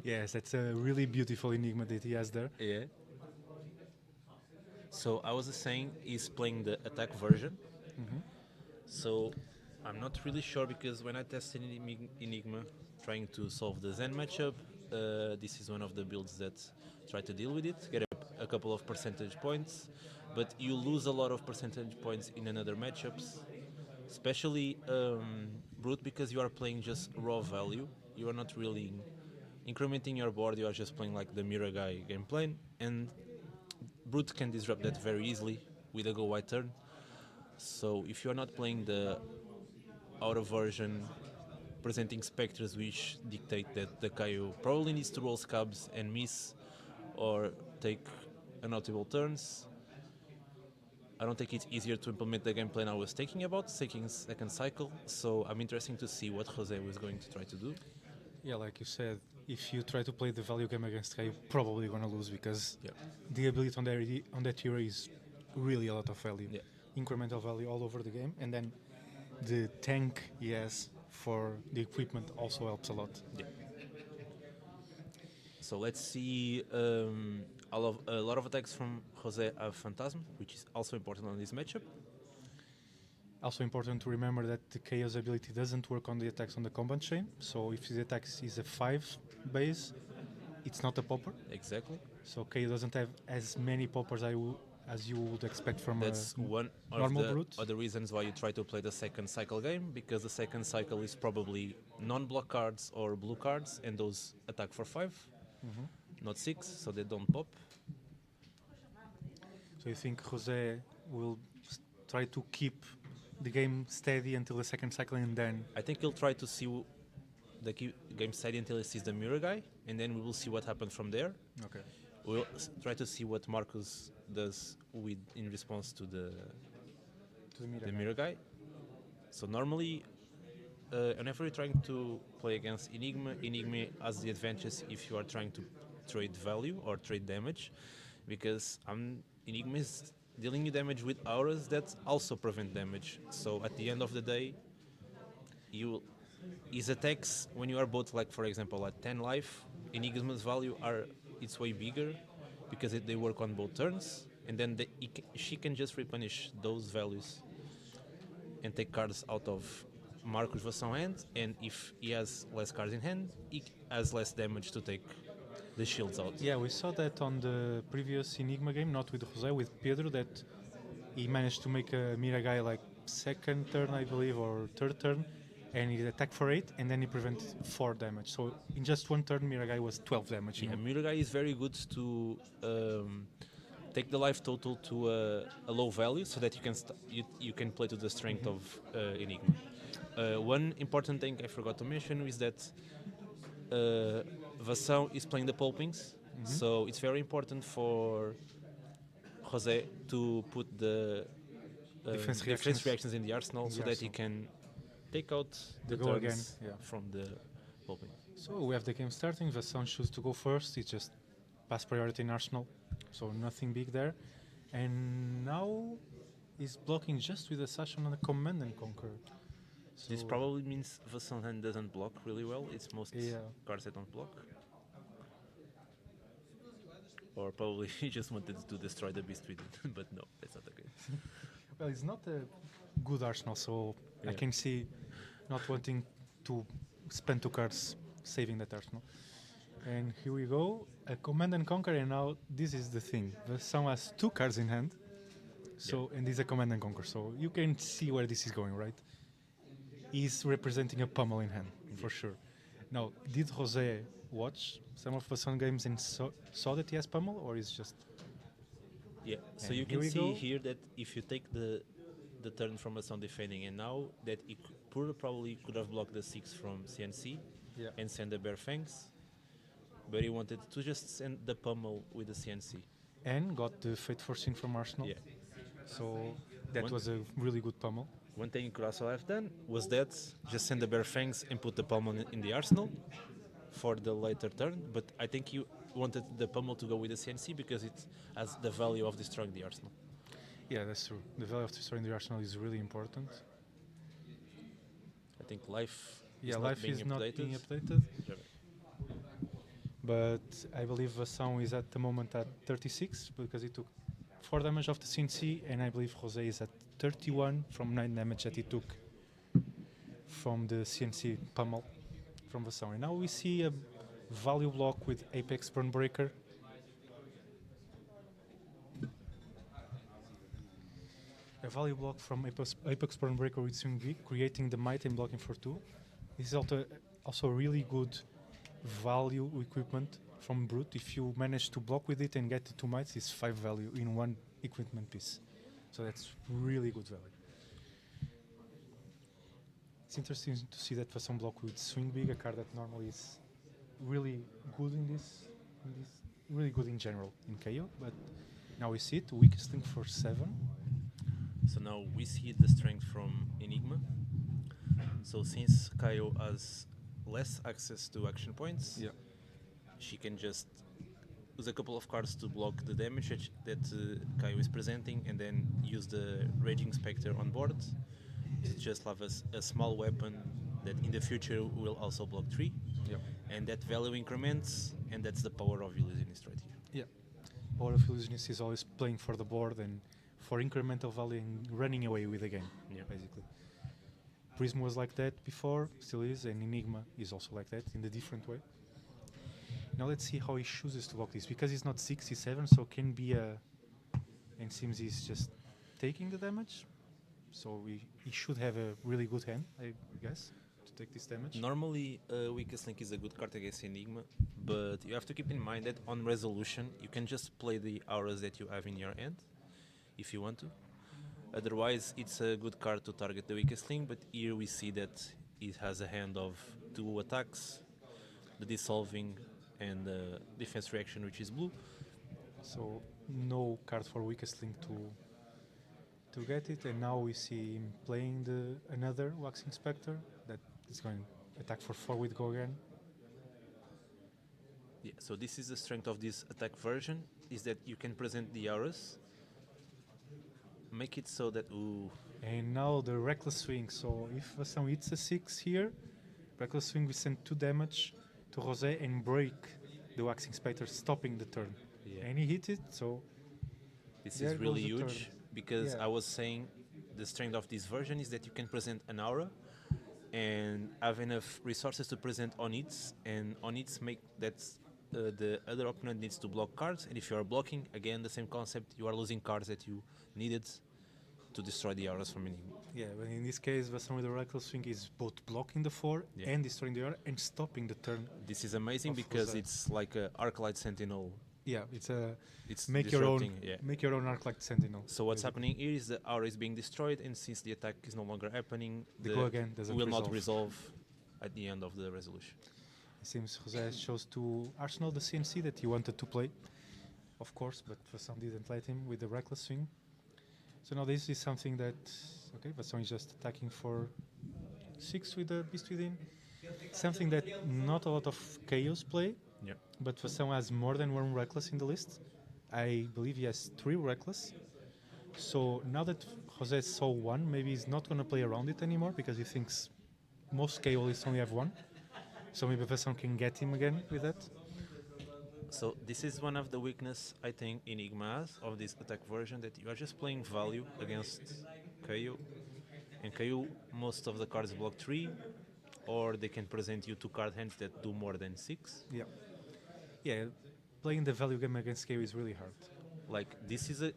Yes, that's a really beautiful Enigma that he has there. Yeah. So I was saying he's playing the attack version. So I'm not really sure because when I tested Enigma, trying to solve the Zen matchup, this is one of the builds that try to deal with it, get a couple of percentage points, but you lose a lot of percentage points in another matchups, especially Brute, because you are playing just raw value. You are not really incrementing your board, you are just playing like the Miragai gameplay, and Brute can disrupt that very easily with a go white turn. So if you are not playing the outer version, presenting specters which dictate that the Kaio probably needs to roll scabs and miss or take unnotable turns, I don't think it's easier to implement the game plan I was taking second cycle, so I'm interested to see what Jose was going to try to do. Yeah, like you said, if you try to play the value game against Kai, you're probably going to lose because the ability on that hero is really a lot of value. Incremental value all over the game. And then the tank he has for the equipment also helps a lot. Yeah. So let's see a lot of attacks from Jose have Phantasm, which is also important on this matchup. Also important to remember that the Chaos ability doesn't work on the attacks on the combat chain. So if his attacks is a 5 base, it's not a popper. Exactly. So Chaos doesn't have as many poppers as you would expect from That's a one of normal brute. the reasons why you try to play the second cycle game, because the second cycle is probably non-block cards or blue cards, and those attack for 5, not 6, so they don't pop. So you think Jose will try to keep the game steady until the second cycle and then... I think he'll try to see the game steady until he sees the mirror guy, and then we will see what happens from there. Okay. We'll try to see what Marcus does in response to the mirror guy. So normally, whenever you're trying to play against Enigma has the advantage if you are trying to trade value or trade damage, because Enigma is dealing you damage with auras that also prevent damage. So at the end of the day, his attacks, when you are both, like for example at 10 life, Enigma's value it's way bigger because they work on both turns, and then she can just replenish those values and take cards out of Marcus Vasson's hand, and if he has less cards in hand, he has less damage to take the shields out. Yeah, we saw that on the previous Enigma game, not with Jose, with Pedro, that he managed to make a Miragai like second turn, I believe, or third turn, and he attacked for 8, and then he prevented 4 damage. So in just one turn, Miragai was 12 damage. Yeah, Miragai is very good to take the life total to a low value, so that you can play to the strength of Enigma. One important thing I forgot to mention is that Vasson is playing the pulpings, so it's very important for Jose to put the defense reactions in the arsenal, so that he can take out the go again turns from the pulping. So we have the game starting. Vasson chooses to go first. It's just pass priority in arsenal, so nothing big there. And now he's blocking just with a Sasha on a command and conquer. So This probably means Vasson hand doesn't block really well. It's most cards that don't block. Or probably he just wanted to destroy the beast with it, but no, that's not the case. Well, it's not a good arsenal, so I can see not wanting to spend 2 cards saving that arsenal. And here we go, a command and conquer, and now this is the thing. Vasson has 2 cards in hand, so and this is a command and conquer, so you can see where this is going, right? He's representing a pummel in hand, for sure. Now, did Jose watch some of Vasson games and saw that he has pummel, or is just... Yeah, so And you here can we see go. here that if you take the turn from Vasson defending, and now that he probably could have blocked the 6 from CNC and send the Bear Fangs, but he wanted to just send the pummel with the CNC. And got the Fate Foreseen from Arsenal. Yeah. So that was a really good pummel. One thing you could also have done was that just send the Bear Fangs and put the pummel in the arsenal for the later turn, but I think you wanted the pummel to go with the CNC because it has the value of destroying the arsenal. Yeah, that's true. The value of destroying the arsenal is really important. I think life life is is not not being being updated. updated. But I believe Vasson is at the moment at 36 because he took 4 damage of the CNC, and I believe Jose is at 31 from 9 damage that he took from the CNC pummel from Vasson. And now we see a value block with Apex Burnbreaker. A value block from Apex Burnbreaker with Swing V, creating the might and blocking for 2. This is also really good value equipment from Brute. If you manage to block with it and get the 2 mites, it's 5 value in 1 equipment piece. So that's really good value. It's interesting to see that Vasson block with Swing Big, a card that normally is really good in this really good in general in KO, but now we see it, weakest link for 7. So now we see the strength from Enigma. So since Kaio has less access to action points, she can just use a couple of cards to block the damage that Kaio is presenting, and then use the Raging Spectre on board to just have a small weapon that in the future will also block 3. Yep. And that value increments, and that's the power of illusionist right here. Yeah. Power of illusionist is always playing for the board and for incremental value and running away with the game, basically. Prism was like that before, still is, and Enigma is also like that in a different way. Now let's see how he chooses to block this, because he's not 6, he's 7, so can be a... And seems he's just taking the damage, so he should have a really good hand, I guess, to take this damage. Normally, Weakest Link is a good card against Enigma, but you have to keep in mind that on resolution, you can just play the auras that you have in your hand, if you want to. Otherwise, it's a good card to target the Weakest Link, but here we see that it has a hand of 2 attacks, the Dissolving and the Defense Reaction, which is blue. So no card for Weakest Link to get it, and now we see him playing another Waxing Spectre that is going to attack for 4 with Go again. Yeah, so this is the strength of this attack version, is that you can present the auras, make it so that... Ooh. And now the Reckless Swing, so if Vassão hits a 6 here, Reckless Swing we send 2 damage to José and break the Waxing Spectre, stopping the turn. Yeah. And he hit it, so... This is really huge, turn. because I was saying the strength of this version is that you can present an aura and have enough resources to present on its, and on its make that the other opponent needs to block cards, and if you are blocking, again the same concept, you are losing cards that you needed to destroy the auras from Enigma. Yeah, but in this case, Vassão with the Reckless Swing is both blocking the 4 and destroying the aura and stopping the turn. This is amazing because it's like a Arclight Sentinel. Yeah, it's make your own Arclight Sentinel. So what's happening here is the aura is being destroyed, and since the attack is no longer happening, the go again doesn't will not resolve at the end of the resolution. It seems José chose to Arsenal the CMC that he wanted to play, of course, but Vassão didn't let him with the Reckless Swing. So now this is something that, okay, Vassão is just attacking for 6 with the Beast Within. Something that not a lot of Chaos play. Yeah. But Vassão has more than 1 Reckless in the list. I believe he has 3 Reckless. So now that José saw 1, maybe he's not going to play around it anymore because he thinks most KOists only have 1. So maybe Vassão can get him again with that. So this is one of the weakness I think Enigma has of this attack version, that you are just playing value against KO. And KO, most of the cards block 3, or they can present you 2 card hands that do more than 6. Yeah. Yeah, playing the value game against KO is really hard. Like this is a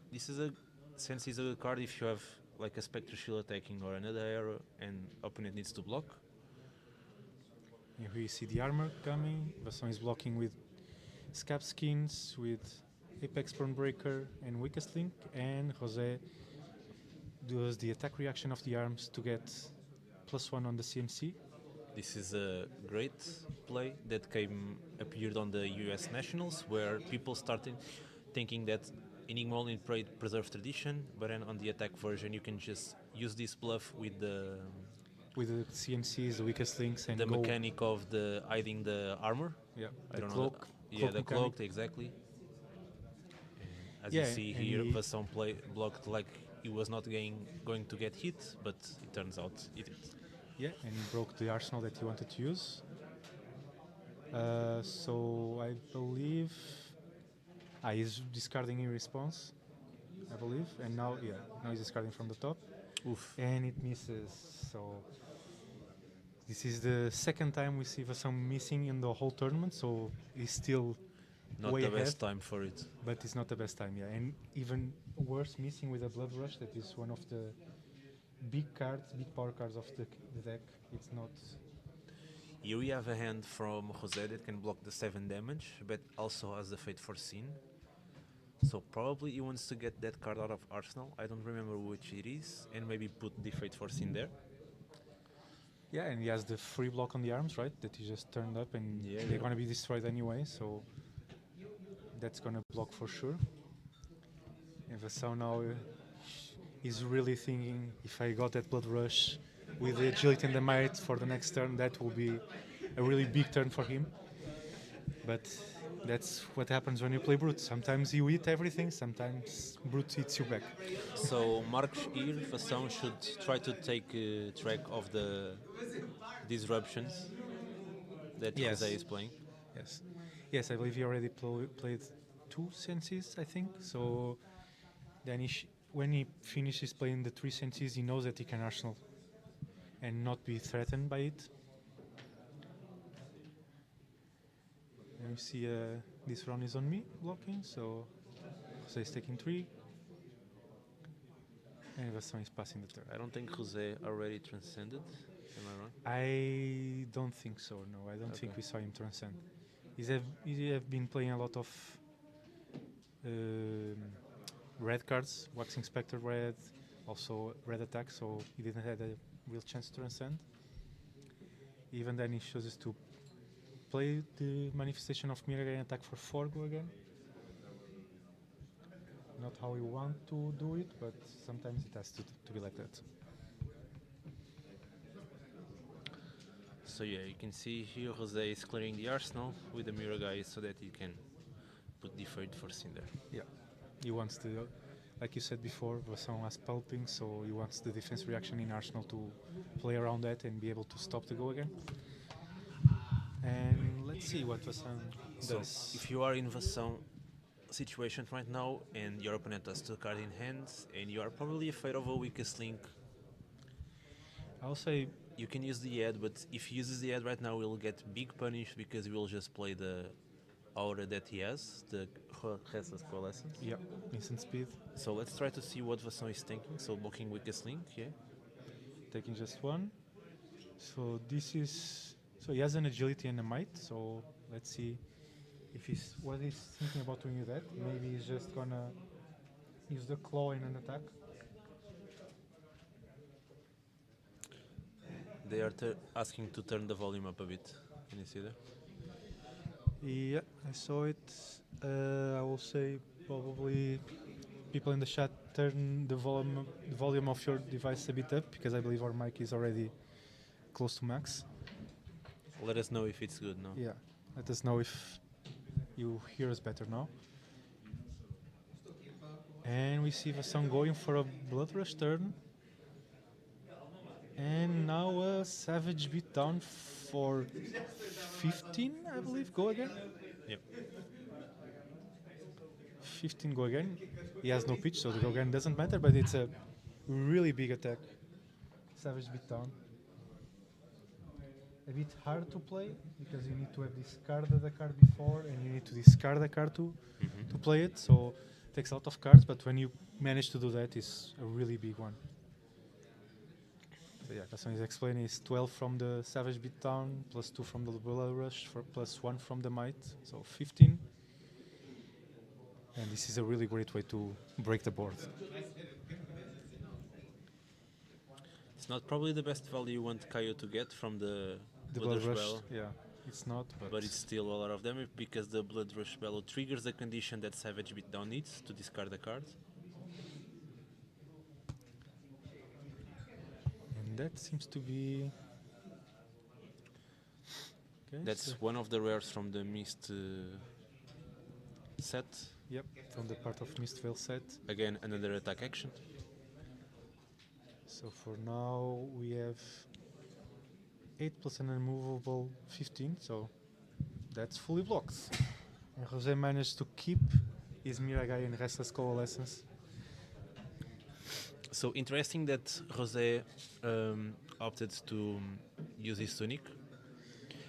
sense is a good card if you have like a Spectre Shield attacking or another arrow and opponent needs to block. And here you see the armor coming. Vassão is blocking with Scab Skins, with Apex Burnbreaker and Weakest Link, and José does the attack reaction of the arms to get +1 on the CMC. This is a great play that appeared on the US Nationals, where people started thinking that Enigma only played Preserved Tradition, but then on the attack version you can just use this bluff with the CMCs, the Weakest Links, and the mechanic of the hiding the armor. Yeah, I don't cloak, know. Yeah, the mechanic. cloak, exactly. As you see here, Vassão blocked like he was not going to get hit, but it turns out he did. Yeah, and he broke the arsenal that he wanted to use. So I believe he's discarding in response, I believe, and now he's discarding from the top. Oof. And it misses. So this is the second time we see Vassão missing in the whole tournament. So he's still not way the ahead, best time for it. But it's not the best time, yeah. And even worse, missing with a Blood Rush. That is one of the big power cards of the deck. It's not. Here we have a hand from José that can block the 7 damage, but also has the Fate Foreseen. So probably he wants to get that card out of Arsenal. I don't remember which it is, and maybe put the Fate Foreseen there. Yeah, and he has the free block on the arms, right? That he just turned up, and they're going to be destroyed anyway, so that's going to block for sure. And Vassão now is really thinking, if I got that Blood Rush with the Agility and the Might for the next turn, that will be a really big turn for him. But That's what happens when you play Brute. Sometimes you eat everything, sometimes Brute eats you back. So Marcos here, Fação should try to take track of the disruptions that Yes. Jose is playing. Yes. Yes, I believe he already played 2 senses, I think. So then when he finishes playing the 3 senses, he knows that he can Arsenal and not be threatened by it. And you see this round is on me blocking, so Jose is taking 3. And Vasson is passing the turn. I don't think Jose already transcended. Am I wrong? I don't think so, no. I don't think we saw him transcend. He have been playing a lot of red cards, Waxing Spectre red, also red attack, so he didn't have a real chance to transcend. Even then he chooses to play the manifestation of Miragai and attack for 4 go again. Not how we want to do it, but sometimes it has to be like that. So yeah, you can see here Jose is clearing the arsenal with the Miragai so that he can put the third force in there. Yeah, he wants to, like you said before, Vasson has pulping, so he wants the defense reaction in Arsenal to play around that and be able to stop the go again. And let's see what Vasson does. So if you are in Vasson situation right now and your opponent has 2 cards in hand and you are probably afraid of a weakest link, I'll say you can use the head, but if he uses the head right now, he'll get big punish because he will just play the aura that he has, the Restless Coalescence. Yep, instant speed. So let's try to see what Vasson is thinking. So blocking weakest link, yeah. Taking just 1. So this is, so he has an agility and a might, so let's see if what he's thinking about doing with that. Maybe he's just gonna use the claw in an attack. They are asking to turn the volume up a bit. Can you see that? Yeah, I saw it. I will say probably people in the chat turn the volume of your device a bit up because I believe our mic is already close to max. Let us know if it's good now. Yeah, let us know if you hear us better now. And we see Vasson going for a Blood Rush turn. And now a Savage Beatdown for 15, I believe. Go again? Yep. 15 go again. He has no pitch, so the go again doesn't matter, but it's a really big attack. Savage Beatdown. A bit hard to play because you need to have discarded the card before and you need to discard a card to play it, so it takes a lot of cards, but when you manage to do that, it's a really big one. So yeah, Kasson is explaining it's 12 from the Savage Beatdown, plus 2 from the Blood Rush, plus 1 from the Might, so 15. And this is a really great way to break the board. It's not probably the best value you want Kaio to get from the Blood Rush. Yeah, it's not. But it's still a lot of damage because the Blood Rush Bellow triggers the condition that Savage Beatdown needs to discard the card. And that seems to be... Okay, that's one of the rares from the Mist set. Yep, from the part of Mistveil set. Again, another attack action. So for now we have 8 plus an unmovable 15, so that's fully blocked. And Jose managed to keep his Miragai in Restless Coalescence. So interesting that Jose opted to use his tunic,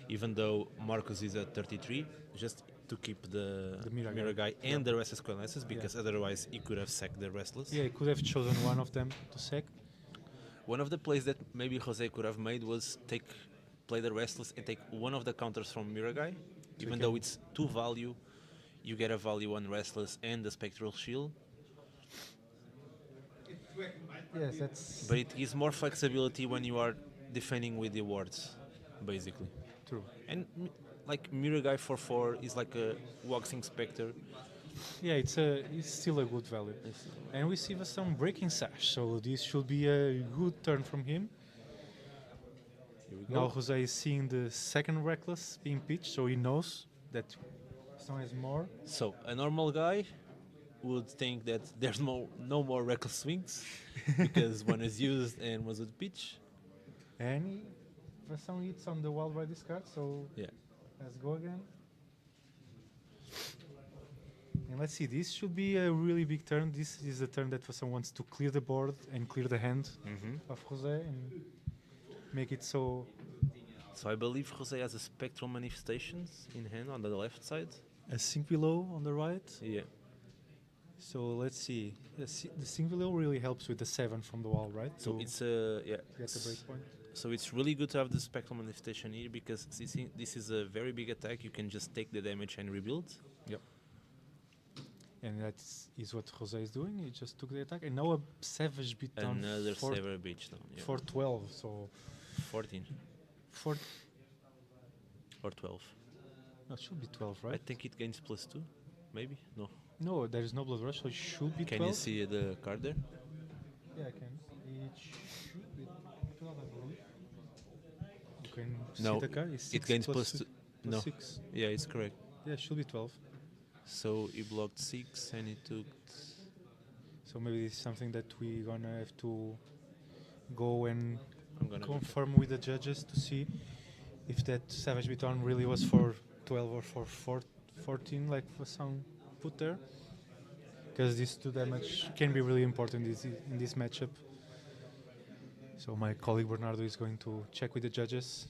even though Marcus is at 33, just to keep the Miragai and the Restless Coalescence, because otherwise he could have sacked the Restless. Yeah, he could have chosen one of them to sack. One of the plays that maybe Jose could have made was play the Restless and take one of the counters from Miragai. Even though it's 2 value, you get a value on Restless and the Spectral Shield. Yes, that's... But it gives more flexibility when you are defending with the wards, basically. True. And like Miragai for 4 is like a Waxing Spectre. Yeah, it's still a good value. And we see some breaking sash, so this should be a good turn from him. Here we go. Now Jose is seeing the second Reckless being pitched, so he knows that Vasson has more. So a normal guy would think that there's no more reckless swings because one is used and was at pitch. And Vasson hits on the wild by this card, so Yeah. let's go again. And let's see, this should be a really big turn. This is a turn that Vasson wants to clear the board and clear the hand of Jose and make it so. So I believe Jose has a spectral manifestations in hand on the left side. A sink below on the right. Yeah. So let's see. The sink below really helps with the 7 from the wall, right? So it's a Get the break point. So it's really good to have the spectral manifestation here because this is a very big attack. You can just take the damage and rebuild. Yep. And that is what Jose is doing. He just took the attack, and now a savage beat down. Another savage beat down. Yeah. For 12, so 14 for or 12. no, it should be 12, right? I think it gains +2, maybe. No, there is no blood rush, so it should be 12. Can you see the card there? Yeah, I can. It should be 12, I believe. You can No, see the card. It's it 6 gains plus +2. two- plus No. 6. Yeah, it's correct. Yeah, it should be 12. So he blocked 6 and he took. So maybe it's something that we're gonna have to go and I'm gonna confirm with the judges to see if that savage beaton really was for 12 or for 14, like Vasson put there. Because these 2 damage can be really important in this matchup. So my colleague Bernardo is going to check with the judges.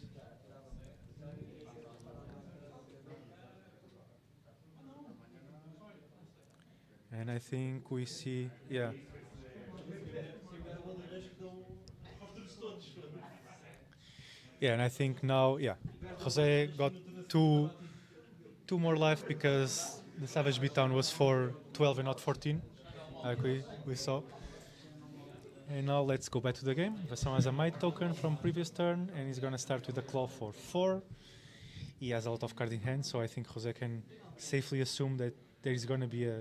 And I think we see, yeah. Yeah, and I think now, yeah, Jose got two more life because the Savage Beatdown was for 12 and not 14, like we saw. And now let's go back to the game. Vasson has a might token from previous turn, and he's gonna start with a claw for 4. He has a lot of cards in hand, so I think Jose can safely assume that there is gonna be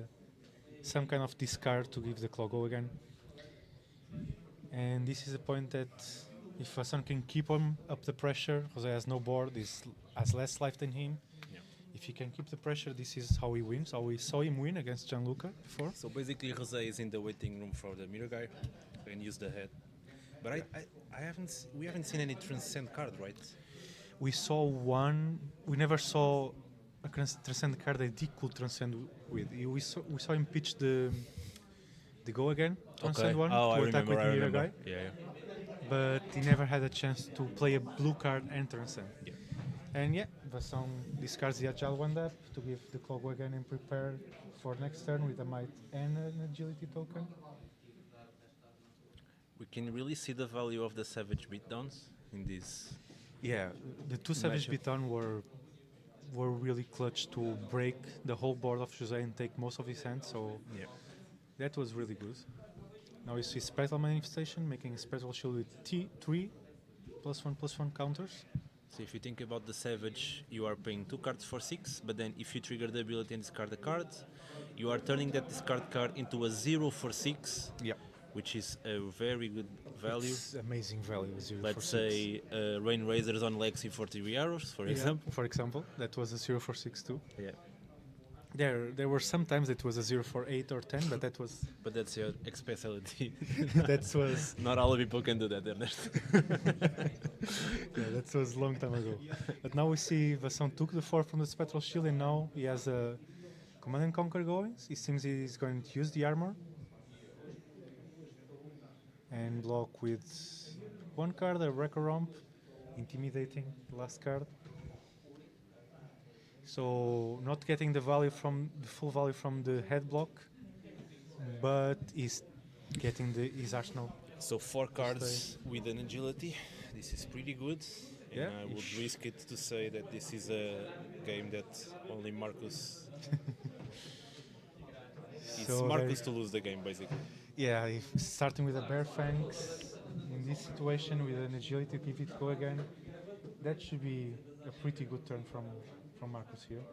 some kind of discard to give the claw go again. And this is a point that if Vasson can keep him up the pressure, Jose has no board, has less life than him. Yeah. If he can keep the pressure, this is how he wins, how we saw him win against Gianluca before. So basically, Jose is in the waiting room for the mirror guy and use the head. But we haven't seen any transcend card, right? We saw one. We never saw a transcend card that he could transcend with. We saw him pitch the go again transcend one Oh, to I attack remember. with mirror guy. Yeah. But he never had a chance to play a blue card and transcend. Yeah. And yeah, Vasson discards the agile one up to give the claw go again and prepare for next turn with a might and an agility token. We can really see the value of the savage beatdowns in this. Yeah, the 2 savage Matchup. beatdown were really clutch to break the whole board of Jose and take most of his hand, so Yeah. that was really good. Now you see Spectral Manifestation making a Spectral Shield with T3 +1/+1 counters. So if you think about the savage, you are paying 2 cards for 6, but then if you trigger the ability and discard a card, you are turning that discard card into a 0 for 6. Yeah. Which is a very good value. It's amazing value. 0 Let's for 6. say Rain Razors on Lexi for 3 arrows, for example. For example, that was a 0 for 6 too. Yeah. There were some times it was a 0 for 8 or 10, but that was But that's your specialty. that was Not all people can do that, Ernest. yeah, that was a long time ago. But now we see Vasson took the 4 from the Spectral Shield, and now he has a Command and Conquer going. He seems he's going to use the armor and block with 1 card, a Wrecker Romp, intimidating the last card. So not getting the full value from the head block, but he's getting his arsenal. So 4 cards with an agility. This is pretty good. And Yeah, I would risk it to say that this is a game that only Marcus. It's So Marcus to lose the game, basically. Yeah, if starting with a Bear Fangs in this situation with an agility, give it go again, that should be a pretty good turn from Marcus here.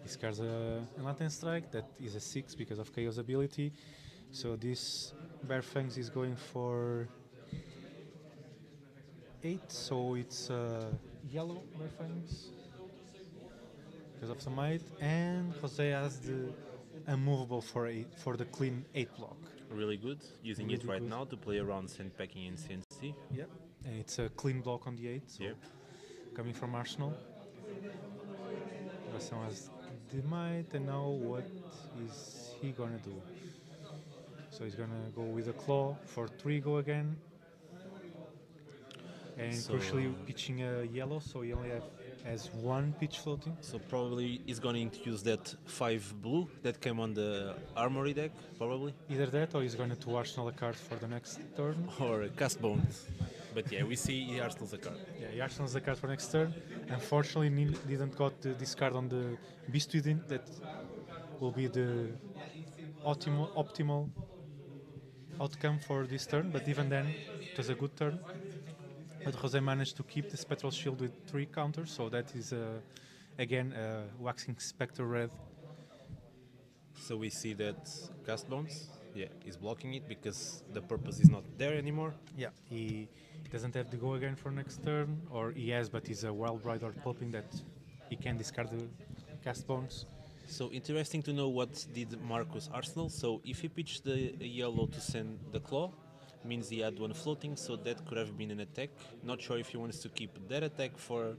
Discards a Latin Strike, that is a 6 because of Chaos ability. So this Bear Fangs is going for 8, so it's yellow reference because of the might, and Jose has the unmovable for 8 for the clean 8 block. Really good. Using it Really right good. now to play around sandpacking and CNC. Yep, and it's a clean block on the 8, so Yep. coming from Arsenal. Vasson has the might, and now what is he gonna do? So he's gonna go with a claw for 3 go again. And So- crucially pitching a yellow, so he only has 1 pitch floating. So probably he's going to use that 5 blue that came on the armory deck, probably. Either that or he's gonna to Arsenal a card for the next turn. Or cast bones. But yeah, we see he Arsenal's a card. Yeah, he Arsenal's the card for next turn. Unfortunately, Neil didn't got this card on the Beast Within. That will be the optimal outcome for this turn. But even then, it was a good turn. But Jose managed to keep the Spectral Shield with 3 counters, so that is again Waxing Spectre Red. So we see that cast bones, yeah, is blocking it because the purpose is not there anymore. Yeah, he doesn't have to go again for next turn, or he has, but he's a Wild Ride or Pulping that he can discard the cast bones. So interesting to know what did Marcus Arsenal. So if he pitched the yellow to send the claw, means he had 1 floating, so that could have been an attack. Not sure if he wants to keep that attack for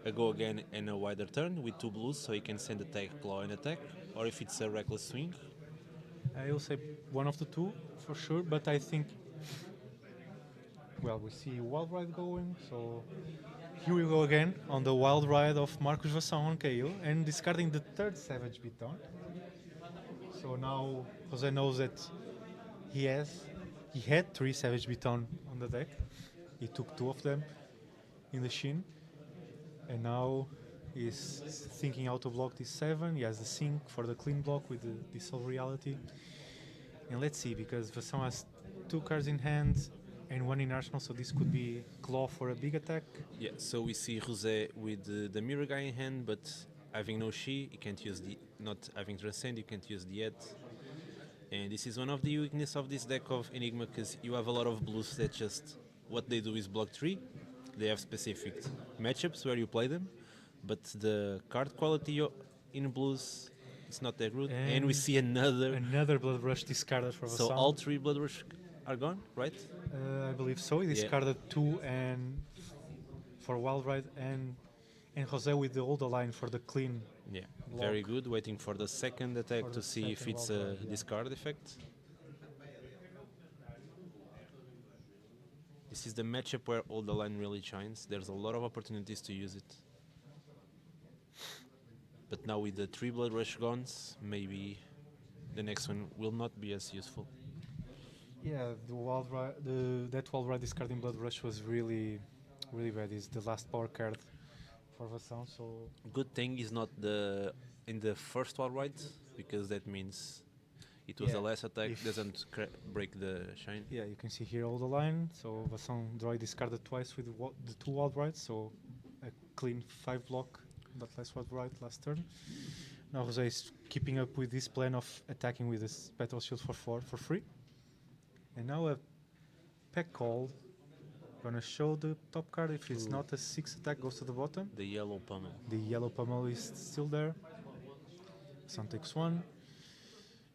a go again and a wider turn with 2 blues, so he can send attack, claw, and attack, or if it's a reckless swing. I will say one of the two for sure, but I think, well, we see Wild Ride going, so here we go again on the Wild Ride of Marcus Vasson on KO and discarding the 3rd Savage Beatdown. So now Jose knows that he had 3 Savage Beatdown on the deck. He took 2 of them in the shin, and now he's thinking how to block this 7. He has the Sync for the clean block with the Dissolve Reality. And let's see, because Vasson has 2 cards in hand and 1 in arsenal, so this could be Claw for a big attack. Yeah, so we see Jose with the mirror guy in hand, but having no Shi, you can't use the, not having Transcend, you can't use the Yet. And this is one of the weaknesses of this deck of Enigma, because you have a lot of blues that just, what they do is block 3. They have specific matchups where you play them, but the card quality in blues, it's not that good. And we see another Blood Rush discarded for Vasson. So all 3 Blood Rush are gone, right? I believe so. He discarded 2 and for Wild Ride and Jose with the old line for the clean. Yeah, block. very good. Waiting for the second attack For to the see if second it's Wild a Ride, yeah. discard effect. This is the matchup where all the line really shines. There's a lot of opportunities to use it. But now with the 3 Blood Rush guns, maybe the next one will not be as useful. Yeah, that Wild Ride discarding Blood Rush was really bad. It's the last power card for Vasson, so Good thing is not in the first Wild Ride, because that means it was Yeah, a less attack, if- doesn't break the shine. yeah, you can see here all the line. So Vasson Droid discarded twice with the 2 Wild Rides, so a clean 5 block, but less Wild Ride last turn. Now Jose is keeping up with this plan of attacking with this Spectral Shield for free. And now a Pack Call. Gonna show the top card. If it's not a 6 attack, goes to the bottom. The yellow pummel. The yellow pummel is still there. Vasson takes 1.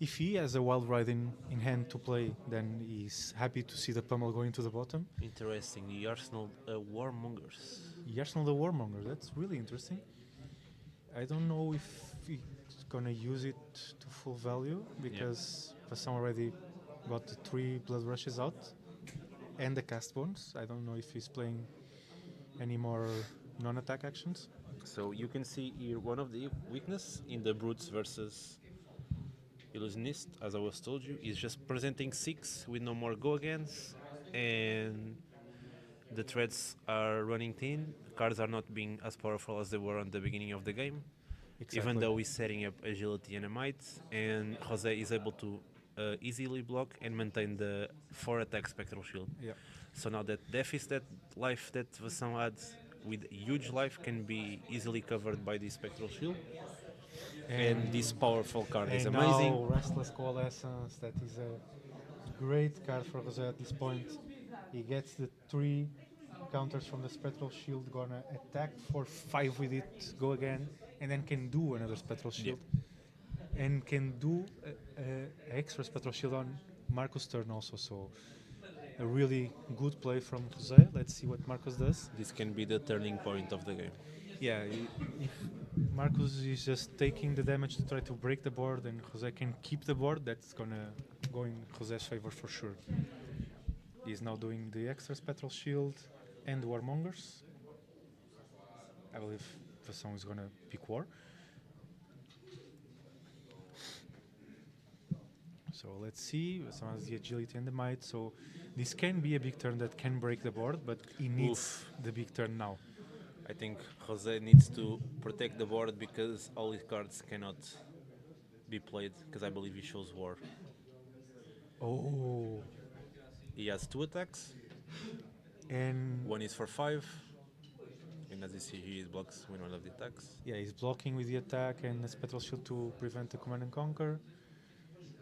If he has a Wild Ride in hand to play, then he's happy to see the pummel going to the bottom. Interesting, the Arsenal Warmongers. Arsenal the Warmonger, that's really interesting. I don't know if he's gonna use it to full value, because Vasson already got the 3 Blood Rushes out and the cast bones. I don't know if he's playing any more non-attack actions. So you can see here one of the weakness in the Brutes versus Illusionist, as I was told you, is just presenting 6 with no more go-agains, and the threads are running thin. Cards are not being as powerful as they were on the beginning of the game, even though he's setting up agility and a might, and Jose is able to easily block and maintain the 4 attack Spectral Shield. Yeah. So now that deficit life that Vasson had with huge life can be easily covered by this Spectral Shield. And this powerful card is amazing. Now Restless Coalescence, that is a great card for Jose at this point. He gets the 3 counters from the Spectral Shield, gonna attack for 5 with it, go again, and then can do another Spectral Shield. And can do a extra Spectral Shield on Marcus' turn also, so a really good play from Jose. Let's see what Marcus does. This can be the turning point of the game. Yeah, if Marcus is just taking the damage to try to break the board and Jose can keep the board, that's gonna go in Jose's favor for sure. He's now doing the extra Spectral Shield and Warmongers. I believe the song is gonna pick War. So let's see, Vasson has the agility and the might, so this can be a big turn that can break the board, but he needs the big turn now. I think Jose needs to protect the board because all his cards cannot be played, because I believe he shows War. Oh. He has 2 attacks. And one is for 5. And as you see, he blocks with one of the attacks. Yeah, he's blocking with the attack and the Spectral Shield to prevent the Command and Conquer.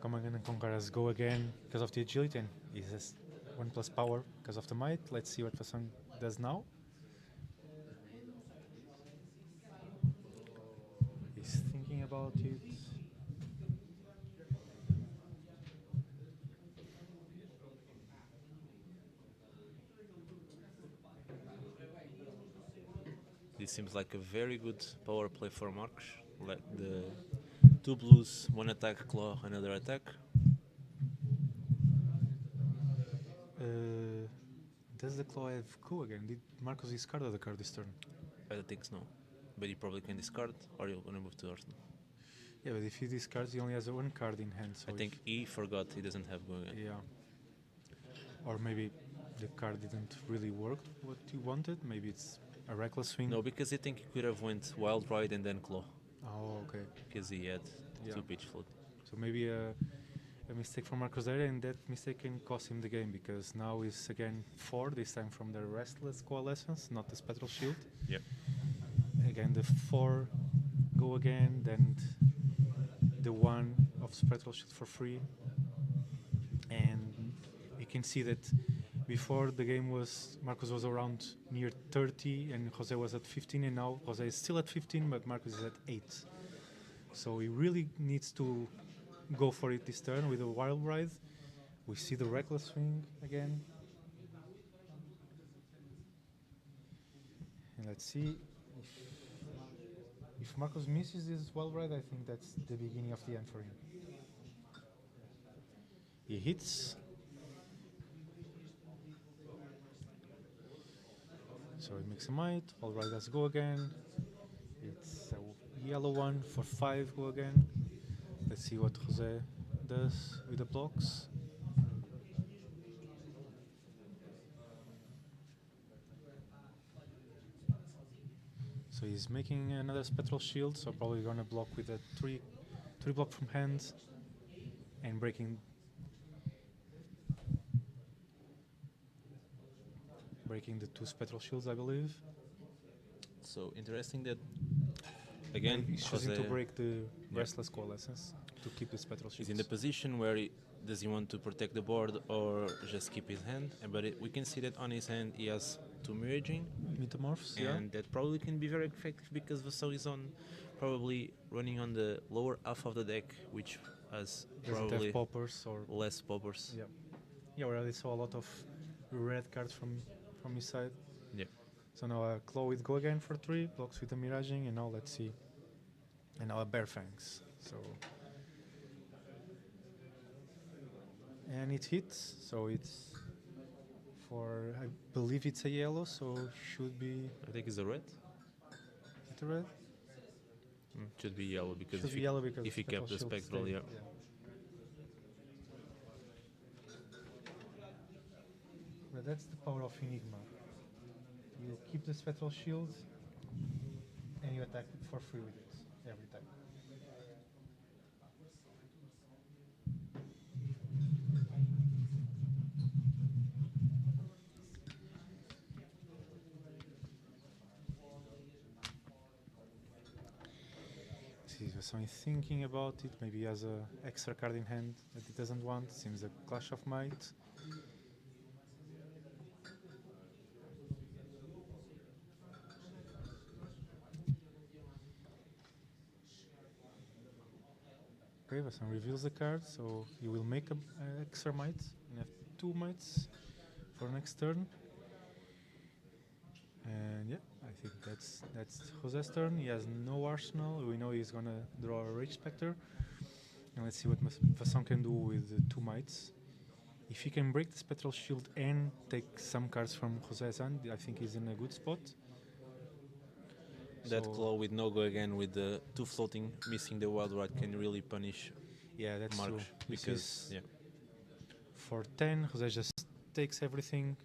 Command and Conquer has go again because of the agility, and he has 1+ power because of the might. Let's see what Vasson does now. He's thinking about it. This seems like a very good power play for Marcus. Like the 2 blues, 1 attack, claw, another attack. Does the claw have go again? Did Marcus discard the card this turn? I don't think so. But he probably can discard, or you're gonna move to Arsenal. Yeah, but if he discards, he only has 1 card in hand. So I think he forgot he doesn't have go again. Yeah. Or maybe the card didn't really work what he wanted. Maybe it's a reckless swing. No, because I think he could have went Wild Ride and then Claw. Oh, okay. Because he had 2 pitch float. So maybe a mistake from Marcus there, and that mistake can cost him the game, because now he's again 4, this time from the Restless Coalescence, not the Spectral Shield. Yep. Again, the 4 go again, then the 1 of Spectral Shield for free. And you can see that before the game Marcus was around near 30 and Jose was at 15, and now Jose is still at 15, but Marcus is at 8. So he really needs to go for it this turn with a Wild Ride. We see the Reckless Swing again. And let's see if Marcus misses this Wild Ride. I think that's the beginning of the end for him. He hits. So he makes a might. Wild Ride has go again. It's a yellow one for 5 go again. Let's see what Jose does with the blocks. So he's making another Spectral Shield, so probably gonna block with a 3 block from hand and breaking the 2 Spectral Shields, I believe. So interesting that again he's choosing Jose to break the Restless Coalescence to keep the Spectral Shields. He's in the position where does he want to protect the board or just keep his hand? But we can see that on his hand he has 2 Miraging Metamorphs, and that probably can be very effective because Vassal is probably running on the lower half of the deck, which has doesn't probably have poppers or less poppers. Yeah, we already saw a lot of red cards from his side. Yeah. So now a Claw with go again for 3, blocks with the Miraging, and now let's see. And now a Bear Fangs. So and it hits, so it's for, I believe it's a yellow, so should be. I think it's a red. Is it a red? Should be yellow because Should be yellow because if he kept the Spectral, stayed, yeah. But that's the power of Enigma. You keep the Spectral Shield and you attack for free with it every time. See, so he's thinking about it. Maybe he has an extra card in hand that he doesn't want. Seems a Clash of Might. Okay, Vassan reveals the card, so he will make an extra might and have 2 mites for next turn. And yeah, I think that's Jose's turn. He has no arsenal. We know he's gonna draw a Rage Spectre. And let's see what Vassan can do with the 2 mites. If he can break the Spectral Shield and take some cards from Jose's hand, I think he's in a good spot. That So- claw with no go again with the 2 floating, missing the wild ride can really punish Yeah, that's Marcos. true. Because, yeah. For 10, Jose just takes everything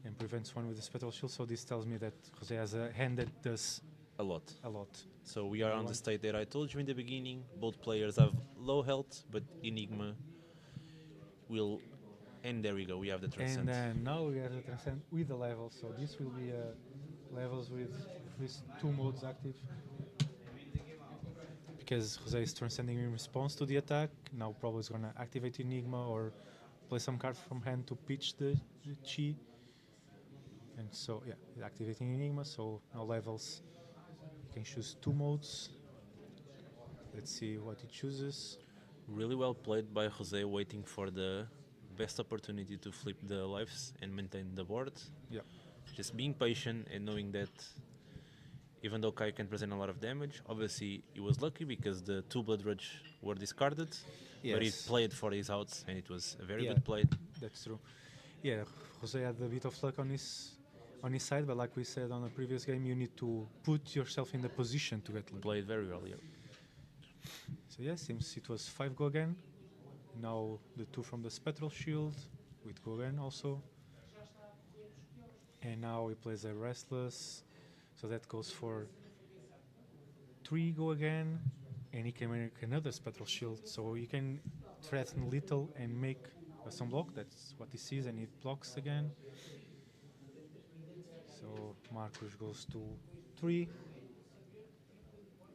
and prevents one with the Spectral Shield. So this tells me that Jose has a hand that does A lot. a lot. So we are on the One. state that I told you in the beginning. Both players have low health, but Enigma will. And there we go, we have the Transcend. And then now we have the Transcend with the levels. So this will be levels with at least 2 modes active. Because Jose is transcending in response to the attack. Now probably is going to activate Enigma or play some card from hand to pitch the Chi. And so, yeah, he's activating Enigma. So now levels. You can choose 2 modes. Let's see what he chooses. Really well played by Jose, waiting for the best opportunity to flip the lives and maintain the board. Yeah. Just being patient and knowing that even though Kai can present a lot of damage, obviously he was lucky because the 2 Blood Rage were discarded. But he Yes. played for his outs and it was a very Yeah. good play. That's true. Yeah, Jose had a bit of luck on his side, but like we said on a previous game, you need to put yourself in the position to get lucky. Played very well, yeah. So yeah, seems it was 5 go again. Now the 2 from the Spectral Shield with go again also. And now he plays a Restless, so that goes for 3 go again, and he can make another Spectral Shield, so you can threaten little and make some block. That's what he sees, and he blocks again. So Marcos goes to 3.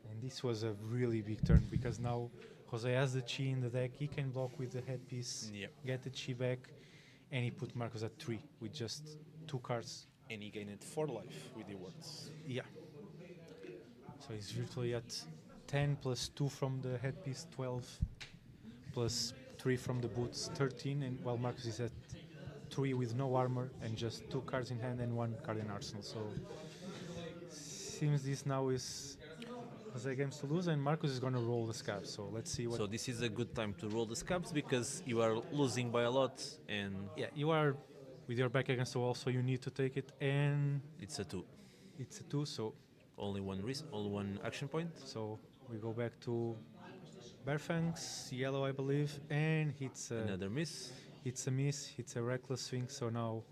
And this was a really big turn because now Jose has the Chi in the deck. He can block with the headpiece, Yep. get the Chi back, and he put Marcos at 3 with just 2 cards. And he gained 4 life with the words. Yeah. So he's virtually at 10 plus 2 from the headpiece, 12, plus 3 from the boots, 13, and while Marcos is at 3 with no armor and just 2 cards in hand and 1 card in arsenal. So seems this now is Jose games to lose, and Marcos is going to roll the scab. So let's see what. So this is a good time to roll the scabs because you are losing by a lot and Yeah, you are with your back against the wall, so you need to take it, and it's a 2. it's a 2, so Only one risk, only one action point. so we go back to Bearfangs, yellow I believe, and hits Another miss. It's a miss, it's a reckless swing, so now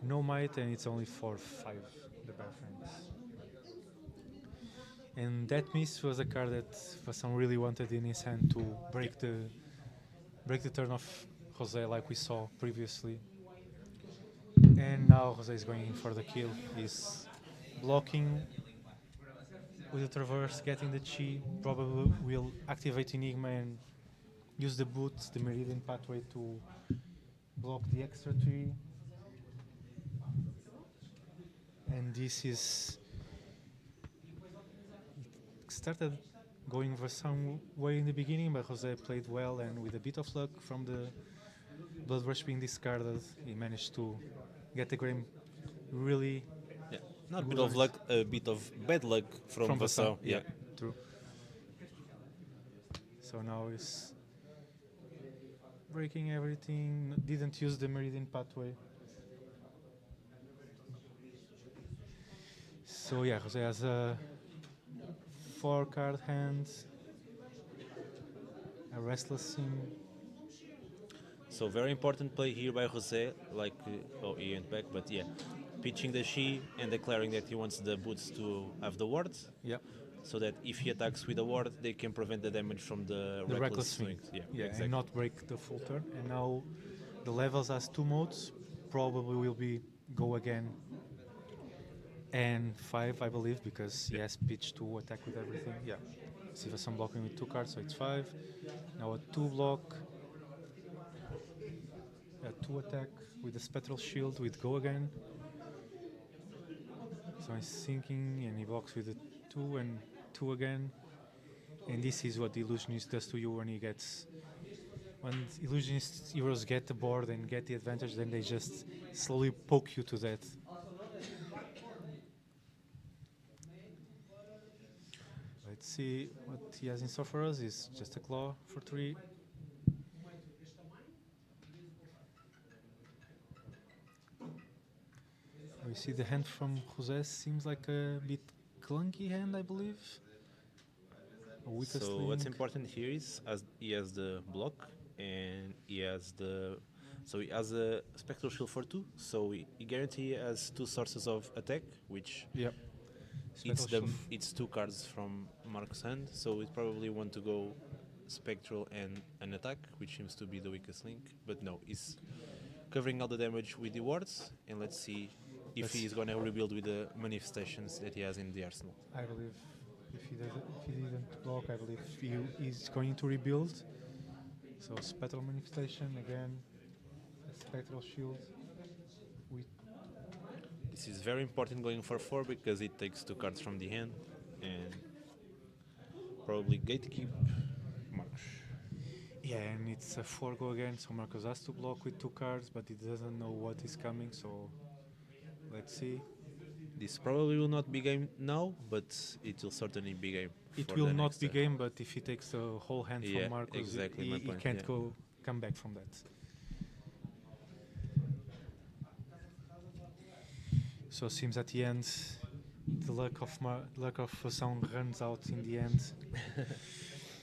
no might, and it's only for 5, the Bearfangs. And that miss was a card that Vassan really wanted in his hand to break the turn of Jose like we saw previously. And now Jose is going in for the kill. He's blocking with the traverse, getting the Chi, probably will activate Enigma and use the boots, the Meridian pathway to block the extra 3. And this is... It started going for some way in the beginning, but Jose played well, and with a bit of luck from the Blood Rush being discarded, he managed to get the game really... Yeah. Not a good bit of on luck, a bit of bad luck from Vassal. Yeah. True. So now he's breaking everything, didn't use the Meridian pathway. So yeah, Jose has a 4 card hand, a Restless Sim. So very important play here by Jose, like, oh, he went back, but yeah. Pitching the Shi and declaring that he wants the boots to have the ward. Yep. So that if he attacks with a ward, they can prevent the damage from the reckless swing. Yeah, exactly. And not break the full turn. And now the levels has 2 modes, probably will be go again and 5, I believe, because he has pitch to attack with everything. Yeah. See some blocking with 2 cards, so it's 5. Now a 2 block, a 2 attack with the Spectral Shield with go again. So he's thinking, and he blocks with a 2 and 2 again. And this is what the illusionist does to you when he gets. When illusionist heroes get the board and get the advantage, then they just slowly poke you to that. Let's see what he has in store for us. Is just a claw for 3. We see the hand from Jose seems like a bit clunky hand, I believe. So what's important here is as he has the block and he has a spectral shield for 2, so he guarantee has 2 sources of attack, which Yep. it's 2 cards from Mark's hand, so it probably want to go spectral and an attack, which seems to be the weakest link, but no, he's covering all the damage with the wards, and let's see if he's gonna rebuild with the manifestations that he has in the arsenal. I believe if he didn't block, I believe he's going to rebuild. So spectral manifestation again, a spectral shield. This is very important going for 4 because it takes 2 cards from the hand and probably gatekeep Marcos. Yeah, and it's a 4 go again, so Marcos has to block with 2 cards, but he doesn't know what is coming, so let's see. This probably will not be game now, but it will certainly be game. It will not be game, but if he takes the whole hand Yeah, from Marcos, exactly my he point, can't yeah. come back from that. So it seems at the end, the luck of Fasson runs out in the end.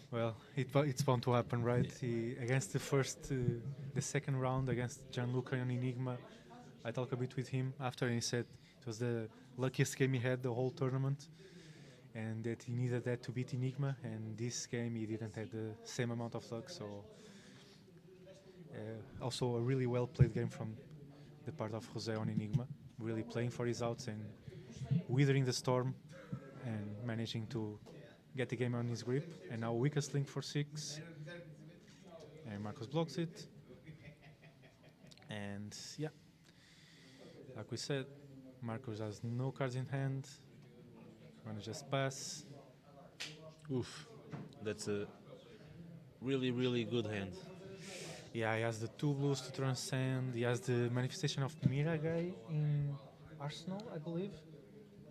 Well, it's bound to happen, right? Yeah. He, against the second round against Gianluca and Enigma, I talked a bit with him after, and he said it was the luckiest game he had the whole tournament, and that he needed that to beat Enigma. And this game he didn't have the same amount of luck. So also a really well played game from the part of Jose on Enigma, really playing for his outs and withering the storm and managing to get the game on his grip. And now weakest link for 6, and Marcos blocks it. And yeah, like we said, Marcos has no cards in hand. Gonna just pass. Oof, that's a really, really good hand. Yeah, he has the 2 blues to transcend. He has the manifestation of Miragai in Arsenal, I believe.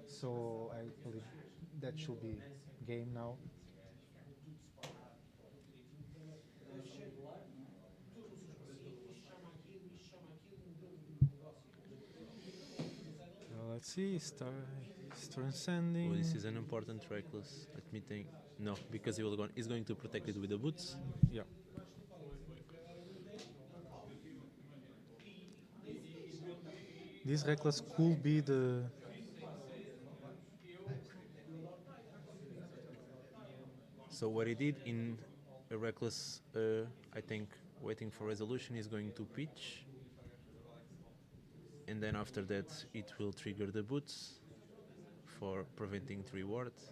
So I believe that should be game now. Let's see, he's transcending. Oh, this is an important reckless. Let me think. No, because he's going to protect it with the boots. Yeah. This reckless could be the. So what he did in a reckless, I think, waiting for resolution, is going to pitch. And then after that, it will trigger the boots for preventing 3 wards.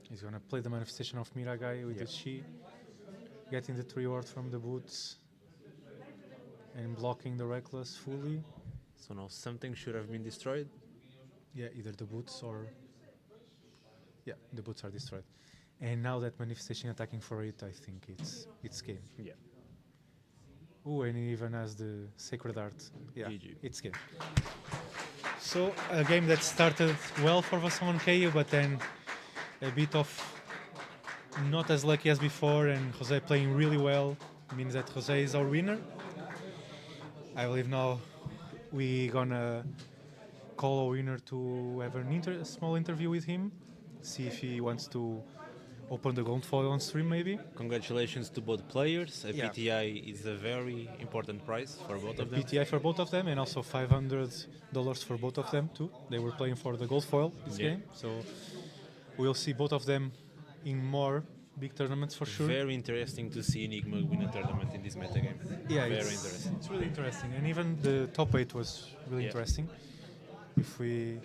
He's gonna play the manifestation of Miragai with the Shi, getting the 3 wards from the boots, and blocking the reckless fully. So now something should have been destroyed. Yeah, either the boots or. Yeah, the boots are destroyed. And now that manifestation attacking for it, I think it's game. Yeah. Oh, and he even has the Sacred Art. Yeah, GG. it's game. So, a game that started well for Vasson KU, but then a bit of not as lucky as before, and Jose playing really well means that Jose is our winner. I believe now we're gonna call a winner to have a small interview with him, see if he wants to open the gold foil on stream maybe. Congratulations to both players. A Yeah. PTI is a very important prize for both of them. PTI for both of them, and also $500 for both of them too. They were playing for the gold foil this game, so we'll see both of them in more big tournaments for sure. Very interesting to see Enigma win a tournament in this metagame. Yeah, very it's interesting. It's really interesting, and even the top 8 was really interesting. If we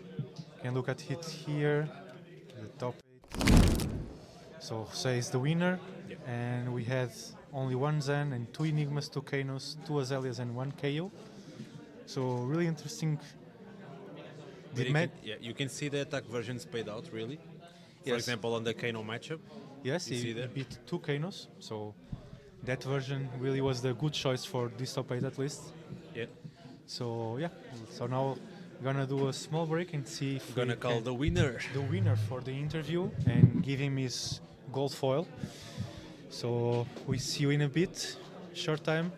can look at it here, the top 8. So Jose is the winner, and we had only 1 Zen and 2 Enigmas, 2 Kanos, 2 Azaleas, and 1 KO. So really interesting. You can see the attack versions paid out really. For example, on the Kano matchup. Yes, you see he that? beat 2 Kanos, so that version really was the good choice for this top 8 at least. Yeah. So yeah, so now we're gonna do a small break and see if Gonna we call can the winner. the winner for the interview and give him his gold foil. So we see you in a bit, short time.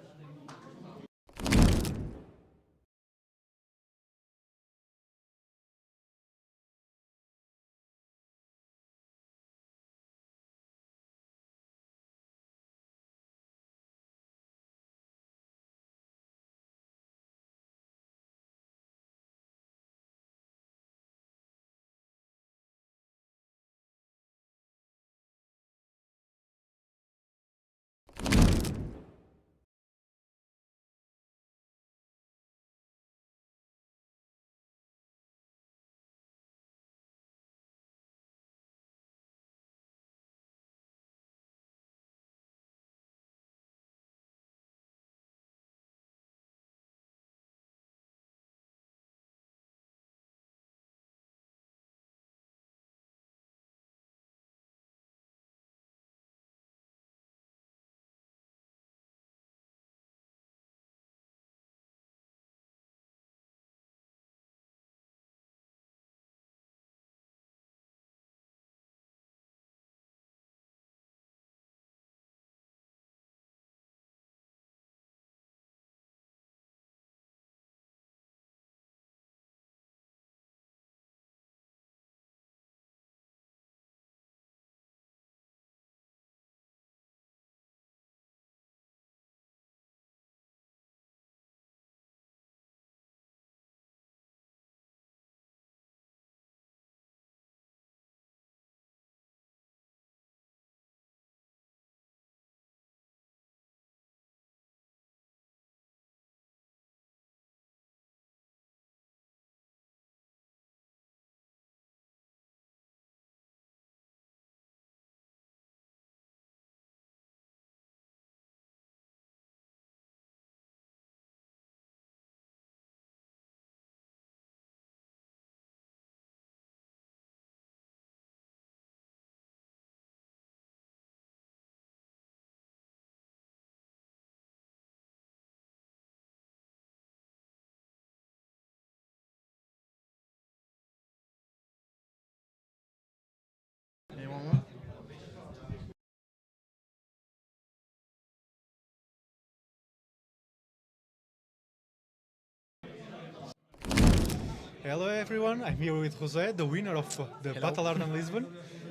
Hello everyone, I'm here with Jose, the winner of the Battle Hardened Lisbon.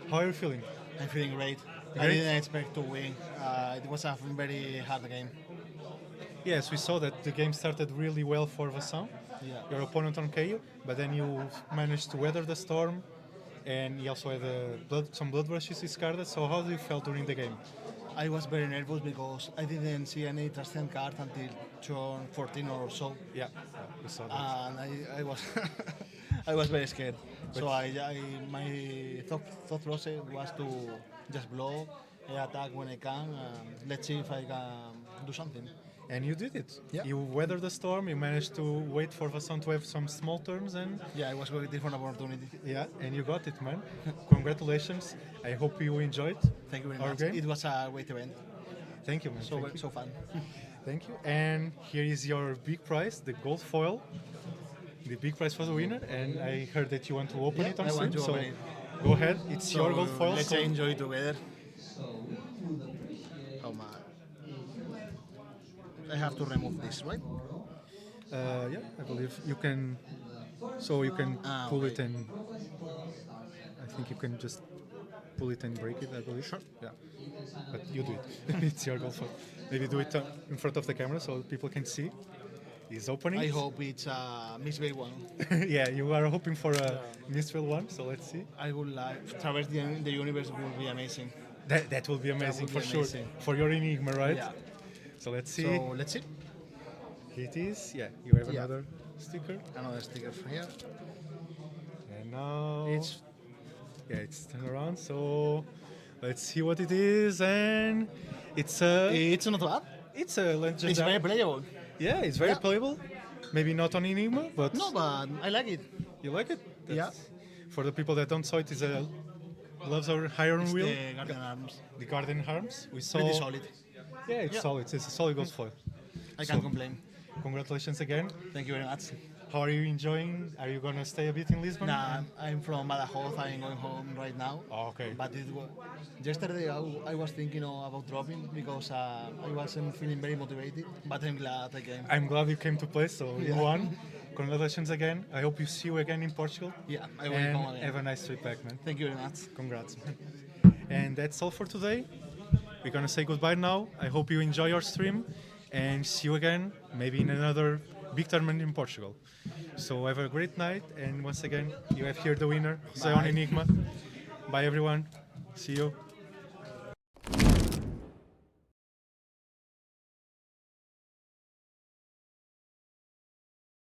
How are you feeling? I'm feeling great. I Great? didn't expect to win. It was a very hard game. Yes, we saw that the game started really well for Vassan, Yeah. your opponent on KO, but then you managed to weather the storm, and he also had some blood rushes discarded. So how do you feel during the game? I was very nervous because I didn't see any transcend card until turn 14 or so. Yeah, we saw that. And I was I was very scared. So my thought process was to just blow, attack when I can, and let's see if I can do something. And you did it. Yeah. You weathered the storm, you managed to wait for Vassan to have some small turns, and Yeah, I was waiting for an opportunity. yeah, and you got it, man. Congratulations. I hope you enjoyed Thank you very our much. game. It was a great event. Thank you, man. So Thank you. so fun. Thank you. And here is your big prize, the gold foil. The big prize for the winner. And I heard that you want to open Yeah, it on I want stream. to So open it. go ahead. It's your gold foil. Let's so enjoy together. Oh my. I have to remove this, right? yeah, I believe you can. So you can pull it okay. and I think you can just pull it and break it. I believe. Sure. Yeah. But you do it. It's your gold foil. Maybe do it in front of the camera so people can see. He's opening. I hope it's a misspelled one. Yeah, you are hoping for a misspelled one. So let's see. I would like Traverse the Universe would be amazing. That will be amazing would for be sure. amazing. For your Enigma, right? Yeah. So let's see. So let's see. Here it is. Yeah, you have Yeah. another sticker. Another sticker from here. And now It's it's turned around. So let's see what it is. And it's a not bad. it's a legendary. It's very playable. Yeah, it's very Yeah. playable. Maybe not on Enigma, but No, but I like it. you like it. Yeah. For the people that don't saw it, is a loves our iron It's wheel. the Guardian Arms. The Garden Harms. We saw. Pretty solid. Yeah, it's Yeah. solid. It's a solid gold foil. I can't complain. Congratulations again. Thank you very much. How are you enjoying? Are you gonna stay a bit in Lisbon? Nah, I'm from Badajoz. I'm going home right now. Oh, okay. But yesterday I was thinking about dropping because I wasn't feeling very motivated. But I'm glad I came. I'm glad you came to play, so you Yeah. won. Congratulations again. I hope you see you again in Portugal. Yeah, I will and come again. have a nice trip back, man. Thank you very much. Congrats, man. And that's all for today. We're gonna say goodbye now. I hope you enjoy your stream and see you again, maybe in another big tournament in Portugal. So have a great night, and once again, you have here the winner, Jose on Bye. Enigma. Bye everyone. See you.